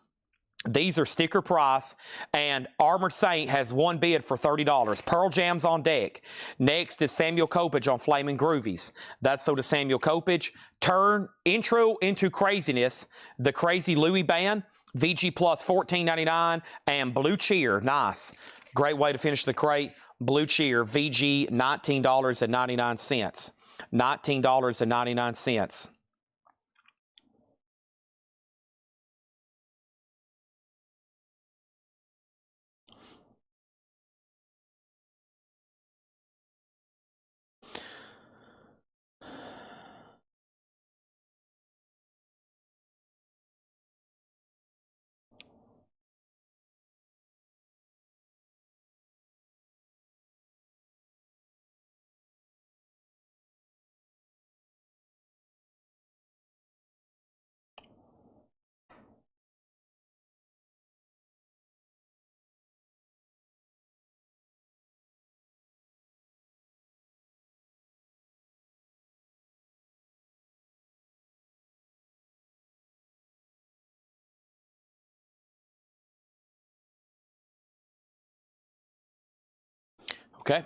These are sticker price, and Armored Saint has one bid for $30. Pearl Jam's on deck. Next is Samuel Kopich on Flamin' Groovies. That's so to Samuel Kopich. Turn Intro into Craziness, the Crazy Louie Band, VG plus $14.99, and Blue Cheer, nice. Great way to finish the crate. Blue Cheer, VG $19.99. $19.99. Okay.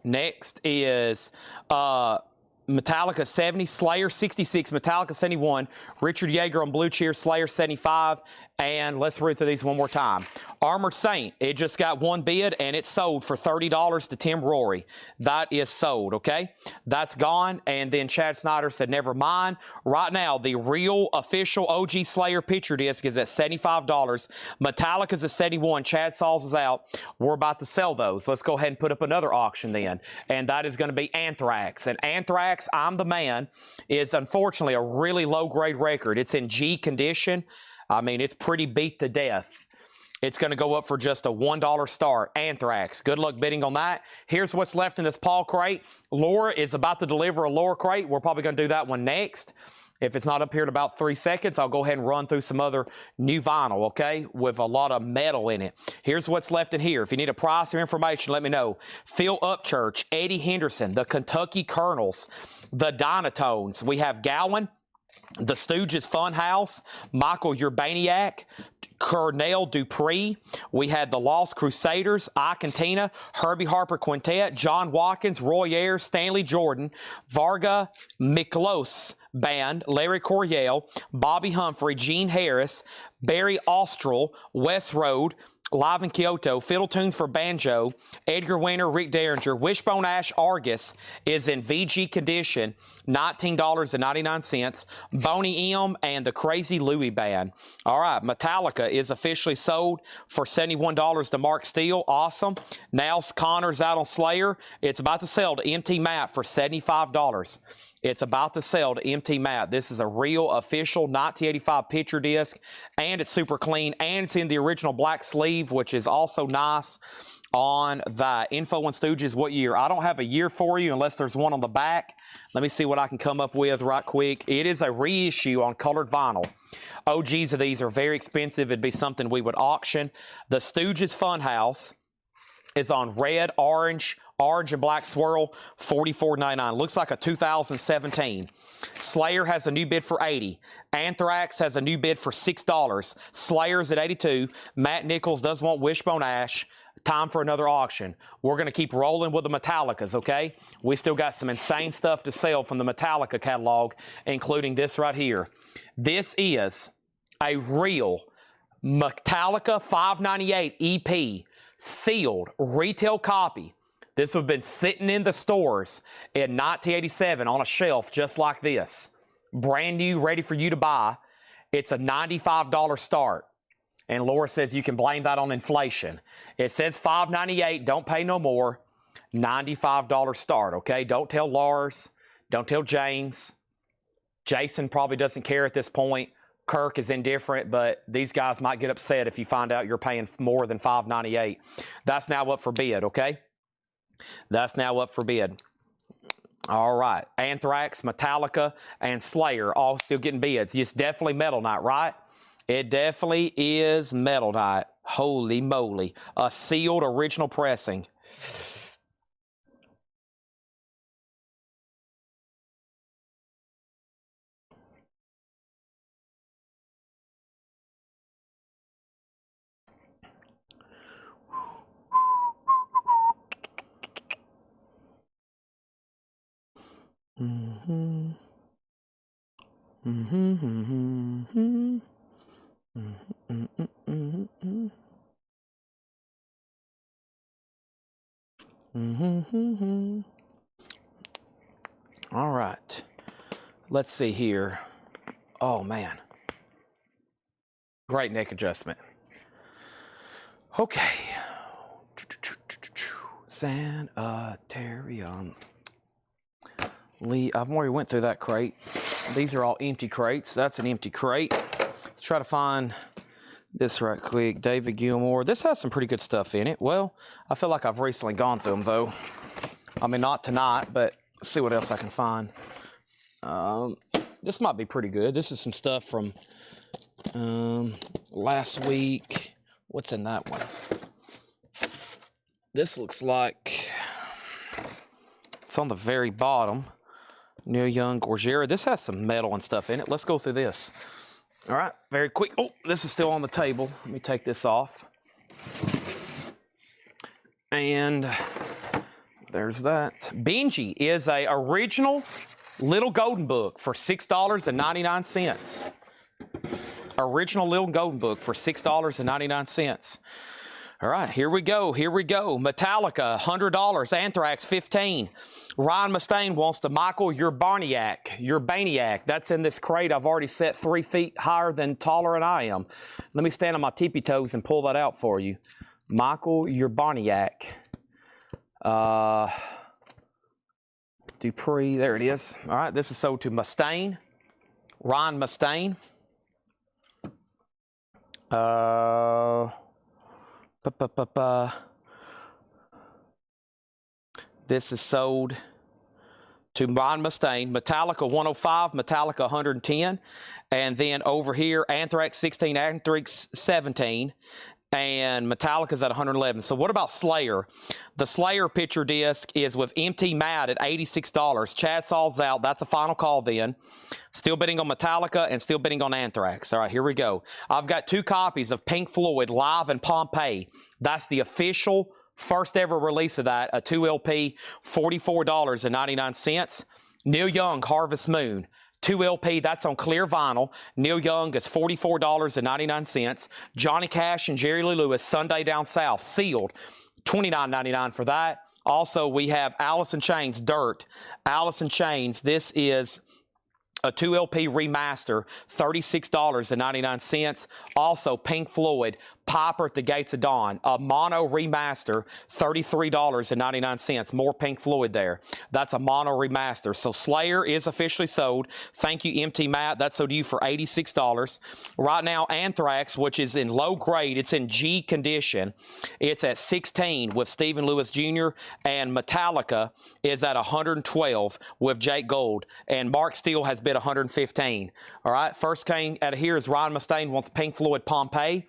Next is Metallica 70, Slayer 66, Metallica 71, Richard Yeager on Blue Cheer, Slayer 75, and let's read through these one more time. Armored Saint, it just got one bid, and it's sold for $30 to Tim Rory. That is sold, okay? That's gone, and then Chad Snyder said, never mind. Right now, the real official OG Slayer picture disc is at $75. Metallica's at 71. Chad Sauls is out. We're about to sell those. Let's go ahead and put up another auction then, and that is going to be Anthrax. And Anthrax, I'm the Man, is unfortunately a really low-grade record. It's in G condition. I mean, it's pretty beat to death. It's going to go up for just a $1 start. Anthrax. Good luck bidding on that. Here's what's left in this Paul crate. Laura is about to deliver a Laura crate. We're probably going to do that one next. If it's not up here in about 3 seconds, I'll go ahead and run through some other new vinyl, okay, with a lot of metal in it. Here's what's left in here. If you need a price or information, let me know. Phil Upchurch, Eddie Henderson, the Kentucky Colonels, the Dynatones. We have Gowan, the Stooges Funhouse, Michael Urbaniak, Cornell Dupree. We had the Lost Crusaders, Ike and Tina, Herbie Harper Quintet, John Watkins, Roy Ayers, Stanley Jordan, Varga Miklos Band, Larry Coryell, Bobby Humphrey, Gene Harris, Barry Austral, Wes Road, Live in Kyoto, Fiddle Tunes for Banjo, Edgar Winter, Rick Derringer, Wishbone Ash Argus is in VG condition, $19.99. Boney M and the Crazy Louie Band. All right, Metallica is officially sold for $71 to Mark Steele. Awesome. Now Connor's out on Slayer. It's about to sell to MT Matt for $75. It's about to sell to MT Matt. This is a real official 1985 picture disc, and it's super clean, and it's in the original black sleeve, which is also nice on the Info and Stooges. What year? I don't have a year for you unless there's one on the back. Let me see what I can come up with right quick. It is a reissue on colored vinyl. OGs of these are very expensive. It'd be something we would auction. The Stooges Funhouse is on red, orange and black swirl, $44.99. Looks like a 2017. Slayer has a new bid for $80. Anthrax has a new bid for $6. Slayer's at $82. Matt Nichols does want Wishbone Ash. Time for another auction. We're going to keep rolling with the Metallicas, okay? We still got some insane stuff to sell from the Metallica catalog, including this right here. This is a real Metallica 598 EP, sealed, retail copy, This would have been sitting in the stores in 1987 on a shelf just like this. Brand new, ready for you to buy. It's a $95 start. And Laura says you can blame that on inflation. It says $5.98, don't pay no more. $95 start, okay? Don't tell Lars. Don't tell James. Jason probably doesn't care at this point. Kirk is indifferent, but these guys might get upset if you find out you're paying more than $5.98. That's now up for bid, okay? That's now up for bid. All right. Anthrax, Metallica, and Slayer all still getting bids. It's definitely Metal Night, right? It definitely is Metal Night. Holy moly. A sealed original pressing. Mm-hmm. Mm-hmm. Mm-hmm. Mm-hmm. Mm-hmm. Mm-hmm. All right. Let's see here. Oh, man. Great neck adjustment. Okay. Sanitarium. Lee, I've already went through that crate. These are all empty crates. That's an empty crate. Let's try to find this right quick. David Gilmour. This has some pretty good stuff in it. Well, I feel like I've recently gone through them, though. I mean, not tonight, but let's see what else I can find. This might be pretty good. This is some stuff from last week. What's in that one? This looks like it's on the very bottom. Neil Young, Gorgera. This has some metal and stuff in it. Let's go through this. All right, very quick. Oh, this is still on the table. Let me take this off. And there's that. Benji is a original Little Golden Book for $6.99. Original Little Golden Book for $6.99. All right, here we go. Here we go. Metallica, $100. Anthrax, $15. Ryan Mustaine wants the Michael Urbaniak. That's in this crate I've already set 3 feet higher than taller than I am. Let me stand on my tippy toes and pull that out for you. Michael Urbaniak. Dupree, there it is. All right, this is sold to Mustaine. Ryan Mustaine. This is sold to Ryan Mustaine. Metallica 105, Metallica 110. And then over here, Anthrax 16, Anthrax 17. And Metallica's at 111. So what about Slayer? The Slayer picture disc is with MT Matte at $86. Chad Saul's out. That's a final call then. Still bidding on Metallica and still bidding on Anthrax. All right, here we go. I've got 2 copies of Pink Floyd Live in Pompeii. That's the official first ever release of that. A 2 LP, $44.99. Neil Young, Harvest Moon. 2 LP, that's on clear vinyl. Neil Young is $44.99. Johnny Cash and Jerry Lee Lewis, Sunday Down South, sealed, $29.99 for that. Also, we have Alice in Chains, Dirt. Alice in Chains, this is a 2 LP remaster, $36.99. Also, Pink Floyd, Piper at the Gates of Dawn, a mono remaster, $33.99. More Pink Floyd there. That's a mono remaster. So Slayer is officially sold. Thank you, MT Matt. That's sold to you for $86. Right now, Anthrax, which is in low grade, it's in G condition. It's at 16 with Stephen Lewis Jr. And Metallica is at 112 with Jake Gold. And Mark Steele has bid 115. All right, first came out of here is Ryan Mustaine wants Pink Floyd Pompeii.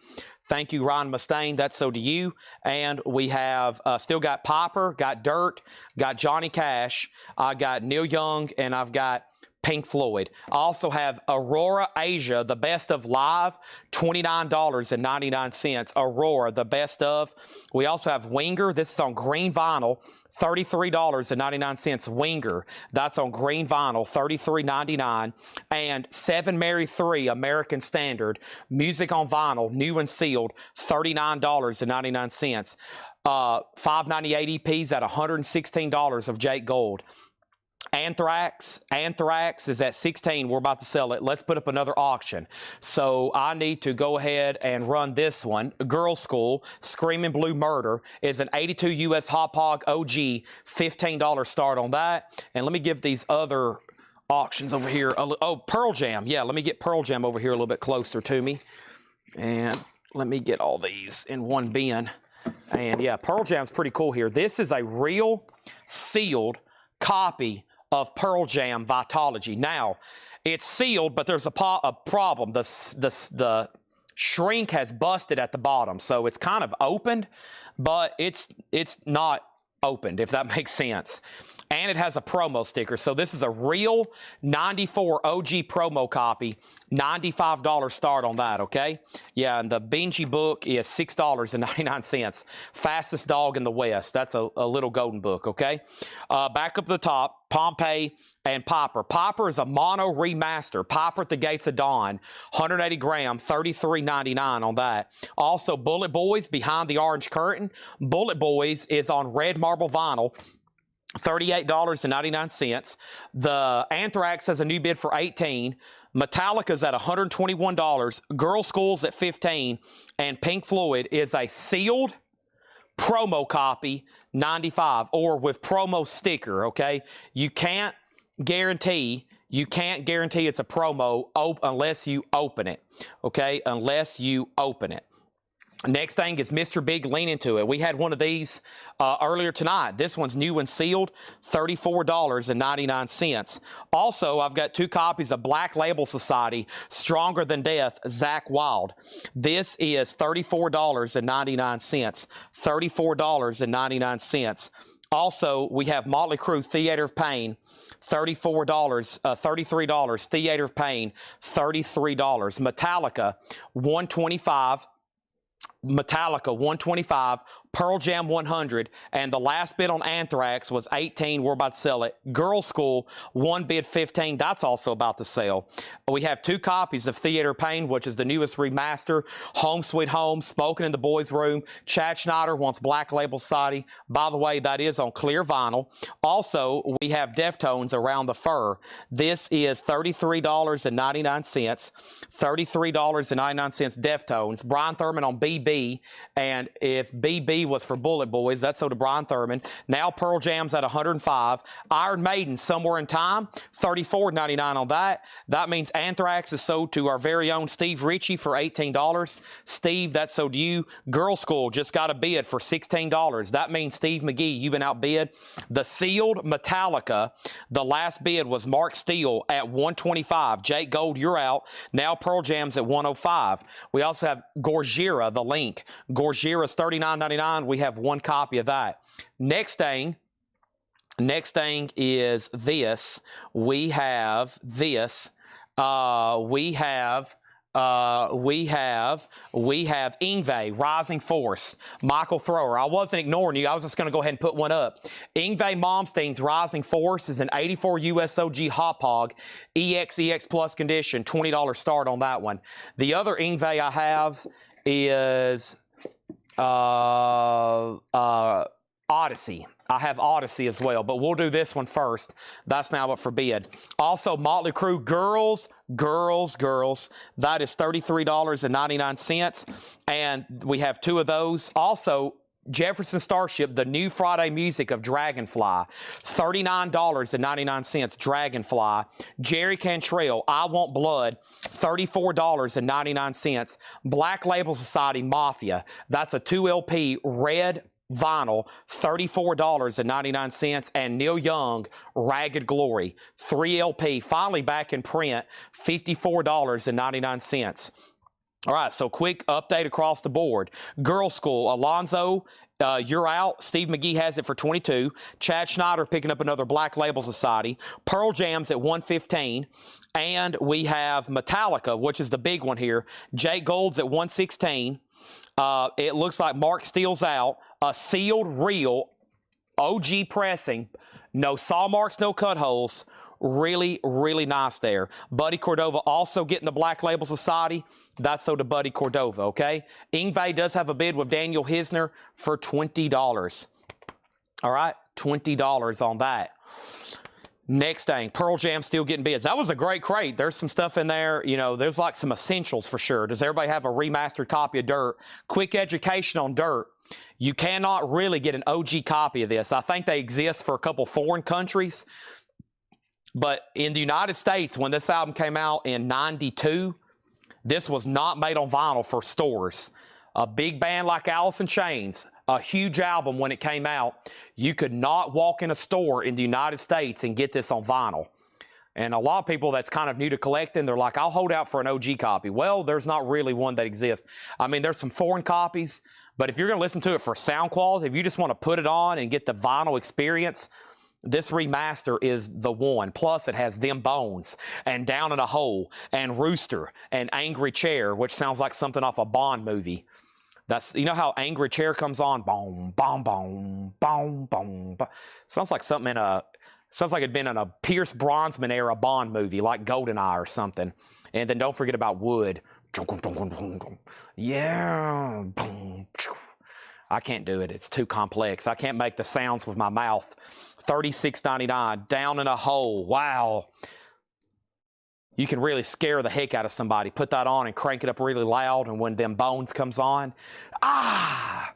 Thank you, Ryan Mustaine. That's so to you. And we have still got Piper, got Dirt, got Johnny Cash. I got Neil Young, and I've got Pink Floyd. I also have Aurora Asia, the best of live, $29.99. Aurora, the best of. We also have Winger. This is on green vinyl. $33.99. Winger. That's on green vinyl, $33.99. And 7 Mary 3 American Standard. Music on vinyl, new and sealed, $39.99. 598 EPs at $116 of Jake Gold. Anthrax is at 16. We're about to sell it. Let's put up another auction. So I need to go ahead and run this one. Girl School Screaming Blue Murder is an 82 US Hop Hog OG, $15 start on that. And let me give these other auctions over here. Oh, Pearl Jam. Yeah, let me get Pearl Jam over here a little bit closer to me. And let me get all these in one bin. And yeah, Pearl Jam's pretty cool here. This is a real sealed copy of Pearl Jam Vitology. Now, it's sealed, but there's a problem. The shrink has busted at the bottom, so it's kind of opened, but it's not opened, if that makes sense. And it has a promo sticker. So this is a real 94 OG promo copy, $95 start on that, okay? Yeah, and the Benji book is $6.99. Fastest dog in the West. That's a little golden book, okay? Back up to the top, Pompeii and Popper. Popper is a mono remaster. Popper at the Gates of Dawn, 180 gram, $33.99 on that. Also, Bullet Boys, Behind the Orange Curtain. Bullet Boys is on red marble vinyl, $38.99. The Anthrax has a new bid for $18. Metallica's at $121. Girl School's at $15. And Pink Floyd is a sealed promo copy, $95, or with promo sticker, okay? You can't guarantee it's a promo unless you open it, okay? Unless you open it. Next thing is Mr. Big Lean Into It. We had one of these earlier tonight. This one's new and sealed, $34.99. Also, I've got 2 copies of Black Label Society, Stronger Than Death, Zakk Wylde. This is $34.99. $34.99. Also, we have Motley Crue, Theater of Pain, $33. Theater of Pain, $33. Metallica, $125. Metallica, $125. Pearl Jam, $100. And the last bid on Anthrax was $18. We're about to sell it. Girl School, one bid, $15. That's also about to sell. We have 2 copies of Theater Pain, which is the newest remaster. Home Sweet Home, Smoking in the Boys' Room. Chad Schneider wants Black Label Society. By the way, that is on clear vinyl. Also, we have Deftones, Around the Fur. This is $33.99. $33.99 Deftones. Brian Thurman on BB. And if BB was for Bullet Boys, that's so to Brian Thurman. Now Pearl Jam's at $105. Iron Maiden, Somewhere in Time, $34.99 on that. That means Anthrax is sold to our very own Steve Ritchie for $18. Steve, that's sold to you. Girl School just got a bid for $16. That means Steve McGee, you've been outbid. The sealed Metallica, the last bid was Mark Steele at $125. Jake Gold, you're out. Now Pearl Jam's at $105. We also have Gojira, the link. Gojira's $39.99. We have 1 copy of that. Next thing is this. We have this. We have Yngwie, Rising Force, Michael Thrower. I wasn't ignoring you. I was just going to go ahead and put one up. Yngwie Malmsteen's Rising Force is an 84 USOG Hop Hog, EX Plus condition, $20 start on that one. The other Yngwie I have is Odyssey. I have Odyssey as well, but we'll do this one first. That's now up for bid. Also, Motley Crue, Girls. That is $33.99, and we have 2 of those. Also, Jefferson Starship, the new Friday music of Dragonfly, $39.99, Dragonfly. Jerry Cantrell, I Want Blood, $34.99. Black Label Society, Mafia, that's a 2 LP red vinyl, $34.99. And Neil Young, Ragged Glory, 3 LP, finally back in print, $54.99. All right, so quick update across the board. Girl School, Alonzo, you're out. Steve McGee has it for $22. Chad Schneider picking up another Black Label Society. Pearl Jam's at $115. And we have Metallica, which is the big one here. Jake Gold's at $116. It looks like Mark Steele's out. A sealed, real, OG pressing. No saw marks, no cut holes. Really, really nice there. Buddy Cordova also getting the Black Label Society. That's so to Buddy Cordova, okay? Ingve does have a bid with Daniel Hisner for $20. All right, $20 on that. Next thing, Pearl Jam still getting bids. That was a great crate. There's some stuff in there. You know, there's like some essentials for sure. Does everybody have a remastered copy of Dirt? Quick education on Dirt. You cannot really get an OG copy of this. I think they exist for a couple foreign countries. But in the United States, when this album came out in '92, this was not made on vinyl for stores. A big band like Alice in Chains, a huge album when it came out, you could not walk in a store in the United States and get this on vinyl. And a lot of people that's kind of new to collecting, they're like, I'll hold out for an OG copy. Well, there's not really one that exists. I mean, there's some foreign copies, but if you're going to listen to it for sound quality, if you just want to put it on and get the vinyl experience, this remaster is the one. Plus, it has Them Bones and Down in a Hole and Rooster and Angry Chair, which sounds like something off a Bond movie. That's, you know how Angry Chair comes on? Boom, boom, boom, boom, boom. Sounds like something in a, sounds like it'd been in a Pierce Brosnan era Bond movie, like GoldenEye or something. And then don't forget about Wood. Yeah. I can't do it. It's too complex. I can't make the sounds with my mouth. $36.99. Down in a Hole. Wow. You can really scare the heck out of somebody. Put that on and crank it up really loud, and when Them Bones comes on, ah!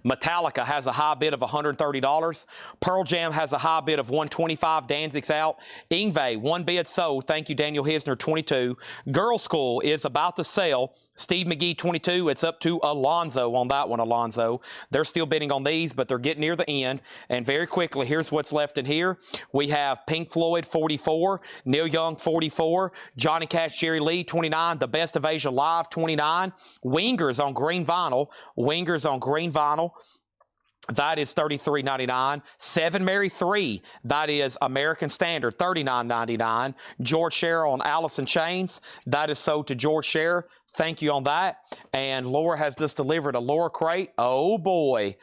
Metallica has a high bid of $130. Pearl Jam has a high bid of $125. Danzig's out. Ingve, one bid sold. Thank you, Daniel Hisner, $22. Girl School is about to sell. Steve McGee, $22. It's up to Alonzo on that one, Alonzo. They're still bidding on these, but they're getting near the end. And very quickly, here's what's left in here. We have Pink Floyd, $44. Neil Young, $44. Johnny Cash, Jerry Lee, $29. The Best of Asia Live, $29. Wingers on green vinyl. Wingers on green vinyl. That is $33.99. Seven Mary 3, that is American Standard, $39.99. George Sherrill on Alice in Chains, that is sold to George Sherrill. Thank you on that. And Laura has just delivered a Laura crate. Oh boy,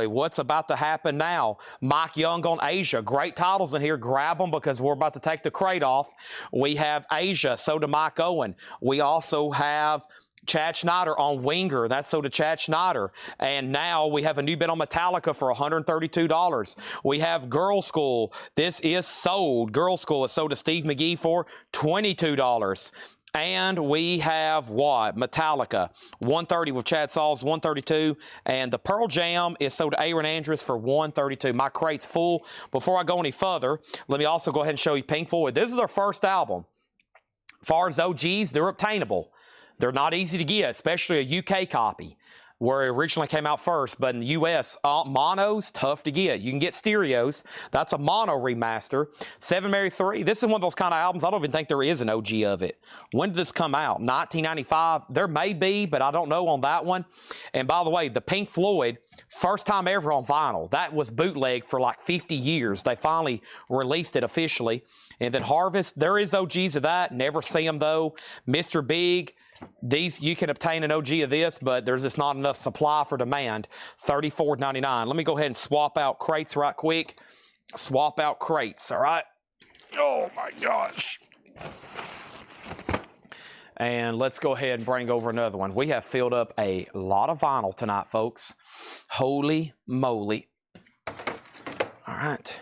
what's about to happen now? Mike Young on Asia. Great titles in here. Grab them because we're about to take the crate off. We have Asia, so to Mike Owen. We also have Chad Schneider on Winger. That's so to Chad Schneider. And now we have a new bid on Metallica for $132. We have Girl School. This is sold. Girl School is sold to Steve McGee for $22. And we have what? Metallica. $130 with Chad Sauls, $132. And the Pearl Jam is sold to Aaron Andrews for $132. My crate's full. Before I go any further, let me also go ahead and show you Pink Floyd. This is their first album. As far as OGs, they're obtainable. They're not easy to get, especially a UK copy, where it originally came out first. But in the US, mono's tough to get. You can get stereos. That's a mono remaster. Seven Mary 3. This is one of those kind of albums, I don't even think there is an OG of it. When did this come out? 1995? There may be, but I don't know on that one. And by the way, the Pink Floyd, first time ever on vinyl. That was bootleg for like 50 years. They finally released it officially. And then Harvest, there is OGs of that. Never see them though. Mr. Big. These, you can obtain an OG of this, but there's just not enough supply for demand. $34.99. Let me go ahead and swap out crates right quick. Swap out crates, all right? Oh, my gosh. And let's go ahead and bring over another one. We have filled up a lot of vinyl tonight, folks. Holy moly. All right.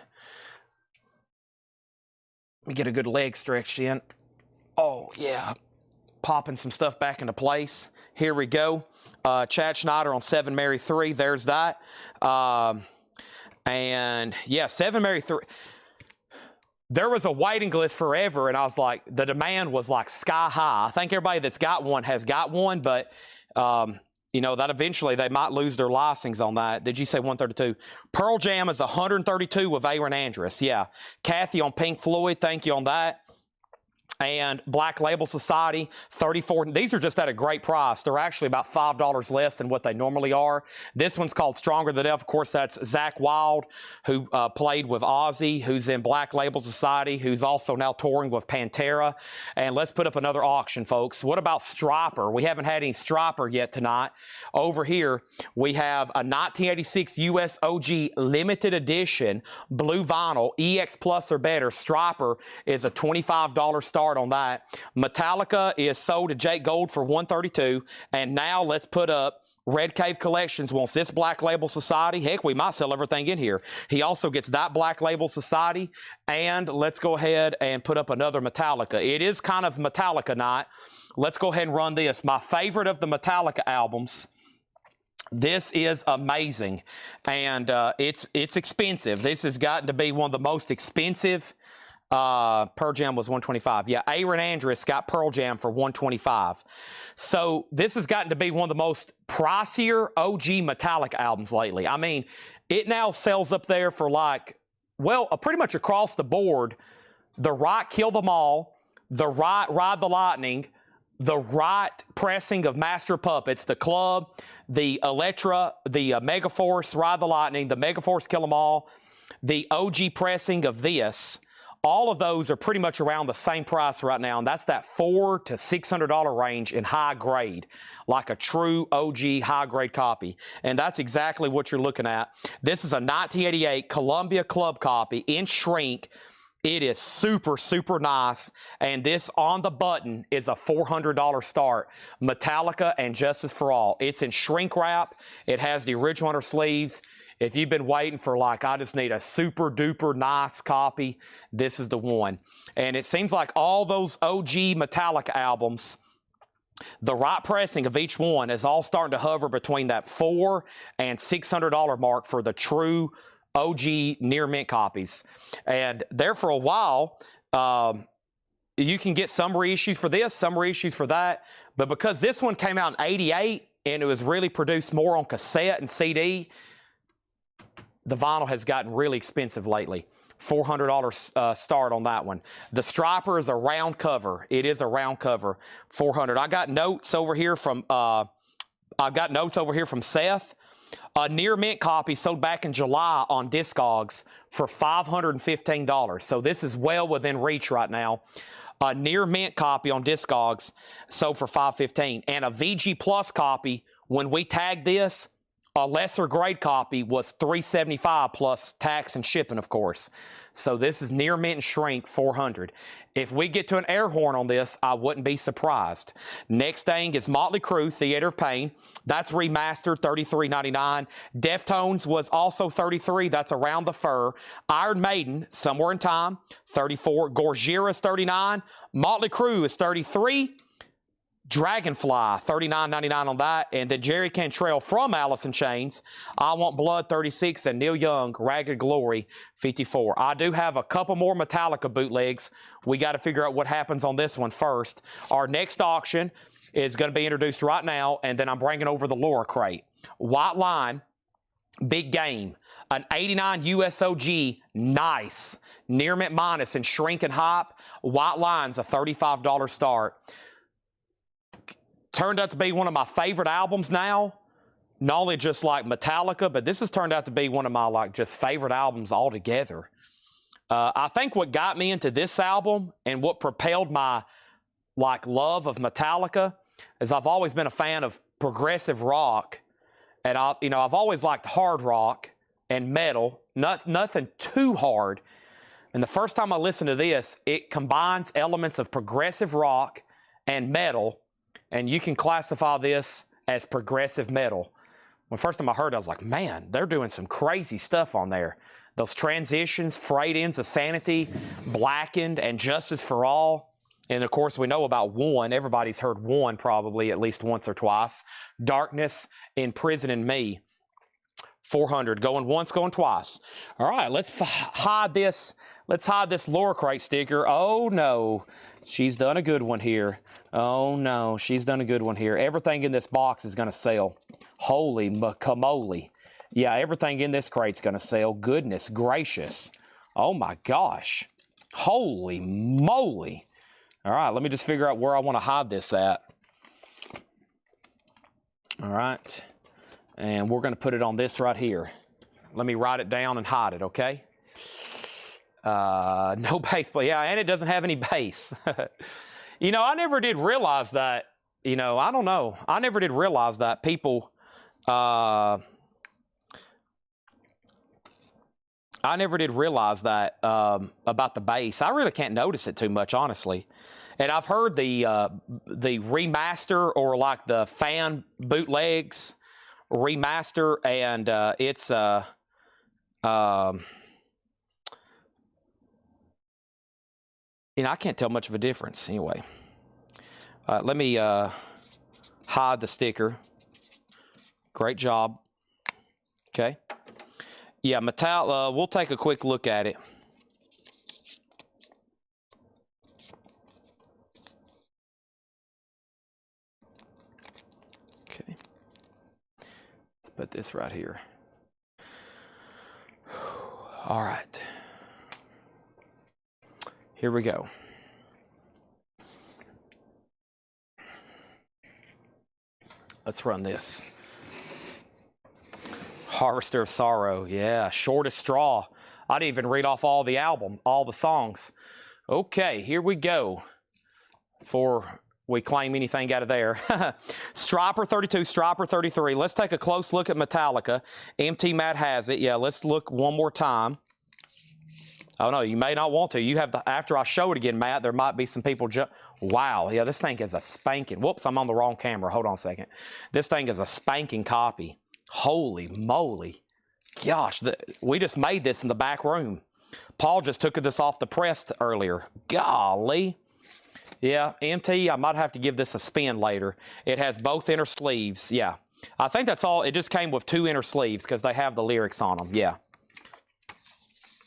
Let me get a good leg stretch in. Oh, yeah. Popping some stuff back into place. Here we go. Chad Schneider on 7 Mary 3. There's that. And yeah, 7 Mary 3. There was a waiting list forever, and I was like, the demand was like sky high. I think everybody that's got one has got one, but you know, that eventually they might lose their licensing on that. Did you say 132? Pearl Jam is 132 with Aaron Andrews. Yeah. Kathy on Pink Floyd. Thank you on that. and Black Label Society, 34. These are just at a great price. They're actually about $5 less than what they normally are. This one's called Stronger Than Ever. Of course, that's Zach Wild, who played with Ozzy, who's in Black Label Society, who's also now touring with Pantera. And let's put up another auction, folks. What about Striper? We haven't had any Striper yet tonight. Over here, we have a 1986 US OG limited edition blue vinyl, EX Plus or better. Striper is a $25 start on that. Metallica is sold to Jake Gold for $132. And now let's put up Red Cave Collections wants this Black Label Society. Heck, we might sell everything in here. He also gets that Black Label Society. And let's go ahead and put up another Metallica. It is kind of Metallica night. Let's go ahead and run this. My favorite of the Metallica albums. This is amazing, and it's expensive. This has gotten to be one of the most expensive. Pearl Jam was $125. Yeah, Aaron Andrus got Pearl Jam for $125. So this has gotten to be one of the most pricier OG Metallica albums lately. I mean, it now sells up there for like, well, pretty much across the board. The Right Kill Them All, the Right Ride the Lightning, the Right pressing of Master Puppets, the Club, the Elektra, the Megaforce Ride the Lightning, the Megaforce Kill Them All, the OG pressing of this. All of those are pretty much around the same price right now, and that's that $400 to $600 range in high grade, like a true OG high grade copy. And that's exactly what you're looking at. This is a 1988 Columbia Club copy in shrink. It is super, super nice, and this on the button is a $400 start. Metallica and Justice for All. It's in shrink wrap. It has the original under sleeves. If you've been waiting for like, I just need a super duper nice copy, this is the one. And it seems like all those OG Metallica albums, the right pressing of each one is all starting to hover between that $400 and $600 mark for the true OG near mint copies. And there for a while, you can get some reissues for this, some reissues for that. But because this one came out in '88 and it was really produced more on cassette and CD, the vinyl has gotten really expensive lately. $400 start on that one. The Striper is a round cover. It is a round cover. $400. I got notes over here from Seth. A near mint copy sold back in July on Discogs for $515. So this is well within reach right now. A near mint copy on Discogs sold for $515. And a VG Plus copy, when we tagged this, a lesser grade copy was $375 plus tax and shipping, of course. So this is near mint and shrink, $400. If we get to an air horn on this, I wouldn't be surprised. Next thing is Motley Crue, Theater of Pain. That's remastered, $33.99. Deftones was also $33. That's Around the Fur. Iron Maiden, Somewhere in Time, $34. Gojira is $39. Motley Crue is $33. Dragonfly, $39.99 on that. And then Jerry Cantrell from Alice in Chains, I Want Blood, $36. And Neil Young, Ragged Glory, $54. I do have a couple more Metallica bootlegs. We got to figure out what happens on this one first. Our next auction is going to be introduced right now, and then I'm bringing over the Laura crate. White Line, Big Game, an 89 USOG, nice. Near mint minus and shrink and hype. White Line's a $35 start. Turned out to be one of my favorite albums now. Not only just like Metallica, but this has turned out to be one of my like just favorite albums altogether. I think what got me into this album and what propelled my like love of Metallica is I've always been a fan of progressive rock, and I've always liked hard rock and metal, nothing too hard. And the first time I listened to this, it combines elements of progressive rock and metal. And you can classify this as progressive metal. When first time I heard it, I was like, man, they're doing some crazy stuff on there. Those transitions, Frayed Ends of Sanity, Blackened, and Justice for All. And of course, we know about One. Everybody's heard One probably at least once or twice. Darkness, Imprisoning Me. $400. Going once, going twice. All right, let's hide this. Let's hide this Laura crate sticker. Oh, no. She's done a good one here. Oh, no. She's done a good one here. Everything in this box is going to sell. Holy macamole. Yeah, everything in this crate's going to sell. Goodness gracious. Oh, my gosh. Holy moly. All right, let me just figure out where I want to hide this at. All right, and we're going to put it on this right here. Let me write it down and hide it, okay? No base plate. Yeah, and it doesn't have any base. You know, I never did realize that, you know, I don't know. I never did realize that people, I never did realize that about the base. I really can't notice it too much, honestly. And I've heard the remaster or like the fan bootlegs remaster, and it's you know, I can't tell much of a difference anyway. Let me hide the sticker. Great job. Okay. Yeah, Metallica, we'll take a quick look at it. Okay. Let's put this right here. All right. Here we go. Let's run this. Harvester of Sorrow, yeah, Shortest Straw. I didn't even read off all the album, all the songs. Okay, here we go. Before we claim anything out of there. Striper 32, Striper 33. Let's take a close look at Metallica. MT Matt has it. Yeah, let's look one more time. Oh, no, you may not want to. You have the, after I show it again, Matt, there might be some people wow, yeah, this thing is a spanking. Whoops, I'm on the wrong camera. Hold on a second. This thing is a spanking copy. Holy moly. Gosh, we just made this in the back room. Paul just took this off the press earlier. Golly. Yeah, MT, I might have to give this a spin later. It has both inner sleeves. Yeah, I think that's all. It just came with 2 inner sleeves because they have the lyrics on them. Yeah.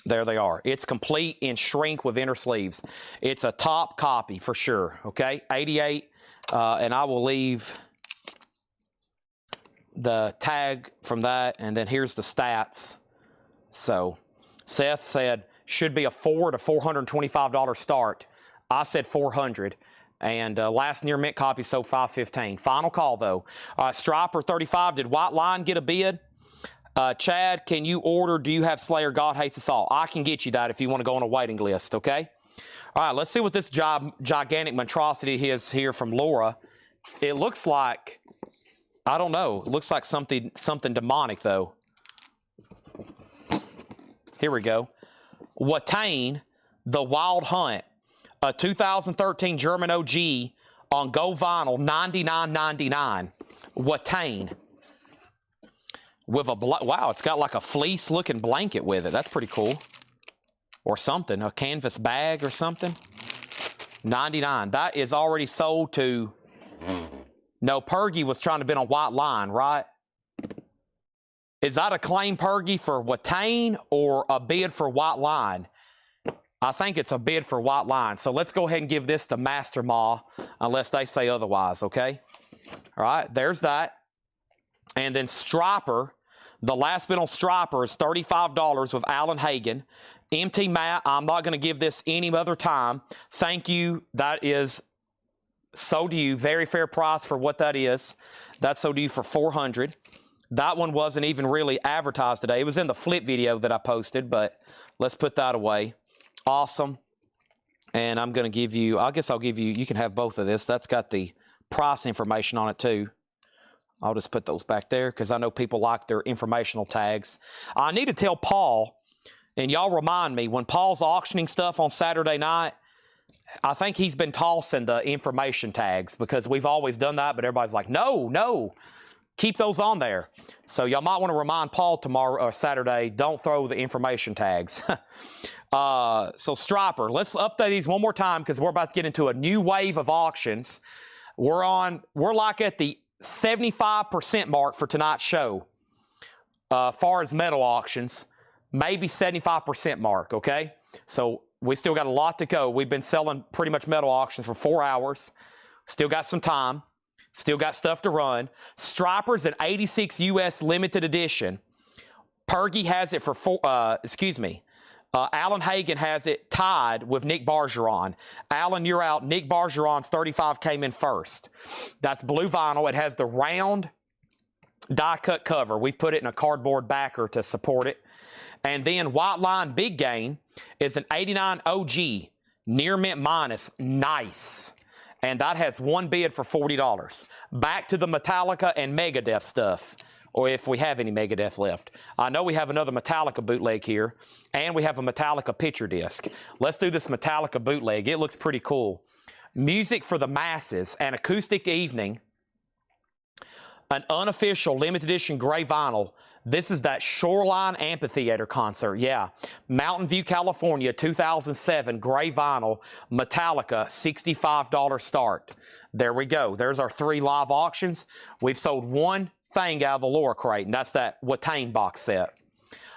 There they are. It's complete in shrink with inner sleeves. It's a top copy for sure, okay? 88, and I will leave the tag from that, and then here's the stats. So Seth said, should be a $400 to $425 start. I said 400, and last near mint copy sold $515. Final call, though. Striper 35, did White Line get a bid? Chad, can you order, do you have Slayer, God Hates Us All? I can get you that if you want to go on a waiting list, okay? All right, let's see what this gigantic monstrosity is here from Laura. It looks like, I don't know, it looks like something demonic, though. Here we go. Watain, The Wild Hunt, a 2013 German OG on gold vinyl, $99.99. Watain. With a, wow, it's got like a fleece-looking blanket with it. That's pretty cool. Or something, a canvas bag or something. $99. That is already sold to, no, Pergy was trying to bid on White Line, right? Is that a claim, Pergy, for Watain or a bid for White Line? I think it's a bid for White Line. So let's go ahead and give this to Master Ma, unless they say otherwise, okay? All right, there's that. And then Striper, the last bid on Striper is $35 with Alan Hagen. MT Matt, I'm not going to give this any other time. Thank you. That is sold to you. Very fair price for what that is. That's sold to you for $400. That one wasn't even really advertised today. It was in the flip video that I posted, but let's put that away. Awesome. And I'm going to give you, I guess I'll give you, you can have both of this. That's got the price information on it too. I'll just put those back there because I know people like their informational tags. I need to tell Paul, and y'all remind me, when Paul's auctioning stuff on Saturday night, I think he's been tossing the information tags because we've always done that, but everybody's like, no, keep those on there. So y'all might want to remind Paul tomorrow or Saturday, don't throw the information tags. So Striper, let's update these one more time because we're about to get into a new wave of auctions. We're like at the 75% mark for tonight's show. Far as metal auctions, maybe 75% mark, okay? So we still got a lot to go. We've been selling pretty much metal auctions for 4 hours. Still got some time. Still got stuff to run. Striper's an 86 US limited edition. Pergy has it for Alan Hagan has it tied with Nick Bargeron. Alan, you're out. Nick Bargeron's 35 came in first. That's blue vinyl. It has the round die-cut cover. We've put it in a cardboard backer to support it. And then White Line Big Game is an 89 OG, near mint minus. Nice. And that has one bid for $40. Back to the Metallica and Megadeth stuff, or if we have any Megadeth left. I know we have another Metallica bootleg here, and we have a Metallica picture disc. Let's do this Metallica bootleg. It looks pretty cool. Music for the Masses, an acoustic evening, an unofficial limited edition gray vinyl. This is that Shoreline Amphitheater concert. Yeah. Mountain View, California, 2007, gray vinyl, Metallica, $65 start. There we go. There's our 3 live auctions. We've sold one thing out of the lower crate, and that's that Watain box set.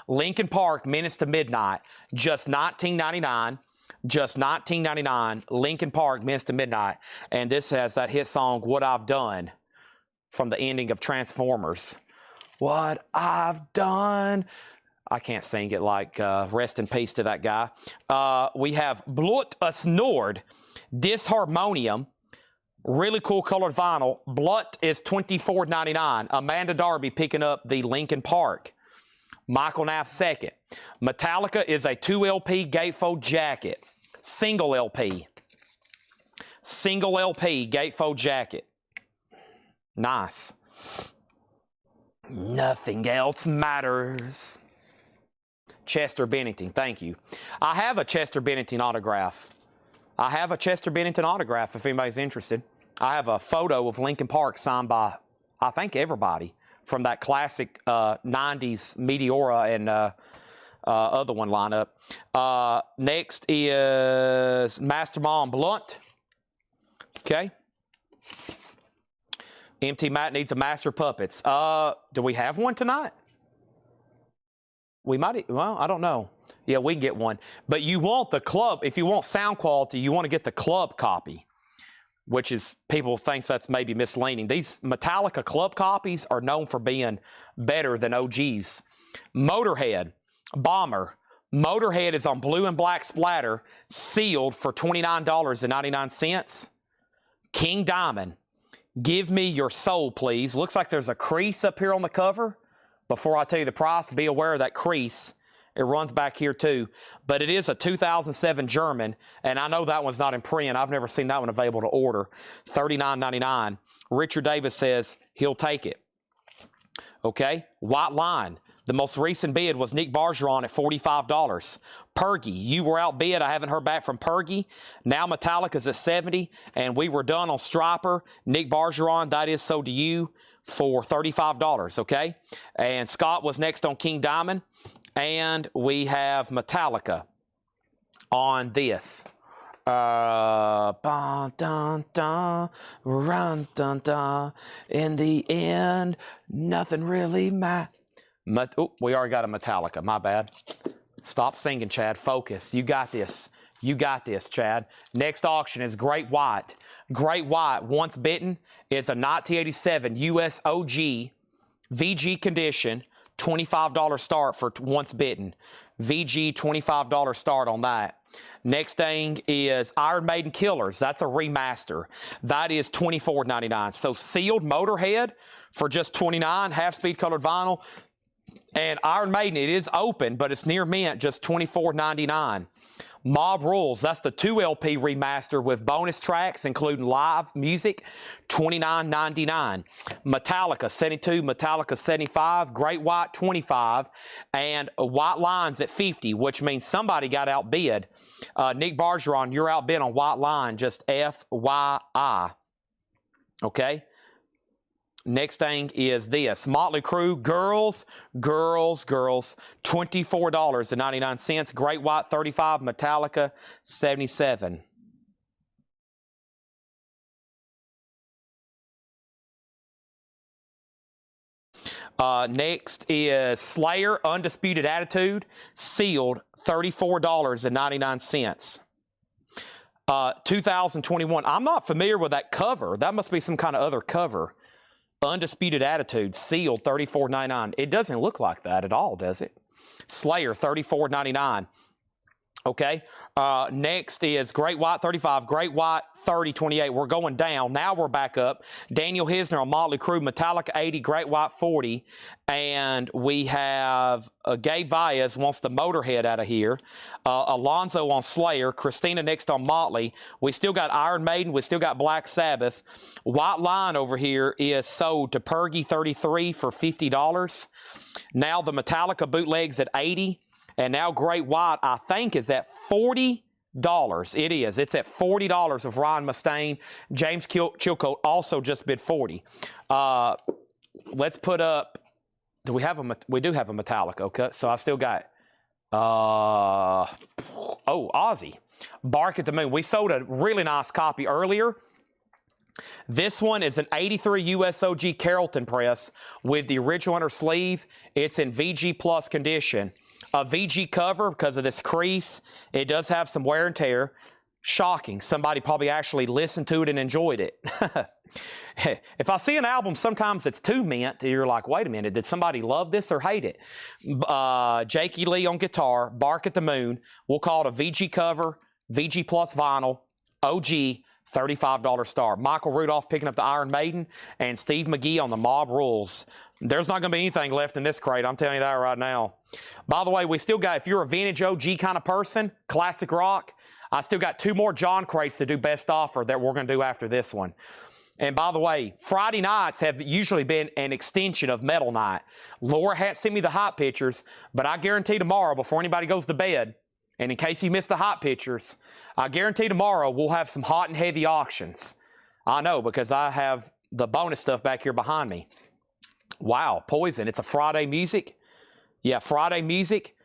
Lincoln Park, Menace to Midnight, just $19.99. Just $19.99. Lincoln Park, Menace to Midnight. And this has that hit song, What I've Done, from the ending of Transformers. What I've done. I can't sing it like rest in peace to that guy. We have Blut us Nord, Disharmonium, really cool colored vinyl. Blut is $24.99. Amanda Darby picking up the Lincoln Park. Michael Knapp second. Metallica is a 2 LP gatefold jacket. Single LP. Single LP gatefold jacket. Nice. Nothing else matters. Chester Bennington, thank you. I have a Chester Bennington autograph. I have a Chester Bennington autograph if anybody's interested. I have a photo of Lincoln Park signed by, I think, everybody from that classic 90s Meteora and other one lineup. Next is Master Mom Blunt. Okay. MT Matt needs a Master Puppets. Do we have one tonight? We might, well, I don't know. Yeah, we can get one. But you want the club, if you want sound quality, you want to get the club copy, which is, people think that's maybe misleading. These Metallica club copies are known for being better than OGs. Motorhead, Bomber. Motorhead is on blue and black splatter, sealed for $29.99. King Diamond. Give me your soul, please. Looks like there's a crease up here on the cover. Before I tell you the price, be aware of that crease. It runs back here too. But it is a 2007 German, and I know that one's not in print. I've never seen that one available to order. $39.99. Richard Davis says he'll take it. Okay, White Line. The most recent bid was Nick Bargeron at $45. Pergy, you were outbid. I haven't heard back from Pergy. Now Metallica's at $70, and we were done on Striper. Nick Bargeron, that is so do you, for $35, okay? And Scott was next on King Diamond, and we have Metallica on this. Dun, dun, run, dun, dun. In the end, nothing really matters. Oh, we already got a Metallica. My bad. Stop singing, Chad. Focus. You got this. You got this, Chad. Next auction is Great White. Great White, once bitten, is a 1987 US OG VG condition, $25 start for once bitten. VG, $25 start on that. Next thing is Iron Maiden Killers. That's a remaster. That is $24.99. So sealed Motorhead for just $29, half-speed colored vinyl. And Iron Maiden, it is open, but it's near mint, just $24.99. Mob Rules, that's the 2 LP remaster with bonus tracks, including live music, $29.99. Metallica 72, Metallica 75, Great White 25, and White Lines at 50, which means somebody got outbid. Nick Bargeron, you're outbid on White Line, just FYI. Okay? Next thing is this. Motley Crue, Girls, $24.99. Great White, 35. Metallica, 77. Next is Slayer, Undisputed Attitude, sealed, $34.99. 2021. I'm not familiar with that cover. That must be some kind of other cover. Undisputed Attitude, sealed, $34.99. It doesn't look like that at all, does it? Slayer, $34.99. Okay, next is Great White 35, Great White 30, 28. We're going down. Now we're back up. Daniel Hisner on Motley Crue, Metallica 80, Great White 40. And we have Gabe Valles wants the Motorhead out of here. Alonzo on Slayer. Christina next on Motley. We still got Iron Maiden. We still got Black Sabbath. White Line over here is sold to Pergy 33 for $50. Now the Metallica bootlegs at 80. And now Great White, I think, is at $40. It is. It's at $40 of Ryan Mustaine. James Chilcote also just bid 40. Let's put up. Do we have a? We do have a Metallica. Okay, so I still got. Ozzy, Bark at the Moon. We sold a really nice copy earlier. This one is an 83 USOG Carrollton press with the original inner sleeve. It's in VG Plus condition. A VG cover because of this crease. It does have some wear and tear. Shocking. Somebody probably actually listened to it and enjoyed it. If I see an album, sometimes it's too mint. You're like, wait a minute, did somebody love this or hate it? Jakey Lee on guitar, Bark at the Moon. We'll call it a VG cover, VG Plus vinyl, OG, $35 star. Michael Rudolph picking up the Iron Maiden, and Steve McGee on the Mob Rules. There's not going to be anything left in this crate. I'm telling you that right now. By the way, we still got, if you're a vintage OG kind of person, classic rock, I still got 2 more John crates to do best offer that we're going to do after this one. And by the way, Friday nights have usually been an extension of Metal Night. Laura hadn't sent me the hot pictures, but I guarantee tomorrow before anybody goes to bed, and in case you missed the hot pictures, I guarantee tomorrow we'll have some hot and heavy auctions. I know, because I have the bonus stuff back here behind me. Wow, Poison. It's a Friday Music. Yeah, Friday Music,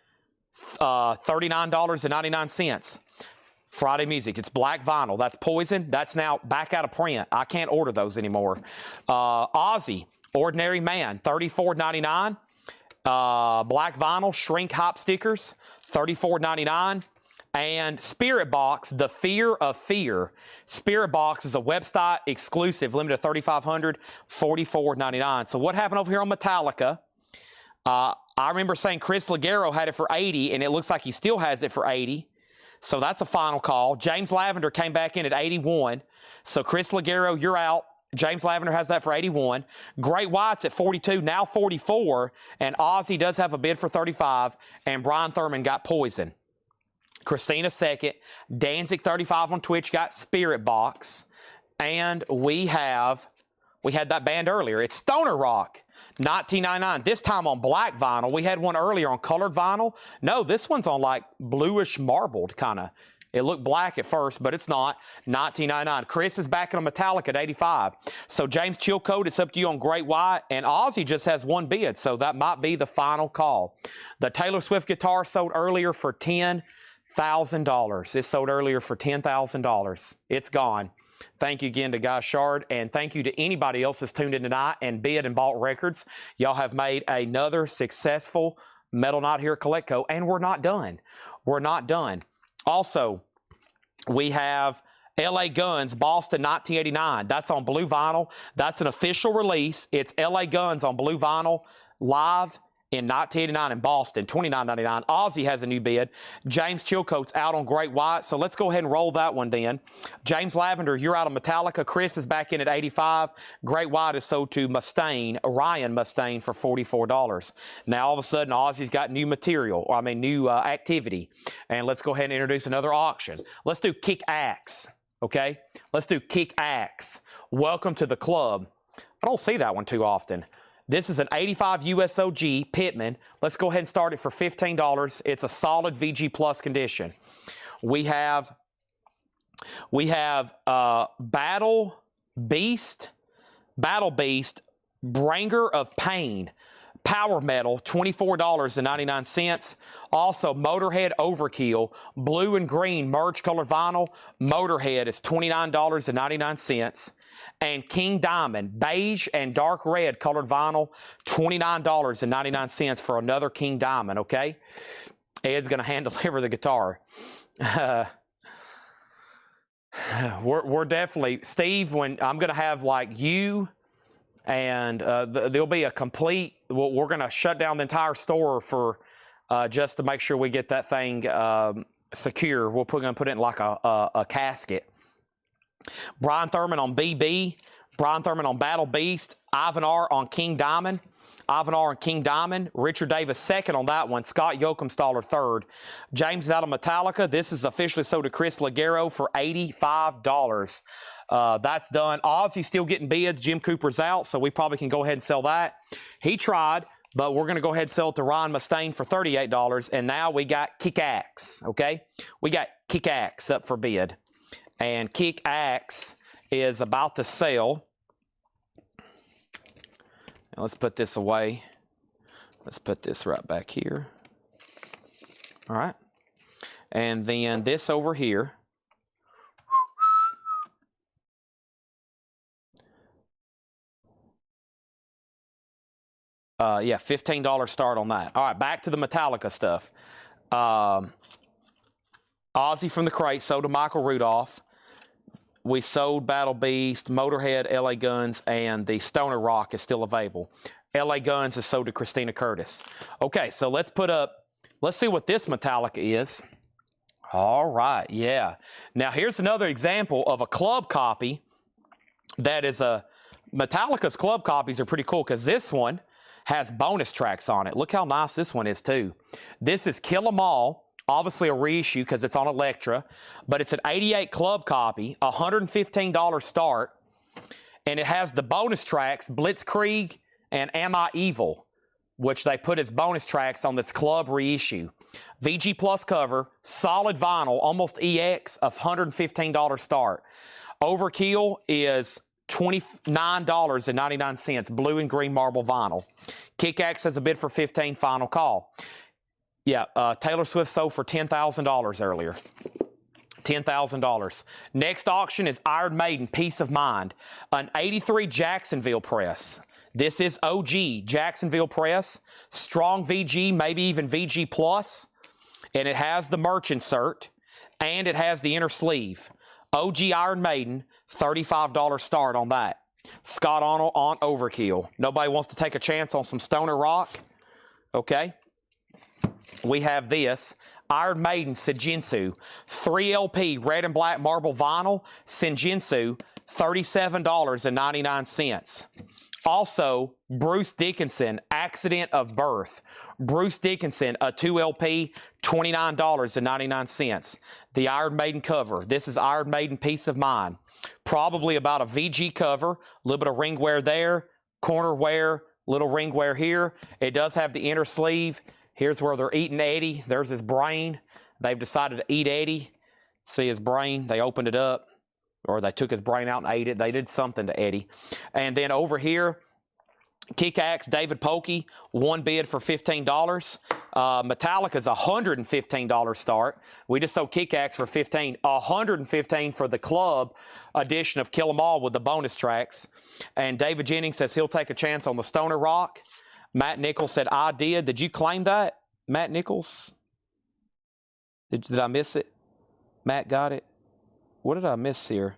$39.99. Friday Music. It's black vinyl. That's Poison. That's now back out of print. I can't order those anymore. Ozzy, Ordinary Man, $34.99. Black vinyl, shrink hop stickers, $34.99. And Spirit Box, The Fear of Fear. Spirit Box is a website exclusive, limited to 3,500, $44.99. So what happened over here on Metallica? I remember saying Chris Ligero had it for 80, and it looks like he still has it for 80. So that's a final call. James Lavender came back in at 81. So Chris Ligero, you're out. James Lavender has that for 81. Great White's at 42, now 44. And Ozzy does have a bid for 35. And Brian Thurman got Poison. Christina second. Danzig 35 on Twitch got Spirit Box. And we had that band earlier. It's Stoner Rock, $19.99. This time on black vinyl. We had one earlier on colored vinyl. No, this one's on like bluish marbled kind of. It looked black at first, but it's not. $19.99. Chris is back in a Metallica at 85. So James Chilcote, it's up to you on Great White. And Ozzy just has one bid, so that might be the final call. The Taylor Swift guitar sold earlier for $10,000. It sold earlier for $10,000. It's gone. Thank you again to Guy Shard, and thank you to anybody else that's tuned in tonight and bid and bought records. Y'all have made another successful Metal Night here at Colecco, and we're not done. We're not done. Also, we have LA Guns, Boston 1989. That's on blue vinyl. That's an official release. It's LA Guns on blue vinyl, live in 1989 in Boston, $29.99. Ozzy has a new bid. James Chilcote's out on Great White, so let's go ahead and roll that one then. James Lavender, you're out of Metallica. Chris is back in at 85. Great White is sold to Mustaine, Ryan Mustaine, for $44. Now, all of a sudden, Ozzy's got new material, new activity. And let's go ahead and introduce another auction. Let's do Kick Axe, okay? Let's do Kick Axe. Welcome to the club. I don't see that one too often. This is an 85 USOG Pittman. Let's go ahead and start it for $15. It's a solid VG Plus condition. We have Battle Beast, Bringer of Pain, Power Metal, $24.99. Also, Motorhead Overkill, blue and green merge color vinyl. Motorhead is $29.99. And King Diamond, beige and dark red colored vinyl, $29.99 for another King Diamond, okay? Ed's going to hand deliver the guitar. We're definitely, Steve, when I'm going to have like you and there'll be a complete, we're going to shut down the entire store for just to make sure we get that thing secure. Gonna put it in like a casket. Brian Thurman on BB. Brian Thurman on Battle Beast. Ivan R on King Diamond. Ivan R and King Diamond. Richard Davis second on that one. Scott Yoakumstaller third. James is out of Metallica. This is officially sold to Chris Ligero for $85. That's done. Ozzy's still getting bids. Jim Cooper's out, so we probably can go ahead and sell that. He tried, but we're going to go ahead and sell it to Ryan Mustaine for $38. And now we got Kick Axe, okay? We got Kick Axe up for bid. And Kick Axe is about to sell. Now let's put this away. Let's put this right back here. All right. And then this over here. Yeah, $15 start on that. All right, back to the Metallica stuff. Ozzy from the crate sold to Michael Rudolph. We sold Battle Beast, Motorhead, LA Guns, and the Stoner Rock is still available. LA Guns is sold to Christina Curtis. Okay, so let's see what this Metallica is. All right, yeah. Now, here's another example of a club copy that is Metallica's club copies are pretty cool because this one has bonus tracks on it. Look how nice this one is, too. This is Kill 'Em All. Obviously a reissue because it's on Elektra, but it's an 88 club copy, $115 start, and it has the bonus tracks, Blitzkrieg and Am I Evil, which they put as bonus tracks on this club reissue. VG Plus cover, solid vinyl, almost EX, of $115 start. Overkill is $29.99, blue and green marble vinyl. Kick-Axe has a bid for $15, final call. Yeah, Taylor Swift sold for $10,000 earlier. $10,000. Next auction is Iron Maiden, Peace of Mind, an 83 Jacksonville press. This is OG Jacksonville press, strong VG, maybe even VG Plus, and it has the merch insert, and it has the inner sleeve. OG Iron Maiden, $35 start on that. Scott Arnold on Overkill. Nobody wants to take a chance on some Stoner Rock? Okay. We have this, Iron Maiden Senjutsu, 3LP red and black marble vinyl, Senjutsu, $37.99. Also, Bruce Dickinson, Accident of Birth. Bruce Dickinson, a 2LP, $29.99. The Iron Maiden cover. This is Iron Maiden Peace of Mind. Probably about a VG cover, a little bit of ring wear there, corner wear, little ring wear here. It does have the inner sleeve. Here's where they're eating Eddie. There's his brain. They've decided to eat Eddie. See his brain? They opened it up, or they took his brain out and ate it. They did something to Eddie. And then over here, Kick-Axe, David Polkey, one bid for $15. Metallica's $115 start. We just sold Kick-Axe for $15. $115 for the club edition of Kill 'Em All with the bonus tracks. And David Jennings says he'll take a chance on the Stoner Rock. Matt Nichols said, I did. Did you claim that, Matt Nichols? Did I miss it? Matt got it? What did I miss here?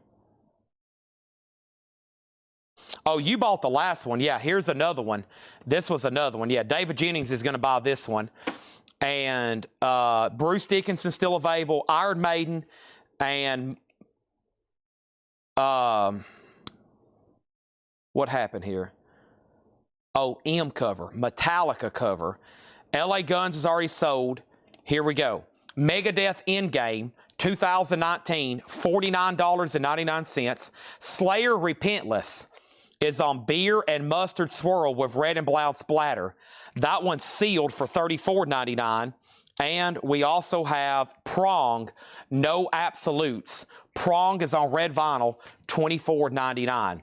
Oh, you bought the last one. Yeah, here's another one. This was another one. Yeah, David Jennings is going to buy this one. And Bruce Dickinson's still available. Iron Maiden and what happened here? Oh, M cover, Metallica cover. LA Guns is already sold. Here we go. Megadeth Endgame, 2019, $49.99. Slayer Repentless is on beer and mustard swirl with red and black splatter. That one's sealed for $34.99. And we also have Prong, No Absolutes. Prong is on red vinyl, $24.99.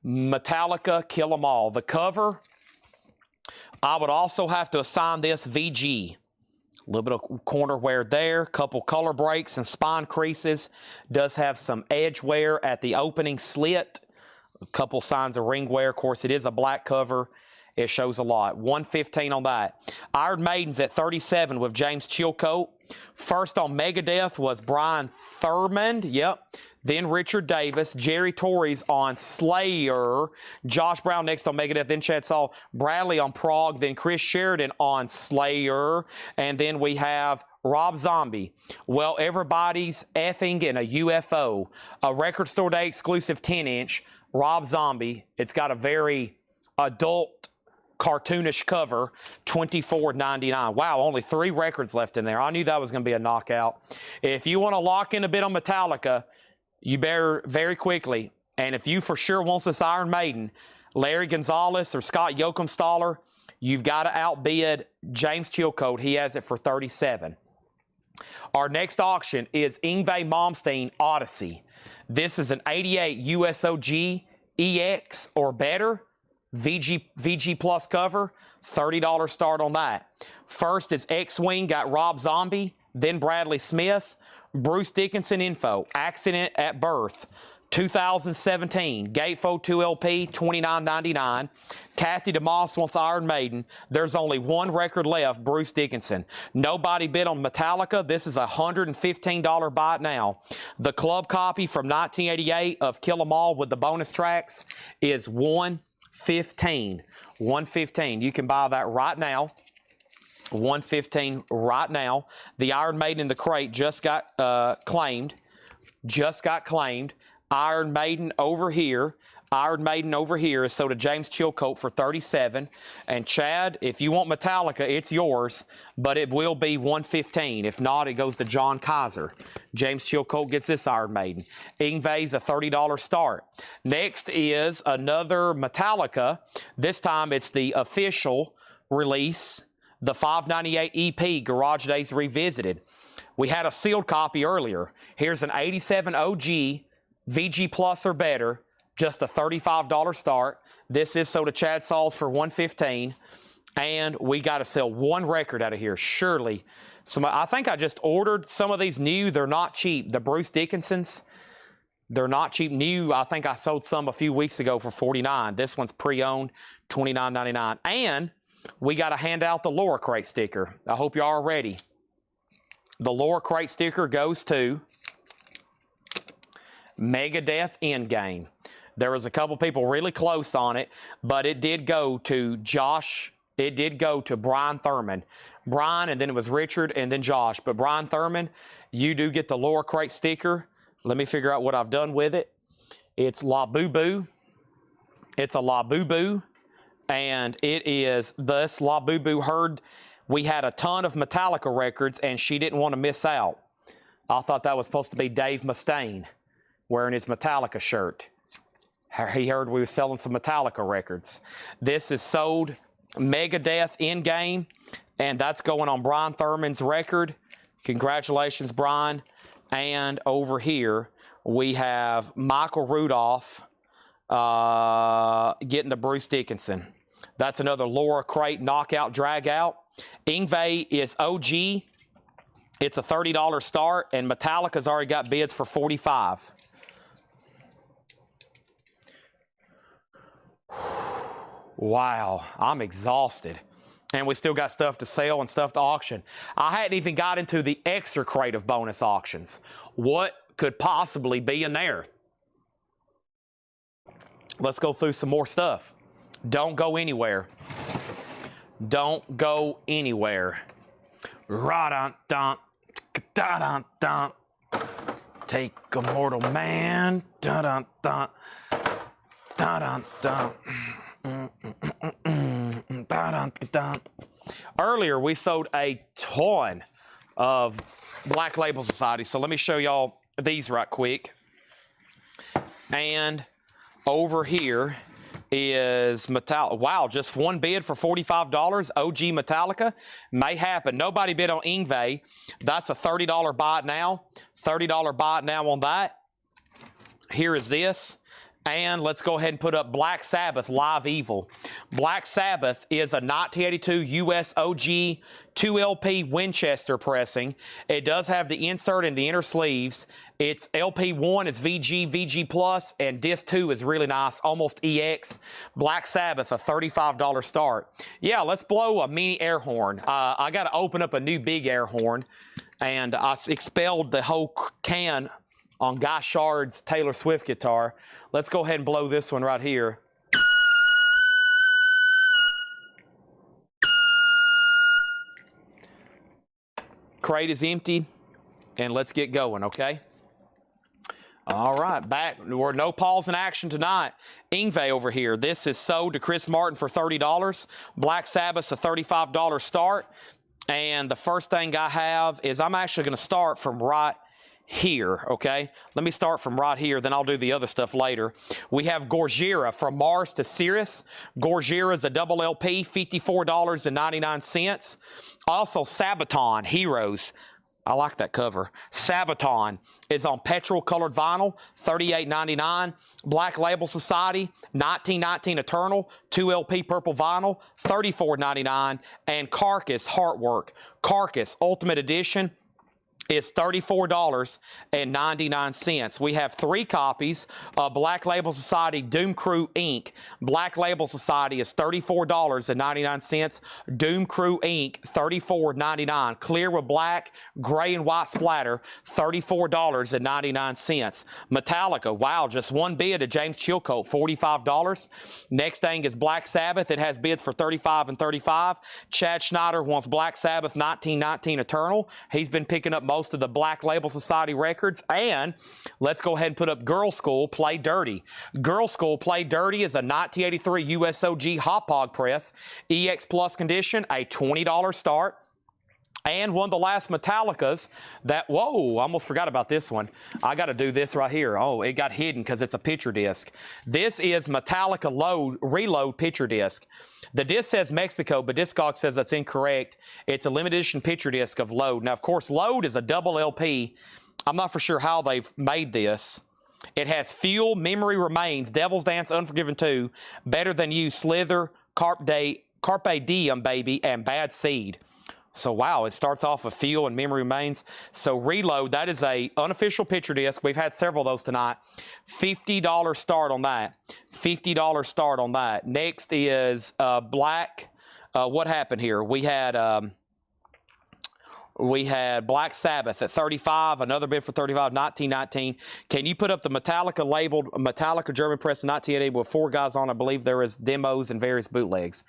Metallica, Kill 'Em All. The cover, I would also have to assign this VG. A little bit of corner wear there, couple color breaks and spine creases. Does have some edge wear at the opening slit. A couple signs of ring wear. Of course, it is a black cover. It shows a lot. $115 on that. Iron Maiden's at $37 with James Chilcote. First on Megadeth was Brian Thurman. Yep. Then Richard Davis. Jerry Torres on Slayer. Josh Brown next on Megadeth. Then Chad Saul Bradley on Prog. Then Chris Sheridan on Slayer. And then we have Rob Zombie. Well, everybody's effing in a UFO. A Record Store Day exclusive 10-inch. Rob Zombie. It's got a very adult, cartoonish cover. $24.99. Wow, only 3 records left in there. I knew that was going to be a knockout. If you want to lock in a bit on Metallica, you better very quickly. And if you for sure want this Iron Maiden, Larry Gonzalez or Scott Joachimsthaler, you've got to outbid James Chilcote. He has it for $37. Our next auction is Yngwie Malmsteen Odyssey. This is an 88 USOG EX or better. VG Plus cover, $30 start on that. First is X-Wing, got Rob Zombie, then Bradley Smith, Bruce Dickinson info, Accident at Birth, 2017, Gatefold 2 LP, $29.99. Kathy DeMoss wants Iron Maiden. There's only 1 record left, Bruce Dickinson. Nobody bid on Metallica. This is a $115 buy it now. The club copy from 1988 of Kill 'Em All with the bonus tracks is $115. $115. You can buy that right now. $115 right now. The Iron Maiden in the crate just got claimed. Just got claimed. Iron Maiden over here. Iron Maiden over here is sold to James Chilcote for $37. And Chad, if you want Metallica, it's yours, but it will be $115. If not, it goes to John Kaiser. James Chilcote gets this Iron Maiden. Yngwie's a $30 start. Next is another Metallica. This time it's the official release, the 598 EP, Garage Days Revisited. We had a sealed copy earlier. Here's an 87 OG, VG Plus or better, just a $35 start. This is sold to Chad Sauls for $115. And we got to sell 1 record out of here. Surely. I think I just ordered some of these new. They're not cheap. The Bruce Dickinsons, they're not cheap. New, I think I sold some a few weeks ago for $49. This one's pre-owned, $29.99. And we got to hand out the Laura Crate sticker. I hope y'all are ready. The Laura Crate sticker goes to Megadeth Endgame. There was a couple people really close on it, but it did go to Josh. It did go to Brian Thurman. Brian, and then it was Richard, and then Josh. But Brian Thurman, you do get the Laura Crate sticker. Let me figure out what I've done with it. It's La Boo Boo. It's a La Boo Boo. And it is thus La Boo Boo heard we had a ton of Metallica records, and she didn't want to miss out. I thought that was supposed to be Dave Mustaine wearing his Metallica shirt. He heard we were selling some Metallica records. This is sold Megadeth Endgame, and that's going on Brian Thurman's record. Congratulations, Brian. And over here, we have Michael Rudolph getting the Bruce Dickinson. That's another Laura Crate knockout, drag out. Yngwie is OG. It's a $30 start, and Metallica's already got bids for $45. Wow, I'm exhausted. And we still got stuff to sell and stuff to auction. I hadn't even got into the extra crate of bonus auctions. What could possibly be in there? Let's go through some more stuff. Don't go anywhere. Don't go anywhere. Ra-dun-dun, da-dun-dun. Take a mortal man. Da-dun-dun. Da-dun-dun. Earlier, we sold a ton of Black Label Society. So let me show y'all these right quick. And over here is Metallica. Wow, just 1 bid for $45. OG Metallica. May happen. Nobody bid on Yngwie. That's a $30 buy it now. $30 buy it now on that. Here is this. And let's go ahead and put up Black Sabbath Live Evil. Black Sabbath is a 1982 US OG 2LP Winchester pressing. It does have the insert in the inner sleeves. Its LP1 is VG, VG Plus, and Disc 2 is really nice, almost EX. Black Sabbath, a $35 start. Yeah, let's blow a mini air horn. I got to open up a new big air horn, and I expelled the whole can on Guy Shard's Taylor Swift guitar. Let's go ahead and blow this one right here. Crate is empty, and let's get going, okay? All right, back. We're no pause in action tonight. Ingve over here. This is sold to Chris Martin for $30. Black Sabbath's a $35 start. And the first thing I have is I'm actually going to start from right here, okay? Let me start from right here, then I'll do the other stuff later. We have Gorgira from Mars to Sirius. Gorgira is a double LP, $54.99. Also, Sabaton Heroes. I like that cover. Sabaton is on petrol colored vinyl, $38.99. Black Label Society, 1919 Eternal, 2LP purple vinyl, $34.99. And Carcass Heartwork. Carcass Ultimate Edition is $34.99. We have 3 copies of Black Label Society Doom Crew Inc. Black Label Society is $34.99. Doom Crew Inc. $34.99. Clear with black, gray, and white splatter, $34.99. Metallica, wow, just one bid to James Chilcote, $45. Next thing is Black Sabbath. It has bids for $35 and $35. Chad Schneider wants Black Sabbath 1919 Eternal. He's been picking up most of the Black Label Society records. And let's go ahead and put up Girl School Play Dirty. Girl School Play Dirty is a 1983 USOG Hot Pog press, EX Plus condition, a $20 start. And one of the last Metallicas that, whoa, I almost forgot about this one. I got to do this right here. Oh, it got hidden because it's a picture disc. This is Metallica Reload picture disc. The disc says Mexico, but Discog says that's incorrect. It's a limited edition picture disc of Load. Now, of course, Load is a double LP. I'm not for sure how they've made this. It has Fuel, Memory Remains, Devil's Dance, Unforgiven 2, Better Than You, Slither, Carpe Diem, Baby, and Bad Seed. So, wow, it starts off with Fuel and Memory Remains. So, Reload, that is a unofficial picture disc. We've had several of those tonight. $50 start on that. $50 start on that. Next is Black. What happened here? We had Black Sabbath at $35, another bid for $35, 1919. Can you put up the Metallica labeled Metallica German press in 1980 with 4 guys on? I believe there is demos and various bootlegs.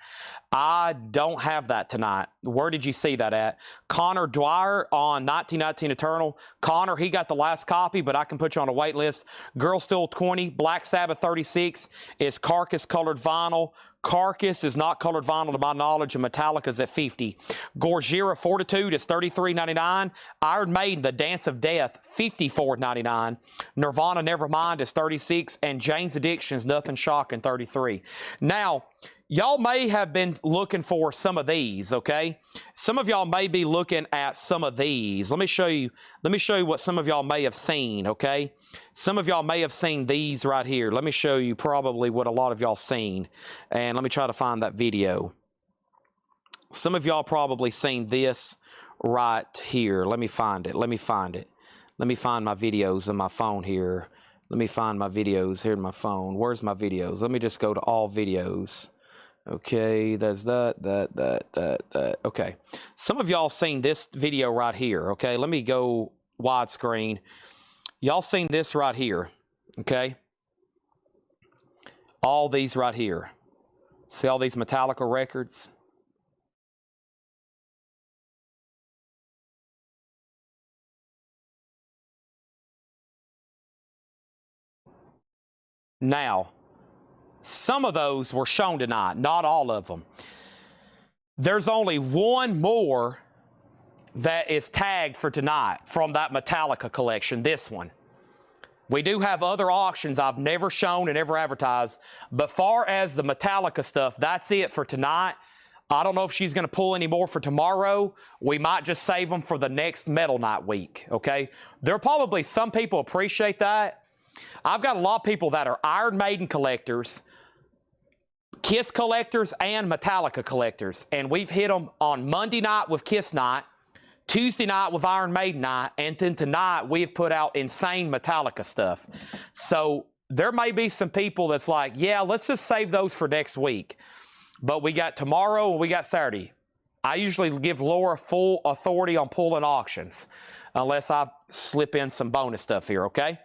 I don't have that tonight. Where did you see that at? Connor Dwyer on 1919 Eternal. Connor, he got the last copy, but I can put you on a wait list. Girl Still 20. Black Sabbath 36 is Carcass colored vinyl. Carcass is not colored vinyl to my knowledge, and Metallica's at $50. Gorgira Fortitude is $33.99. Iron Maiden, The Dance of Death, $54.99. Nirvana Nevermind is $36, and Jane's Addiction's Nothing Shocking, $33. Now, y'all may have been looking for some of these, okay? Some of y'all may be looking at some of these. Let me show you what some of y'all may have seen, okay? Some of y'all may have seen these right here. Let me show you probably what a lot of y'all seen. And let me try to find that video. Some of y'all probably seen this right here. Let me find it. Let me find it. Let me find my videos on my phone here. Let me find my videos here in my phone. Where's my videos? Let me just go to all videos. Okay, there's that. Okay. Some of y'all seen this video right here, okay? Let me go widescreen. Y'all seen this right here, okay? All these right here. See all these Metallica records? Now, some of those were shown tonight, not all of them. There's only one more that is tagged for tonight from that Metallica collection, this one. We do have other auctions I've never shown and ever advertised, but far as the Metallica stuff, that's it for tonight. I don't know if she's going to pull any more for tomorrow. We might just save them for the next Metal Night week, okay? There are probably some people appreciate that. I've got a lot of people that are Iron Maiden collectors, Kiss collectors, and Metallica collectors. And we've hit them on Monday night with Kiss Night, Tuesday night with Iron Maiden Night, and then tonight we've put out insane Metallica stuff. So there may be some people that's like, yeah, let's just save those for next week. But we got tomorrow and we got Saturday. I usually give Laura full authority on pulling auctions, unless I slip in some bonus stuff here, okay?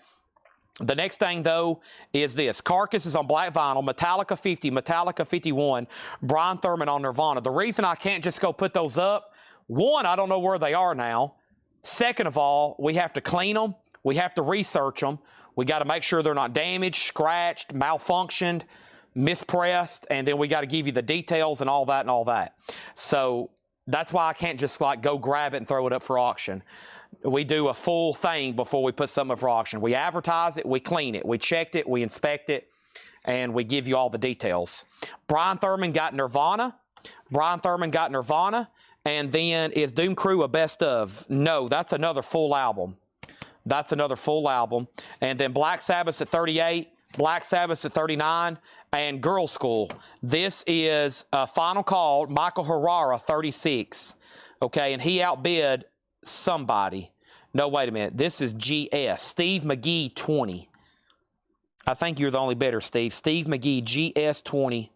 The next thing, though, is this. Carcass is on black vinyl, Metallica 50, Metallica 51, Brian Thurman on Nirvana. The reason I can't just go put those up, one, I don't know where they are now. Second of all, we have to clean them. We have to research them. We got to make sure they're not damaged, scratched, malfunctioned, mispressed, and then we got to give you the details and all that and all that. So that's why I can't just like go grab it and throw it up for auction. We do a full thing before we put something up for auction. We advertise it, we clean it, we checked it, we inspect it, and we give you all the details. Brian Thurman got Nirvana. And then is Doom Crew a best of? No, that's another full album. And then Black Sabbath's at 38, Black Sabbath's at 39, and Girl School. This is a Final Call, Michael Herrera, 36. Okay, and he outbid somebody. No, wait a minute. This is GS. Steve McGee, 20. I think you're the only bidder, Steve. Steve McGee, GS 20,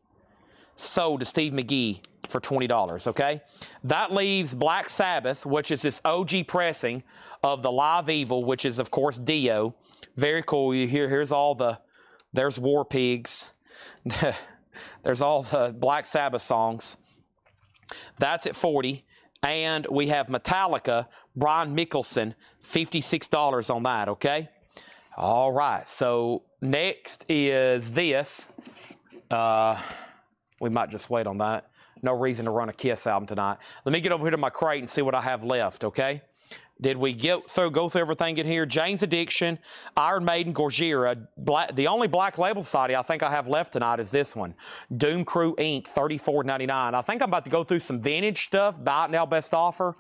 sold to Steve McGee for $20, okay? That leaves Black Sabbath, which is this OG pressing of the Live Evil, which is, of course, Dio. Very cool. You hear, here's all the, there's War Pigs. There's all the Black Sabbath songs. That's at 40. And we have Metallica, Brian Mickelson, $56 on that, okay? All right, so next is this. We might just wait on that. No reason to run a Kiss album tonight. Let me get over here to my crate and see what I have left, okay? Did we go through everything in here? Jane's Addiction, Iron Maiden, Gojira. The only Black Label Society I think I have left tonight is this one. Doom Crew Inc., $34.99. I think I'm about to go through some vintage stuff, buy it now, best offer.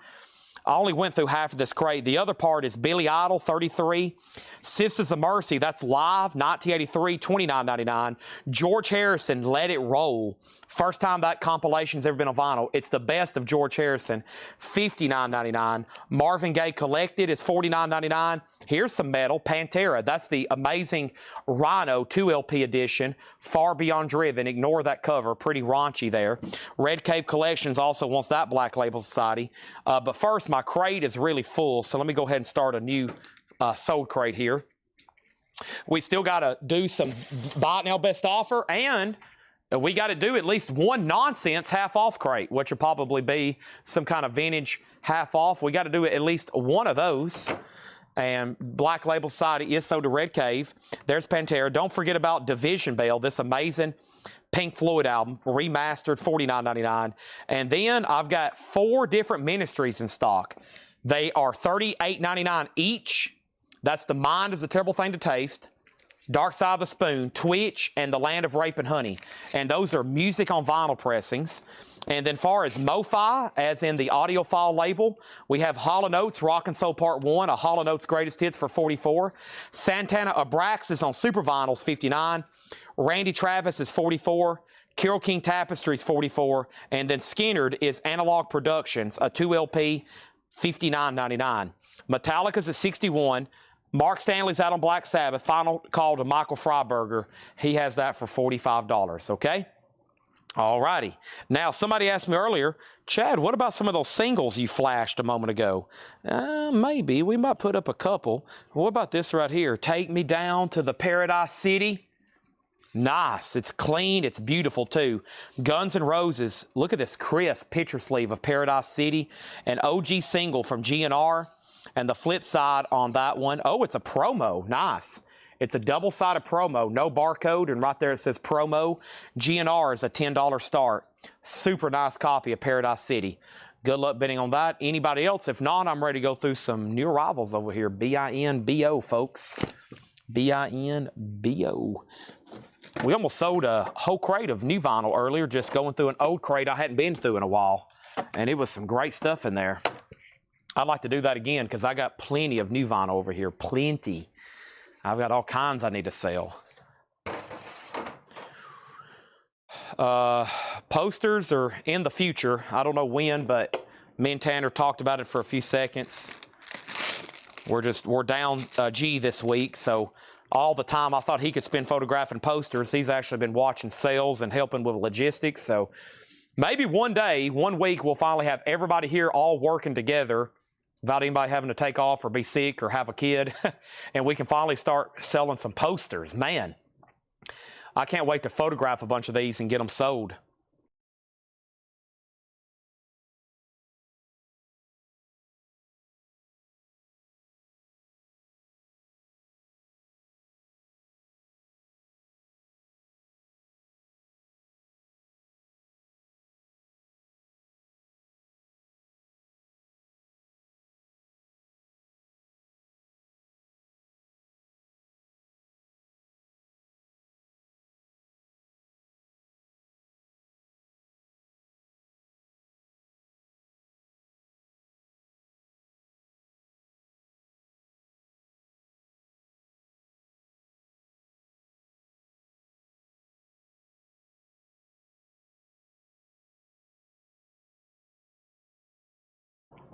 I only went through half of this crate. The other part is Billy Idol, $33. Sisters of Mercy, that's live, 1983, $29.99. George Harrison, Let It Roll. First time that compilation's ever been on vinyl. It's the best of George Harrison, $59.99. Marvin Gaye Collected is $49.99. Here's some metal, Pantera. That's the amazing Rhino 2LP edition, Far Beyond Driven. Ignore that cover, pretty raunchy there. Red Cave Collections also wants that Black Label Society. But first, my crate is really full, so let me go ahead and start a new sold crate here. We still got to do some buy it now best offer, and we got to do at least one nonsense half off crate, which will probably be some kind of vintage half off. We got to do at least one of those. And Black Label Society is sold to Red Cave. There's Pantera. Don't forget about Division Bell, this amazing Pink Floyd album, remastered, $49.99. And then I've got 4 different ministries in stock. They are $38.99 each. That's The Mind is a Terrible Thing to Taste, Dark Side of the Spoon, Twitch, and The Land of Rape and Honey. And those are music on vinyl pressings. And then far as MoFi, as in the audiophile label, we have Hall & Oates, Rock and Soul Part 1, a Hall & Oates Greatest Hits for $44. Santana Abraxas on Super Vinyls, $59. Randy Travis is $44. Carole King Tapestries, $44. And then Skinnerd is Analog Productions, a 2LP, $59.99. Metallica's at $61. Mark Stanley's out on Black Sabbath. Final Call to Michael Freiberger. He has that for $45, okay? All righty. Now, somebody asked me earlier, Chad, what about some of those singles you flashed a moment ago? Maybe. We might put up a couple. What about this right here? Take Me Down to the Paradise City. Nice. It's clean. It's beautiful, too. Guns N' Roses. Look at this crisp picture sleeve of Paradise City. An OG single from GNR. And the flip side on that one, oh, it's a promo. Nice. It's a double-sided promo, no barcode, and right there it says promo. GNR is a $10 start. Super nice copy of Paradise City. Good luck bidding on that. Anybody else? If not, I'm ready to go through some new arrivals over here. B-I-N-B-O, folks. B-I-N-B-O. We almost sold a whole crate of new vinyl earlier, just going through an old crate I hadn't been through in a while. And it was some great stuff in there. I'd like to do that again because I got plenty of new vinyl over here. Plenty. I've got all kinds I need to sell. Posters are in the future. I don't know when, but me and Tanner talked about it for a few seconds. We're down G this week, so all the time I thought he could spend photographing posters. He's actually been watching sales and helping with logistics. So maybe one day, one week, we'll finally have everybody here all working together without anybody having to take off or be sick or have a kid, and we can finally start selling some posters. Man, I can't wait to photograph a bunch of these and get them sold.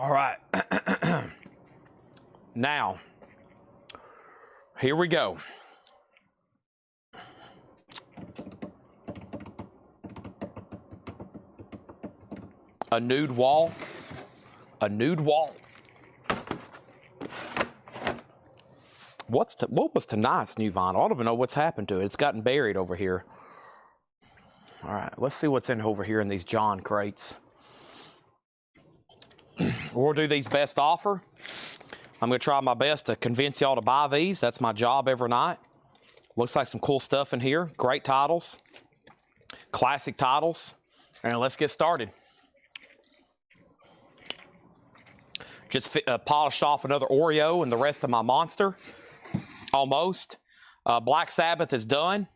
All right. Now, here we go. A nude wall. A nude wall. What was tonight's new vinyl? I don't even know what's happened to it. It's gotten buried over here. All right, let's see what's in over here in these John crates. We'll do these best offer. I'm going to try my best to convince y'all to buy these. That's my job every night. Looks like some cool stuff in here. Great titles. Classic titles. And let's get started. Just polished off another Oreo and the rest of my Monster. Almost. Black Sabbath is done.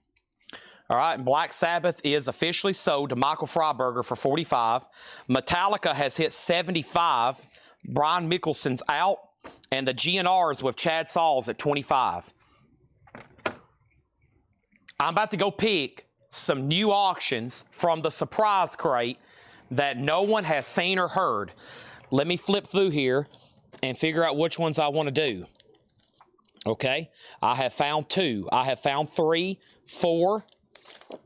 All right, and Black Sabbath is officially sold to Michael Freiberger for $45. Metallica has hit $75. Brian Mickelson's out. And the GNRs with Chad Sauls at $25. I'm about to go pick some new auctions from the surprise crate that no one has seen or heard. Let me flip through here and figure out which ones I want to do. Okay, I have found 2. I have found 3, 4.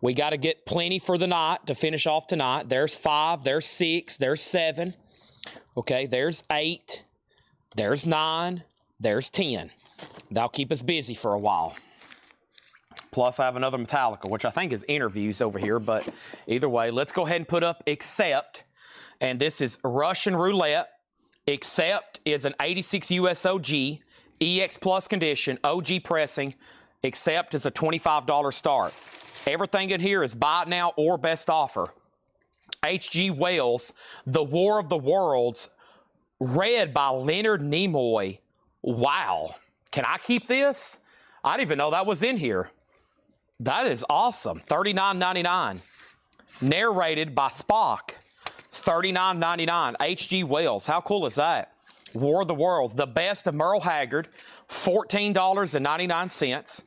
We got to get plenty for the night to finish off tonight. There's 5, there's 6, there's 7. Okay, there's 8, there's 9, there's 10. That'll keep us busy for a while. Plus, I have another Metallica, which I think is interviews over here, but either way, let's go ahead and put up Accept. And this is Russian Roulette. Accept is an 86 USOG, EX Plus condition, OG pressing. Accept is a $25 start. Everything in here is buy it now or best offer. H.G. Wells, The War of the Worlds, read by Leonard Nimoy. Wow. Can I keep this? I didn't even know that was in here. That is awesome. $39.99. Narrated by Spock. $39.99. H.G. Wells. How cool is that? War of the Worlds. The Best of Merle Haggard. $14.99.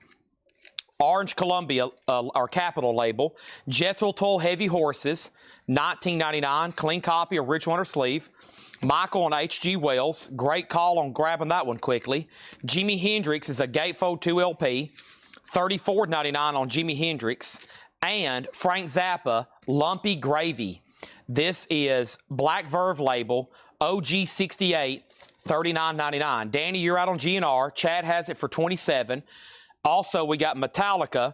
Orange Columbia, our Capitol label. Jethro Tull Heavy Horses. $19.99. Clean copy, original under sleeve. Michael and H.G. Wells. Great call on grabbing that one quickly. Jimi Hendrix is a Gatefold 2 LP. $34.99 on Jimi Hendrix. And Frank Zappa, Lumpy Gravy. This is Black Verve label, OG 68, $39.99. Danny, you're out on GNR. Chad has it for $27. Also, we got Metallica,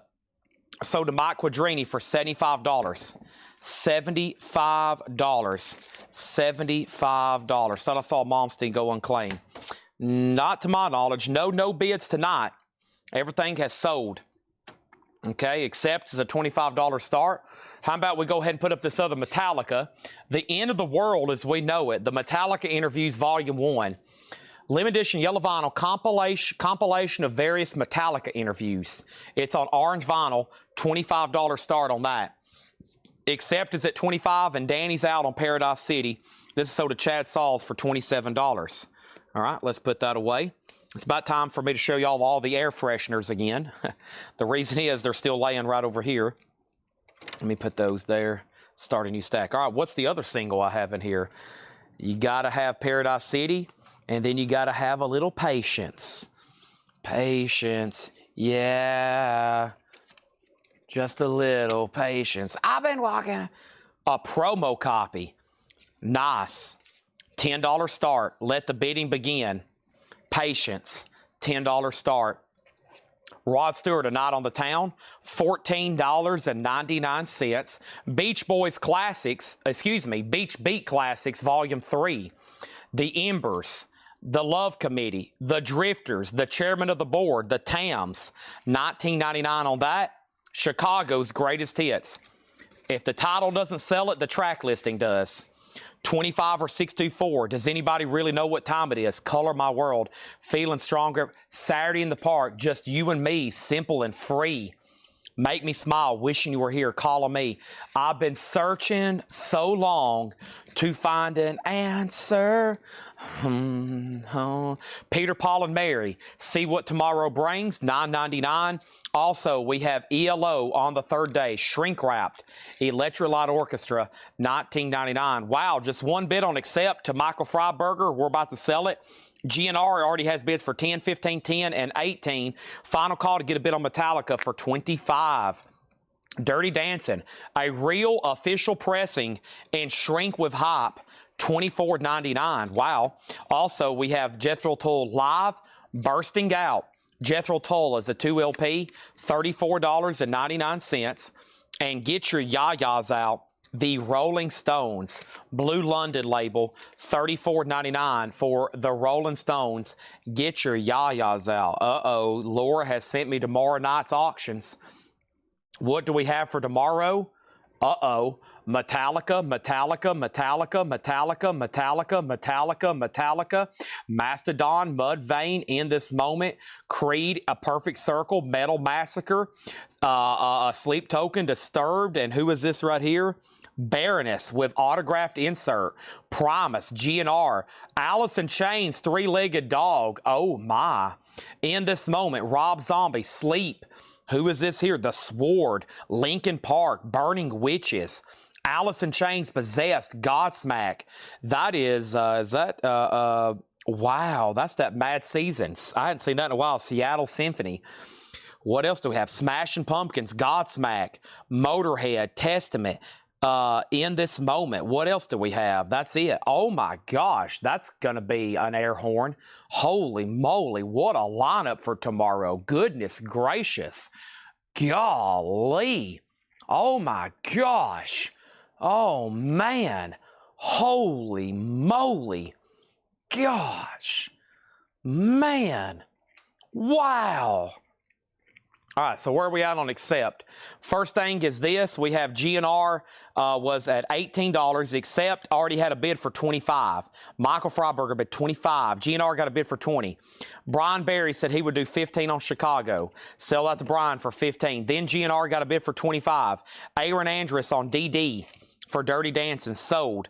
sold to Mike Quadrini for $75. $75. $75. Thought I saw Momstein go unclaimed. Not to my knowledge. No bids tonight. Everything has sold. Okay, Accept is a $25 start. How about we go ahead and put up this other Metallica? The End of the World as we know it. The Metallica Interviews Volume 1. Limited edition yellow vinyl compilation of various Metallica interviews. It's on orange vinyl, $25 start on that. Accept is at $25 and Danny's out on Paradise City. This is sold to Chad Sauls for $27. All right, let's put that away. It's about time for me to show y'all all the air fresheners again. The reason is they're still laying right over here. Let me put those there. Start a new stack. All right, what's the other single I have in here? You got to have Paradise City, and then you got to have a little Patience. Patience, yeah. Just a little patience. I've been walking. A promo copy. Nice. $10 start. Let the bidding begin. Patience. $10 start. Rod Stewart, A Night on the Town, $14.99. Beach Boys Classics, Beach Beat Classics, Volume 3. The Embers, The Love Committee, The Drifters, The Chairman of the Board, The Tams, $19.99 on that. Chicago's Greatest Hits. If the title doesn't sell it, the track listing does. 25 or 624. Does anybody really know what time it is? Color My World. Feeling Stronger. Saturday in the Park. Just you and me. Simple and free. Make Me Smile. Wishing You Were Here. Call on Me. I've been searching so long to find an answer. Peter, Paul, and Mary. See what tomorrow brings. $9.99. Also, we have ELO on the third day. Shrink wrapped. Electrolyte Orchestra. $19.99. Wow, just one bid on accept to Michael Freiberger. We're about to sell it. GNR already has bids for 10, 15, 10, and 18. Final call to get a bid on Metallica for 25. Dirty Dancing, a real official pressing and shrink with hype, $24.99. Wow. Also, we have Jethro Tull live, Bursting Out. Jethro Tull is a 2 LP, $34.99. And get your yayas out. The Rolling Stones, Blue London label, $34.99 for the Rolling Stones. Get your yayas out. Uh-oh, Laura has sent me tomorrow night's auctions. What do we have for tomorrow? Uh-oh. Metallica, Metallica, Metallica, Metallica, Metallica, Metallica, Metallica, Mastodon, Mudvayne, In This Moment, Creed, A Perfect Circle, Metal Massacre, a Sleep Token, Disturbed, and who is this right here? Baroness with autographed insert, Promise, GNR, Alice in Chains, Three-Legged Dog, oh my. In This Moment, Rob Zombie, Sleep. Who is this here? The Sword, Linkin Park, Burning Witches, Alice in Chains, Possessed, Godsmack. That is wow, that's that Mad Seasons. I hadn't seen that in a while. Seattle Symphony. What else do we have? Smashing Pumpkins, Godsmack, Motorhead, Testament, In This Moment. What else do we have? That's it. Oh my gosh, that's gonna be an air horn. Holy moly, what a lineup for tomorrow. Goodness gracious. Golly. Oh my gosh. Oh man. Holy moly. Gosh. Man. Wow. All right, so where are we at on accept? First thing is this. We have GNR was at $18. Accept already had a bid for $25. Michael Freiberger bid $25. GNR got a bid for $20. Brian Berry said he would do $15 on Chicago. Sell out to Brian for $15. Then GNR got a bid for $25. Aaron Andrus on DD for Dirty Dancing sold.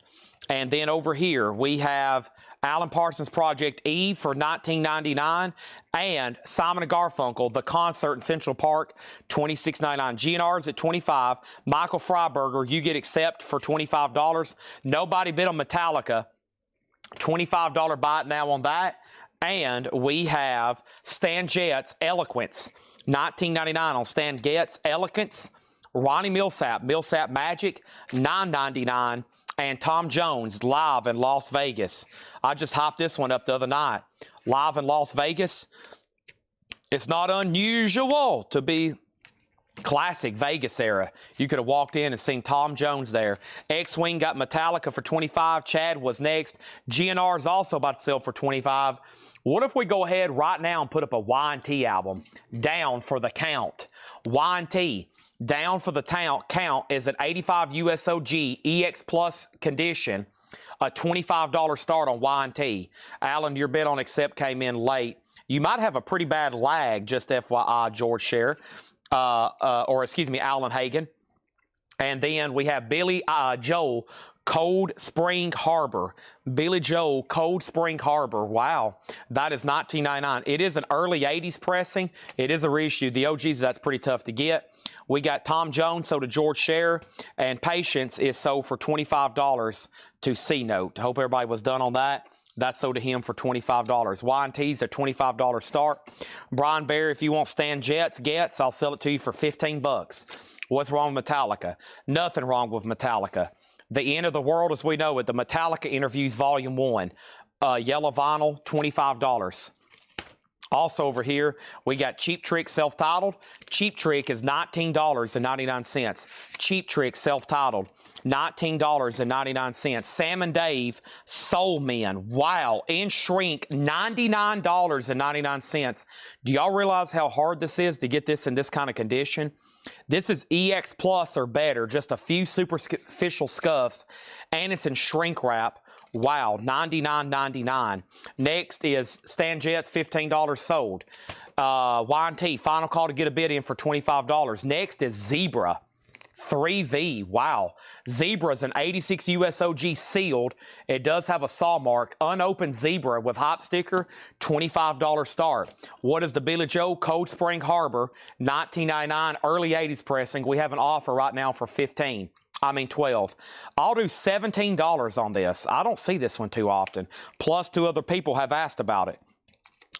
And then over here we have Alan Parsons Project Eve for $19.99, and Simon & Garfunkel, The Concert in Central Park, $26.99. GNR's at $25. Michael Freiberger, you get accept for $25. Nobody bid on Metallica. $25 buy it now on that. And we have Stan Getz, Eloquence, $19.99 on Stan Getz, Eloquence. Ronnie Millsap, Millsap Magic, $9.99. And Tom Jones, live in Las Vegas. I just hopped this one up the other night. Live in Las Vegas. It's not unusual to be classic Vegas era. You could have walked in and seen Tom Jones there. X-Wing got Metallica for $25. Chad was next. GNR is also about to sell for $25. What if we go ahead right now and put up a Y&T album? Down for the Count. Y&T. Down for the count is an 85 USOG EX Plus condition, a $25 start on Y&T. Alan, your bid on accept came in late. You might have a pretty bad lag, just FYI, George Scher, Alan Hagen. And then we have Billy Joel, Cold Spring Harbor. Billy Joel, Cold Spring Harbor. Wow, that is $19.99. It is an early 80s pressing. It is a reissue. The OGs, that's pretty tough to get. We got Tom Jones sold to George Scher, and Patience is sold for $25 to C-Note. Hope everybody was done on that. That's sold to him for $25. Y&T's a $25 start. Brian Berry, if you want Stan Getz, I'll sell it to you for $15. What's wrong with Metallica? Nothing wrong with Metallica. The End of the World as we know it, the Metallica Interviews Volume 1. Yellow vinyl, $25. Also over here, we got Cheap Trick self-titled. Cheap Trick is $19.99. Cheap Trick self-titled, $19.99. Sam and Dave, Soul Men. Wow. In shrink, $99.99. Do y'all realize how hard this is to get this in this kind of condition? This is EX Plus or better, just a few superficial scuffs, and it's in shrink wrap. Wow, $99.99. Next is Stan Getz, $15 sold. Y&T, final call to get a bid in for $25. Next is Zebra, 3V. Wow. Zebra's an 86 USOG sealed. It does have a saw mark. Unopened zebra with hop sticker, $25 start. What is the Billy Joe Cold Spring Harbor 1999 early 80s pressing? We have an offer right now for 12. I'll do $17 on this. I don't see this one too often. Plus, 2 other people have asked about it.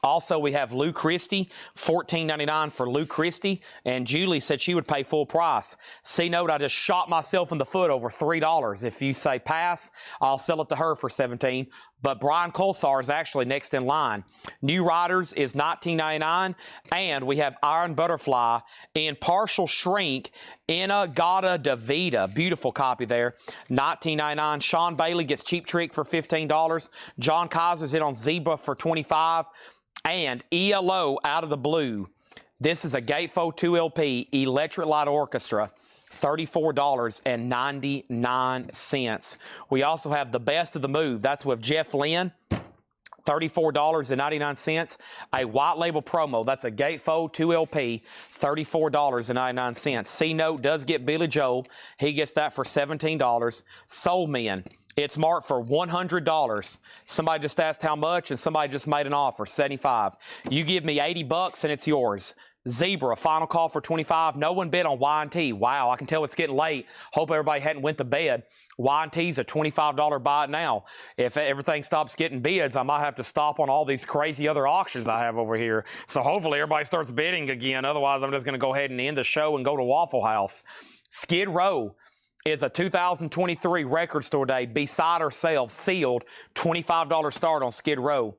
Also, we have Lou Christie, $14.99 for Lou Christie, and Julie said she would pay full price. C-note, I just shot myself in the foot over $3. If you say pass, I'll sell it to her for $17. But Brian Colsar is actually next in line. New Riders is $19.99, and we have Iron Butterfly in partial shrink in a Gata Davida. Beautiful copy there, $19.99. Sean Bailey gets Cheap Trick for $15. John Kaiser's in on Zebra for $25. And ELO out of the blue. This is a Gatefold 2 LP Electric Light Orchestra, $34.99. We also have the Best of the Move. That's with Jeff Lynne, $34.99. A white label promo. That's a Gatefold 2 LP, $34.99. C-Note does get Billy Joel. He gets that for $17. Soul Men. It's marked for $100. Somebody just asked how much, and somebody just made an offer, $75. You give me $80 and it's yours. Zebra, final call for $25. No one bid on Y&T. Wow, I can tell it's getting late. Hope everybody hadn't went to bed. Y&T's a $25 buy it now. If everything stops getting bids, I might have to stop on all these crazy other auctions I have over here. So hopefully everybody starts bidding again. Otherwise, I'm just going to go ahead and end the show and go to Waffle House. Skid Row is a 2023 Record Store Day beside ourselves, sealed, $25 start on Skid Row.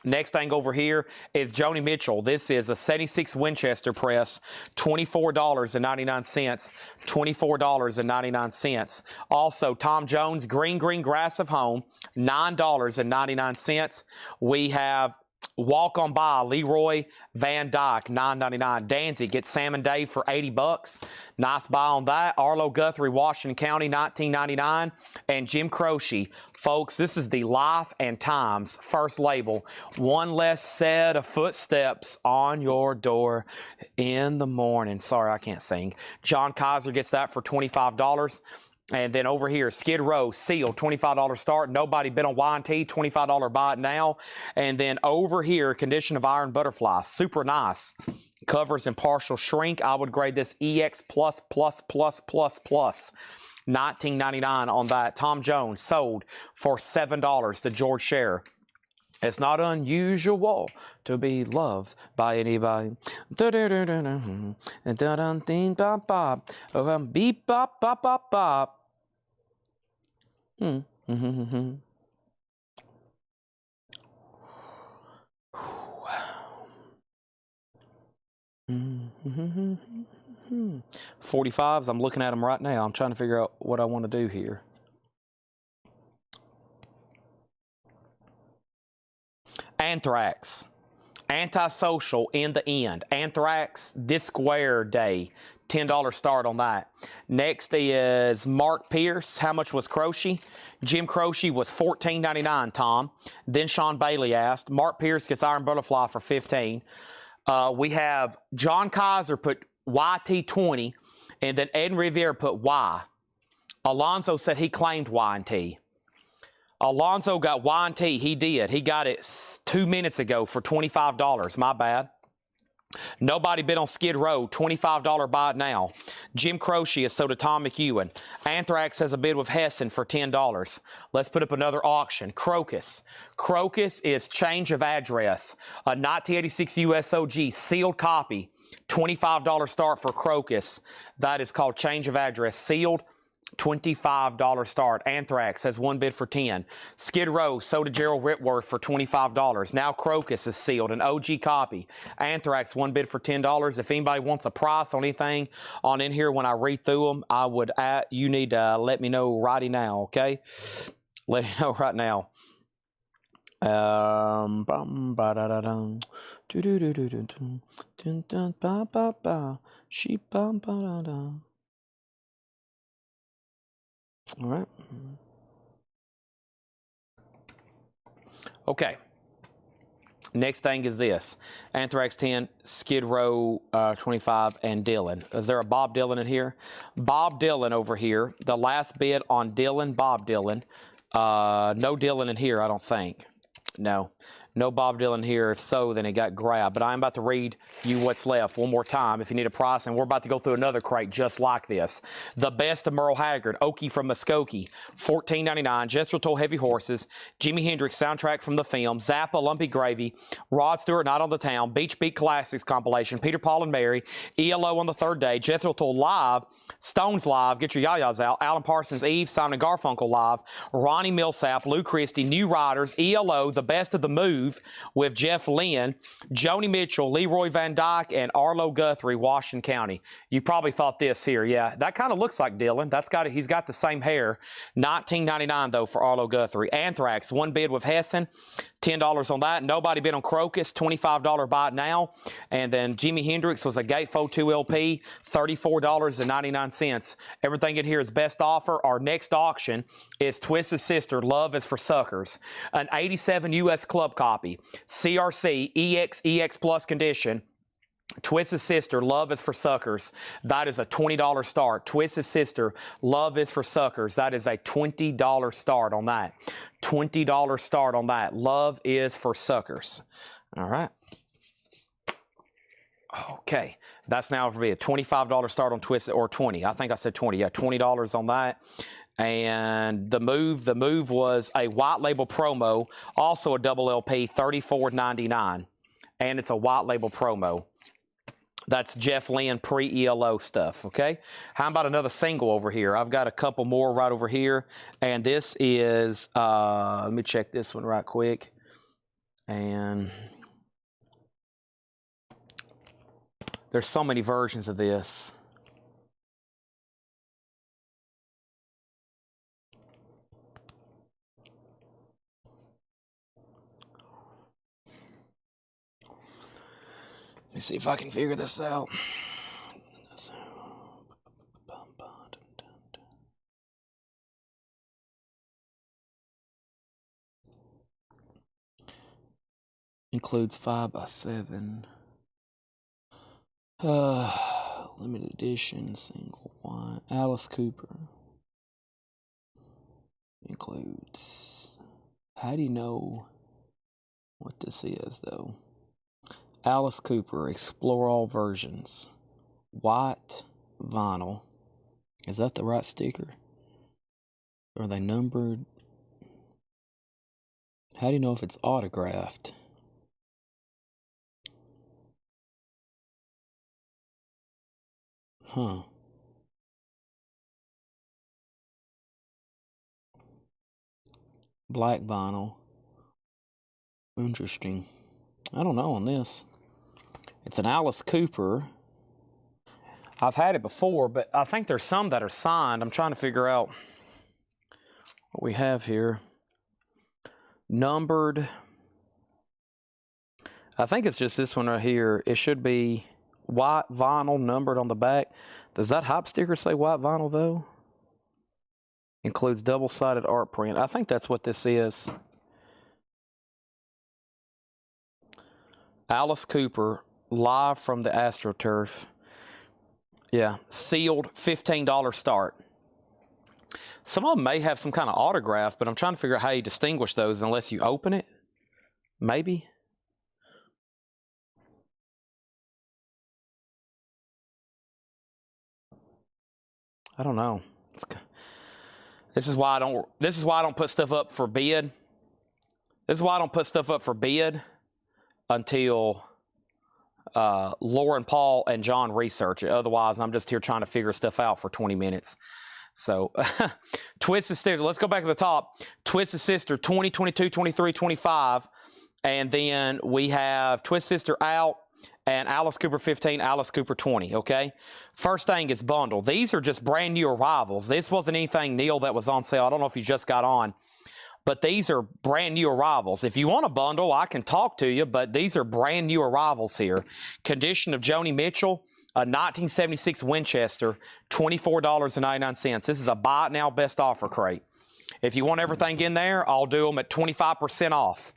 Next thing over here is Joni Mitchell. This is a 76 Winchester press, $24.99, $24.99. Also, Tom Jones, Green Grass of Home, $9.99. We have Walk On By, Leroy Van Dyke, $9.99. Danzig gets Sam and Dave for $80. Nice buy on that. Arlo Guthrie, Washington County, $19.99. And Jim Croce. Folks, this is the Life and Times first label. One less set of footsteps on your door in the morning. Sorry, I can't sing. John Kaiser gets that for $25. And then over here, Skid Row, sealed, $25 start. Nobody bid on Y&T, $25 buy it now. And then over here, Condition of Iron Butterfly, super nice. Covers in partial shrink. I would grade this EX+++++. $19.99 on that. Tom Jones sold for $7 to George Scherer. It's not unusual to be loved by anybody. Beep bop bop bop bop. $45s. I'm looking at them right now. I'm trying to figure out what I want to do here. Anthrax. Antisocial in the End. Anthrax, this Square Day. $10 start on that. Next is Mark Pierce. How much was Croce? Jim Croce was $14.99, Tom. Then Sean Bailey asked. Mark Pierce gets Iron Butterfly for $15. We have John Kaiser put YT20, and then Ed Riviere put Y. Alonzo said he claimed Y&T. Alonzo got Y&T. He did. He got it 2 minutes ago for $25. My bad. Nobody bid on Skid Row. $25 buy it now. Jim Croce is sold to Tom McEwen. Anthrax has a bid with Hessen for $10. Let's put up another auction. Crocus. Crocus is Change of Address. A 1986 USOG sealed copy. $25 start for Crocus. That is called Change of Address. Sealed. $25 start. Anthrax has one bid for $10. Skid Row sold to Gerald Whitworth for $25. Now Crocus is sealed, an OG copy. Anthrax one bid for $10. If anybody wants a price on anything on in here when I read through them, I would you need to let me know right now, okay? Let me know right now. All right. Okay. Next thing is this. Anthrax 10, Skid Row 25, and Dylan. Is there a Bob Dylan in here? Bob Dylan over here. The last bid on Dylan, Bob Dylan. No Dylan in here, I don't think. No. No Bob Dylan here. If so, then it got grabbed. But I'm about to read you what's left one more time if you need a price. And we're about to go through another crate just like this. The Best of Merle Haggard, Okie from Muskogee, $14.99. Jethro Tull Heavy Horses, Jimi Hendrix soundtrack from the film, Zappa Lumpy Gravy, Rod Stewart Night on the Town, Beach Beat Classics compilation, Peter, Paul, and Mary, ELO on the Third Day, Jethro Tull Live, Stones Live, get your yayas out, Alan Parsons Eve, Simon and Garfunkel Live, Ronnie Millsap, Lou Christie, New Riders, ELO, The Best of the Move with Jeff Lynne, Joni Mitchell, Leroy Van Dyke, and Arlo Guthrie, Washington County. You probably thought this here. Yeah, that kind of looks like Dylan. He's got the same hair. $19.99 though for Arlo Guthrie. Anthrax, one bid with Hessen, $10 on that. Nobody bid on Crocus, $25 buy it now. And then Jimi Hendrix was a Gatefold 2 LP, $34.99. Everything in here is best offer. Our next auction is Twisted Sister, Love is for Suckers. An 87 U.S. Club copy, CRC, EX Plus condition. Twisted Sister, Love is for Suckers. That is a $20 start. Twisted Sister, Love is for Suckers. That is a $20 start on that. $20 start on that. Love is for Suckers. All right. Okay. That's now for me a $25 start on Twisted, or 20. I think I said 20. Yeah, $20 on that. And the move was a white label promo, also a double LP, $34.99. And it's a white label promo. That's Jeff Lynne pre-ELO stuff, okay? How about another single over here? I've got a couple more right over here. And this is, let me check this one right quick. And there's so many versions of this. Let me see if I can figure this out. Includes 5x7. Limited edition, single wine. Alice Cooper. Includes. How do you know what this is, though? Alice Cooper, explore all versions. White vinyl. Is that the right sticker? Are they numbered? How do you know if it's autographed? Huh. Black vinyl. Interesting. I don't know on this. It's an Alice Cooper. I've had it before, but I think there's some that are signed. I'm trying to figure out what we have here. Numbered. I think it's just this one right here. It should be white vinyl numbered on the back. Does that hype sticker say white vinyl, though? Includes double-sided art print. I think that's what this is. Alice Cooper, live from the AstroTurf. Yeah, sealed, $15 start. Some of them may have some kind of autograph, but I'm trying to figure out how you distinguish those unless you open it. Maybe. I don't know. This is why I don't put stuff up for bid. This is why I don't put stuff up for bid until Lauren, Paul, and John research it. Otherwise, I'm just here trying to figure stuff out for 20 minutes. So, Twisted Sister, let's go back to the top. Twisted Sister, 20, 22, 23, 25. And then we have Twisted Sister out and Alice Cooper 15, Alice Cooper 20, okay? First thing is bundle. These are just brand new arrivals. This wasn't anything, Neil, that was on sale. I don't know if you just got on. But these are brand new arrivals. If you want a bundle, I can talk to you, but these are brand new arrivals here. Condition of Joni Mitchell, a 1976 Winchester, $24.99. This is a buy it now best offer crate. If you want everything in there, I'll do them at 25% off.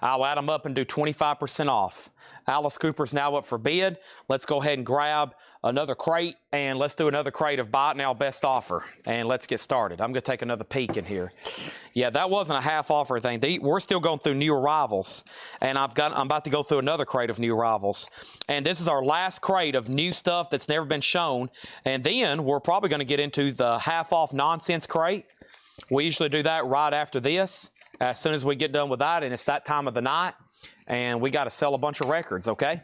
I'll add them up and do 25% off. Alice Cooper's now up for bid. Let's go ahead and grab another crate, and let's do another crate of Buy It Now Best Offer. And let's get started. I'm going to take another peek in here. Yeah, that wasn't a half offer thing. We're still going through new arrivals, and I'm about to go through another crate of new arrivals. And this is our last crate of new stuff that's never been shown. And then we're probably going to get into the half off nonsense crate. We usually do that right after this, as soon as we get done with that, and it's that time of the night. And we got to sell a bunch of records, okay?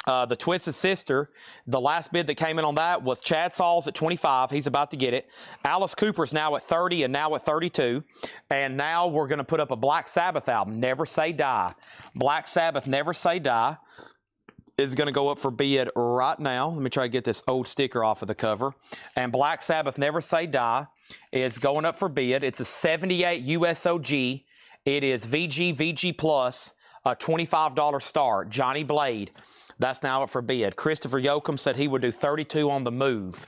The Twisted Sister, the last bid that came in on that was Chad Sauls at 25. He's about to get it. Alice Cooper's now at 30 and now at 32. And now we're going to put up a Black Sabbath album, Never Say Die. Black Sabbath, Never Say Die is going to go up for bid right now. Let me try to get this old sticker off of the cover. And Black Sabbath, Never Say Die is going up for bid. It's a 78 USOG. It is VG Plus. A $25 start. Johnny Blade, that's now up for bid. Christopher Yoakum said he would do 32 on the move.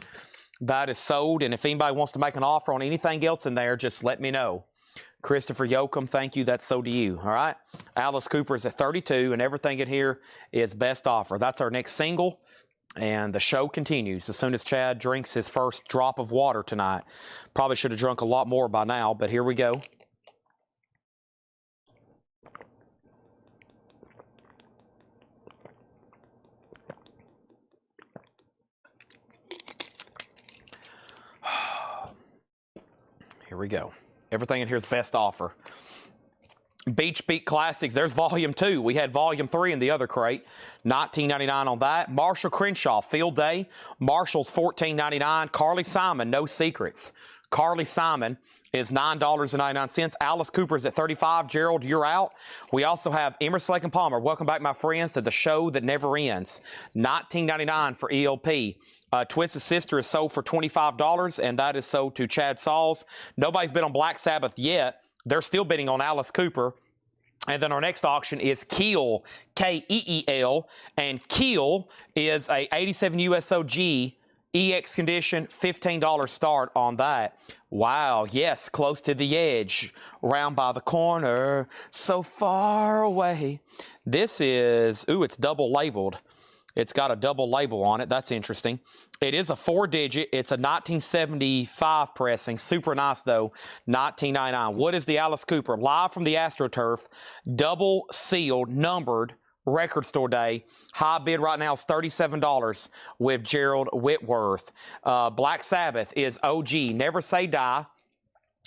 That is sold, and if anybody wants to make an offer on anything else in there, just let me know. Christopher Yoakum, thank you. That's so to you, all right? Alice Cooper is at 32, and everything in here is best offer. That's our next single, and the show continues as soon as Chad drinks his first drop of water tonight. Probably should have drunk a lot more by now, but here we go. Here we go. Everything in here is best offer. Beach Beat Classics, there's Volume 2. We had Volume 3 in the other crate. $19.99 on that. Marshall Crenshaw, Field Day. Marshall's $14.99. Carly Simon, No Secrets. Carly Simon is $9.99. Alice Cooper's at $35. Gerald, you're out. We also have Emerson, Lake and Palmer. Welcome back, my friends, to the show that never ends. $19.99 for ELP. Twisted Sister is sold for $25, and that is sold to Chad Sauls. Nobody's bid on Black Sabbath yet. They're still bidding on Alice Cooper. And then our next auction is Keel, K-E-E-L, and Keel is a 87 USOG EX condition, $15 start on that. Wow, yes, close to the edge, round by the corner, so far away. This is, ooh, it's double labeled. It's got a double label on it. That's interesting. It is a 4-digit. It's a 1975 pressing. Super nice, though. $19.99. What is the Alice Cooper? Live from the AstroTurf. Double sealed, numbered, record store day. High bid right now is $37 with Gerald Whitworth. Black Sabbath is OG. Never Say Die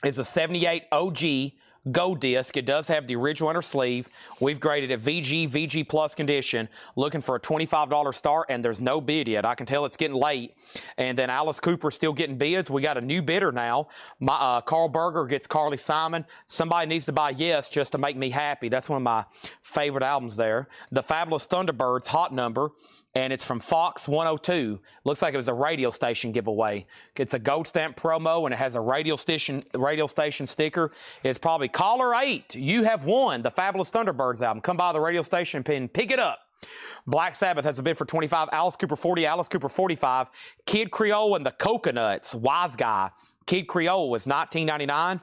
is a 78 OG Go disc. It does have the original inner sleeve. We've graded it VG Plus condition, looking for a $25 start, and there's no bid yet. I can tell it's getting late. And then Alice Cooper still getting bids. We got a new bidder now. Carl Berger gets Carly Simon. Somebody needs to buy Yes just to make me happy. That's one of my favorite albums there. The Fabulous Thunderbirds, Hot Number. And it's from Fox 102. Looks like it was a radio station giveaway. It's a gold stamp promo, and it has a radio station sticker. It's probably caller 8. You have won the Fabulous Thunderbirds album. Come by the radio station and pick it up. Black Sabbath has a bid for $25. Alice Cooper 40. Alice Cooper 45. Kid Creole and the Coconuts. Wise Guy. Kid Creole was $19.99.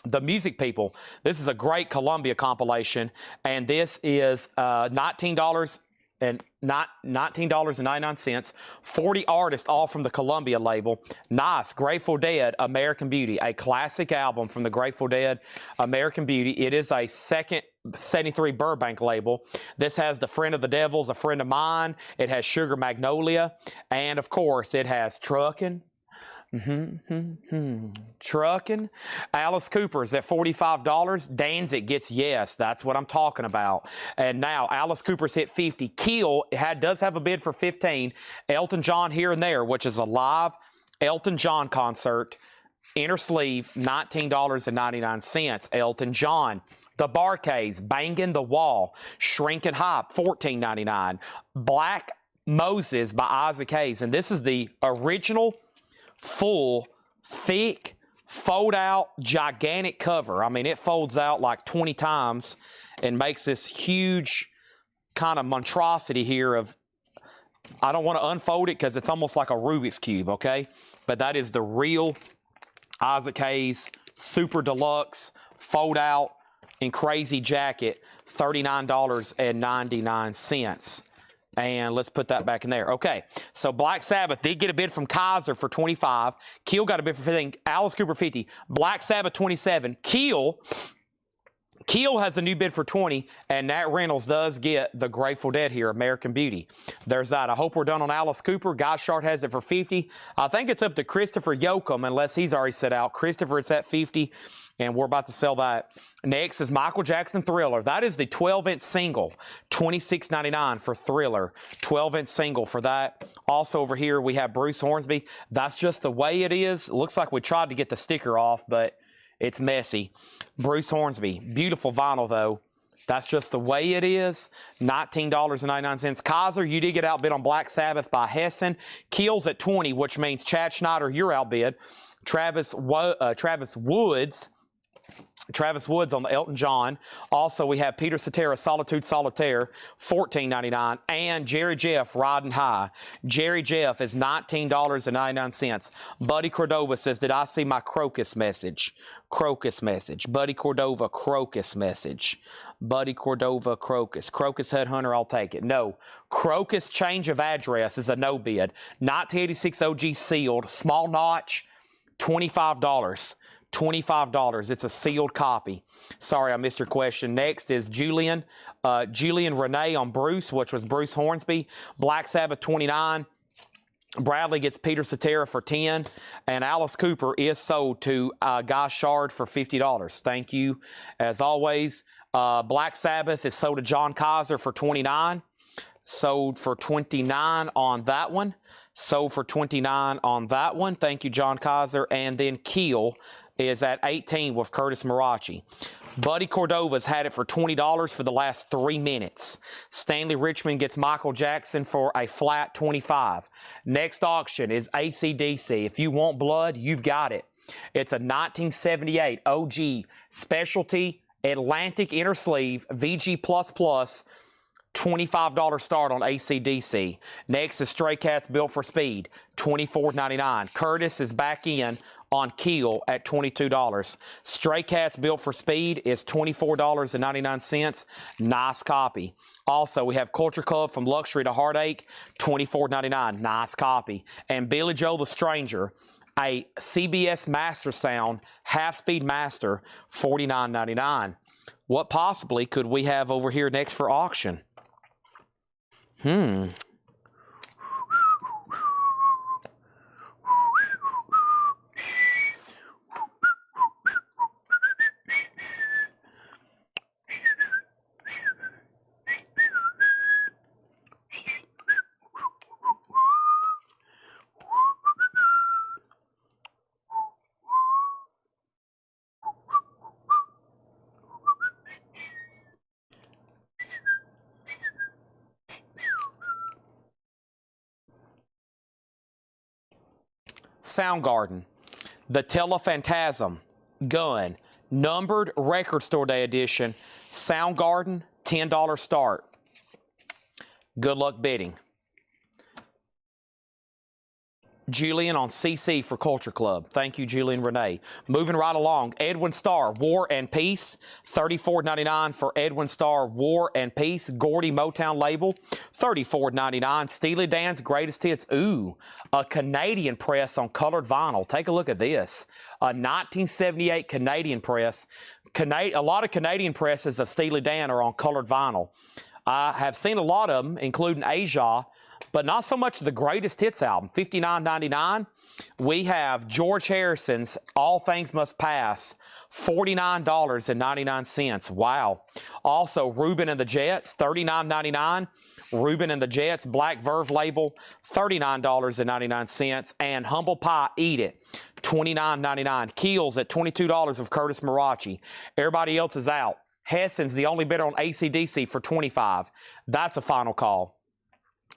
The Music People. This is a great Columbia compilation, and this is $19. And $19.99. 40 artists, all from the Columbia label. Nice. Grateful Dead, American Beauty, a classic album from the Grateful Dead, American Beauty. It is a second 73 Burbank label. This has The Friend of the Devil's A Friend of Mine. It has Sugar Magnolia. And, of course, it has Truckin'. Trucking. Alice Cooper's at $45. Danzig gets Yes. That's what I'm talking about. And now Alice Cooper's hit 50. Keel does have a bid for 15. Elton John Here and There, which is a live Elton John concert. Inner sleeve, $19.99. Elton John. The Barkays, Bangin' the Wall. Shrinking Hype, $14.99. Black Moses by Isaac Hayes. And this is the original full, thick, fold-out, gigantic cover. I mean, it folds out like 20 times and makes this huge kind of monstrosity here of, I don't want to unfold it because it's almost like a Rubik's Cube, okay? But that is the real Isaac Hayes Super Deluxe fold-out in Crazy Jacket, $39.99. And let's put that back in there. Okay, so Black Sabbath did get a bid from Kaiser for 25. Keel got a bid for 15. Alice Cooper 50. Black Sabbath 27. Keel has a new bid for 20, and Nat Reynolds does get the Grateful Dead here, American Beauty. There's that. I hope we're done on Alice Cooper. Guy Shart has it for 50. I think it's up to Christopher Yoakum, unless he's already set out. Christopher, it's at 50, and we're about to sell that. Next is Michael Jackson Thriller. That is the 12-inch single, $26.99 for Thriller. 12-inch single for that. Also over here, we have Bruce Hornsby. That's just the way it is. It looks like we tried to get the sticker off, but it's messy. Bruce Hornsby. Beautiful vinyl, though. That's just the way it is. $19.99. Kaiser, you did get outbid on Black Sabbath by Hessen. Keel's at 20, which means Chad Schneider, you're outbid. Travis Woods on the Elton John. Also, we have Peter Cetera, Solitude Solitaire, $14.99. And Jerry Jeff, Riding High. Jerry Jeff is $19.99. Buddy Cordova says, did I see my Crocus message? Crocus message. Buddy Cordova, Crocus message. Buddy Cordova, Crocus. Crocus Headhunter, I'll take it. No. Crocus change of address is a no bid. 1986 OG sealed, small notch, $25. $25. It's a sealed copy. Sorry, I missed your question. Next is Julian Renee on Bruce, which was Bruce Hornsby. Black Sabbath, 29. Bradley gets Peter Cetera for 10. And Alice Cooper is sold to Guy Shard for $50. Thank you, as always. Black Sabbath is sold to John Kaiser for 29. Sold for 29 on that one. Sold for 29 on that one. Thank you, John Kaiser. And then Keel is at 18 with Curtis Marachi. Buddy Cordova's had it for $20 for the last 3 minutes. Stanley Richmond gets Michael Jackson for a flat 25. Next auction is AC/DC. If you want blood, you've got it. It's a 1978 OG Specialty Atlantic Inner Sleeve VG++. $25 start on AC/DC. Next is Stray Cats Built for Speed, $24.99. Curtis is back in on Keel at $22. Stray Cats Built for Speed is $24.99. Nice copy. Also, we have Culture Club from Luxury to Heartache, $24.99. Nice copy. And Billy Joe the Stranger, a CBS Master Sound half-speed master, $49.99. What possibly could we have over here next for auction? Soundgarden, the Telephantasm gun, numbered record store day edition. Soundgarden, $10 start. Good luck bidding. Julian on CC for Culture Club. Thank you, Julian Renee. Moving right along, Edwin Starr, War and Peace, $34.99 for Edwin Starr, War and Peace. Gordy Motown label, $34.99. Steely Dan's Greatest Hits. Ooh, a Canadian press on colored vinyl. Take a look at this. A 1978 Canadian press. A lot of Canadian presses of Steely Dan are on colored vinyl. I have seen a lot of them, including Asia, but not so much the Greatest Hits album, $59.99. We have George Harrison's All Things Must Pass, $49.99. Wow. Also, Reuben and the Jets, $39.99. Reuben and the Jets, Black Verve label, $39.99. And Humble Pie, Eat It, $29.99. Keels at $22 of Curtis Marachi. Everybody else is out. Hessen's the only bidder on AC/DC for $25. That's a final call.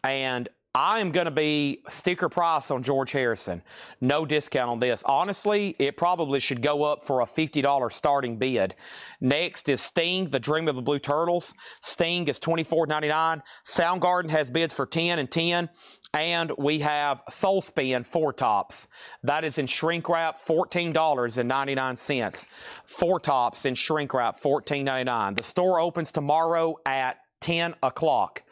And I am going to be sticker price on George Harrison. No discount on this. Honestly, it probably should go up for a $50 starting bid. Next is Sting, the Dream of the Blue Turtles. Sting is $24.99. Soundgarden has bids for $10 and $10. And we have Soul Spin 4 tops. That is in shrink wrap, $14.99. 4 tops in shrink wrap, $14.99. The store opens tomorrow at 10 o'clock.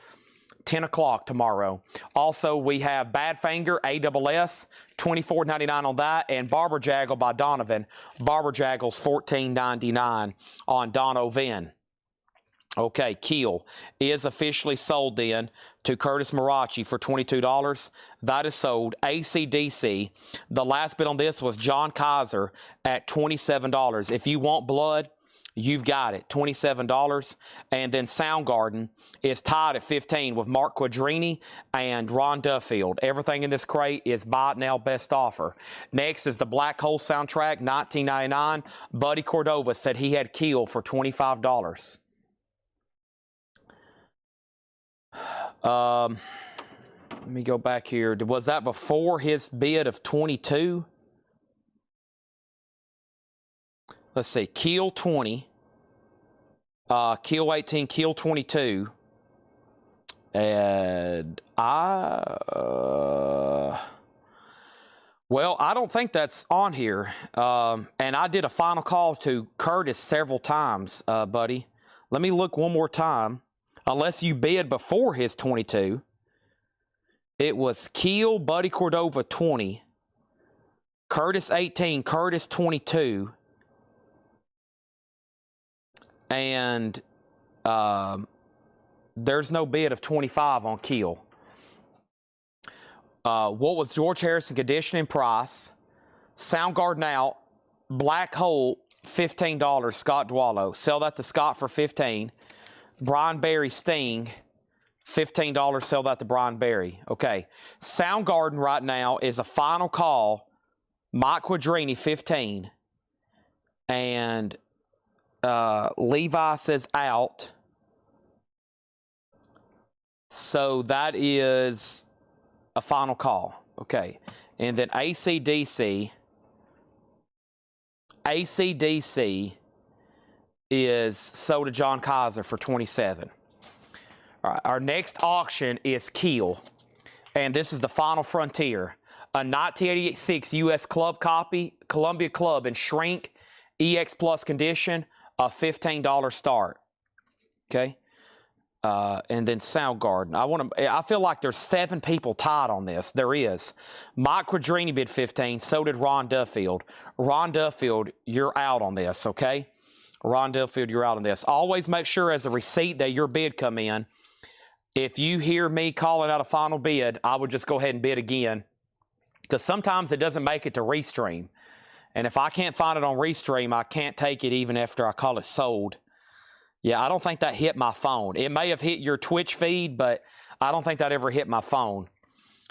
10 o'clock tomorrow. Also, we have Badfinger ASS, $24.99 on that, and Barber Jaggle by Donovan. Barber Jaggle's $14.99 on Donovan. Okay, Keel is officially sold then to Curtis Marachi for $22. That is sold. AC/DC, the last bid on this was John Kaiser at $27. If you want blood, you've got it, $27. And then Soundgarden is tied at $15 with Mark Quadrini and Ron Duffield. Everything in this crate is buy it now, best offer. Next is the Black Hole soundtrack, $19.99. Buddy Cordova said he had Keel for $25. Let me go back here. Was that before his bid of 22? Let's see. Keel 20. Keel 18. Keel 22. And well, I don't think that's on here. And I did a final call to Curtis several times, buddy. Let me look one more time. Unless you bid before his 22. It was Keel, Buddy Cordova 20. Curtis 18, Curtis 22. And there's no bid of 25 on Keel. What was George Harrison conditioning price? Soundgarden out. Black Hole, $15. Scott Dwallow. Sell that to Scott for $15. Brian Berry Sting, $15. Sell that to Brian Berry. Okay. Soundgarden right now is a final call. Mike Quadrini, $15. And Levi says out. So that is a final call. Okay. And then AC/DC is sold to John Kaiser for $27. All right, our next auction is Keel, and this is the final frontier. A 1986 U.S. Club copy, Columbia Club in shrink, EX Plus condition, a $15 start. Okay, and then Soundgarden. I feel like there's 7 people tied on this. There is. Mike Quadrini bid $15. So did Ron Duffield. Ron Duffield, you're out on this. Okay. Ron Duffield, you're out on this. Always make sure as a receipt that your bid come in. If you hear me calling out a final bid, I would just go ahead and bid again. Because sometimes it doesn't make it to Restream. And if I can't find it on Restream, I can't take it even after I call it sold. Yeah, I don't think that hit my phone. It may have hit your Twitch feed, but I don't think that ever hit my phone.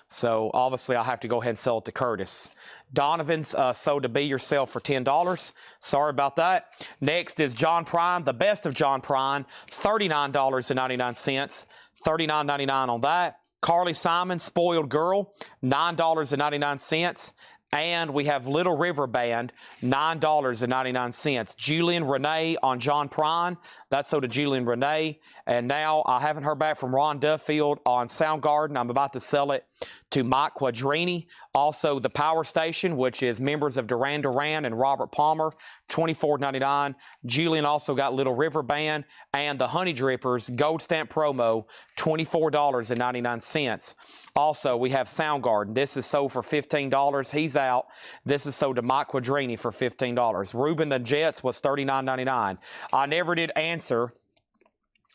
So obviously I'll have to go ahead and sell it to Curtis. Donovan's sold to Be Yourself for $10. Sorry about that. Next is John Prine, the best of John Prine, $39.99. $39.99 on that. Carly Simon, Spoiled Girl, $9.99. And we have Little River Band, $9.99. Julian Renee on John Prine. That's sold to Julian Renee. And now I haven't heard back from Ron Duffield on Soundgarden. I'm about to sell it to Mike Quadrini. Also, the Power Station, which is members of Duran Duran and Robert Palmer, $24.99. Julian also got Little River Band. And the Honey Drippers Gold Stamp Promo, $24.99. Also, we have Soundgarden. This is sold for $15. He's out. This is sold to Mike Quadrini for $15. Ruben the Jets was $39.99. I never did answer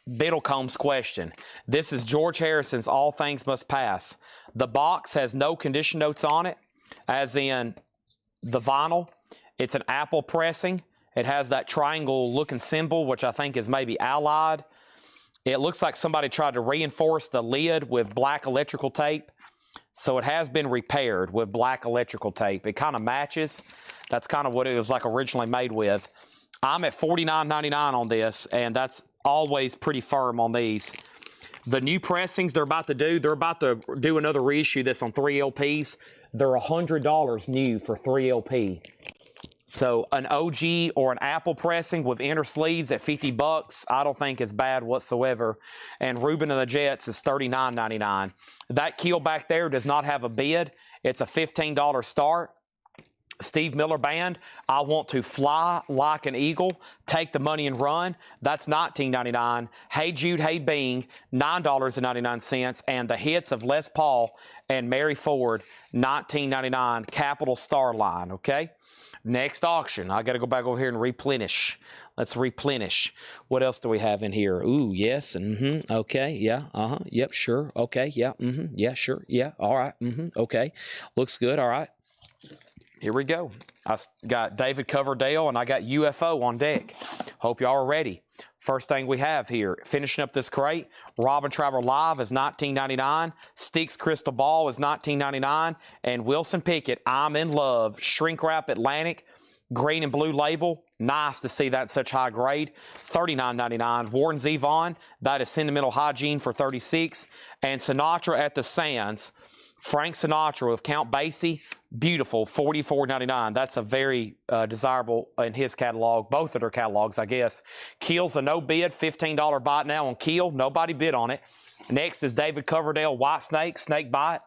Biddlecomb's question. This is George Harrison's All Things Must Pass. The box has no condition notes on it, as in the vinyl. It's an Apple pressing. It has that triangle looking symbol, which I think is maybe Allied. It looks like somebody tried to reinforce the lid with black electrical tape. So it has been repaired with black electrical tape. It kind of matches. That's kind of what it was like originally made with. I'm at $49.99 on this, and that's always pretty firm on these. The new pressings they're about to do another reissue that's on 3 LPs. They're $100 new for 3 LP. So an OG or an Apple pressing with inner sleeves at $50, I don't think is bad whatsoever. And Ruben and the Jets is $39.99. That keel back there does not have a bid. It's a $15 start. Steve Miller Band, I Want to Fly Like an Eagle, Take the Money and Run. That's $19.99. Hey Jude, Hey Bing, $9.99. And the hits of Les Paul and Mary Ford, $19.99. Capital Star Line, okay? Next auction. I got to go back over here and replenish. Let's replenish. What else do we have in here? Ooh, yes. Okay. Yeah. Yep. Sure. Okay. Yeah. Yeah. Sure. Yeah. All right. Okay. Looks good. All right. Here we go. I got David Coverdale and I got UFO on deck. Hope y'all are ready. First thing we have here, finishing up this crate, Robin Traveler Live is $19.99. Sticks Crystal Ball is $19.99. And Wilson Pickett, I'm in Love, Shrink Wrap Atlantic, green and blue label. Nice to see that in such high grade. $39.99. Warren Zevon, that is Sentimental Hygiene for $36. And Sinatra at the Sands, Frank Sinatra with Count Basie, beautiful, $44.99. That's a very desirable in his catalog, both of their catalogs, I guess. Keel's a no bid, $15 bite now on Keel. Nobody bid on it. Next is David Coverdale White Snake, Snake Bite.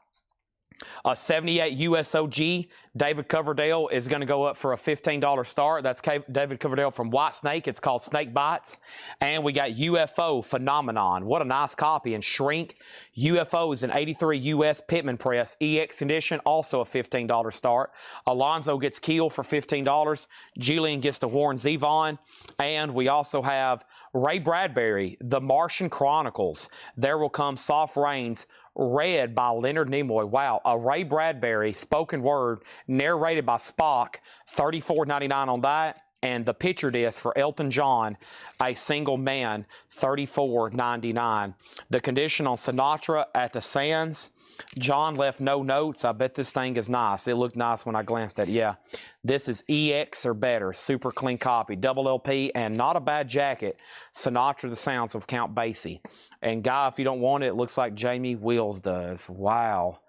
A 78 USOG, David Coverdale is going to go up for a $15 start. That's David Coverdale from White Snake. It's called Snake Bites. And we got UFO Phenomenon. What a nice copy. And Shrink. UFO is an 83 US Pitman Press EX edition, also a $15 start. Alonzo gets Keel for $15. Julian gets the Warren Zevon. And we also have Ray Bradbury, The Martian Chronicles. There Will Come Soft Rains, read by Leonard Nimoy. Wow, a Ray Bradbury spoken word narrated by Spock, $34.99 on that. And the picture disc for Elton John, A Single Man, $34.99. The condition on Sinatra at the Sands, John left no notes. I bet this thing is nice. It looked nice when I glanced at it. Yeah, this is EX or better. Super clean copy. Double LP and not a bad jacket. Sinatra the Sounds of Count Basie. And Guy, if you don't want it, it looks like Jamie Wills does. Wow.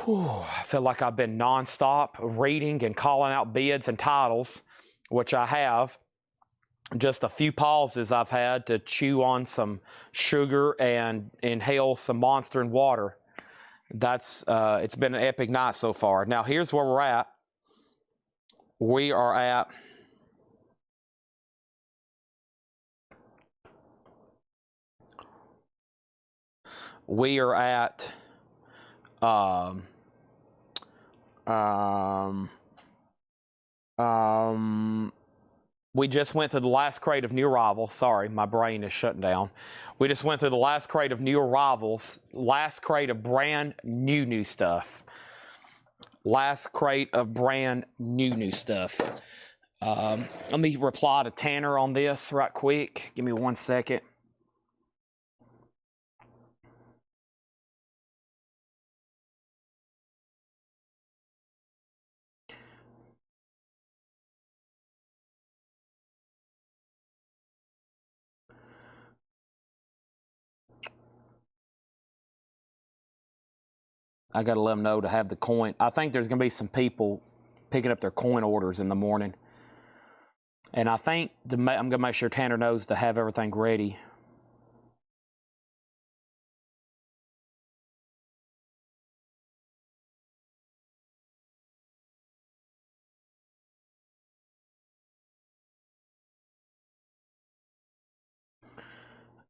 Whew. I feel like I've been nonstop reading and calling out bids and titles, which I have. Just a few pauses I've had to chew on some sugar and inhale some Monster and water. That's it's been an epic night so far. Now here's where we're at. We are at we just went through the last crate of new arrivals. Sorry, my brain is shutting down. We just went through the last crate of new arrivals. Last crate of brand new stuff. Last crate of brand new stuff. Let me reply to Tanner on this right quick. Give me 1 second. I got to let them know to have the coin. I think there's going to be some people picking up their coin orders in the morning. And I think I'm going to make sure Tanner knows to have everything ready.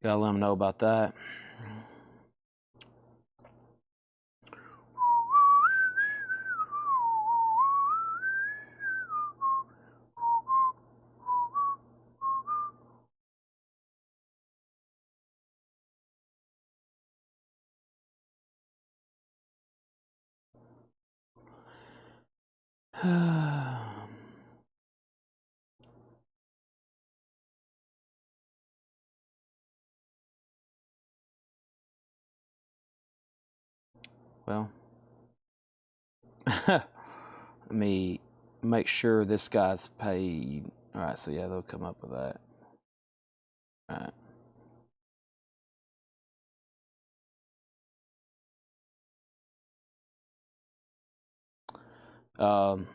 Got to let them know about that. Well, let me make sure this guy's paid. All right, so yeah, they'll come up with that. All right. Um,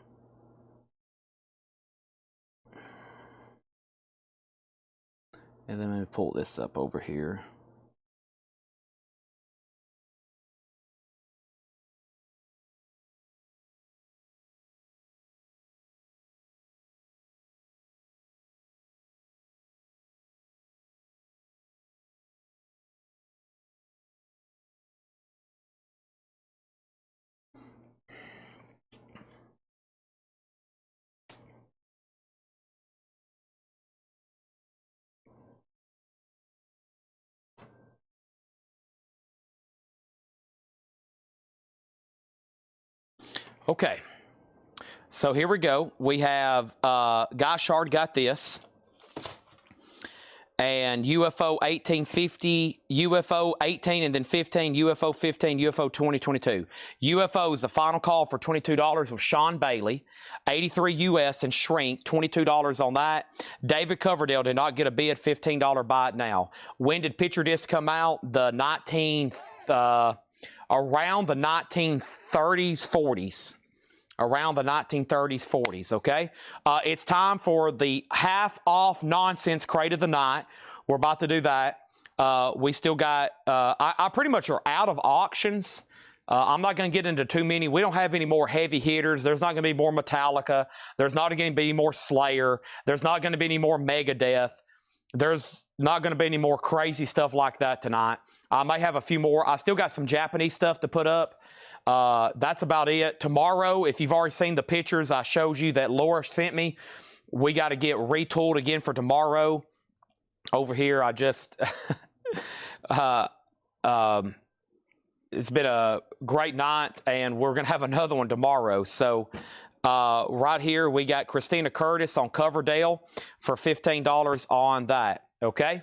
and then let me pull this up over here. Okay, so here we go. We have Guy Shard got this, and UFO 1850, UFO 18, and then 15, UFO 15, UFO 2022. UFO is the final call for $22 with Sean Bailey, 83 US and shrink, $22 on that. David Coverdale did not get a bid, $15 buy it now. When did picture disc come out? The around the 1930s, 40s. Around the 1930s, 40s, okay? It's time for the half-off nonsense crate of the night. We're about to do that. We still got, I pretty much are out of auctions. I'm not going to get into too many. We don't have any more heavy hitters. There's not going to be more Metallica. There's not going to be more Slayer. There's not going to be any more Megadeth. There's not going to be any more crazy stuff like that tonight. I may have a few more. I still got some Japanese stuff to put up. That's about it. Tomorrow, if you've already seen the pictures I showed you that Laura sent me, we got to get retooled again for tomorrow. Over here, I just, it's been a great night, and we're going to have another one tomorrow. So right here, we got Christina Curtis on Coverdale for $15 on that, okay?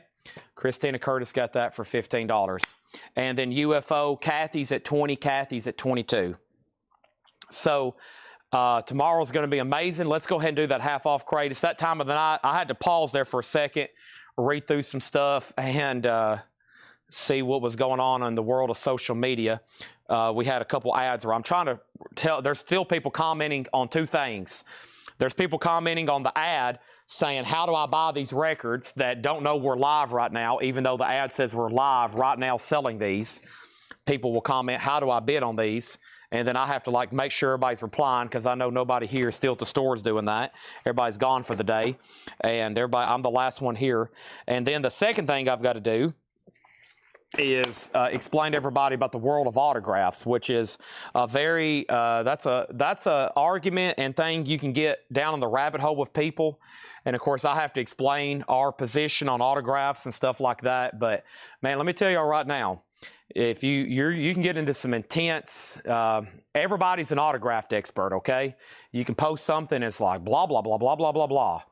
Christina Curtis got that for $15. And then UFO, Kathy's at 20, Kathy's at 22. So tomorrow's going to be amazing. Let's go ahead and do that half-off crate. It's that time of the night. I had to pause there for a second, read through some stuff, and see what was going on in the world of social media. We had a couple ads where I'm trying to tell, there's still people commenting on two things. There's people commenting on the ad saying, how do I buy these records, that don't know we're live right now, even though the ad says we're live right now selling these. People will comment, how do I bid on these? And then I have to like make sure everybody's replying, because I know nobody here still at the store is doing that. Everybody's gone for the day, and I'm the last one here. And then the second thing I've got to do is explain to everybody about the world of autographs, which is a very that's a argument and thing you can get down in the rabbit hole with people. And of course, I have to explain our position on autographs and stuff like that. But man, let me tell y'all right now, if you can get into some intense, everybody's an autographed expert, okay? You can post something, it's like blah blah blah blah blah blah blah,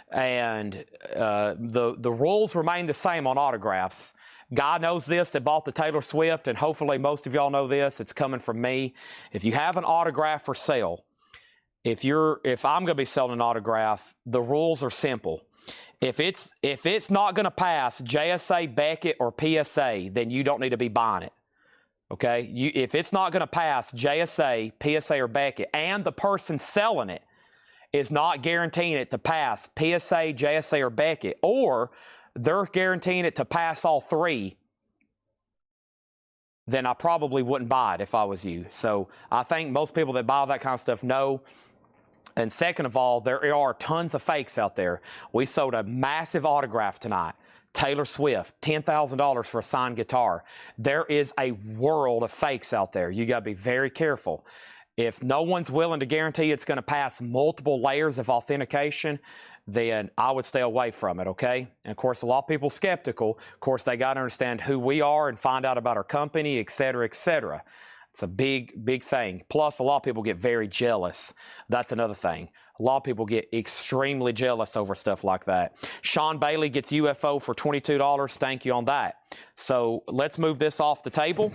and the rules remain the same on autographs. God knows this that bought the Taylor Swift, and hopefully most of y'all know this. It's coming from me. If you have an autograph for sale, if I'm going to be selling an autograph, the rules are simple. If it's not going to pass JSA, Beckett, or PSA, then you don't need to be buying it. Okay? If it's not going to pass JSA, PSA, or Beckett, and the person selling it is not guaranteeing it to pass PSA, JSA, or Beckett, or they're guaranteeing it to pass all three, then I probably wouldn't buy it if I was you. So I think most people that buy that kind of stuff know. And second of all, there are tons of fakes out there. We sold a massive autograph tonight. Taylor Swift, $10,000 for a signed guitar. There is a world of fakes out there. You got to be very careful. If no one's willing to guarantee it's going to pass multiple layers of authentication, then I would stay away from it, okay? And of course, a lot of people skeptical. Of course, they got to understand who we are and find out about our company, et cetera, et cetera. It's a big, big thing. Plus, a lot of people get very jealous. That's another thing. A lot of people get extremely jealous over stuff like that. Sean Bailey gets UFO for $22. Thank you on that. So let's move this off the table.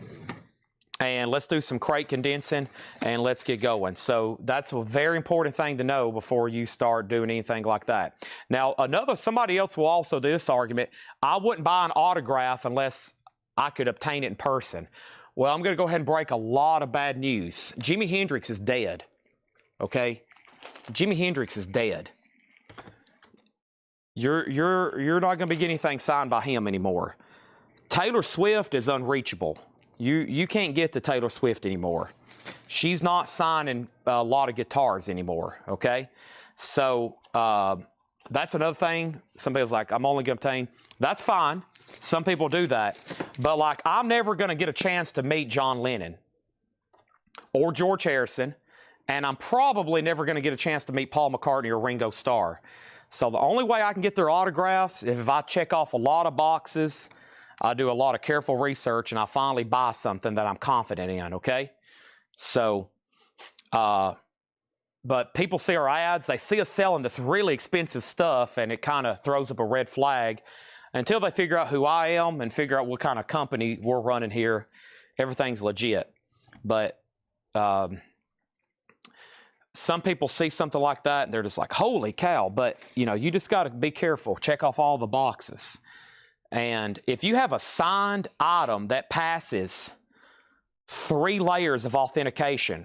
And let's do some crate condensing, and let's get going. So that's a very important thing to know before you start doing anything like that. Now, somebody else will also do this argument. I wouldn't buy an autograph unless I could obtain it in person. Well, I'm going to go ahead and break a lot of bad news. Jimi Hendrix is dead. okay? Jimi Hendrix is dead. You're not going to be getting anything signed by him anymore. Taylor Swift is unreachable. You can't get to Taylor Swift anymore. She's not signing a lot of guitars anymore, okay? So that's another thing. Somebody's like, I'm only going to obtain. That's fine. Some people do that. But like, I'm never going to get a chance to meet John Lennon or George Harrison, and I'm probably never going to get a chance to meet Paul McCartney or Ringo Starr. So the only way I can get their autographs is if I check off a lot of boxes, I do a lot of careful research, and I finally buy something that I'm confident in, okay? So, but people see our ads, they see us selling this really expensive stuff, and it kind of throws up a red flag. Until they figure out who I am and figure out what kind of company we're running here, everything's legit. But some people see something like that and they're just like, holy cow. But, you know, you just got to be careful. Check off all the boxes. And if you have a signed item that passes 3 layers of authentication,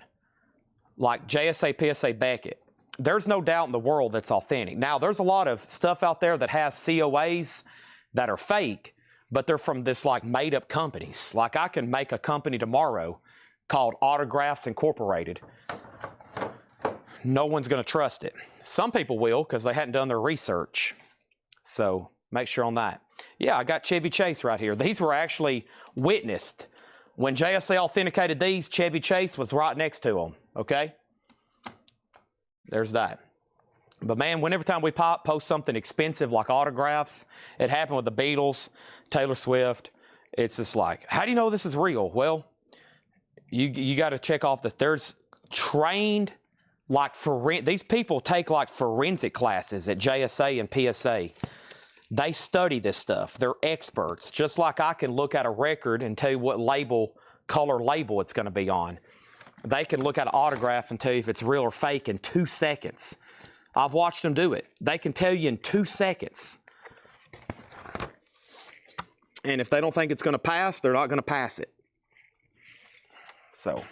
like JSA, PSA, Beckett, there's no doubt in the world that's authentic. Now, there's a lot of stuff out there that has COAs that are fake, but they're from this like made up companies. Like I can make a company tomorrow called Autographs Incorporated. No one's going to trust it. Some people will because they hadn't done their research. So make sure on that. Yeah, I got Chevy Chase right here. These were actually witnessed. When JSA authenticated these, Chevy Chase was right next to them. Okay? There's that. But man, whenever time we post something expensive like autographs, it happened with the Beatles, Taylor Swift. It's just like, how do you know this is real? Well, you got to check off that there's trained, like these people take like forensic classes at JSA and PSA. They study this stuff. They're experts. Just like I can look at a record and tell you what color label it's going to be on. They can look at an autograph and tell you if it's real or fake in 2 seconds. I've watched them do it. They can tell you in 2 seconds. And if they don't think it's going to pass, they're not going to pass it. So,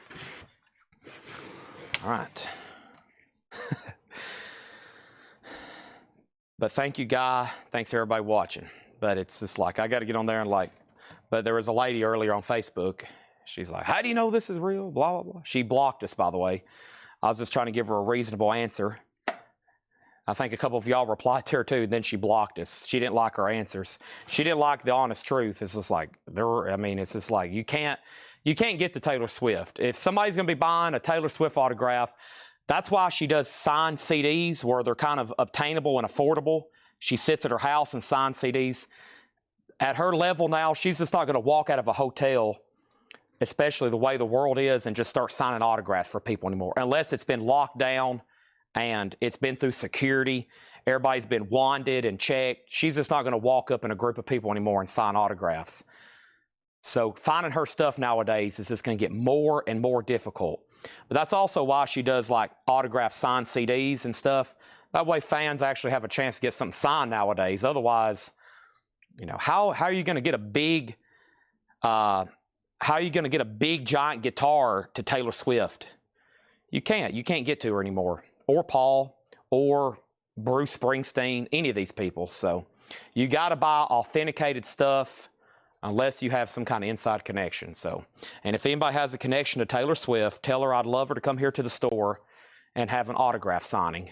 all right. But thank you, Guy. Thanks everybody watching. But it's just like, I got to get on there and like, but there was a lady earlier on Facebook. She's like, how do you know this is real? Blah, blah, blah. She blocked us, by the way. I was just trying to give her a reasonable answer. I think a couple of y'all replied to her too, then she blocked us. She didn't like our answers. She didn't like the honest truth. It's just like, it's just like, you can't get to Taylor Swift. If somebody's going to be buying a Taylor Swift autograph, that's why she does signed CDs where they're kind of obtainable and affordable. She sits at her house and signs CDs. At her level now, she's just not going to walk out of a hotel, especially the way the world is, and just start signing autographs for people anymore, unless it's been locked down and it's been through security. Everybody's been wanded and checked. She's just not going to walk up in a group of people anymore and sign autographs. So finding her stuff nowadays is just going to get more and more difficult. But that's also why she does like autograph signed CDs and stuff. That way fans actually have a chance to get something signed nowadays. Otherwise, you know, how are you going to get a big, giant guitar to Taylor Swift? You can't get to her anymore. Or Paul, or Bruce Springsteen, any of these people. So you got to buy authenticated stuff unless you have some kind of inside connection. So, and if anybody has a connection to Taylor Swift, tell her I'd love her to come here to the store and have an autograph signing.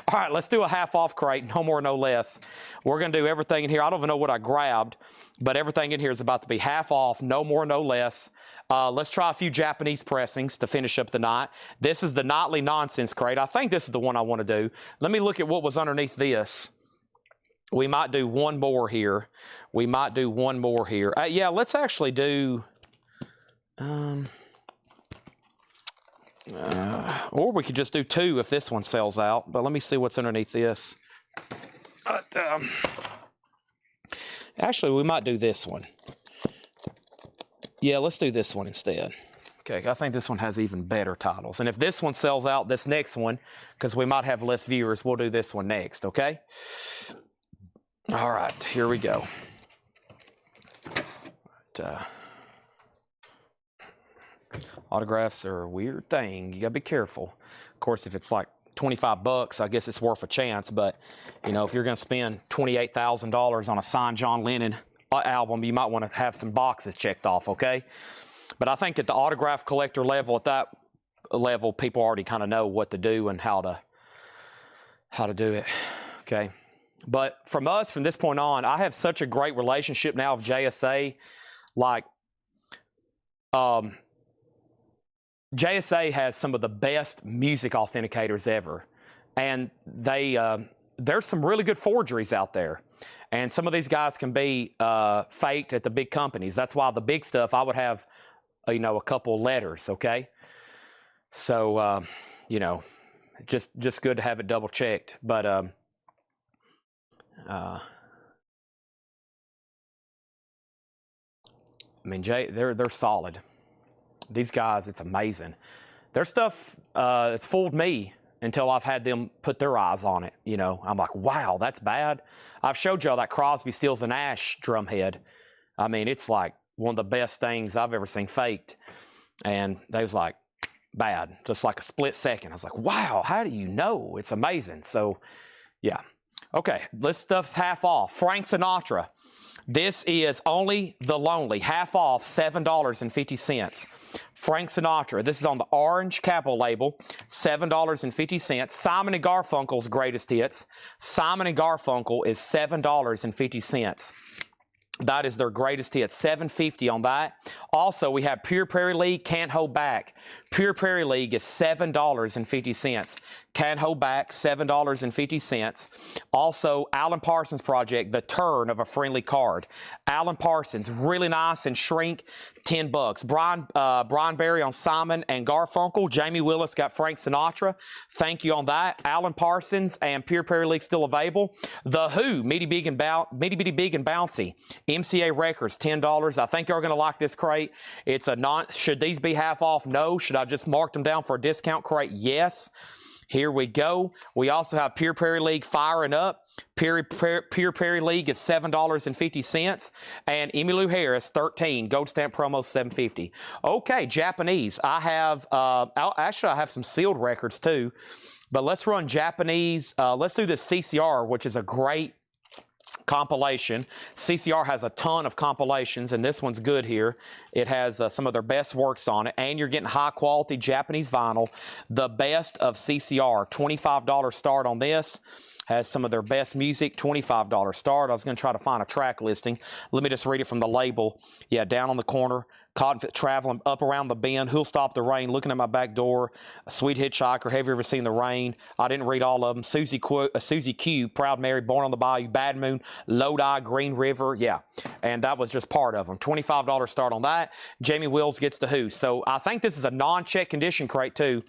All right, let's do a half-off crate, no more, no less. We're going to do everything in here. I don't even know what I grabbed, but everything in here is about to be half off, no more, no less. Let's try a few Japanese pressings to finish up the night. This is the Nightly Nonsense crate. I think this is the one I want to do. Let me look at what was underneath this. We might do one more here. Yeah, let's actually do... or we could just do 2 if this one sells out. But let me see what's underneath this. Actually, we might do this one. Yeah, let's do this one instead. Okay, I think this one has even better titles. And if this one sells out, this next one, because we might have less viewers, we'll do this one next, okay? All right, here we go. Autographs are a weird thing. You gotta be careful. Of course, if it's like $25, I guess it's worth a chance. But you know, if you're gonna spend $28,000 on a signed John Lennon album, you might want to have some boxes checked off. Okay. But I think at the autograph collector level, at that level, people already kind of know what to do and how to do it. Okay. But from this point on, I have such a great relationship now with JSA. Like, JSA has some of the best music authenticators ever. And there's some really good forgeries out there. And some of these guys can be faked at the big companies. That's why the big stuff, I would have, you know, a couple letters, okay? So, you know, just good to have it double checked. But, I mean, they're solid. These guys, it's amazing. Their stuff, it's fooled me until I've had them put their eyes on it. You know, I'm like, wow, that's bad. I've showed y'all that Crosby, Stills, and Nash drum head. I mean, it's like one of the best things I've ever seen faked. And they was like, bad, just like a split second. I was like, wow, how do you know? It's amazing. So, yeah. Okay, this stuff's half off. Frank Sinatra. This is Only the Lonely, half off, $7.50. Frank Sinatra. This is on the orange Capitol label, $7.50. Simon & Garfunkel's greatest hits. Simon & Garfunkel is $7.50. That is their greatest hit, $7.50 on that. Also, we have Pure Prairie League, Can't Hold Back. Pure Prairie League is $7.50. Can't Hold Back, $7.50. Also, Alan Parsons Project, The Turn of a Friendly Card. Alan Parsons, really nice and shrink, $10. Brian Berry on Simon and Garfunkel. Jamie Willis got Frank Sinatra. Thank you on that. Alan Parsons and Pure Prairie League still available. The Who, Mitty Bitty Big and Bouncy. MCA Records, $10. I think you're going to like this crate. It's a should these be half off? No. Should I just mark them down for a discount crate? Yes. Here we go. We also have Pure Prairie League firing up. Pure Prairie League is $7.50. And Emmylou Harris, 13. Gold stamp promo, $7.50. Okay, Japanese. I have, actually, I have some sealed records too. But let's run Japanese. Let's do this CCR, which is a great compilation. CCR has a ton of compilations, and this one's good here. It has some of their best works on it, and you're getting high quality Japanese vinyl. The best of CCR, $25 start on this. Has some of their best music, $25 start. I was going to try to find a track listing. Let me just read it from the label. Yeah, Down on the Corner, Cotton Fit Traveling, Up Around the Bend, Who'll Stop the Rain, Looking at My Back Door, A Sweet Hitchhiker, Have You Ever Seen the Rain? I didn't read all of them. Susie Q, Proud Mary, Born on the Bayou, Bad Moon, Lodi, Green River. Yeah, and that was just part of them. $25 start on that. Jamie Wills gets the Who. So I think this is a non-check condition crate too.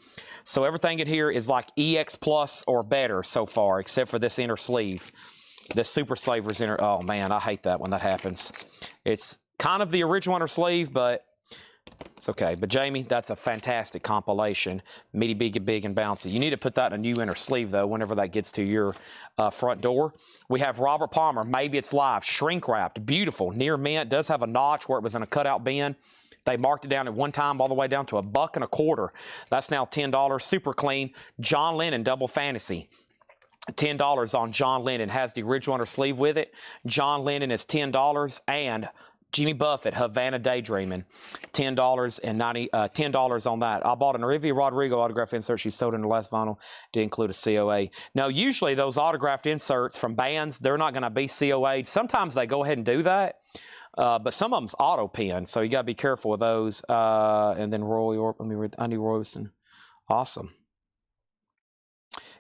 So everything in here is like EX Plus or better so far, except for this inner sleeve. This Super Slavers inner. Oh man, I hate that when that happens. It's kind of the original inner sleeve, but it's okay. But Jamie, that's a fantastic compilation. Meaty Big and Bouncy. You need to put that in a new inner sleeve though, whenever that gets to your front door. We have Robert Palmer, Maybe It's Live, shrink wrapped, beautiful, near mint. Does have a notch where it was in a cutout bin. They marked it down at one time all the way down to $1.25. That's now $10. Super clean. John Lennon Double Fantasy. $10 on John Lennon. Has the original inner sleeve with it. John Lennon is $10. And Jimmy Buffett, Havana Daydreaming, $10 on that. I bought an Olivia Rodrigo autograph insert she sold in the last vinyl. Did include a COA. Now, usually those autographed inserts from bands, they're not going to be COA'd. Sometimes they go ahead and do that. But some of them's auto pen, so you got to be careful with those. And then Roy, let me read Andy Robeson. Awesome.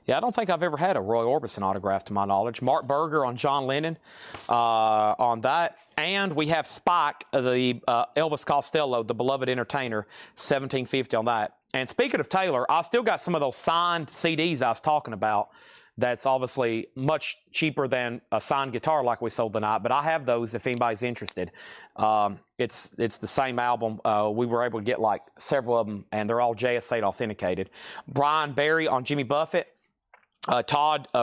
Yeah, I don't think I've ever had a Roy Orbison autograph to my knowledge. Mark Berger on John Lennon on that. And we have Spike, the Elvis Costello, the beloved entertainer, $17.50 on that. And speaking of Taylor, I still got some of those signed CDs I was talking about. That's obviously much cheaper than a signed guitar like we sold tonight, but I have those if anybody's interested. It's the same album. We were able to get like several of them, and they're all JS8 authenticated. Brian Berry on Jimmy Buffett.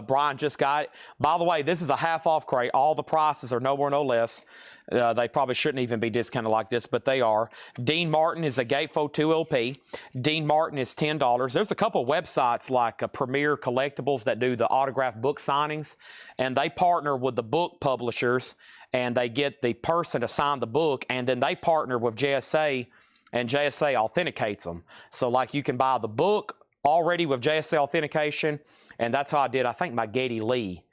Brian just got it. By the way, this is a half-off crate. All the prices are no more, no less. They probably shouldn't even be discounted like this, but they are. Dean Martin is a Gatefold 2 LP. Dean Martin is $10. There's a couple websites like Premier Collectibles that do the autographed book signings, and they partner with the book publishers, and they get the person to sign the book, and then they partner with JSA, and JSA authenticates them. So, like, you can buy the book already with JSA authentication, and that's how I did, I think, my Geddy Lee.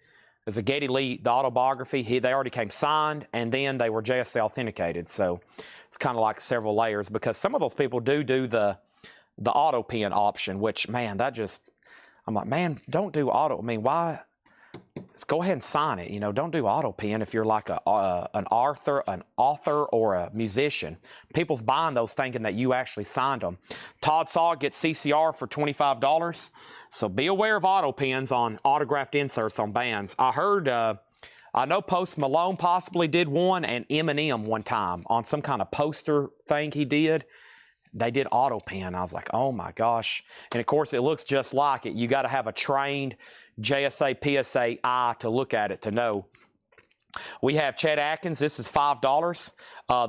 There's a Geddy Lee, the autobiography. They already came signed, and then they were JSA authenticated. So it's kind of like several layers, because some of those people do the auto pen option, which, man, I'm like, man, don't do auto. I mean, why? Just go ahead and sign it. You know, don't do auto pen if you're like an author or a musician. People's buying those thinking that you actually signed them. Todd Saw gets CCR for $25. So be aware of auto pens on autographed inserts on bands. I heard, I know Post Malone possibly did one, and Eminem one time on some kind of poster thing he did. They did auto pen. I was like, oh my gosh. And of course, it looks just like it. You got to have a trained JSA, PSA eye to look at it to know. We have Chet Atkins. This is $5.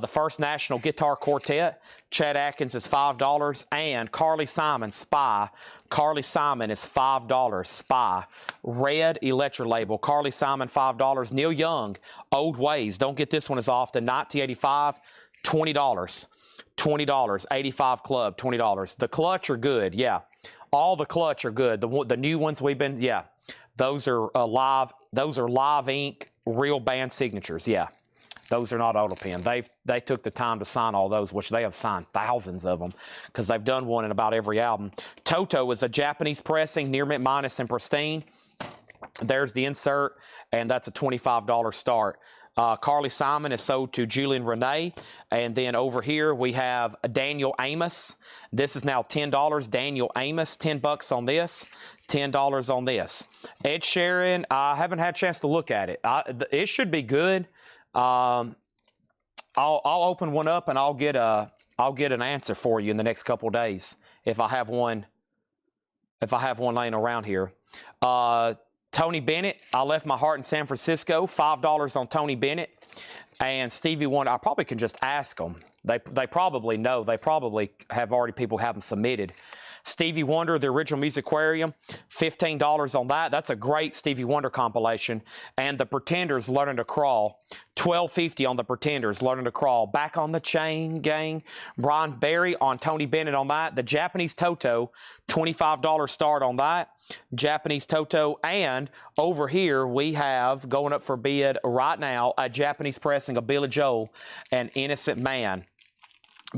The First National Guitar Quartet. Chet Atkins is $5. And Carly Simon, Spy. Carly Simon is $5. Spy. Red Electra label. Carly Simon, $5. Neil Young, Old Ways. Don't get this one as often. 1985, $20. $20. 85 Club, $20. The Clutch are good, yeah. All the Clutch are good. The new ones we've been, yeah. Those are live ink, real band signatures, yeah. Those are not auto pen. They took the time to sign all those, which they have signed thousands of them, because they've done one in about every album. Toto is a Japanese pressing, near mint minus and pristine. There's the insert, and that's a $25 start. Carly Simon is sold to Julian Renee. And then over here we have Daniel Amos. This is now $10. Daniel Amos, $10 on this, $10 on this. Ed Sheeran, I haven't had a chance to look at it. It should be good. I'll open one up and I'll get an answer for you in the next couple of days if I have one laying around here. Tony Bennett, I Left My Heart in San Francisco, $5 on Tony Bennett. And Stevie Wonder, I probably can just ask them. They probably know. They probably have already, people have them submitted. Stevie Wonder, The Original Musicarium, $15 on that. That's a great Stevie Wonder compilation. And The Pretenders, Learning to Crawl, $12.50 on The Pretenders, Learning to Crawl. Back on the Chain Gang, Brian Berry on Tony Bennett on that. The Japanese Toto, $25 start on that. Japanese Toto. And over here we have, going up for bid right now, a Japanese pressing of Billy Joel, An Innocent Man.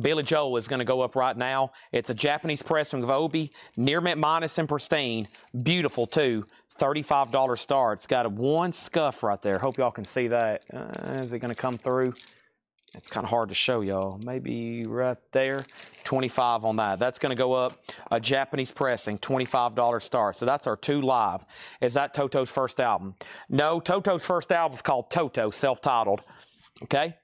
Billy Joel is going to go up right now. It's a Japanese pressing of Obi, near mint minus and pristine. Beautiful too. $35 star. It's got a one scuff right there. Hope y'all can see that. Is it going to come through? It's kind of hard to show y'all. Maybe right there. 25 on that. That's going to go up. A Japanese pressing, $25 star. So that's our two live. Is that Toto's first album? No, Toto's first album is called Toto, self-titled. Okay?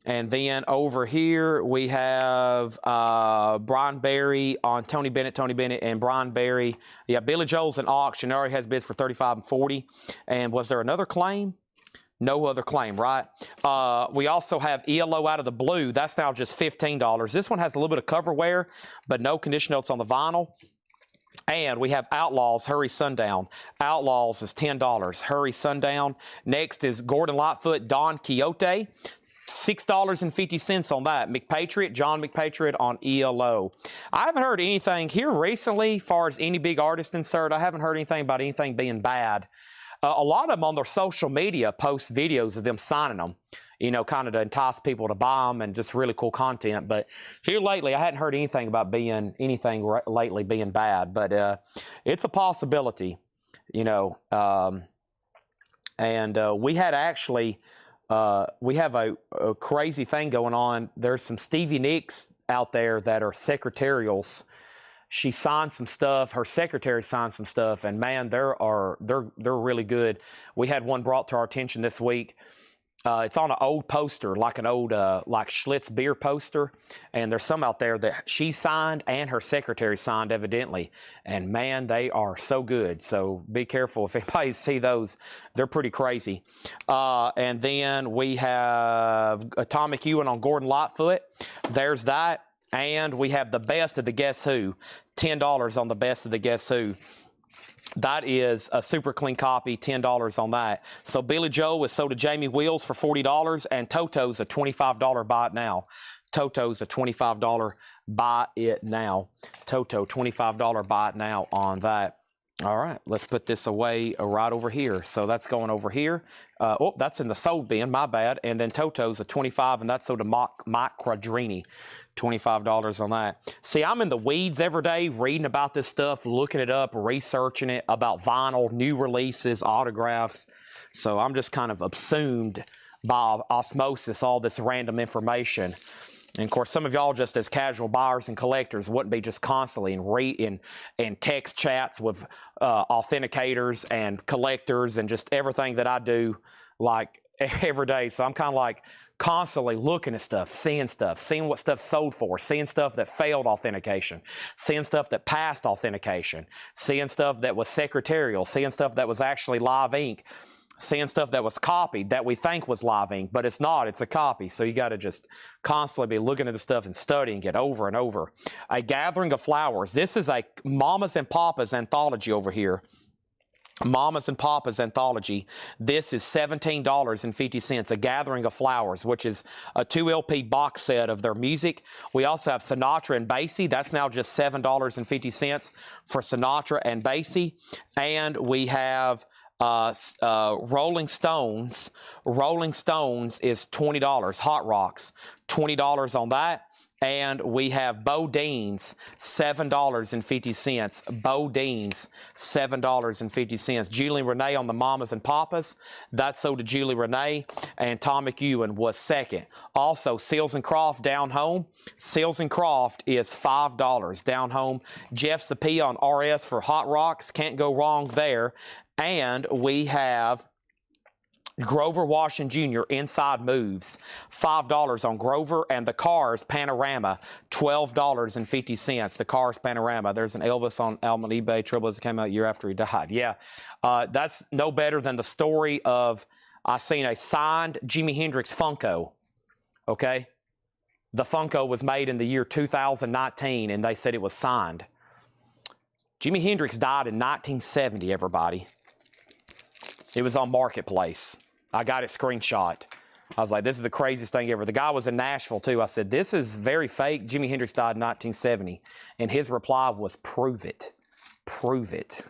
And then over here we have Brian Berry on Tony Bennett, and Brian Berry. Yeah, Billy Joel's an auction. It already has bids for $35 and $40. And was there another claim? No other claim, right? We also have ELO Out of the Blue. That's now just $15. This one has a little bit of cover wear, but no condition notes on the vinyl. And we have Outlaws, Hurry Sundown. Outlaws is $10. Hurry Sundown. Next is Gordon Lightfoot, Don Quixote. $6.50 on that. McPatriot, John McPatriot on ELO. I haven't heard anything here recently, as far as any big artist insert. I haven't heard anything about anything being bad. A lot of them on their social media post videos of them signing them, you know, kind of to entice people to buy them, and just really cool content. But here lately, I hadn't heard anything about anything lately being bad. But it's a possibility, you know. We had actually... we have a crazy thing going on. There's some Stevie Nicks out there that are secretarials. She signed some stuff. Her secretary signed some stuff, and man, they're really good. We had one brought to our attention this week. It's on an old poster, like an old like Schlitz beer poster, and there's some out there that she signed and her secretary signed evidently, and man, they are so good. So be careful if anybody see those; they're pretty crazy. And then we have Atomic Ewing on Gordon Lightfoot. There's that, and we have the best of the Guess Who, $10 on the best of the Guess Who. That is a super clean copy, $10 on that. So Billy Joel was sold to Jamie Wheels for $40, and Toto's a $25 buy it now. Toto's a $25 buy it now. Toto, $25 buy it now on that. All right, let's put this away right over here. So that's going over here. Oh, that's in the sold bin, my bad. And then Toto's a $25, and that's sold to Mike Quadrini. $25 on that. See, I'm in the weeds every day reading about this stuff, looking it up, researching it about vinyl, new releases, autographs. So I'm just kind of assumed by osmosis all this random information. And of course, some of y'all just as casual buyers and collectors wouldn't be just constantly in text chats with authenticators and collectors and just everything that I do like every day. So I'm kind of like constantly looking at stuff, seeing what stuff sold for, seeing stuff that failed authentication, seeing stuff that passed authentication, seeing stuff that was secretarial, seeing stuff that was actually live ink, seeing stuff that was copied that we think was live ink, but it's not, it's a copy. So you got to just constantly be looking at the stuff and studying it over and over. A Gathering of Flowers. This is a Mamas and Papas anthology over here. Mamas and Papas anthology. This is $17.50. A Gathering of Flowers, which is a 2 LP box set of their music. We also have Sinatra and Basie. That's now just $7.50 for Sinatra and Basie. And we have Rolling Stones. Rolling Stones is $20. Hot Rocks, $20 on that. And we have Bodine's, $7.50. Bodine's, $7.50. Julie Renee on the Mamas and Papas. That's sold to Julie Renee. And Atomic Ewing was second. Also, Seals and Croft Down Home. Seals and Croft is $5 down home. Jeff Sapia on RS for Hot Rocks. Can't go wrong there. And we have Grover Washington Jr. Inside Moves, $5 on Grover, and the Cars Panorama, $12.50. The Cars Panorama. There's an Elvis on album on eBay. Trouble is it came out a year after he died. Yeah, that's no better than the story of I seen a signed Jimi Hendrix Funko. Okay, the Funko was made in the year 2019, and they said it was signed. Jimi Hendrix died in 1970. Everybody. It was on Marketplace. I got it screenshot. I was like, this is the craziest thing ever. The guy was in Nashville, too. I said, this is very fake. Jimi Hendrix died in 1970. And his reply was, prove it. Prove it.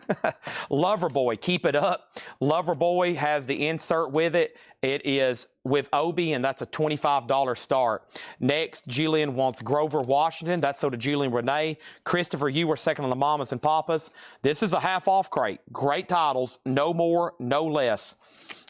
Loverboy, keep it up. Loverboy has the insert with it. It is with Obi, and that's a $25 start. Next, Julian wants Grover Washington. That's so to Julian Renee. Christopher, you were second on the Mamas and Papas. This is a half-off crate. Great titles. No more, no less.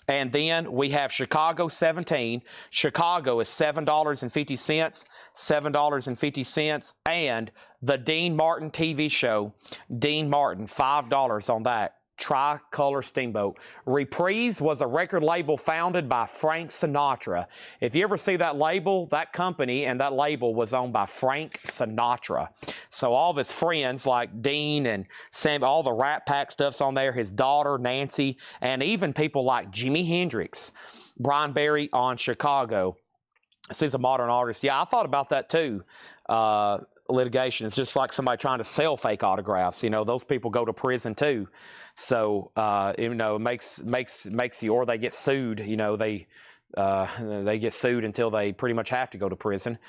And then we have Chicago 17. Chicago is $7.50. $7.50. And the Dean Martin TV show. Dean Martin, $5 on that. Tricolor Steamboat. Reprise was a record label founded by Frank Sinatra. If you ever see that label, that company and that label was owned by Frank Sinatra. So all of his friends like Dean and Sam, all the Rat Pack stuff's on there, his daughter Nancy, and even people like Jimi Hendrix, Brian Berry on Chicago. So he's a modern artist. Yeah, I thought about that too. Litigation is just like somebody trying to sell fake autographs. You know, those people go to prison too. So you know, it makes you, or they get sued. You know, they get sued until they pretty much have to go to prison.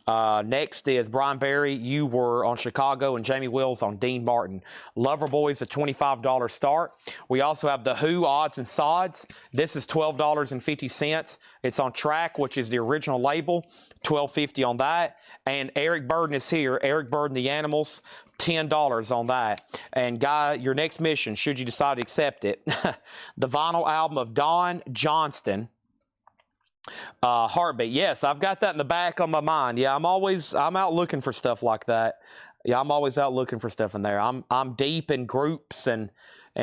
Next is Brian Berry. You were on Chicago, and Jamie Wills on Dean Martin. Loverboy's a $25 start. We also have The Who Odds and Sods. This is $12.50. It's on Track, which is the original label. $12.50 on that. And Eric Burden is here. Eric Burden, The Animals, $10 on that. And Guy, your next mission, should you decide to accept it, the vinyl album of Don Johnston. Heartbeat. Yes, I've got that in the back of my mind. Yeah, I'm out looking for stuff like that. Yeah, I'm always out looking for stuff in there. I'm deep in groups and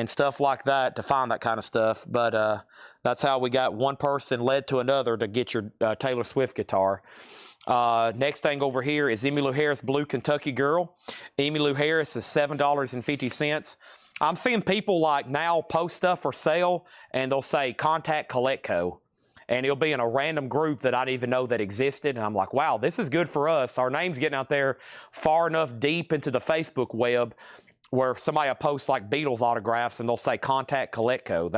stuff like that to find that kind of stuff. But that's how we got one person led to another to get your Taylor Swift guitar. Next thing over here is Emmylou Harris Blue Kentucky Girl. Emmylou Harris is $7.50. I'm seeing people like now post stuff for sale, and they'll say contact Coletco. And it'll be in a random group that I didn't even know that existed. And I'm like, wow, this is good for us. Our name's getting out there far enough deep into the Facebook web where somebody will post like Beatles autographs and they'll say contact Coletco.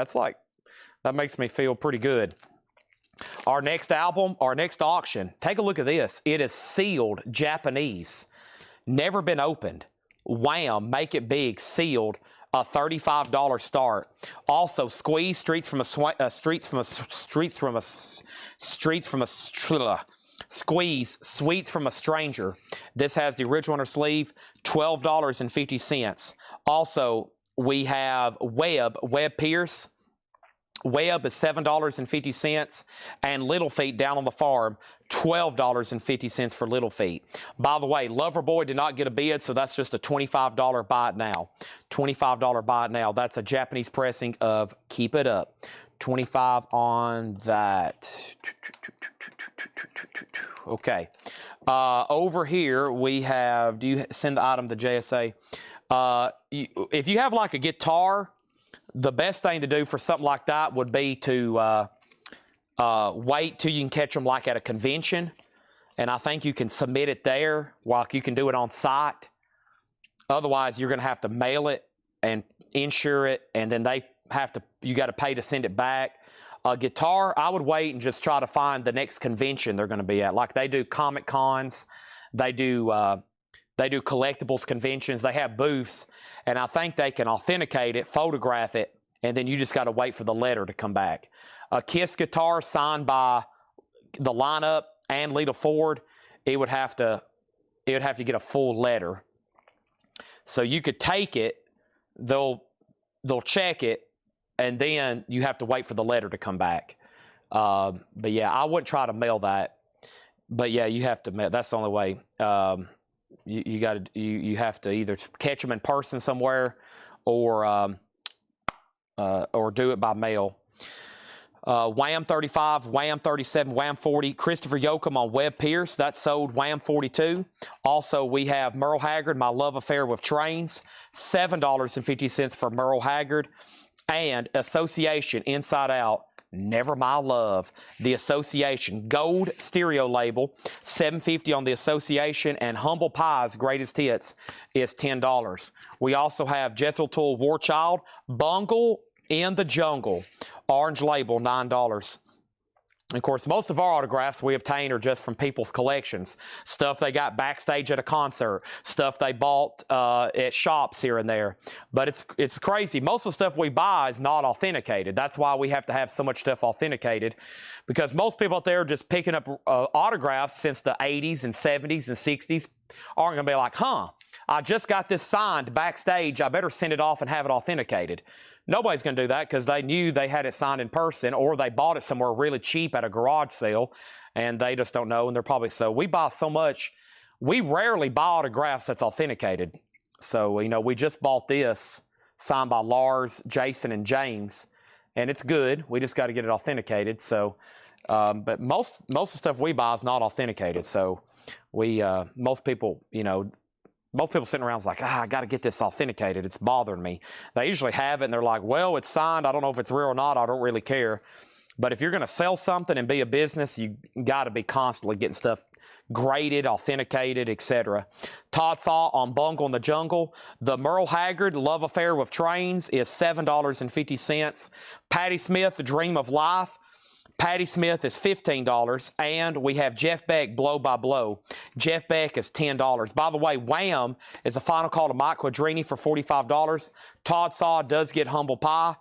That makes me feel pretty good. Our next album, our next auction, take a look at this. It is sealed Japanese, never been opened. Wham, Make It Big, sealed. A $35 start. Also, Squeeze Streets from a Squeeze Sweets from a Stranger. This has the original on her sleeve, $12.50. Also, we have Webb Pierce. Webb is $7.50, and Little Feet down on the farm, $12.50 for Little Feet. By the way, Loverboy did not get a bid, so that's just a $25 buy it now. $25 buy it now. That's a Japanese pressing of Keep It Up. 25 on that. Okay. Over here we have, do you send the item to JSA? If you have like a guitar, the best thing to do for something like that would be to wait till you can catch them like at a convention. And I think you can submit it there while you can do it on site. Otherwise, you're going to have to mail it and insure it, and then you got to pay to send it back. A guitar, I would wait and just try to find the next convention they're going to be at. Like they do Comic Cons, they do collectibles conventions, they have booths, and I think they can authenticate it, photograph it, and then you just got to wait for the letter to come back. A Kiss guitar signed by the lineup and Lita Ford, it would have to get a full letter. So you could take it, they'll check it, and then you have to wait for the letter to come back. But yeah, I wouldn't try to mail that. But yeah, you have to mail. That's the only way. You have to either catch them in person somewhere, or do it by mail. Wham 35, Wham 37, Wham 40, Christopher Yoakum on Webb Pierce, that sold Wham 42. Also, we have Merle Haggard, My Love Affair with Trains, $7.50 for Merle Haggard. And Association, Inside Out, Never My Love. The Association, gold stereo label, $7.50 on the Association, and Humble Pie's Greatest Hits is $10. We also have Jethro Tull War Child, Bungle in the Jungle, orange label, $9. Of course, most of our autographs we obtain are just from people's collections. Stuff they got backstage at a concert, stuff they bought at shops here and there. But it's crazy. Most of the stuff we buy is not authenticated. That's why we have to have so much stuff authenticated, because most people out there just picking up autographs since the 80s and 70s and 60s aren't going to be like, I just got this signed backstage. I better send it off and have it authenticated. Nobody's going to do that because they knew they had it signed in person, or they bought it somewhere really cheap at a garage sale, and they just don't know, and they're probably so. We buy so much. We rarely buy autographs that's authenticated. So, we just bought this signed by Lars, Jason, and James, and it's good. We just got to get it authenticated. So, but most of the stuff we buy is not authenticated. So, most people sitting around is like, I got to get this authenticated. It's bothering me. They usually have it, and they're like, well, it's signed. I don't know if it's real or not. I don't really care. But if you're going to sell something and be a business, you got to be constantly getting stuff graded, authenticated, etc. Todd Saw on Bungle in the Jungle. The Merle Haggard Love Affair with Trains is $7.50. Patti Smith, The Dream of Life. Patti Smith is $15, and we have Jeff Beck, Blow by Blow. Jeff Beck is $10. By the way, Wham is a final call to Mike Quadrini for $45. Todd Saw does get Humble Pie.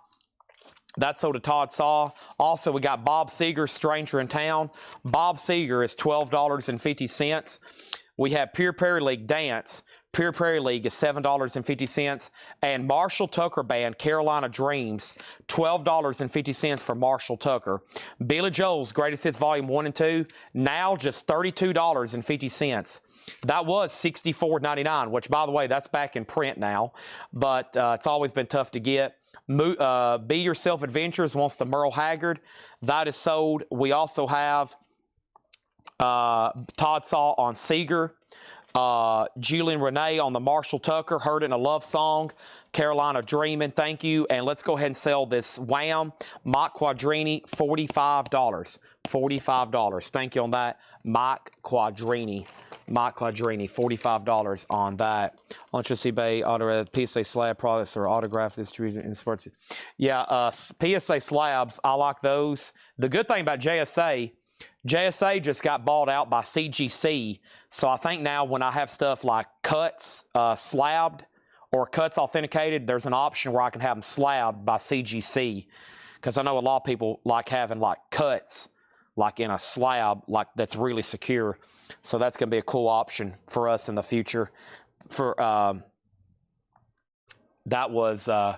That's sold to Todd Saw. Also, we got Bob Seger, Stranger in Town. Bob Seger is $12.50. We have Pure Prairie League Dance. Pure Prairie League is $7.50. And Marshall Tucker Band, Carolina Dreams, $12.50 for Marshall Tucker. Billy Joel's Greatest Hits Volume 1 and 2, now just $32.50. That was $64.99, which, by the way, that's back in print now. But it's always been tough to get. Be Yourself Adventures wants the Merle Haggard. That is sold. We also have Todd Saw on Seeger. Julian Renee on the Marshall Tucker, Heard It in a Love Song. Carolina Dreamin', thank you. And let's go ahead and sell this Wham! Mike Quadrini, $45. $45. Thank you on that. Mike Quadrini, $45 on that. On just eBay, PSA slab products or autograph distribution in sports. Yeah, PSA slabs, I like those. The good thing about JSA just got bought out by CGC. So I think now when I have stuff like cuts slabbed or cuts authenticated, there's an option where I can have them slabbed by CGC. Because I know a lot of people like having like cuts like in a slab like that's really secure. So that's going to be a cool option for us in the future. For that was oh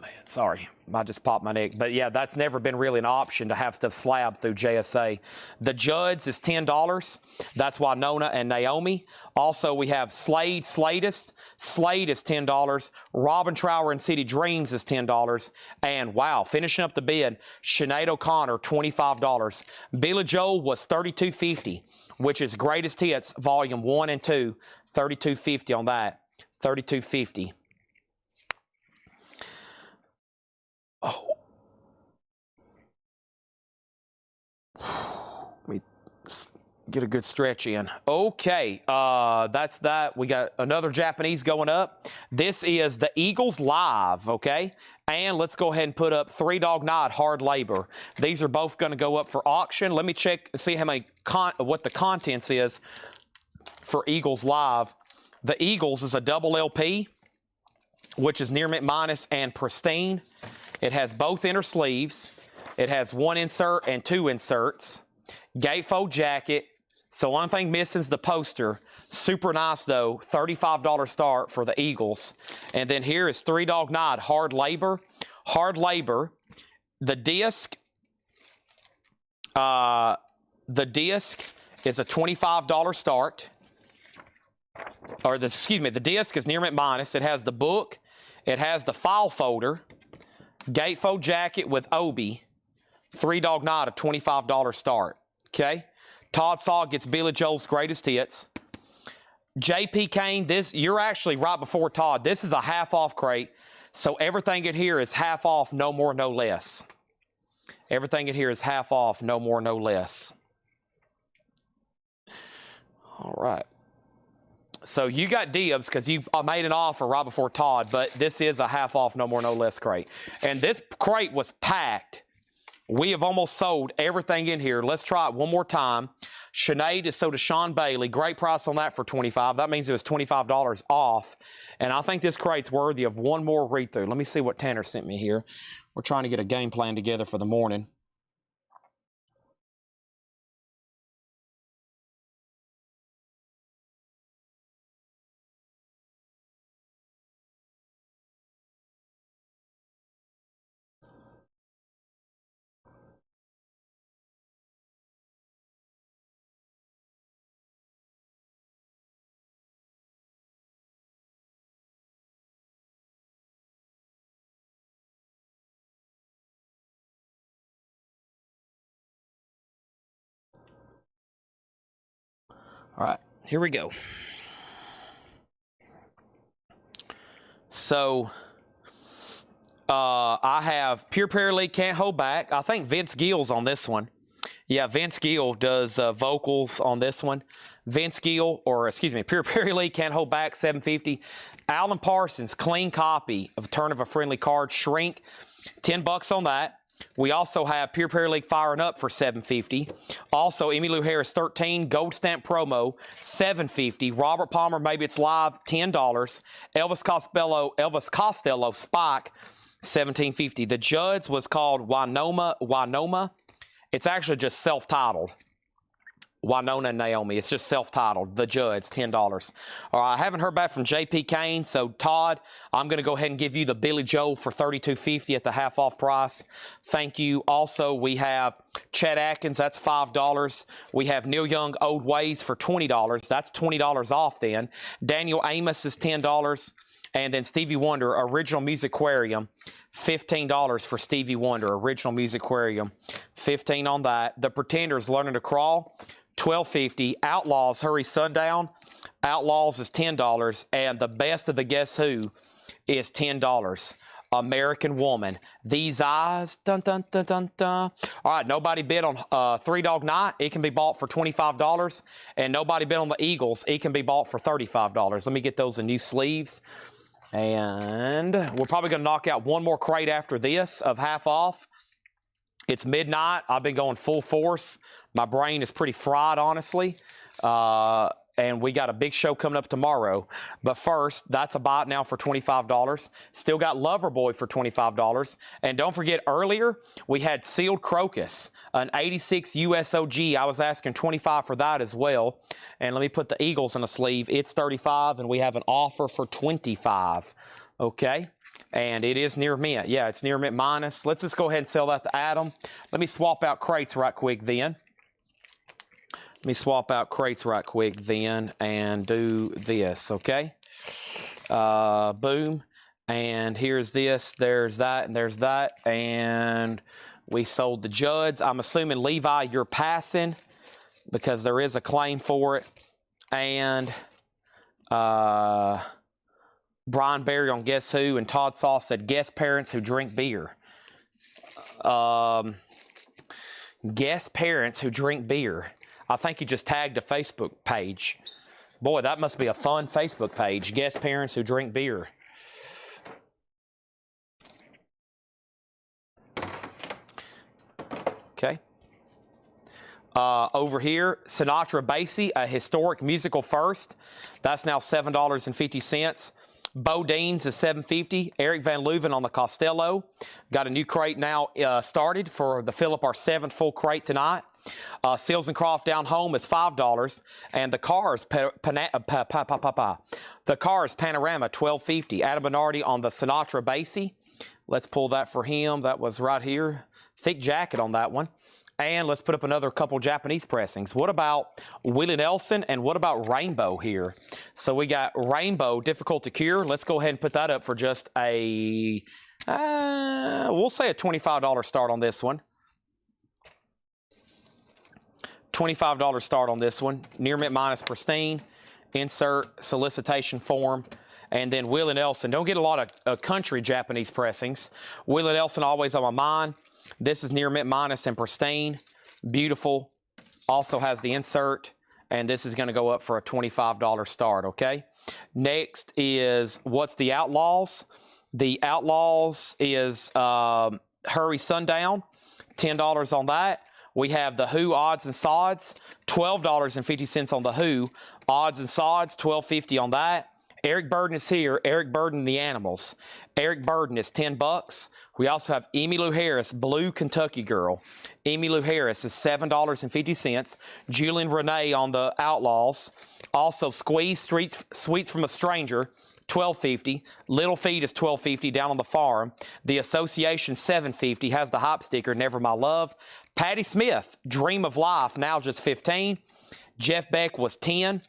man, sorry, I just popped my neck. But yeah, that's never been really an option to have stuff slabbed through JSA. The Judds is $10. That's Winona and Naomi. Also, we have Slade, Sladist. Slade is $10. Robin Trower and City Dreams is $10. And wow, finishing up the bid, Sinead O'Connor, $25. Billy Joel was $32.50, which is Greatest Hits, Volume 1 and 2. $32.50 on that. $32.50. Oh. Let me get a good stretch in. Okay, that's that. We got another Japanese going up. This is the Eagles Live, okay? And let's go ahead and put up Three Dog Night Hard Labor. These are both going to go up for auction. Let me check and see how many what the contents is for Eagles Live. The Eagles is a double LP, which is near mint minus and pristine. It has both inner sleeves. It has one insert and two inserts. Gatefold jacket. So one thing missing is the poster. Super nice though. $35 start for the Eagles. And then here is Three Dog Night Hard Labor. Hard Labor. The disc is a $25 start. Or the disc is near mint minus. It has the book. It has the file folder. Gatefold jacket with Obi. Three Dog Night, a $25 start. Okay? Todd Saw gets Billy Joel's Greatest Hits. JP Kane, you're actually right before Todd. This is a half-off crate. So everything in here is half off, no more, no less. Everything in here is half off, no more, no less. All right. So you got dibs because you made an offer right before Todd, but this is a half off, no more, no less crate. And this crate was packed. We have almost sold everything in here. Let's try it one more time. Sinead is sold to Sean Bailey. Great price on that for $25. That means it was $25 off. And I think this crate's worthy of one more read-through. Let me see what Tanner sent me here. We're trying to get a game plan together for the morning. All right, here we go. So, I have Pure Prairie League Can't Hold Back. I think Vince Gill's on this one. Yeah, Vince Gill does vocals on this one. Vince Gill, or excuse me, Pure Prairie League Can't Hold Back, $7.50. Alan Parsons, clean copy of Turn of a Friendly Card, Shrink, $10 on that. We also have Pure Prairie League Firing Up for $7.50. Also, Emmylou Harris 13 Gold Stamp Promo, $7.50. Robert Palmer, Maybe It's Live, $10. Elvis Costello Spike, $17.50. The Judds was called Winona. It's actually just self-titled. Winona and Naomi. It's just self-titled. The Judds, $10. All right, I haven't heard back from J.P. Kane, so Todd, I'm going to go ahead and give you the Billy Joel for $32.50 at the half-off price. Thank you. Also, we have Chet Atkins. That's $5. We have Neil Young, Old Ways for $20. That's $20 off then. Daniel Amos is $10. And then Stevie Wonder, Original Musicarium, $15 for Stevie Wonder, Original Musicarium, $15 on that. The Pretenders, Learning to Crawl, $12.50. Outlaws, Hurry Sundown, Outlaws is $10. And the best of the Guess Who is $10. American Woman, These Eyes, dun dun dun dun dun. All right, nobody bid on Three Dog Night. It can be bought for $25. And nobody bid on the Eagles. It can be bought for $35. Let me get those in new sleeves. And we're probably going to knock out one more crate after this of half off. It's midnight. I've been going full force. My brain is pretty fried, honestly. And we got a big show coming up tomorrow. But first, that's a bot now for $25. Still got Loverboy for $25. And don't forget, earlier, we had Sealed Crocus, an 86 USOG. I was asking $25 for that as well. And let me put the Eagles in a sleeve. It's $35, and we have an offer for $25. Okay? And it is near mint. Yeah, it's near mint minus. Let's just go ahead and sell that to Adam. Let me swap out crates right quick then. Let me swap out crates right quick then and do this, okay? Boom. And here's this, there's that, and there's that. And we sold the Judds. I'm assuming, Levi, you're passing because there is a claim for it. And Brian Berry on Guess Who, and Todd Sauce said, guess parents who drink beer. Guess parents who drink beer. I think he just tagged a Facebook page. Boy, that must be a fun Facebook page. Guest parents who drink beer. Okay. Over here, Sinatra Basie, a historic musical first. That's now $7.50. Bodine's is $7.50. Eric Van Leuven on the Costello. Got a new crate now started for the fill up our 7th full crate tonight. Seals and Croft down home is $5, and the Cars Panorama $12.50. Adam Bernardi on the Sinatra Basie. Let's pull that for him. That was right here. Thick jacket on that one. And let's put up another couple Japanese pressings. What about Willie Nelson, and what about Rainbow here? So we got Rainbow, Difficult to Cure. Let's go ahead and put that up for just a, we'll say a $25 start on this one. $25 start on this one. Near mint minus pristine. Insert solicitation form. And then Willie Nelson. Don't get a lot of country Japanese pressings. Willie Nelson always on my mind. This is near mint minus and pristine. Beautiful. Also has the insert. And this is going to go up for a $25 start, okay? Next is What's the Outlaws? The Outlaws is Hurry Sundown. $10 on that. We have The Who Odds and Sods. $12.50 on The Who. Odds and Sods, $12.50 on that. Eric Burden is here. Eric Burden, The Animals. Eric Burden is $10. We also have Emmylou Harris, Blue Kentucky Girl. Emmylou Harris is $7.50. Julian Renee on the Outlaws. Also, Squeeze Sweets from a Stranger, $12.50. Little Feet is $12.50 down on the farm. The Association, $7.50. Has the hop sticker, Never My Love. Patti Smith, Dream of Life, now just $15. Jeff Beck was $10.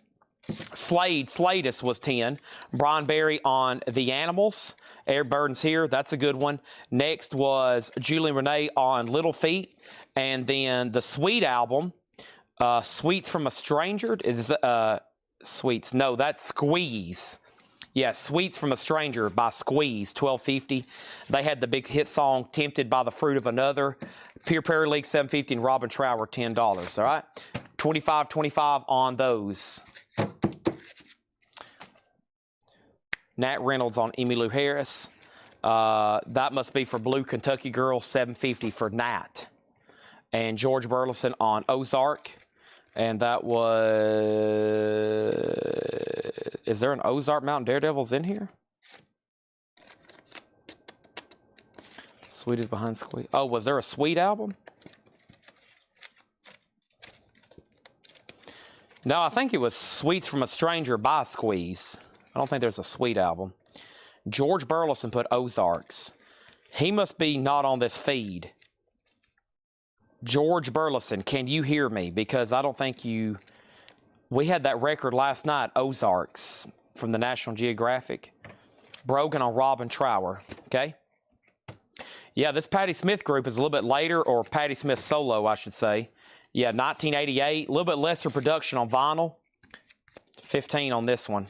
Slatus was $10. Brian Berry on The Animals. Eric Burden's here. That's a good one. Next was Julian Renee on Little Feet. And then the Sweet album, Sweets from a Stranger. Is Sweets. No, that's Squeeze. Yeah, Sweets from a Stranger by Squeeze, $12.50. They had the big hit song, Tempted by the Fruit of Another. Pure Prairie League, $7.50, and Robin Trower, $10. All right? $25 on those. Nat Reynolds on Emmylou Harris. That must be for Blue Kentucky Girl, $7.50 for Nat. And George Burleson on Ozark. And that was... Is there an Ozark Mountain Daredevils in here? Sweet is behind Squeeze. Oh, was there a Sweet album? No, I think it was Sweets from a Stranger by Squeeze. I don't think there's a Sweet album. George Burleson put Ozarks. He must be not on this feed. George Burleson, can you hear me? Because I don't think you... We had that record last night, Ozarks, from the National Geographic. Brogan on Robin Trower, okay? Yeah, this Patti Smith group is a little bit later, or Patti Smith solo, I should say. Yeah, 1988, a little bit lesser production on vinyl. 15 on this one.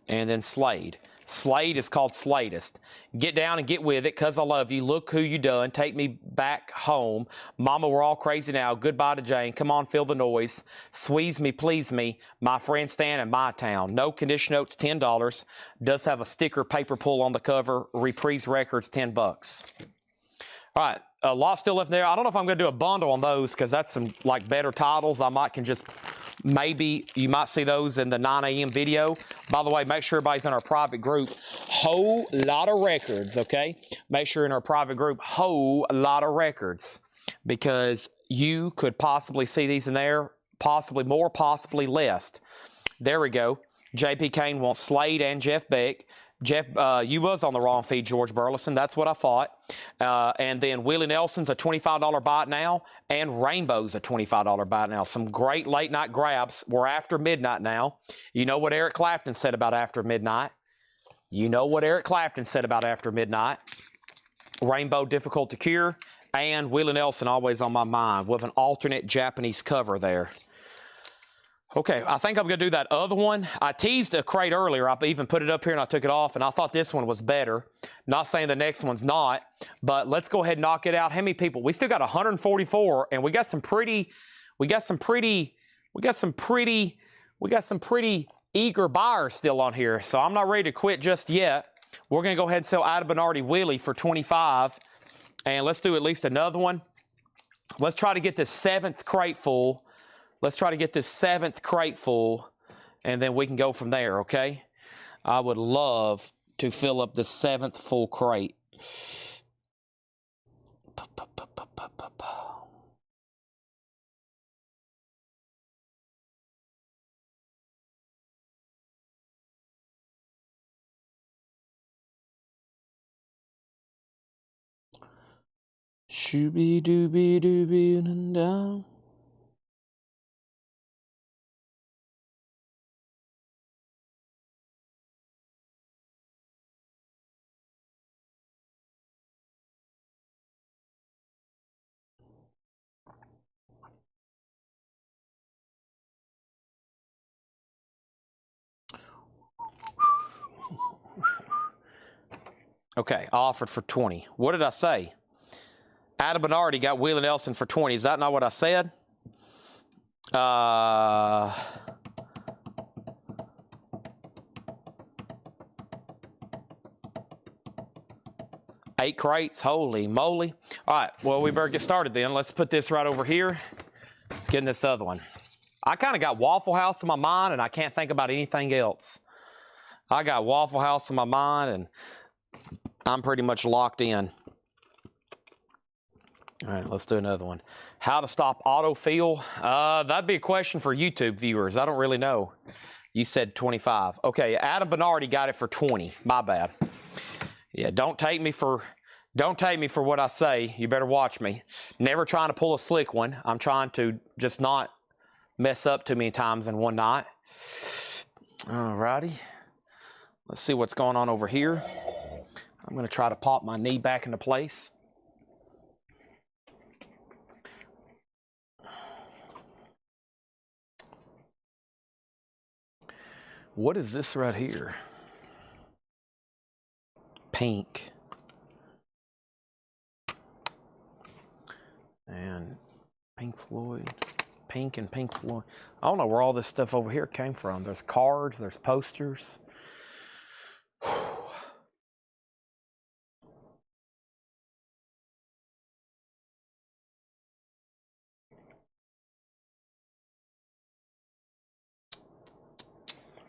And then Slade. Slade is called Sladest. Get down and get with it, 'cause I love you. Look who you done. Take me back home. Mama, we're all crazy now. Goodbye to Jane. Come on, feel the noise. Squeeze me, please me. My friend Stan in my town. No condition notes, $10. Does have a sticker paper pull on the cover. Reprise Records, $10. All right, a lot still left there. I don't know if I'm going to do a bundle on those, because that's some like better titles. I might can just... Maybe you might see those in the 9 a.m. video. By the way, make sure everybody's in our private group. Whole lot of records, okay? Make sure in our private group, whole lot of records. Because you could possibly see these in there. Possibly more, possibly less. There we go. J.P. Kane wants Slade and Jeff Beck. Jeff, you was on the wrong feed, George Burleson. That's what I thought. And then Willie Nelson's a $25 buy now, and Rainbow's a $25 buy now. Some great late night grabs. We're after midnight now. You know what Eric Clapton said about after midnight. You know what Eric Clapton said about after midnight. Rainbow difficult to cure, and Willie Nelson always on my mind with an alternate Japanese cover there. Okay, I think I'm going to do that other one. I teased a crate earlier. I even put it up here and I took it off, and I thought this one was better. Not saying the next one's not, but let's go ahead and knock it out. How many people? We still got 144, and we got some pretty eager buyers still on here, so I'm not ready to quit just yet. We're going to go ahead and sell Ida Bernardi Willie for 25, and let's do at least another one. Let's try to get this 7th crate full. Let's try to get this 7th crate full, and then we can go from there, okay? I would love to fill up the 7th full crate. Shooby-dooby-dooby and down. Okay, offered for 20. What did I say? Adam Bernardi got Willie Nelson for 20. Is that not what I said? 8 crates, holy moly. All right, well, we better get started then. Let's put this right over here. Let's get in this other one. I kind of got Waffle House in my mind, and I can't think about anything else. I got Waffle House in my mind, and I'm pretty much locked in. All right, let's do another one. How to stop autofill? That'd be a question for YouTube viewers. I don't really know. You said 25. Okay, Adam Bernardi got it for 20. My bad. Yeah, don't take me for what I say. You better watch me. Never trying to pull a slick one. I'm trying to just not mess up too many times in one night. All righty. Let's see what's going on over here. I'm going to try to pop my knee back into place. What is this right here? Pink. And Pink Floyd. Pink and Pink Floyd. I don't know where all this stuff over here came from. There's cards, there's posters.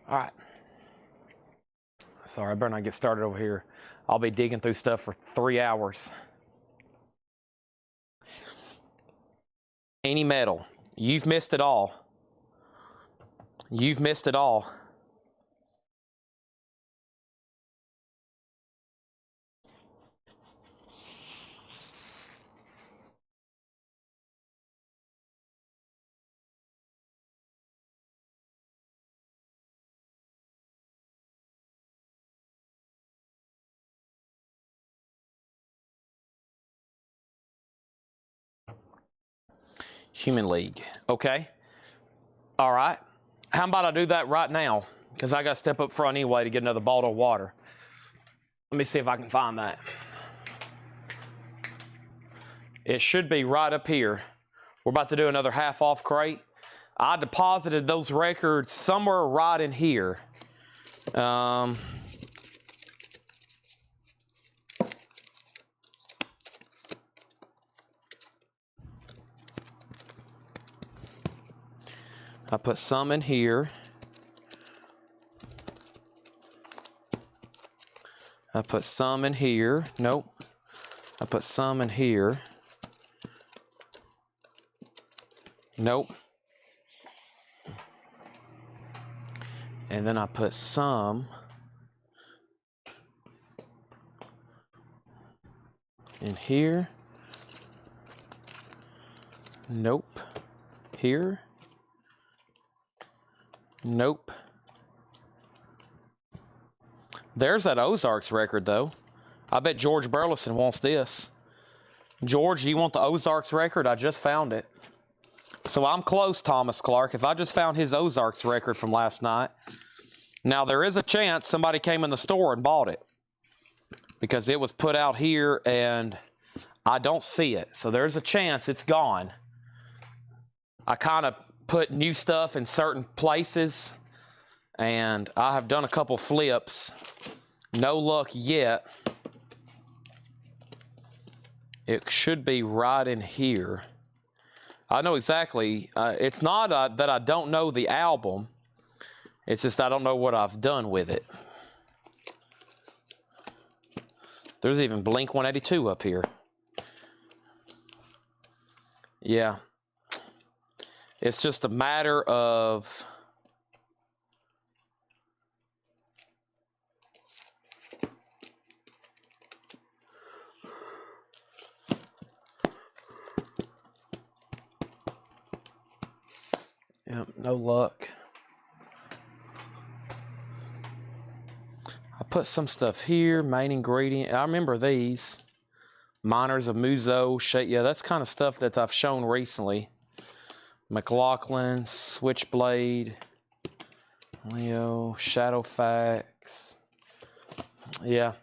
All right. Sorry, I better not get started over here. I'll be digging through stuff for 3 hours. any metal. You've missed it all. You've missed it all. Human League. Okay. All right. How about I do that right now? Because I got to step up front anyway to get another bottle of water. Let me see if I can find that. It should be right up here. We're about to do another half off crate. I deposited those records somewhere right in here. I put some in here. I put some in here. Nope. I put some in here. Nope. And then I put some in here. Nope. Here. Nope. There's that Ozarks record, though. I bet George Burleson wants this. George, you want the Ozarks record? I just found it. So I'm close, Thomas Clark, if I just found his Ozarks record from last night. Now, there is a chance somebody came in the store and bought it, because it was put out here and I don't see it. So there's a chance it's gone. I kind of put new stuff in certain places, and I have done a couple flips. No luck yet. It should be right in here. I know exactly. It's not that I don't know the album. It's just I don't know what I've done with it. There's even Blink 182 up here. Yeah. It's just a matter of no luck. I put some stuff here, main ingredient. I remember these. Miners of Muzo, yeah, that's kind of stuff that I've shown recently. McLaughlin, Switchblade, Leo, Shadowfax. Yeah,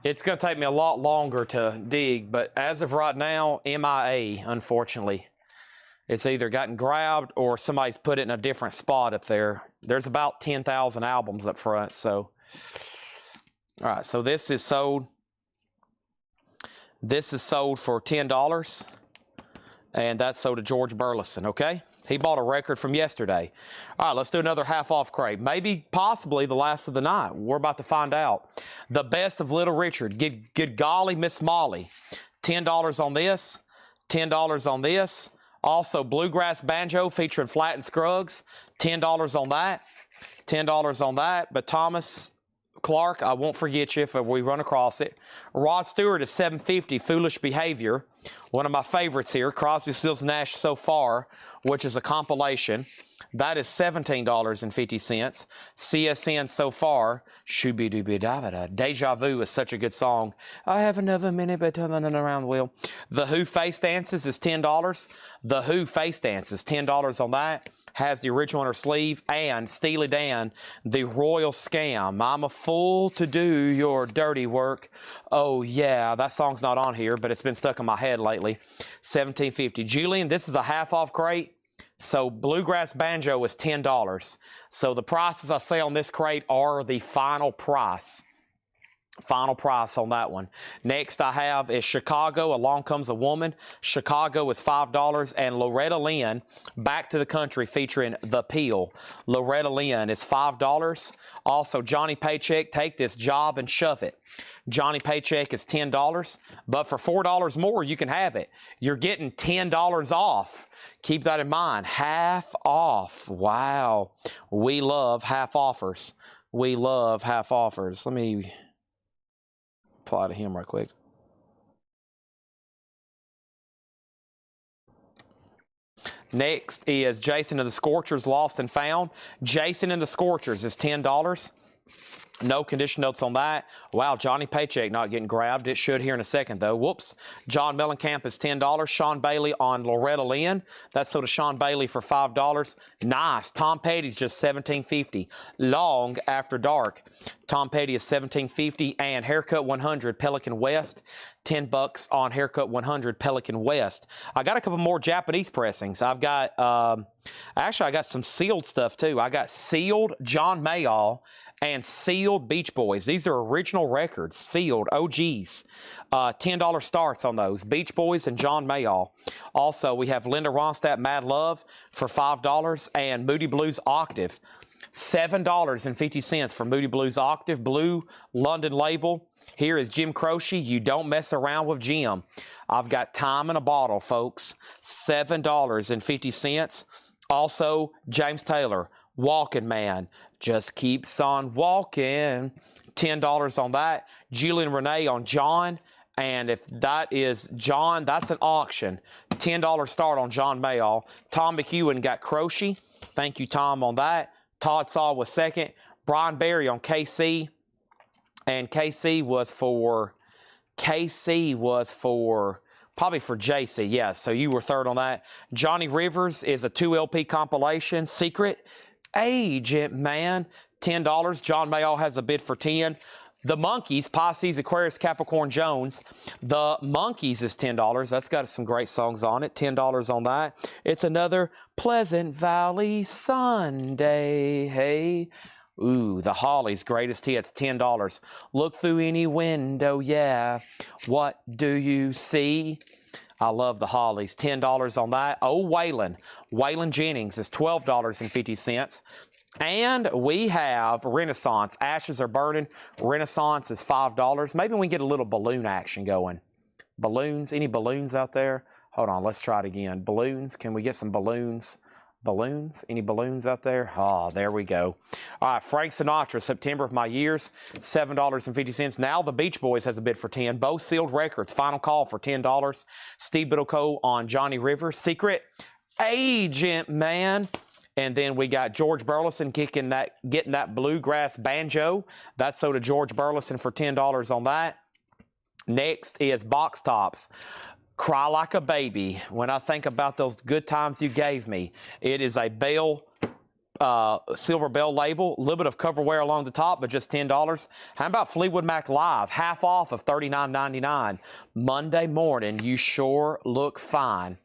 it's going to take me a lot longer to dig, but as of right now, MIA, unfortunately. It's either gotten grabbed or somebody's put it in a different spot up there. There's about 10,000 albums up front, so. All right, so this is sold. This is sold for $10. And that's sold to George Burleson, okay? He bought a record from yesterday. All right, let's do another half-off crate. Maybe, possibly, the last of the night. We're about to find out. The Best of Little Richard. Good golly, Miss Molly. $10 on this. $10 on this. Also, Bluegrass Banjo featuring Flatt and Scruggs. $10 on that. $10 on that. But Thomas Clark, I won't forget you if we run across it. Rod Stewart is $7.50, Foolish Behavior. One of my favorites here, Crosby, Stills, Nash So Far, which is a compilation. That is $17.50. CSN So Far, Shooby-Dooby-Dabba-Da. Deja Vu is such a good song. I have another minute, but turning around the wheel. The Who Face Dances is $10. The Who Face Dances, $10 on that. Has the original on her sleeve, and Steely Dan, The Royal Scam. I'm a fool to do your dirty work. Oh yeah, that song's not on here, but it's been stuck in my head lately. $17.50. Julian, this is a half-off crate, so Bluegrass Banjo is $10. So the prices I say on this crate are the final price. Final price on that one. Next I have is Chicago, Along Comes a Woman. Chicago is $5. And Loretta Lynn, Back to the Country, featuring The Peel. Loretta Lynn is $5. Also, Johnny Paycheck, Take This Job and Shove It. Johnny Paycheck is $10. But for $4 more, you can have it. You're getting $10 off. Keep that in mind. Half off. Wow. We love half offers. We love half offers. Let me apply to him right quick. Next is Jason and the Scorchers, Lost and Found. Jason and the Scorchers is $10. No condition notes on that. Wow, Johnny Paycheck not getting grabbed. It should here in a second, though. Whoops. John Mellencamp is $10. Sean Bailey on Loretta Lynn. That's sold to Sean Bailey for $5. Nice. Tom Petty's just $17.50. Long After Dark. Tom Petty is $17.50. And Haircut 100, Pelican West. $10 on Haircut 100, Pelican West. I got a couple more Japanese pressings. I've got, actually, I got some sealed stuff, too. I got sealed John Mayall and sealed Beach Boys. These are original records, sealed, OGs. $10 starts on those, Beach Boys and John Mayall. Also, we have Linda Ronstadt, Mad Love for $5, and Moody Blues Octave, $7.50 for Moody Blues Octave, blue London label. Here is Jim Croce, You Don't Mess Around with Jim. I've got Time in a Bottle, folks, $7.50. Also, James Taylor, Walking Man, Just Keeps on Walking, $10 on that. Julian Renee on John, and if that is John, that's an auction. $10 start on John Mayall. Tom McEwen got Croce. Thank you, Tom, on that. Todd Saw was second. Brian Berry on KC, and KC was for probably for JC, yeah, so you were third on that. Johnny Rivers is a 2 LP compilation. Secret Agent Man, $10. John Mayall has a bid for $10. The Monkees, Pisces, Aquarius, Capricorn, Jones. The Monkees is $10. That's got some great songs on it. $10 on that. It's another Pleasant Valley Sunday. Hey. Ooh, the Hollies, greatest hits, $10. Look through any window, yeah. What do you see? I love the Hollies, $10 on that. Oh, Waylon Jennings is $12.50. And we have Renaissance, Ashes Are Burning. Renaissance is $5. Maybe we can get a little balloon action going. Balloons, any balloons out there? Hold on, let's try it again. Balloons, can we get some balloons? Balloons? Any balloons out there? Oh, there we go. All right, Frank Sinatra, September of My Years, $7.50. Now the Beach Boys has a bid for $10. Both sealed records, Final Call for $10. Steve Biddleco on Johnny Rivers, Secret Agent Man. And then we got George Burleson getting that bluegrass banjo. That's sold to George Burleson for $10 on that. Next is Box Tops. Cry Like a Baby. When I think about those good times you gave me, it is a Bell, Silver Bell label, a little bit of cover wear along the top, but just $10. How about Fleetwood Mac Live? Half off of $39.99. Monday morning, you sure look fine.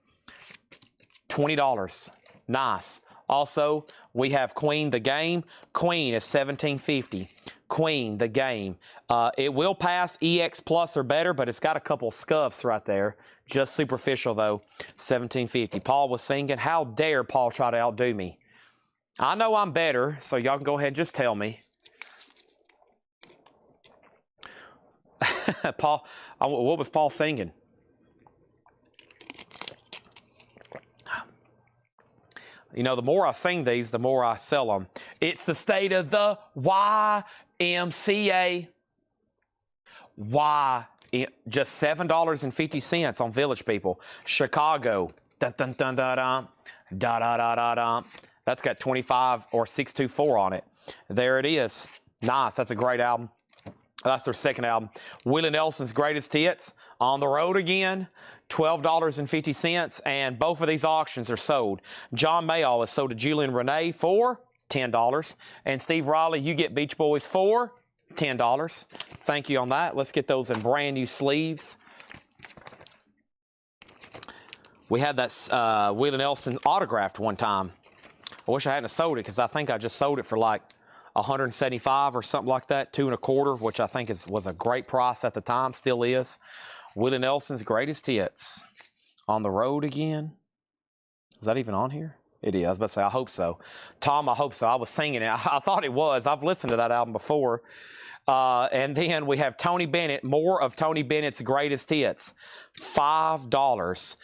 $20. Nice. Also, we have Queen the Game. Queen is $17.50. Queen the Game. It will pass EX Plus or better, but it's got a couple scuffs right there. Just superficial, though. $17.50. Paul was singing. How dare Paul try to outdo me? I know I'm better, so y'all can go ahead and just tell me. Paul, what was Paul singing? You know, the more I sing these, the more I sell them. It's the state of the YMCA. Just $7.50 on Village People. Chicago. Dun, dun, dun, dun, dun, da, da, da, da, da. That's got 25 or 624 on it. There it is. Nice. That's a great album. That's their second album. Willie Nelson's Greatest Hits. On the Road Again. $12.50. And both of these auctions are sold. John Mayall is sold to Julian Renee for $10. And Steve Riley, you get Beach Boys for $10. Thank you on that. Let's get those in brand new sleeves. We had that Willie Nelson autographed one time. I wish I hadn't sold it because I think I just sold it for like $175 or something like that, $225, which I think was a great price at the time, still is. Willie Nelson's Greatest Hits. On the Road Again. Is that even on here? It is. I was about to say, I hope so. Tom, I hope so. I was singing it. I thought it was. I've listened to that album before. And then we have Tony Bennett, more of Tony Bennett's Greatest Hits. $5.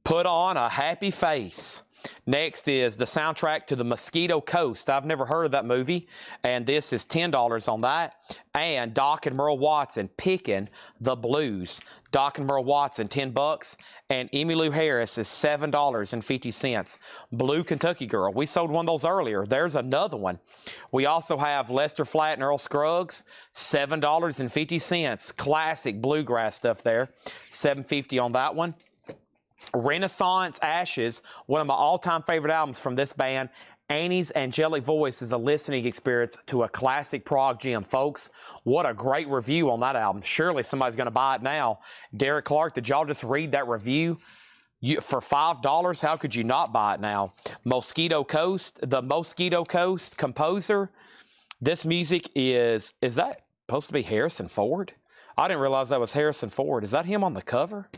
Put on a Happy Face. Next is the soundtrack to The Mosquito Coast. I've never heard of that movie, and this is $10 on that. And Doc and Merle Watson, Picking the Blues. Doc and Merle Watson, $10, and Emmylou Harris is $7.50. Blue Kentucky Girl. We sold one of those earlier. There's another one. We also have Lester Flatt and Earl Scruggs, $7.50. Classic bluegrass stuff there. $7.50 on that one. Renaissance Ashes, one of my all-time favorite albums from this band. Annie's angelic voice is a listening experience to a classic prog gem. Folks, what a great review on that album. Surely somebody's going to buy it now. Derek Clark, did y'all just read that review? For $5, how could you not buy it now? Mosquito Coast, the Mosquito Coast composer. This music is that supposed to be Harrison Ford? I didn't realize that was Harrison Ford. Is that him on the cover?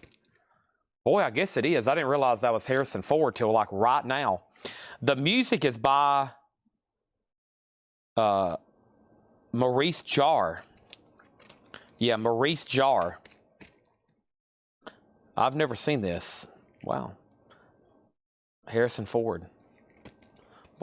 Boy, I guess it is. I didn't realize that was Harrison Ford till like right now. The music is by Maurice Jarre. Yeah, Maurice Jarre. I've never seen this. Wow. Harrison Ford.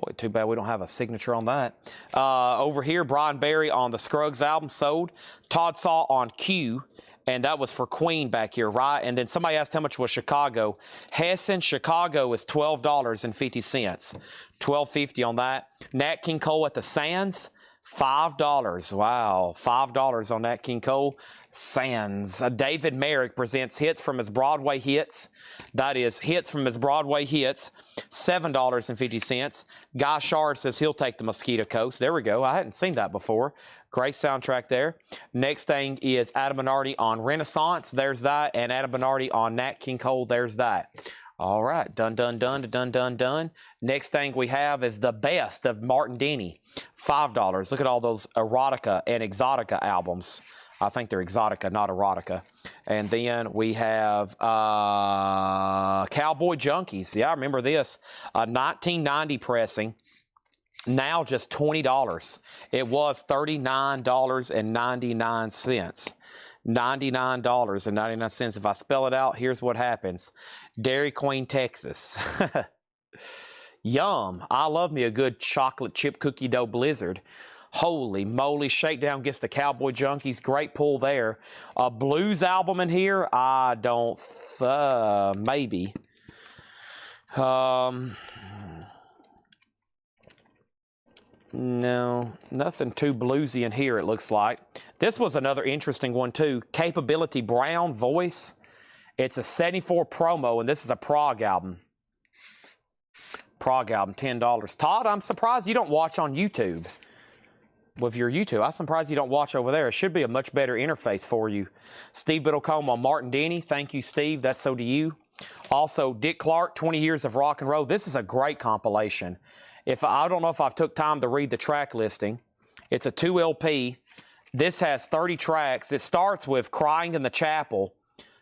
Boy, too bad we don't have a signature on that. Over here, Brian Berry on the Scruggs album sold. Todd Saw on Q. And that was for Queen back here, right? And then somebody asked how much was Chicago. Hessen, Chicago is $12.50. $12.50 on that. Nat King Cole at the Sands, $5. Wow, $5 on Nat King Cole. Sands. David Merrick presents hits from his Broadway hits. That is hits from his Broadway hits, $7.50. Guy Shard says he'll take the Mosquito Coast. There we go. I hadn't seen that before. Great soundtrack there. Next thing is Adam Bernardi on Renaissance. There's that. And Adam Bernardi on Nat King Cole. There's that. All right. Done, done, done, done, done, done. Next thing we have is the best of Martin Denny. $5. Look at all those erotica and exotica albums. I think they're exotica, not erotica. And then we have Cowboy Junkies. Yeah, I remember this. A 1990 pressing. Now just $20. It was $39.99. $99.99. If I spell it out, here's what happens. Dairy Queen, Texas. Yum. I love me a good chocolate chip cookie dough blizzard. Holy moly, Shakedown gets the Cowboy Junkies. Great pull there. A blues album in here? I don't, maybe. No, nothing too bluesy in here, it looks like. This was another interesting one, too. Capability Brown Voice. It's a 74 promo, and this is a prog album. Prog album, $10. Todd, I'm surprised you don't watch on YouTube. With your YouTube, I'm surprised you don't watch over there. It should be a much better interface for you. Steve Biddlecombe on Martin Denny. Thank you, Steve. That's so to you. Also, Dick Clark, 20 Years of Rock and Roll. This is a great compilation. I don't know if I've took time to read the track listing. It's a 2 LP. This has 30 tracks. It starts with Crying in the Chapel,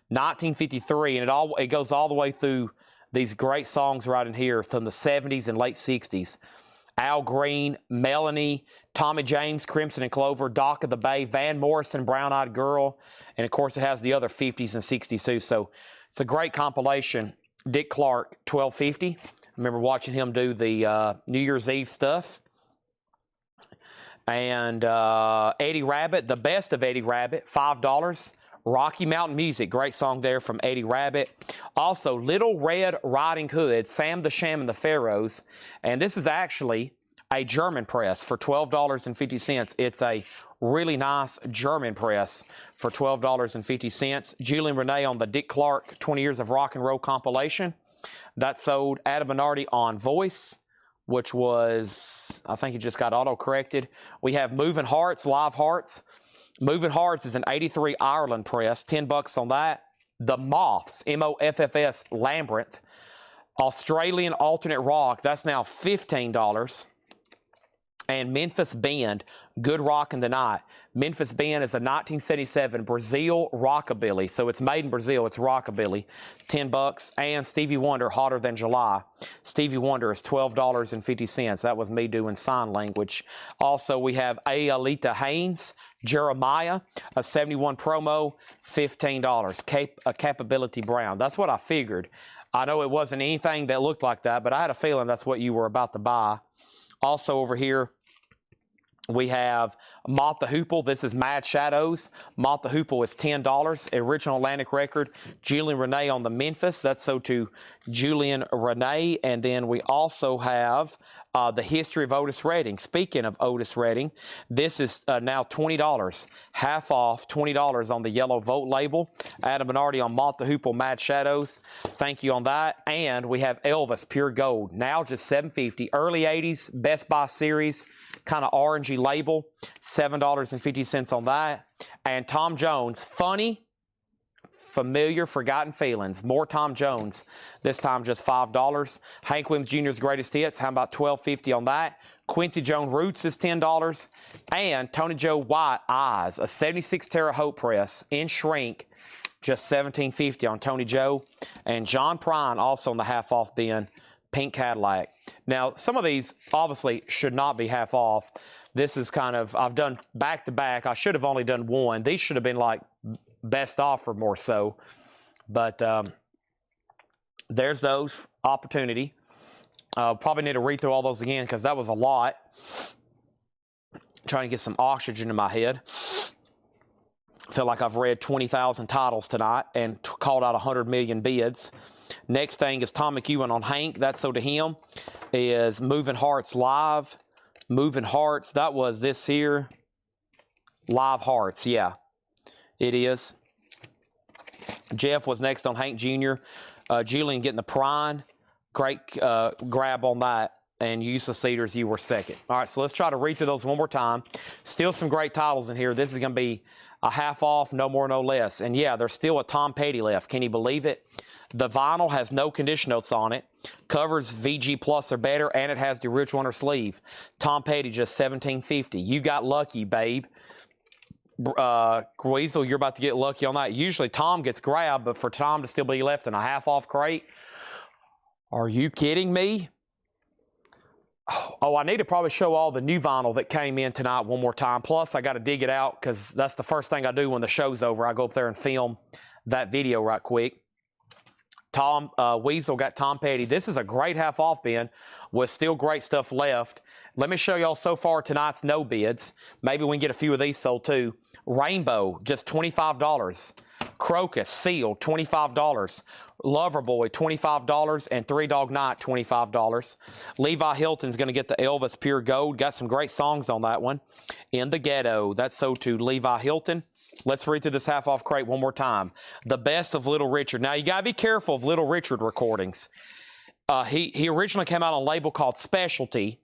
1953, and it goes all the way through these great songs right in here from the 70s and late 60s. Al Green, Melanie, Tommy James, Crimson and Clover, Dock of the Bay, Van Morrison, Brown Eyed Girl, and of course it has the other 50s and 60s too. So it's a great compilation. Dick Clark, $12.50. I remember watching him do the New Year's Eve stuff. And Eddie Rabbitt, the best of Eddie Rabbitt, $5. Rocky Mountain Music, great song there from Eddie Rabbitt. Also, Little Red Riding Hood, Sam the Sham and the Pharaohs. And this is actually a German press for $12.50. It's a really nice German press for $12.50. Julian Renee on the Dick Clark 20 Years of Rock and Roll compilation. That sold. Adam Bernardi on Voice, which was, I think he just got auto-corrected. We have Moving Hearts, Live Hearts. Moving Hearts is an 83 Ireland press, $10 on that. The Moffs, M-O-F-F-S, Labyrinth. Australian alternate rock, that's now $15. And Memphis Band, Good Rockin' the Night. Memphis Band is a 1977 Brazil rockabilly. So it's made in Brazil. It's rockabilly. $10. And Stevie Wonder, Hotter Than July. Stevie Wonder is $12.50. That was me doing sign language. Also, we have Aelita Haynes, Jeremiah, a 71 promo, $15. A Capability Brown. That's what I figured. I know it wasn't anything that looked like that, but I had a feeling that's what you were about to buy. Also over here, we have Mott the Hoople. This is Mad Shadows. Mott the Hoople is $10. Original Atlantic record. Julian Renee on the Memphis. That's so to Julian Renee. And then we also have the History of Otis Redding. Speaking of Otis Redding, this is now $20. Half off, $20 on the Yellow Vote label. Adam Bernardi on Mott the Hoople, Mad Shadows. Thank you on that. And we have Elvis Pure Gold. Now just $7.50. Early 80s, Best Buy series. Kind of orangey label, $7.50 on that. And Tom Jones, funny, familiar, forgotten feelings. More Tom Jones, this time just $5. Hank Williams Jr.'s Greatest Hits, how about $12.50 on that? Quincy Jones Roots is $10. And Tony Joe White Eyes, a 76 Terre Haute press in shrink, just $17.50 on Tony Joe. And John Prine also on the half-off bin, Pink Cadillac. Now, some of these obviously should not be half off. This is kind of, I've done back-to-back. I should have only done one. These should have been like best offer more so. But there's those. Opportunity. Probably need to read through all those again because that was a lot. Trying to get some oxygen in my head. Feel like I've read 20,000 titles tonight and called out 100 million bids. Next thing is Tom McEwen on Hank. That's so to him. Is Moving Hearts Live. Moving Hearts. That was this here. Live Hearts. Yeah, it is. Jeff was next on Hank Jr. Julian getting the Prine. Great grab on that. And Useless Cedars, you were second. All right, so let's try to read through those one more time. Still some great titles in here. This is going to be a half off, no more, no less. And yeah, there's still a Tom Petty left. Can you believe it? The vinyl has no condition notes on it. Covers VG Plus or better, and it has the original on her sleeve. Tom Petty, just $17.50. You got lucky, babe. Weasel, you're about to get lucky on that. Usually Tom gets grabbed, but for Tom to still be left in a half-off crate, are you kidding me? Oh, I need to probably show all the new vinyl that came in tonight one more time. Plus, I got to dig it out because that's the first thing I do when the show's over. I go up there and film that video right quick. Tom Weasel got Tom Petty. This is a great half-off bin with still great stuff left. Let me show y'all so far tonight's no bids. Maybe we can get a few of these sold too. Rainbow, just $25. Crocus, Seal, $25. Loverboy, $25. And Three Dog Night, $25. Levi Hilton's going to get the Elvis Pure Gold. Got some great songs on that one. In the Ghetto, that's so to Levi Hilton. Let's read through this half-off crate one more time. The Best of Little Richard. Now, you got to be careful of Little Richard recordings. He originally came out on a label called Specialty,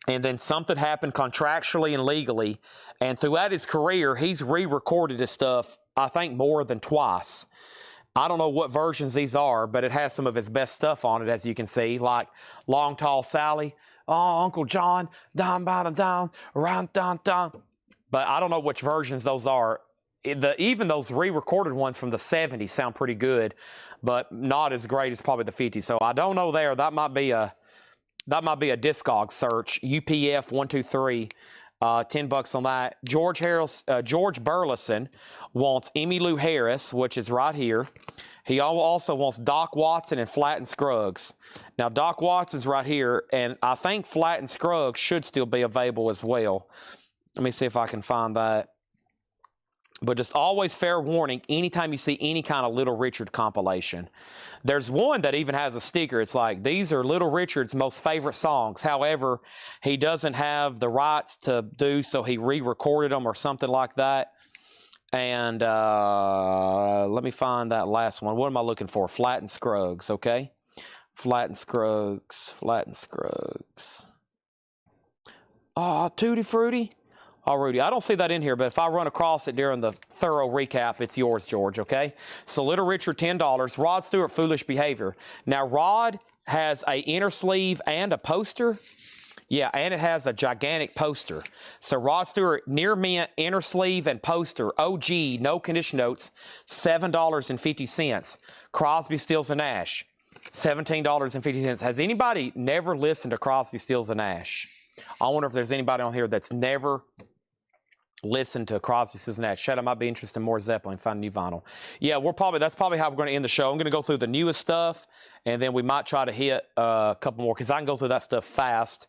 and then something happened contractually and legally, and throughout his career, he's re-recorded his stuff, I think, more than twice. I don't know what versions these are, but it has some of his best stuff on it, as you can see, like Long Tall Sally, Oh, Uncle John, down, down, down, around, down, down. But I don't know which versions those are. Even those re-recorded ones from the 70s sound pretty good, but not as great as probably the 50s. So I don't know there. That might be a Discog search. UPF 123, $10 on that. George Burleson wants Emmylou Harris, which is right here. He also wants Doc Watson and Flatt and Scruggs. Now Doc Watson's right here, and I think Flatt and Scruggs should still be available as well. Let me see if I can find that. But just always fair warning, anytime you see any kind of Little Richard compilation. There's one that even has a sticker. It's like, these are Little Richard's most favorite songs. However, he doesn't have the rights to do, so he re-recorded them or something like that. And let me find that last one. What am I looking for? Flatt and Scruggs, okay? Flatt and Scruggs, Flatt and Scruggs. Oh, Tutti Frutti. Oh, Rudy, I don't see that in here, but if I run across it during the thorough recap, it's yours, George, okay? So Little Richard, $10. Rod Stewart, Foolish Behavior. Now, Rod has a inner sleeve and a poster. Yeah, and it has a gigantic poster. So Rod Stewart, near mint, inner sleeve, and poster, OG, no condition notes, $7.50. Crosby, Stills, and Nash, $17.50. Has anybody never listened to Crosby, Stills, and Nash? I wonder if there's anybody on here that's never listened to Crosby, Stills, and Nash. Shut up, I might be interested in more Zeppelin, find new vinyl. Yeah, that's probably how we're going to end the show. I'm going to go through the newest stuff, and then we might try to hit a couple more, because I can go through that stuff fast.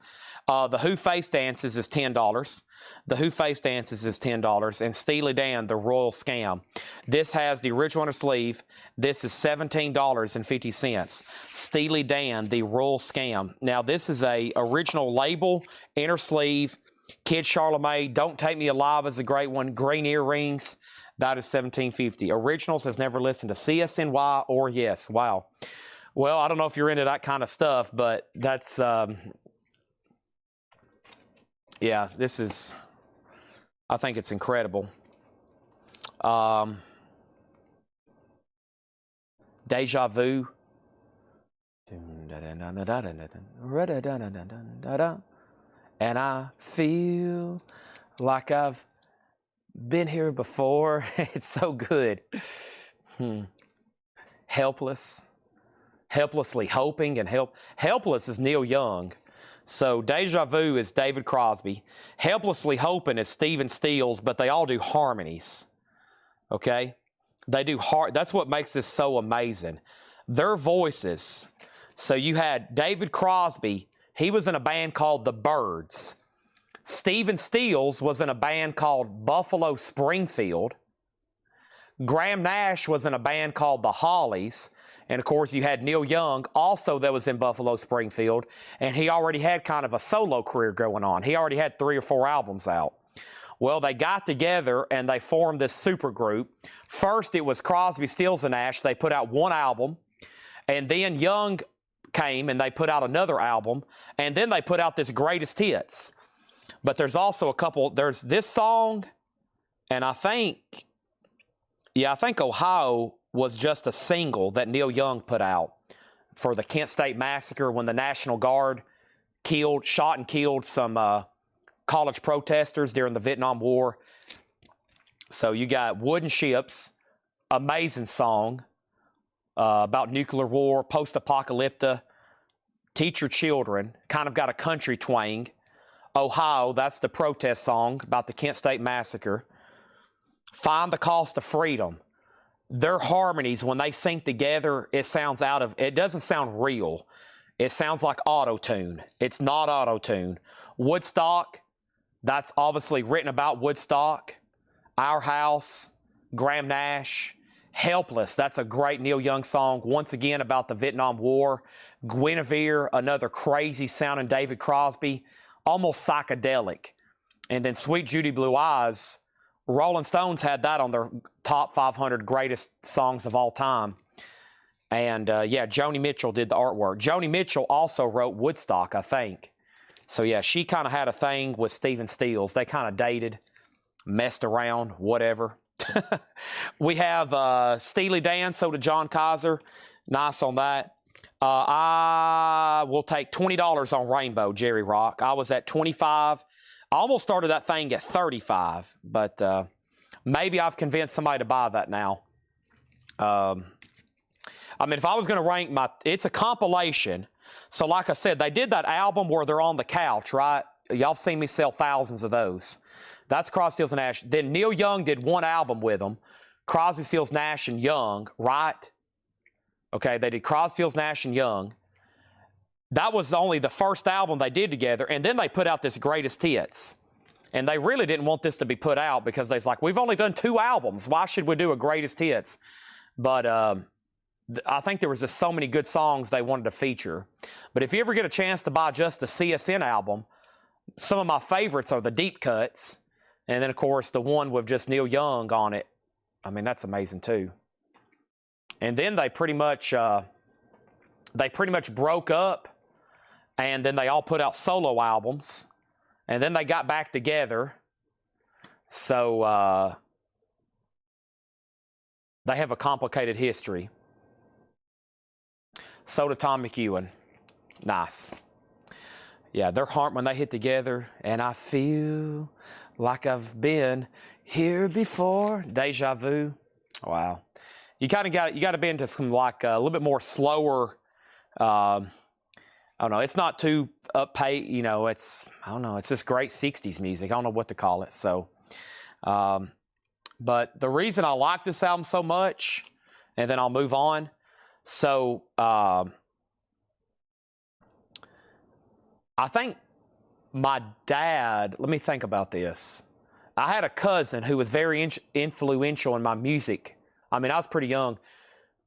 The Who Face Dances is $10. The Who Face Dances is $10. And Steely Dan, The Royal Scam. This has the original inner sleeve. This is $17.50. Steely Dan, The Royal Scam. Now, this is a original label, inner sleeve. Kid Charlemagne, Don't Take Me Alive is a great one. Green Earrings, that is $17.50. Originals has never listened to CSNY or Yes. Wow. Well, I don't know if you're into that kind of stuff, but that's... yeah, this is, I think it's incredible. Deja Vu. And I feel like I've been here before. It's so good. Helpless. Helplessly Hoping and Helpless is Neil Young. So Deja Vu is David Crosby. Helplessly Hoping is Stephen Stills, but they all do harmonies. Okay? They do that's what makes this so amazing. Their voices. So you had David Crosby, he was in a band called The Byrds. Stephen Stills was in a band called Buffalo Springfield. Graham Nash was in a band called The Hollies. And, of course, you had Neil Young, also that was in Buffalo Springfield, and he already had kind of a solo career going on. He already had 3 or 4 albums out. Well, they got together, and they formed this super group. First, it was Crosby, Stills, and Nash. They put out one album, and then Young came, and they put out another album, and then they put out this Greatest Hits. But there's also a couple. There's this song, and I think Ohio was just a single that Neil Young put out for the Kent State Massacre when the National Guard shot and killed some college protesters during the Vietnam War. So you got Wooden Ships, amazing song about nuclear war, post-apocalyptic, Teach Your Children, kind of got a country twang. Ohio, that's the protest song about the Kent State Massacre. Find the Cost of Freedom. Their harmonies, when they sing together, it doesn't sound real. It sounds like auto-tune. It's not auto-tune. Woodstock, that's obviously written about Woodstock. Our House, Graham Nash. Helpless, that's a great Neil Young song, once again about the Vietnam War. Guinevere, another crazy sounding David Crosby, almost psychedelic. And then Sweet Judy Blue Eyes, Rolling Stones had that on their top 500 greatest songs of all time. And yeah, Joni Mitchell did the artwork. Joni Mitchell also wrote Woodstock, I think. So yeah, she kind of had a thing with Stephen Stills. They kind of dated, messed around, whatever. We have Steely Dan, so did John Kaiser. Nice on that. I will take $20 on Rainbow, Jerry Rock. I was at 25. I almost started that thing at 35, but maybe I've convinced somebody to buy that now. I mean, if I was going to rank it's a compilation. So like I said, they did that album where they're on the couch, right? Y'all have seen me sell thousands of those. That's Crosby, Stills, and Nash. Then Neil Young did one album with them, Crosby, Stills, Nash, and Young, right? Okay, they did Crosby, Stills, Nash, and Young. That was only the first album they did together, and then they put out this Greatest Hits. And they really didn't want this to be put out because they're like, we've only done 2 albums. Why should we do a Greatest Hits? But I think there was just so many good songs they wanted to feature. But if you ever get a chance to buy just the CSN album, some of my favorites are the deep cuts. And then, of course, the one with just Neil Young on it. I mean, that's amazing, too. And then they pretty much broke up. And then they all put out solo albums. And then they got back together. So they have a complicated history. So did Tom McEwen. Nice. Yeah, their heart when they hit together, and I feel like I've been here before. Deja vu. Wow. You kind of got to be into some like a little bit more slower. I don't know. It's not too upbeat. You know, it's I don't know. It's just great '60s music. I don't know what to call it. So, but the reason I like this album so much, and then I'll move on. So, I think my dad, let me think about this. I had a cousin who was very influential in my music. I mean, I was pretty young.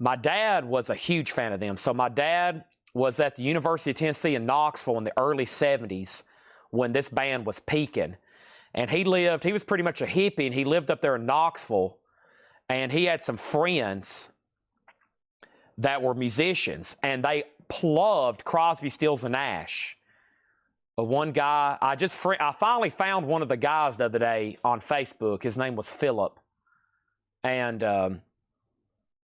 My dad was a huge fan of them. So my dad was at the University of Tennessee in Knoxville in the early 70s when this band was peaking. And he was pretty much a hippie, and he lived up there in Knoxville. And he had some friends that were musicians, and they loved Crosby, Stills, and Nash. One guy, I finally found one of the guys the other day on Facebook. His name was Philip. And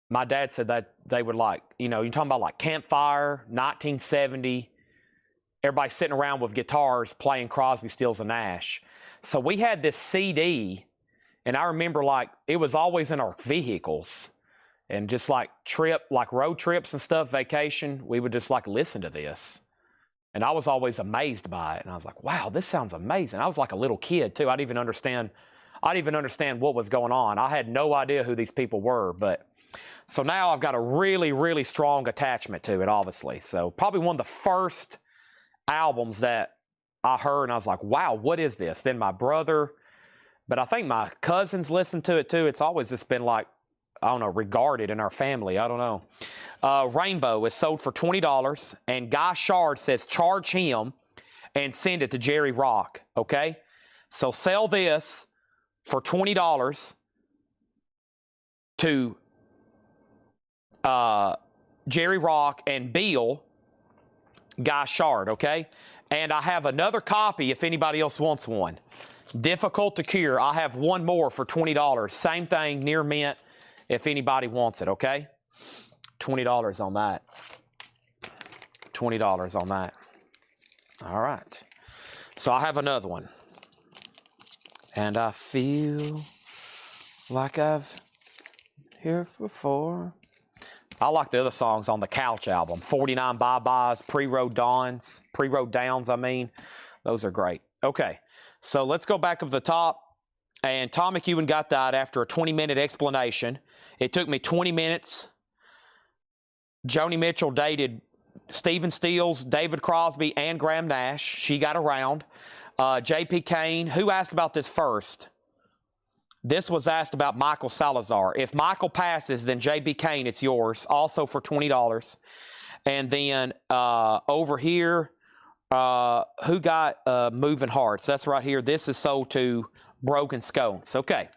my dad said that they would like, you know, you're talking about like Campfire, 1970, everybody sitting around with guitars playing Crosby, Stills, and Nash. So we had this CD, and I remember like it was always in our vehicles. And just like road trips and stuff, vacation, we would just like listen to this. And I was always amazed by it. And I was like, wow, this sounds amazing. I was like a little kid too. I didn't even understand what was going on. I had no idea who these people were. But so now I've got a really, really strong attachment to it, obviously. So probably one of the first albums that I heard, and I was like, wow, what is this? Then my brother, but I think my cousins listened to it too. It's always just been like, I don't know, regarded in our family. I don't know. Rainbow is sold for $20, and Guy Shard says charge him and send it to Jerry Rock, okay? So sell this for $20 to Jerry Rock and Bill Guy Shard, okay? And I have another copy if anybody else wants one. Difficult to Cure. I have one more for $20. Same thing, near mint, if anybody wants it, okay? $20 on that. $20 on that. All right. So I have another one. And I feel like I've here before. I like the other songs on the Couch album. 49 Bye-Byes, Pre-Road Downs, I mean. Those are great. Okay. So let's go back up to the top. And Tom McEwen got that after a 20-minute explanation. It took me 20 minutes. Joni Mitchell dated Stephen Stills, David Crosby, and Graham Nash. She got around. J.P. Kane. Who asked about this first? This was asked about Michael Salazar. If Michael passes, then J.B. Kane, it's yours. Also for $20. And then over here, who got Moving Hearts? That's right here. This is sold to Broken Scones. Okay,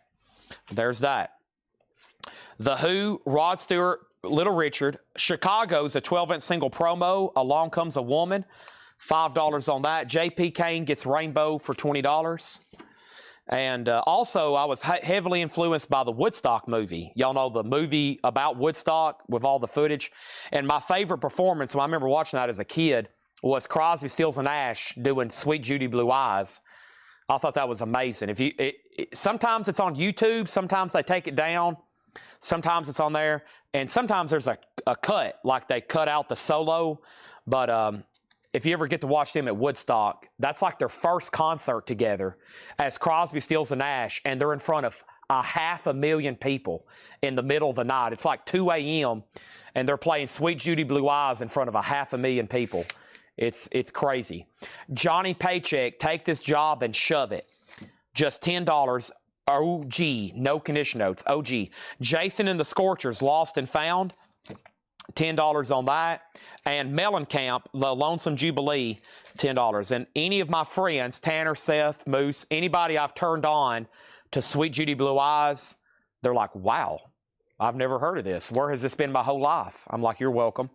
there's that. The Who, Rod Stewart, Little Richard. Chicago's a 12-inch single promo. Along Comes a Woman. $5 on that. J.P. Kane gets Rainbow for $20. And also, I was heavily influenced by the Woodstock movie. Y'all know the movie about Woodstock with all the footage. And my favorite performance, when I remember watching that as a kid, was Crosby, Stills, and Nash doing Sweet Judy Blue Eyes. I thought that was amazing. Sometimes it's on YouTube. Sometimes they take it down. Sometimes it's on there. And sometimes there's a cut, like they cut out the solo. But if you ever get to watch them at Woodstock, that's like their first concert together as Crosby, Stills, and Nash, and they're in front of 500,000 people in the middle of the night. It's like 2 a.m., and they're playing Sweet Judy Blue Eyes in front of 500,000 people. It's crazy. Johnny Paycheck, Take This Job and Shove It. Just $10. OG, no condition notes. OG. Jason and the Scorchers, Lost and Found. $10 on that. And Mellencamp, The Lonesome Jubilee, $10. And any of my friends, Tanner, Seth, Moose, anybody I've turned on to Sweet Judy Blue Eyes, they're like, wow, I've never heard of this. Where has this been my whole life? I'm like, you're welcome.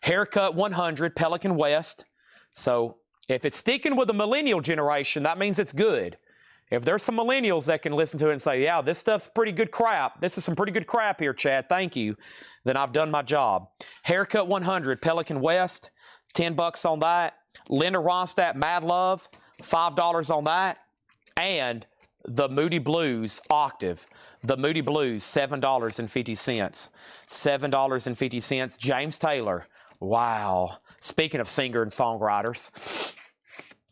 Haircut 100, Pelican West. So if it's sticking with the millennial generation, that means it's good. If there's some millennials that can listen to it and say, yeah, this stuff's pretty good crap. This is some pretty good crap here, Chad. Thank you. Then I've done my job. Haircut 100, Pelican West, $10 on that. Linda Ronstadt, Mad Love, $5 on that. And the Moody Blues Octave. The Moody Blues, $7.50. $7.50. James Taylor. Wow. Speaking of singer and songwriters,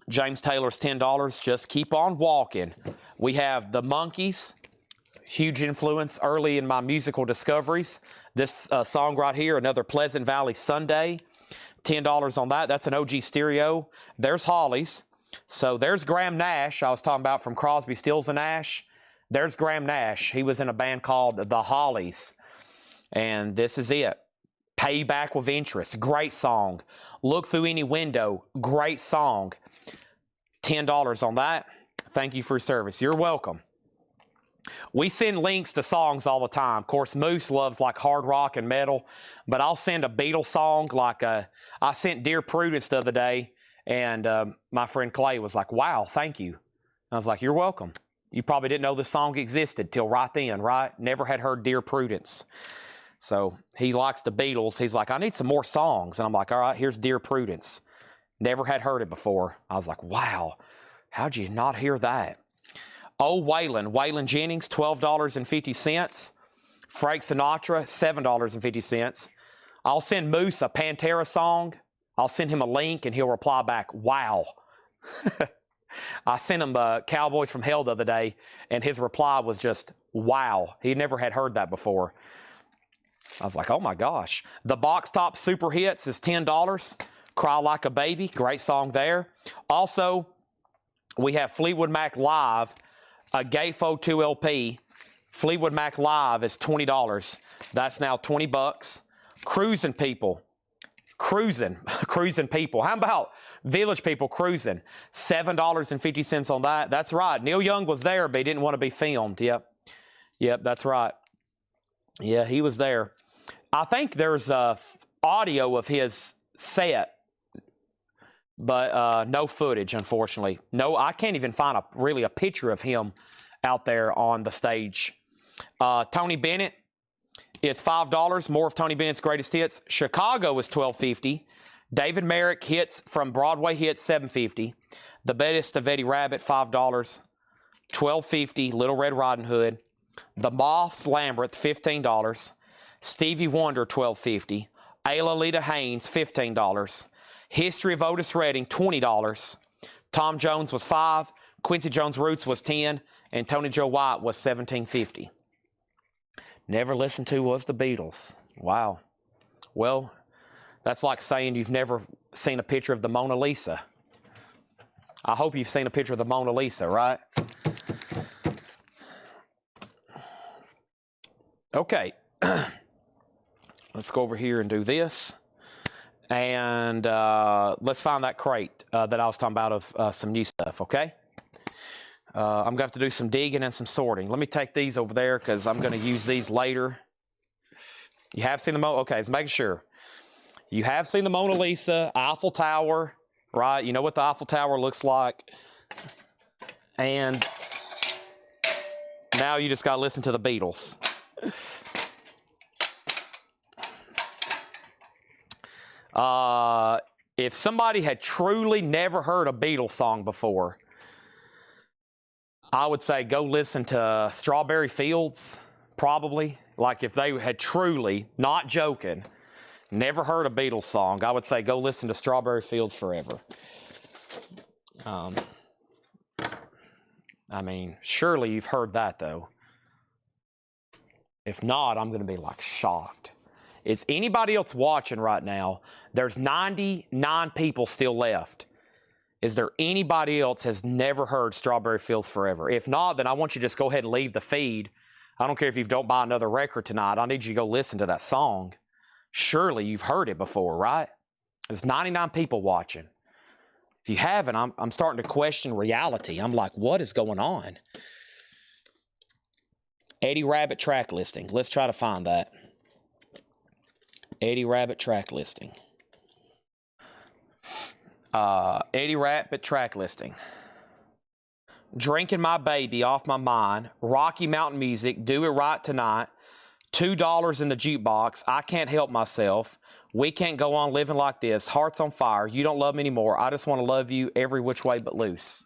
James Taylor's $10. Just keep on walking. We have the Monkees. Huge influence early in my musical discoveries. This song right here, another Pleasant Valley Sunday. $10 on that. That's an OG stereo. There's Hollies. So there's Graham Nash, I was talking about from Crosby, Stills, and Nash. There's Graham Nash. He was in a band called The Hollies. And this is it. Payback with Interest. Great song. Look Through Any Window. Great song. $10 on that. Thank you for your service. You're welcome. We send links to songs all the time. Of course, Moose loves like hard rock and metal, but I'll send a Beatles song. Like I sent Dear Prudence the other day, and my friend Clay was like, wow, thank you. I was like, you're welcome. You probably didn't know this song existed till right then, right? Never had heard Dear Prudence. So he likes the Beatles. He's like, I need some more songs. And I'm like, all right, here's Dear Prudence. Never had heard it before. I was like, wow, how'd you not hear that? Oh, Waylon Jennings, $12.50. Frank Sinatra, $7.50. I'll send Moose a Pantera song. I'll send him a link, and he'll reply back, wow. I sent him Cowboys from Hell the other day, and his reply was just, wow. He never had heard that before. I was like, oh, my gosh. The Box Top Super Hits is $10. Cry Like a Baby, great song there. Also, we have Fleetwood Mac Live, a Gatefold 2 LP. Fleetwood Mac Live is $20. That's now $20. Cruising People. Cruising People. How about Village People Cruising? $7.50 on that. That's right. Neil Young was there, but he didn't want to be filmed. Yep, that's right. Yeah, he was there. I think there's audio of his set, but no footage, unfortunately. No, I can't even find really a picture of him out there on the stage. Tony Bennett is $5. More of Tony Bennett's greatest hits. Chicago is $12.50. David Merrick hits from Broadway hits $7.50. The Best of Eddie Rabbit $5. $12.50. Little Red Riding Hood. The Moths Lambert $15. Stevie Wonder $12.50. Ayla Lita Haynes $15. History of Otis Redding $20. Tom Jones was $5. Quincy Jones Roots was $10. And Tony Joe White was $17.50. Never listened to was the Beatles. Wow. Well, that's like saying you've never seen a picture of the Mona Lisa. I hope you've seen a picture of the Mona Lisa, right? Okay. Let's go over here and do this. And let's find that crate that I was talking about of some new stuff, okay? I'm going to have to do some digging and some sorting. Let me take these over there because I'm going to use these later. You have seen the Mona? Okay, let's make sure. You have seen the Mona Lisa, Eiffel Tower, right? You know what the Eiffel Tower looks like. And now you just got to listen to the Beatles. If somebody had truly never heard a Beatles song before, I would say go listen to Strawberry Fields, probably. Like if they had truly, not joking, never heard a Beatles song, I would say go listen to Strawberry Fields Forever. I mean, surely you've heard that, though. If not, I'm going to be, like, shocked. Is anybody else watching right now? There's 99 people still left. Is there anybody else has never heard Strawberry Fields Forever? If not, then I want you to just go ahead and leave the feed. I don't care if you don't buy another record tonight. I need you to go listen to that song. Surely you've heard it before, right? There's 99 people watching. If you haven't, I'm starting to question reality. I'm like, what is going on? Eddie Rabbit track listing. Let's try to find that. Eddie Rabbit track listing. Eddie Rabbit track listing. Drinking My Baby, Off My Mind. Rocky Mountain Music, Do It Right Tonight. $2 in the jukebox. I can't help myself. We can't go on living like this. Heart's on fire. You don't love me anymore. I just want to love you every which way but loose.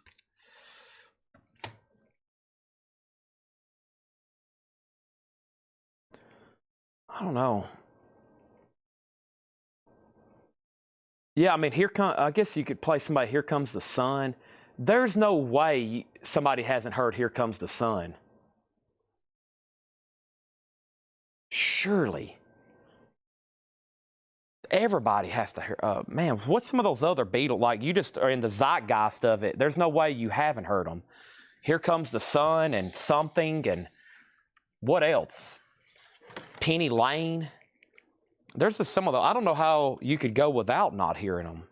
I don't know. Yeah, I mean, I guess you could play somebody, Here Comes the Sun. There's no way somebody hasn't heard Here Comes the Sun. Surely. Everybody has to hear. Man, what's some of those other Beatles? Like, you just are in the zeitgeist of it. There's no way you haven't heard them. Here Comes the Sun and Something, and what else? Penny Lane. There's just some of the, I don't know how you could go without not hearing them.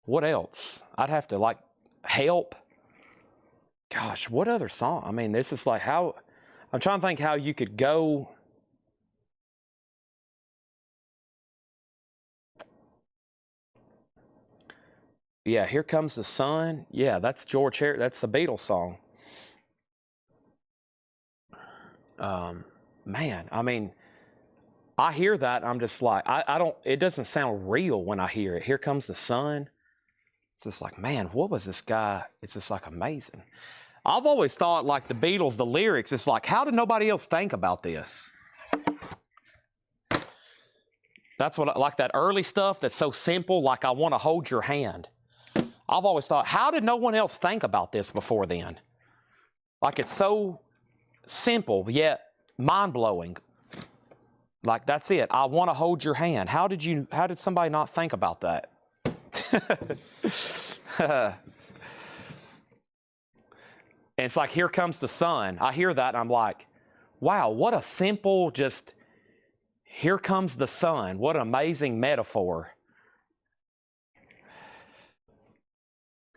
What else? I'd have to, like, Help. Gosh, what other song? I mean, this is like how, I'm trying to think how you could go. Yeah, Here Comes the Sun. Yeah, that's George Harrison. That's the Beatles song. Man, I mean, I hear that, I'm just like, I don't, it doesn't sound real when I hear it. Here Comes the Sun. It's just like, man, what was this guy? It's just like amazing. I've always thought, like the Beatles, the lyrics, it's like, how did nobody else think about this? That's what, like that early stuff that's so simple, like I Want to Hold Your Hand. I've always thought, how did no one else think about this before then? Like it's so simple, yet mind-blowing. Like, that's it. I want to hold your hand. How did somebody not think about that? And it's like, Here Comes the Sun. I hear that and I'm like, wow, what a simple, just, here comes the sun. What an amazing metaphor.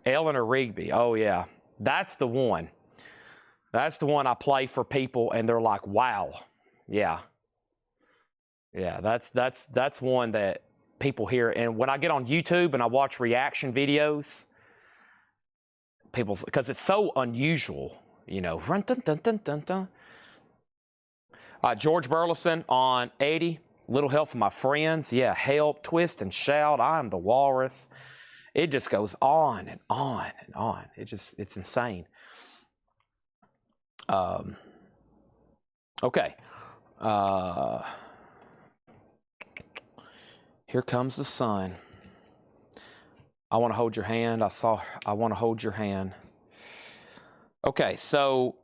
Eleanor Rigby. Oh, yeah. That's the one. That's the one I play for people and they're like, wow. Yeah. Yeah, that's one that people hear. And when I get on YouTube and I watch reaction videos, because it's so unusual, you know. Run, dun, dun, dun, dun, dun. George Burleson on 80, Little Help from My Friends. Yeah, Help, Twist and Shout, I Am the Walrus. It just goes on and on and on. It's insane. Okay. Here Comes the Sun. I Want to Hold Your Hand. I Want to Hold Your Hand. Okay, so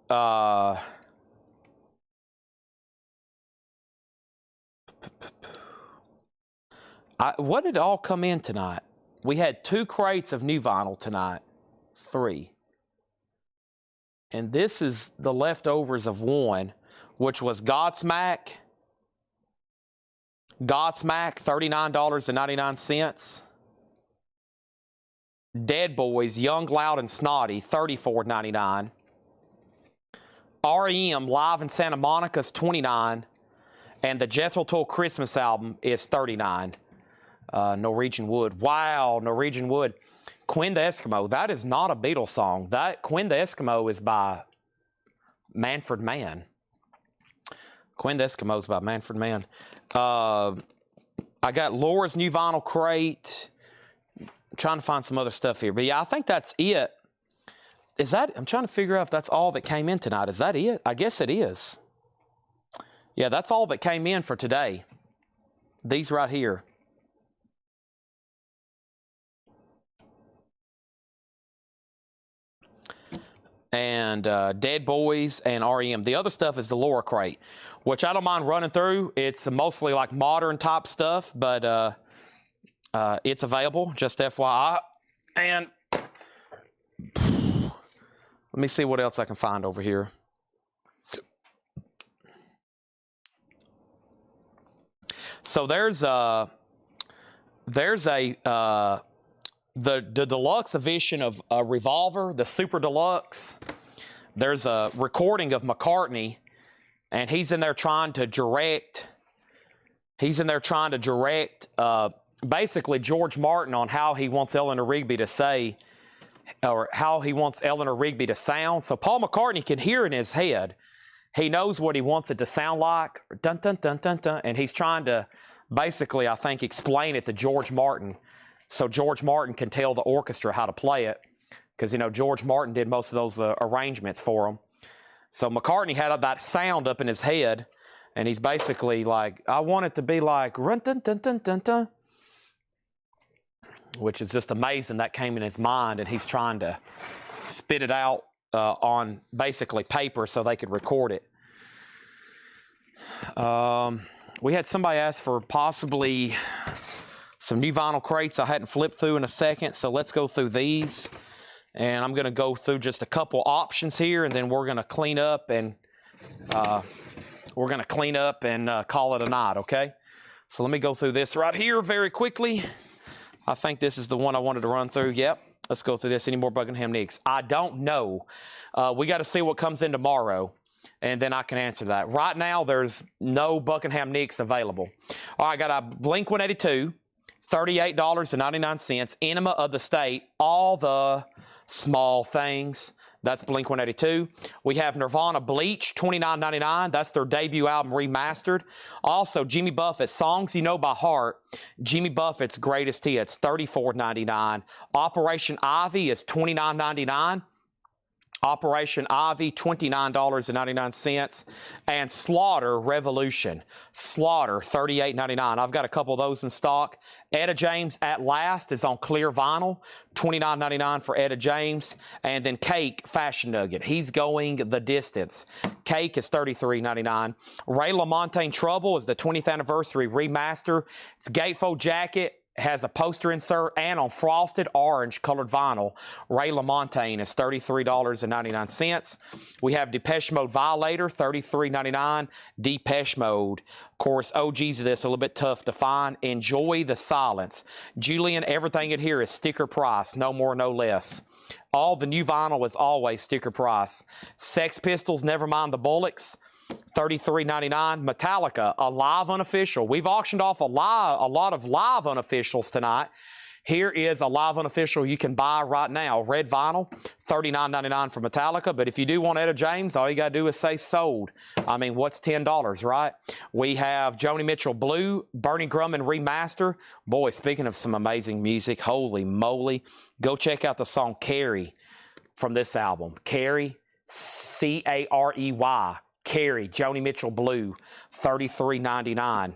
what did all come in tonight? We had 2 crates of new vinyl tonight. 3. And this is the leftovers of one, which was Godsmack. Godsmack, $39.99. Dead Boys, Young, Loud, and Snotty, $34.99. REM, Live in Santa Monica is $29. And the Jethro Tull Christmas album is $39. Norwegian Wood. Wow, Norwegian Wood. Quinn the Eskimo, that is not a Beatles song. That Quinn the Eskimo is by Manfred Mann. Quinn the Eskimo is by Manfred Mann. I got Laura's new vinyl crate. I'm trying to find some other stuff here. But yeah, I think that's it. I'm trying to figure out if that's all that came in tonight. Is that it? I guess it is. Yeah, that's all that came in for today. These right here. And Dead Boys and REM. The other stuff is the Laura crate, which I don't mind running through. It's mostly like modern type stuff, but it's available, just FYI. And let me see what else I can find over here. So there's the deluxe edition of Revolver, the Super Deluxe. There's a recording of McCartney, and he's in there trying to direct. Basically George Martin on how he wants Eleanor Rigby to say, or how he wants Eleanor Rigby to sound. So Paul McCartney can hear in his head He knows what he wants it to sound like, dun dun dun dun dun, and he's trying to basically, I think, explain it to George Martin, so George Martin can tell the orchestra how to play it, because George Martin did most of those arrangements for him. So McCartney had that sound up in his head, and he's basically like, I want it to be like run dun dun dun dun dun, which is just amazing. That came in his mind, and he's trying to spit it out on basically paper so they could record it. We had somebody ask for possibly some new vinyl crates I hadn't flipped through in a second, so let's go through these. And I'm going to go through just a couple options here, and then we're going to clean up and call it a night, okay? So let me go through this right here very quickly. I think this is the one I wanted to run through. Yep. Let's go through this. Any more Buckingham Nicks? I don't know. We got to see what comes in tomorrow, and then I can answer that. Right now, there's no Buckingham Nicks available. All right, I got a Blink-182, $38.99. Enema of the State, All the Small Things. That's Blink-182. We have Nirvana Bleach, $29.99. That's their debut album remastered. Also, Jimmy Buffett, Songs You Know by Heart. Jimmy Buffett's Greatest Hits, $34.99. Operation Ivy is $29.99. Operation Ivy, $29.99. And Slaughter Revolution. Slaughter, $38.99. I've got a couple of those in stock. Etta James At Last is on clear vinyl, $29.99 for Etta James. And then Cake Fashion Nugget. He's going the distance. Cake is $33.99. Ray LaMontagne Trouble is the 20th anniversary remaster. It's gatefold jacket. Has a poster insert, and on frosted orange colored vinyl, Ray LaMontagne is $33.99. We have Depeche Mode Violator, $33.99. Depeche Mode. Of course, OGs of this, a little bit tough to find. Enjoy the Silence. Julian, everything in here is sticker price, no more, no less. All the new vinyl is always sticker price. Sex Pistols, Nevermind the Bollocks, $33.99. Metallica, a live unofficial. We've auctioned off a lot of live unofficials tonight. Here is a live unofficial you can buy right now. Red vinyl, $39.99 for Metallica. But if you do want Etta James, all you got to do is say sold. I mean, what's $10, right? We have Joni Mitchell Blue, Bernie Grumman Remaster. Boy, speaking of some amazing music, holy moly. Go check out the song Carrie from this album. Carrie, C-A-R-E-Y. Carrie, Joni Mitchell Blue, $33.99.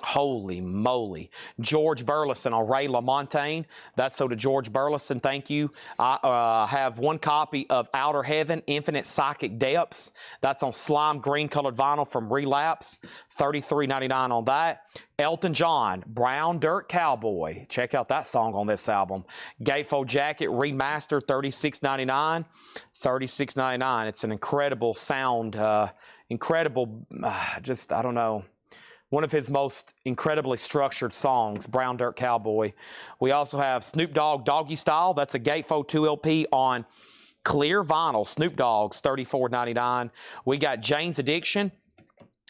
Holy moly. George Burleson on Ray LaMontagne. That's so to George Burleson. Thank you. I have one copy of Outer Heaven, Infinite Psychic Depths. That's on slime green colored vinyl from Relapse. $33.99 on that. Elton John, Brown Dirt Cowboy. Check out that song on this album. Gatefold Jacket Remastered, $36.99. $36.99. It's an incredible sound, I don't know, one of his most incredibly structured songs, Brown Dirt Cowboy. We also have Snoop Dogg Doggy Style. That's a Gatefold 2 LP on clear vinyl. Snoop Dogg's $34.99. We got Jane's Addiction.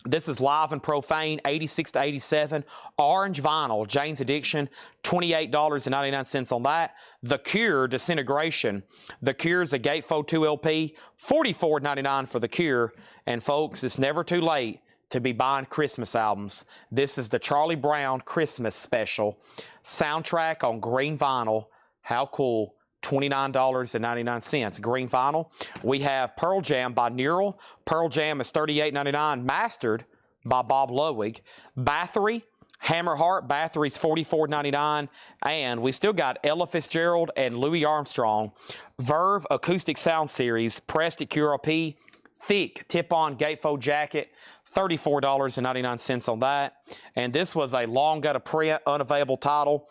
This is Live and Profane, 86 to 87. Orange vinyl, Jane's Addiction, $28.99 on that. The Cure, Disintegration. The Cure's a Gatefold 2 LP, $44.99 for The Cure. And folks, it's never too late to be buying Christmas albums. This is the Charlie Brown Christmas Special. Soundtrack on green vinyl. How cool. $29.99. Green vinyl. We have Pearl Jam by Neural. Pearl Jam is $38.99. Mastered by Bob Ludwig. Bathory, Hammerheart. Bathory's $44.99. And we still got Ella Fitzgerald and Louis Armstrong. Verve Acoustic Sound Series. Pressed at QRP. Thick tip-on gatefold jacket. $34.99 on that. And this was a long got a print, unavailable title.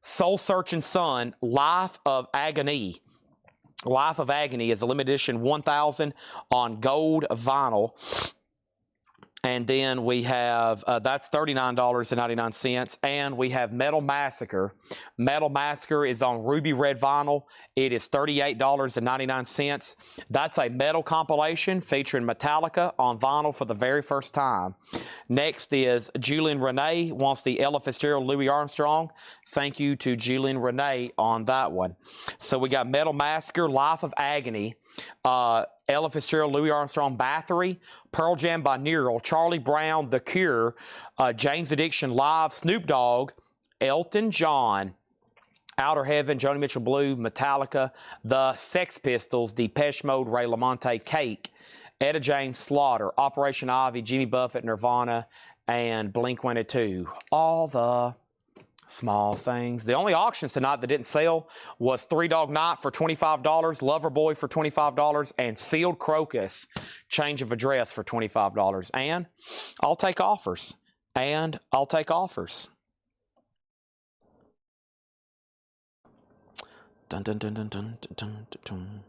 Soul Searching Sun, Life of Agony. Life of Agony is a limited edition 1000 on gold vinyl. And then we have, that's $39.99. And we have Metal Massacre. Metal Massacre is on ruby red vinyl. It is $38.99. That's a metal compilation featuring Metallica on vinyl for the very first time. Next is Julian Renee wants the Ella Fitzgerald Louis Armstrong. Thank you to Julian Renee on that one. So we got Metal Massacre, Life of Agony, Ella Fitzgerald, Louis Armstrong, Bathory, Pearl Jam Binaural, Charlie Brown, The Cure, Jane's Addiction Live, Snoop Dogg, Elton John, Outer Heaven, Joni Mitchell Blue, Metallica, The Sex Pistols, Depeche Mode, Ray LaMonte, Cake, Etta James, Slaughter, Operation Ivy, Jimmy Buffett, Nirvana, and Blink-182. All the small things. The only auctions tonight that didn't sell was Three Dog Night for $25, Loverboy for $25, and Sealed Crocus, change of address for $25. And I'll take offers. And I'll take offers. Dun dun dun dun dun dun dun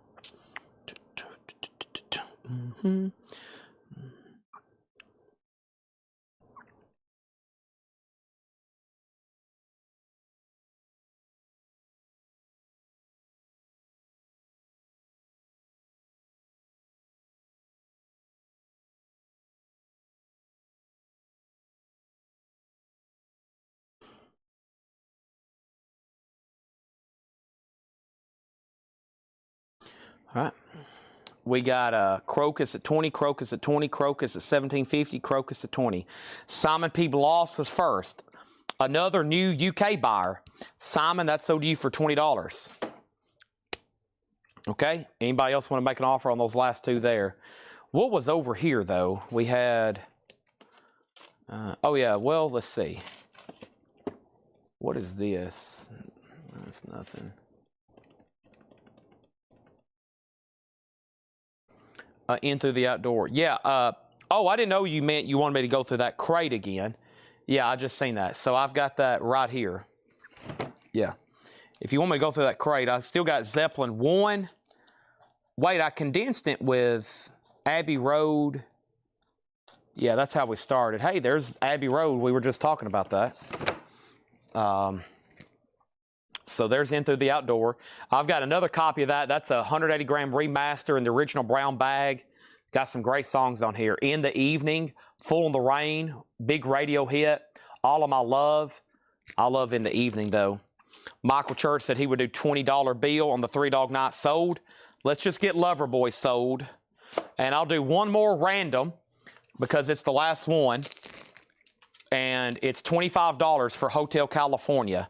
dun. All right. We got Crocus at 20, Crocus at 20, Crocus at 1750, Crocus at 20. Simon P. Bloss was first. Another new UK buyer. Simon, that's sold to you for $20. Okay. Anybody else want to make an offer on those last two there? What was over here, though? We had... oh, yeah. Well, let's see. What is this? That's nothing. In Through the Outdoor. Yeah. Oh, I didn't know you meant you wanted me to go through that crate again. Yeah, I just seen that. So I've got that right here. Yeah. If you want me to go through that crate, I still got Zeppelin 1. Wait, I condensed it with Abbey Road. Yeah, that's how we started. Hey, there's Abbey Road. We were just talking about that. So there's In Through the Outdoor. I've got another copy of that. That's a 180-gram remaster in the original brown bag. Got some great songs on here. In the Evening, Full in the Rain, big radio hit. All of My Love. I love In the Evening, though. Michael Church said he would do $20 bill on the Three Dog Night sold. Let's just get Loverboy sold. And I'll do one more random because it's the last one. And it's $25 for Hotel California.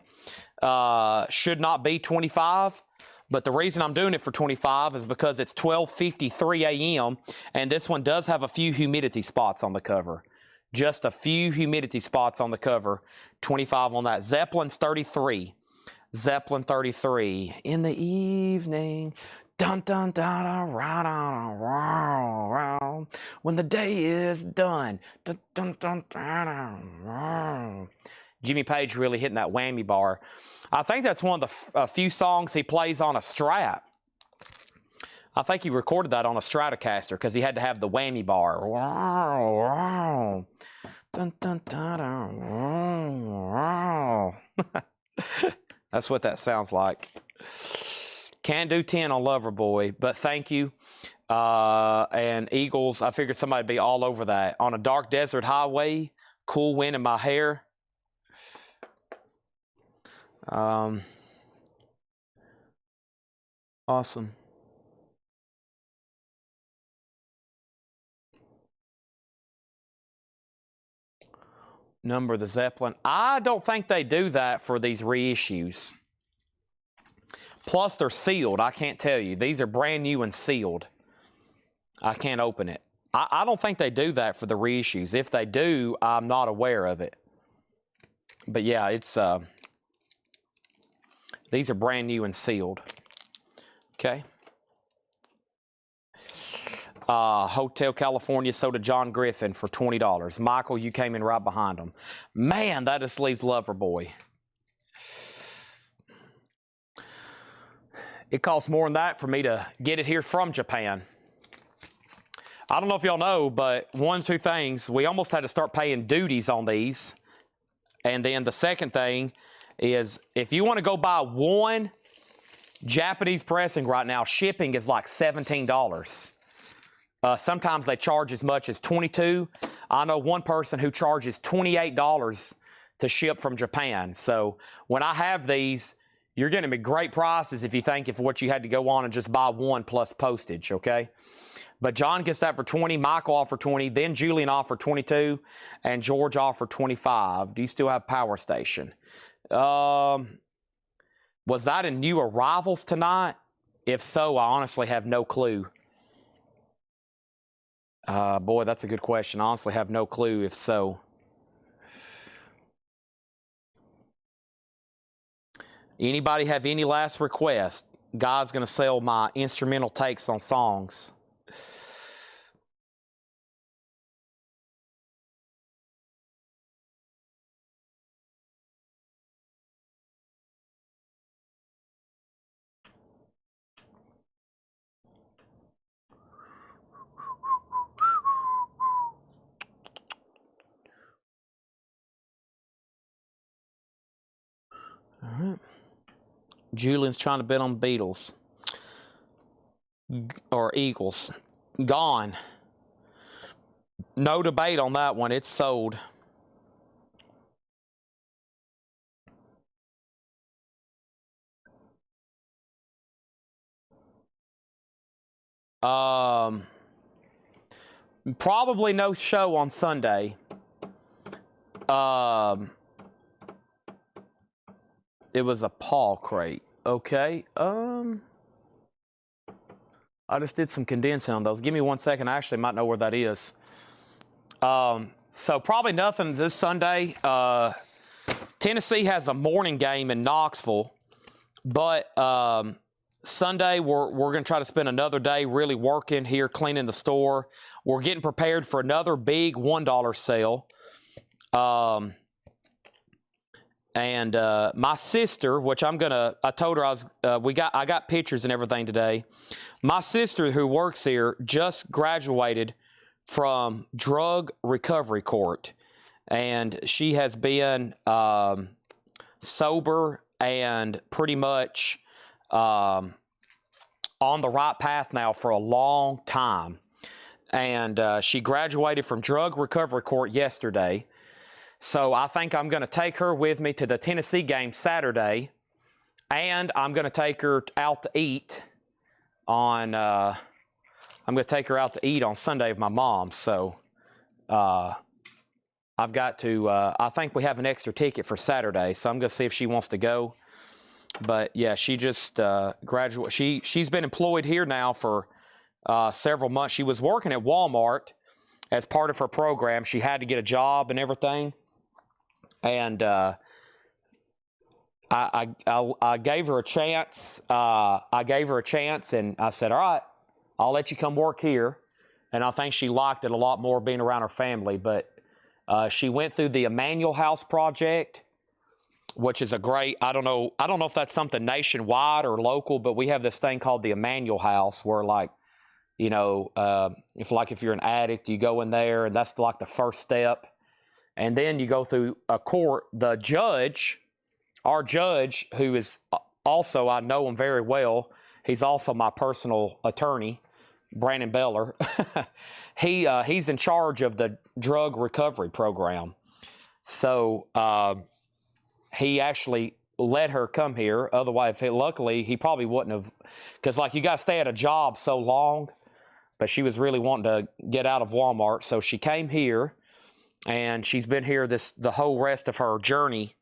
Should not be 25, but the reason I'm doing it for 25 is because it's 12:53 a.m. and this one does have a few humidity spots on the cover. Just a few humidity spots on the cover. 25 on that. Zeppelin's 33. Zeppelin 33. In the Evening. Dun dun dun dun dun dun. When the day is done. Dun dun dun dun dun. Jimmy Page really hitting that whammy bar. I think that's one of the few songs he plays on a Strat. I think he recorded that on a Stratocaster because he had to have the whammy bar. Dun, dun, dun, dun. That's what that sounds like. Can't do 10 on Loverboy, but thank you. And Eagles, I figured somebody'd be all over that. On a Dark Desert Highway, Cool Wind in My Hair. Awesome. Number the Zeppelin. I don't think they do that for these reissues. Plus, they're sealed. I can't tell you. These are brand new and sealed. I can't open it. I don't think they do that for the reissues. If they do, I'm not aware of it. But yeah, it's these are brand new and sealed. Okay. Hotel California sold to John Griffin for $20. Michael, you came in right behind him. Man, that just leaves Loverboy. It costs more than that for me to get it here from Japan. I don't know if y'all know, but one, two things. We almost had to start paying duties on these. And then the second thing is if you want to go buy one Japanese pressing right now, shipping is like $17. Sometimes they charge as much as $22. I know one person who charges $28 to ship from Japan. So when I have these, you're getting me great prices if you think of what you had to go on and just buy one plus postage, okay? But John gets that for 20, Michael offered 20, then Julian offered 22, and George offered 25. Do you still have Power Station? Was that in new arrivals tonight? If so, I honestly have no clue. Boy, that's a good question. I honestly have no clue if so. Anybody have any last request? Guy's going to sell my instrumental takes on songs. All right. Julian's trying to bet on Beatles. Or Eagles. Gone. No debate on that one. It's sold. Probably no show on Sunday. It was a Paul crate. Okay. I just did some condensing on those. Give me 1 second. I actually might know where that is. So probably nothing this Sunday. Tennessee has a morning game in Knoxville, but Sunday we're going to try to spend another day really working here, cleaning the store. We're getting prepared for another big $1 sale. And my sister, which I told her I got pictures and everything today. My sister, who works here, just graduated from drug recovery court, and she has been sober and pretty much on the right path now for a long time. And she graduated from drug recovery court yesterday. So I think I'm going to take her with me to the Tennessee game Saturday, and I'm going to take her out to eat on Sunday with my mom. So I've got to I think we have an extra ticket for Saturday, so I'm going to see if she wants to go. But yeah, she just graduated. She's been employed here now for several months. She was working at Walmart as part of her program. She had to get a job and everything. And I gave her a chance. And I said, all right, I'll let you come work here. And I think she liked it a lot more being around her family. But she went through the Emmanuel House project, which is a great, I don't know if that's something nationwide or local, but we have this thing called the Emmanuel House where, like, you know, if you're an addict, you go in there, and that's like the first step. And then you go through a court. The judge, our judge, who is also, I know him very well, he's also my personal attorney, Brandon Beller. He's in charge of the drug recovery program. So he actually let her come here. Otherwise, luckily, he probably wouldn't have, because, like, you got to stay at a job so long. But she was really wanting to get out of Walmart, so she came here. And she's been here the whole rest of her journey,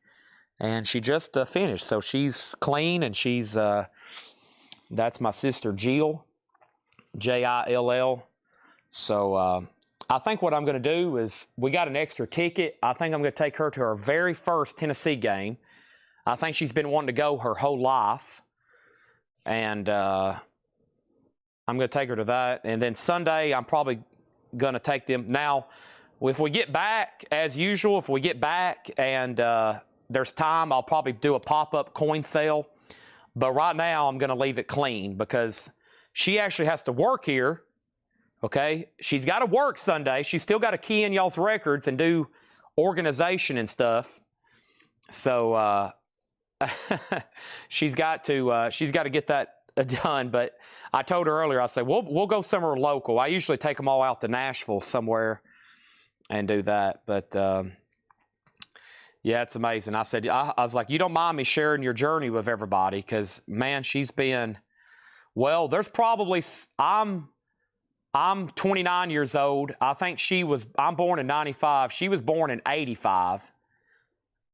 and she just finished. So she's clean, and she's that's my sister Jill, Jill. So I think what I'm going to do is, we got an extra ticket. I think I'm going to take her to her very first Tennessee game. I think she's been wanting to go her whole life, and I'm going to take her to that. And then Sunday, I'm probably going to take them now. If we get back, as usual, and there's time, I'll probably do a pop-up coin sale. But right now, I'm going to leave it clean because she actually has to work here Okay? She's got to work Sunday. She's still got to key in y'all's records and do organization and stuff. So she's got to get that done. But I told her earlier, I said, we'll go somewhere local. I usually take them all out to Nashville somewhere and do that. But yeah, it's amazing. I said, I was like, you don't mind me sharing your journey with everybody? Because, man, she's been, well, there's probably, I'm 29 years old. I think I'm born in 95. She was born in 85.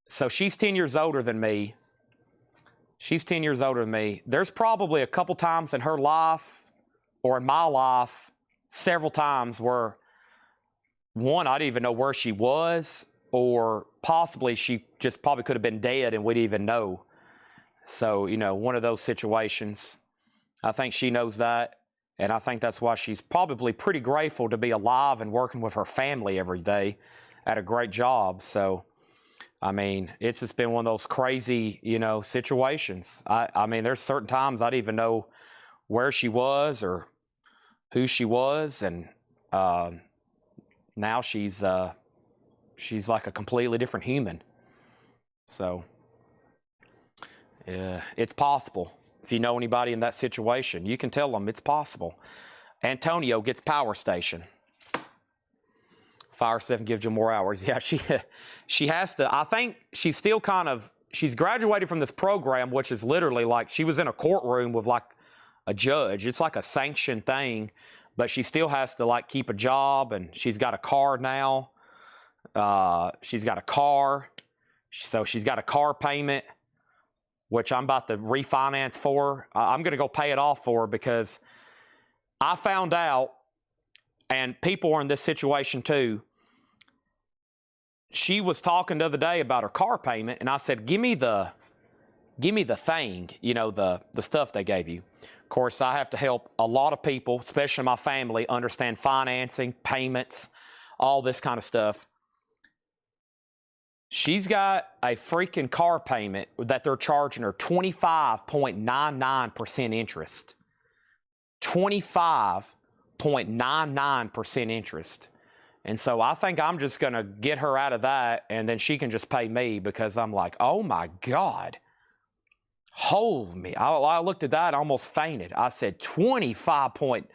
So she's 10 years older than me. She's 10 years older than me. There's probably a couple times in her life or in my life, several times where, one, I didn't even know where she was, or possibly she just probably could have been dead and we didn't even know. So, you know, one of those situations. I think she knows that. And I think that's why she's probably pretty grateful to be alive and working with her family every day at a great job. So, I mean, it's just been one of those crazy, you know, situations. I mean, there's certain times I didn't even know where she was or who she was. And now she's like a completely different human. So, yeah, it's possible. If you know anybody in that situation, you can tell them it's possible. Antonio gets Power Station. Fire 7 gives you more hours. Yeah, she has to. I think she's still she's graduated from this program, which is literally like she was in a courtroom with like a judge. It's like a sanctioned thing, but she still has to like keep a job, and she's got a car now. She's got a car. So she's got a car payment, which I'm about to refinance for her. I'm going to go pay it off for her because I found out, and people are in this situation too. She was talking the other day about her car payment, and I said, give me the thing, you know, the stuff they gave you. Of course, I have to help a lot of people, especially my family, understand financing, payments, all this kind of stuff. She's got a freaking car payment that they're charging her 25.99% interest. 25.99% interest. And so I think I'm just going to get her out of that, and then she can just pay me, because I'm like, oh my God. Hold me. I looked at that, I almost fainted. I said 25 point.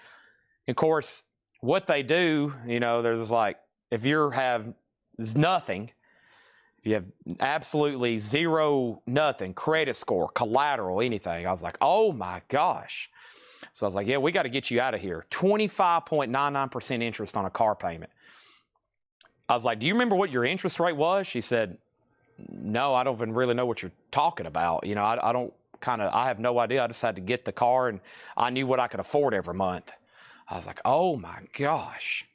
Of course, what they do, you know, there's like, if you have nothing, if you have absolutely zero, nothing, credit score, collateral, anything, I was like, oh my gosh. So I was like, yeah, we got to get you out of here. 25.99% interest on a car payment. I was like, do you remember what your interest rate was? She said, no, I don't even really know what you're talking about. You know, I have no idea. I just had to get the car, and I knew what I could afford every month. I was like, oh my gosh.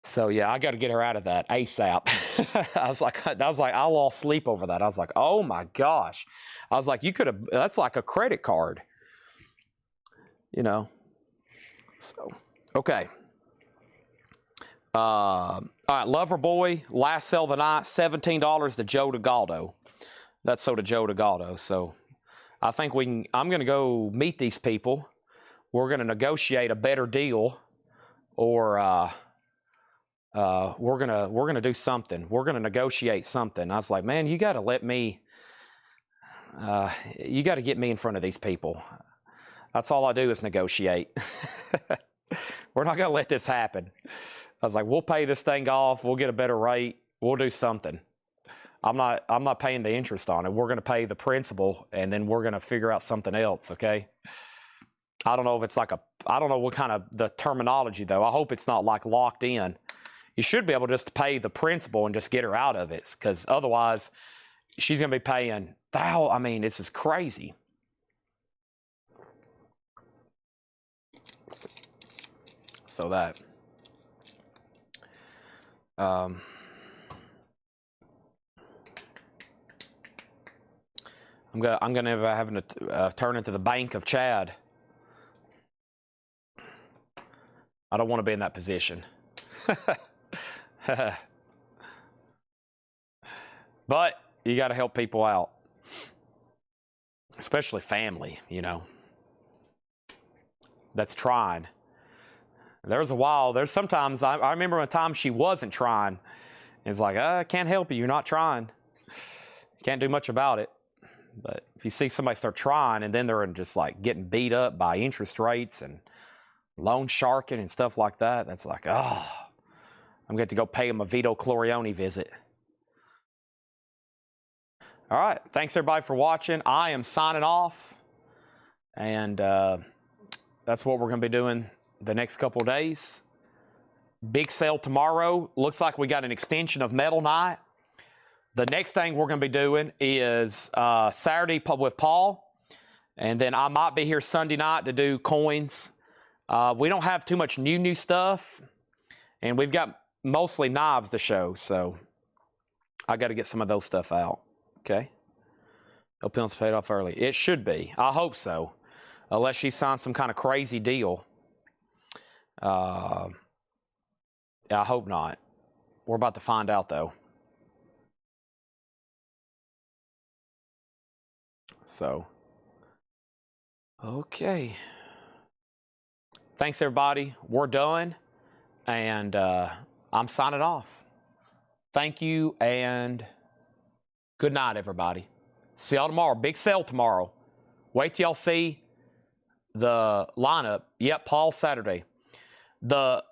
So yeah, I got to get her out of that ASAP. I was like, I lost sleep over that. I was like, oh my gosh. I was like, that's like a credit card, you know? So, okay. All right, Loverboy, last sell of the night, $17 to Joe DeGaldo. That's so to Joe DeGaldo. So I think I'm going to go meet these people. We're going to negotiate a better deal, or we're gonna do something. We're gonna negotiate something. I was like, man, you got to let me. You got to get me in front of these people. That's all I do is negotiate. We're not gonna let this happen. I was like, we'll pay this thing off. We'll get a better rate. We'll do something. I'm not paying the interest on it. We're gonna pay the principal, and then we're gonna figure out something else. Okay. I don't know if it's like I don't know what kind of the terminology though. I hope it's not like locked in. You should be able just to pay the principal and just get her out of it, because otherwise she's going to be paying. I mean, this is crazy. So that. I'm going to have to turn into the Bank of Chad. I don't want to be in that position. But you got to help people out, especially family, you know, that's trying. There's a while. There's sometimes, I remember a time she wasn't trying. It's like, I can't help you. You're not trying. You can't do much about it. But if you see somebody start trying and then they're just like getting beat up by interest rates and loan sharking and stuff like that, that's like, oh, I'm going to go pay them a Vito Clorione visit. All right. Thanks, everybody, for watching. I am signing off. And that's what we're going to be doing the next couple of days. Big sale tomorrow. Looks like we got an extension of Metal Night. The next thing we're going to be doing is Saturday with Paul. And then I might be here Sunday night to do coins. We don't have too much new stuff. And we've got mostly knives to show. So I got to get some of those stuff out. Okay. No penalties paid off early. It should be. I hope so. Unless she signs some kind of crazy deal. I hope not. We're about to find out, though. So, okay. Thanks, everybody. We're done. And I'm signing off. Thank you, and good night, everybody. See y'all tomorrow. Big sale tomorrow. Wait till y'all see the lineup. Yep, Paul Saturday. The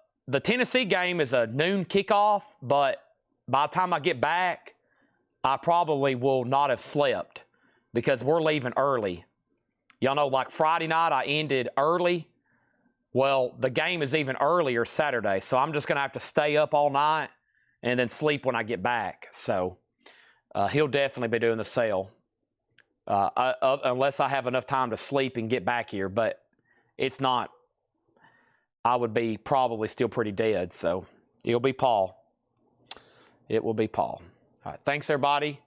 Tennessee game is a noon kickoff, but by the time I get back, I probably will not have slept because we're leaving early. Y'all know, like Friday night, I ended early. Well, the game is even earlier Saturday, so I'm just going to have to stay up all night and then sleep when I get back. So he'll definitely be doing the sale unless I have enough time to sleep and get back here, but it's not. I would be probably still pretty dead, so it'll be Paul. It will be Paul. All right, thanks, everybody.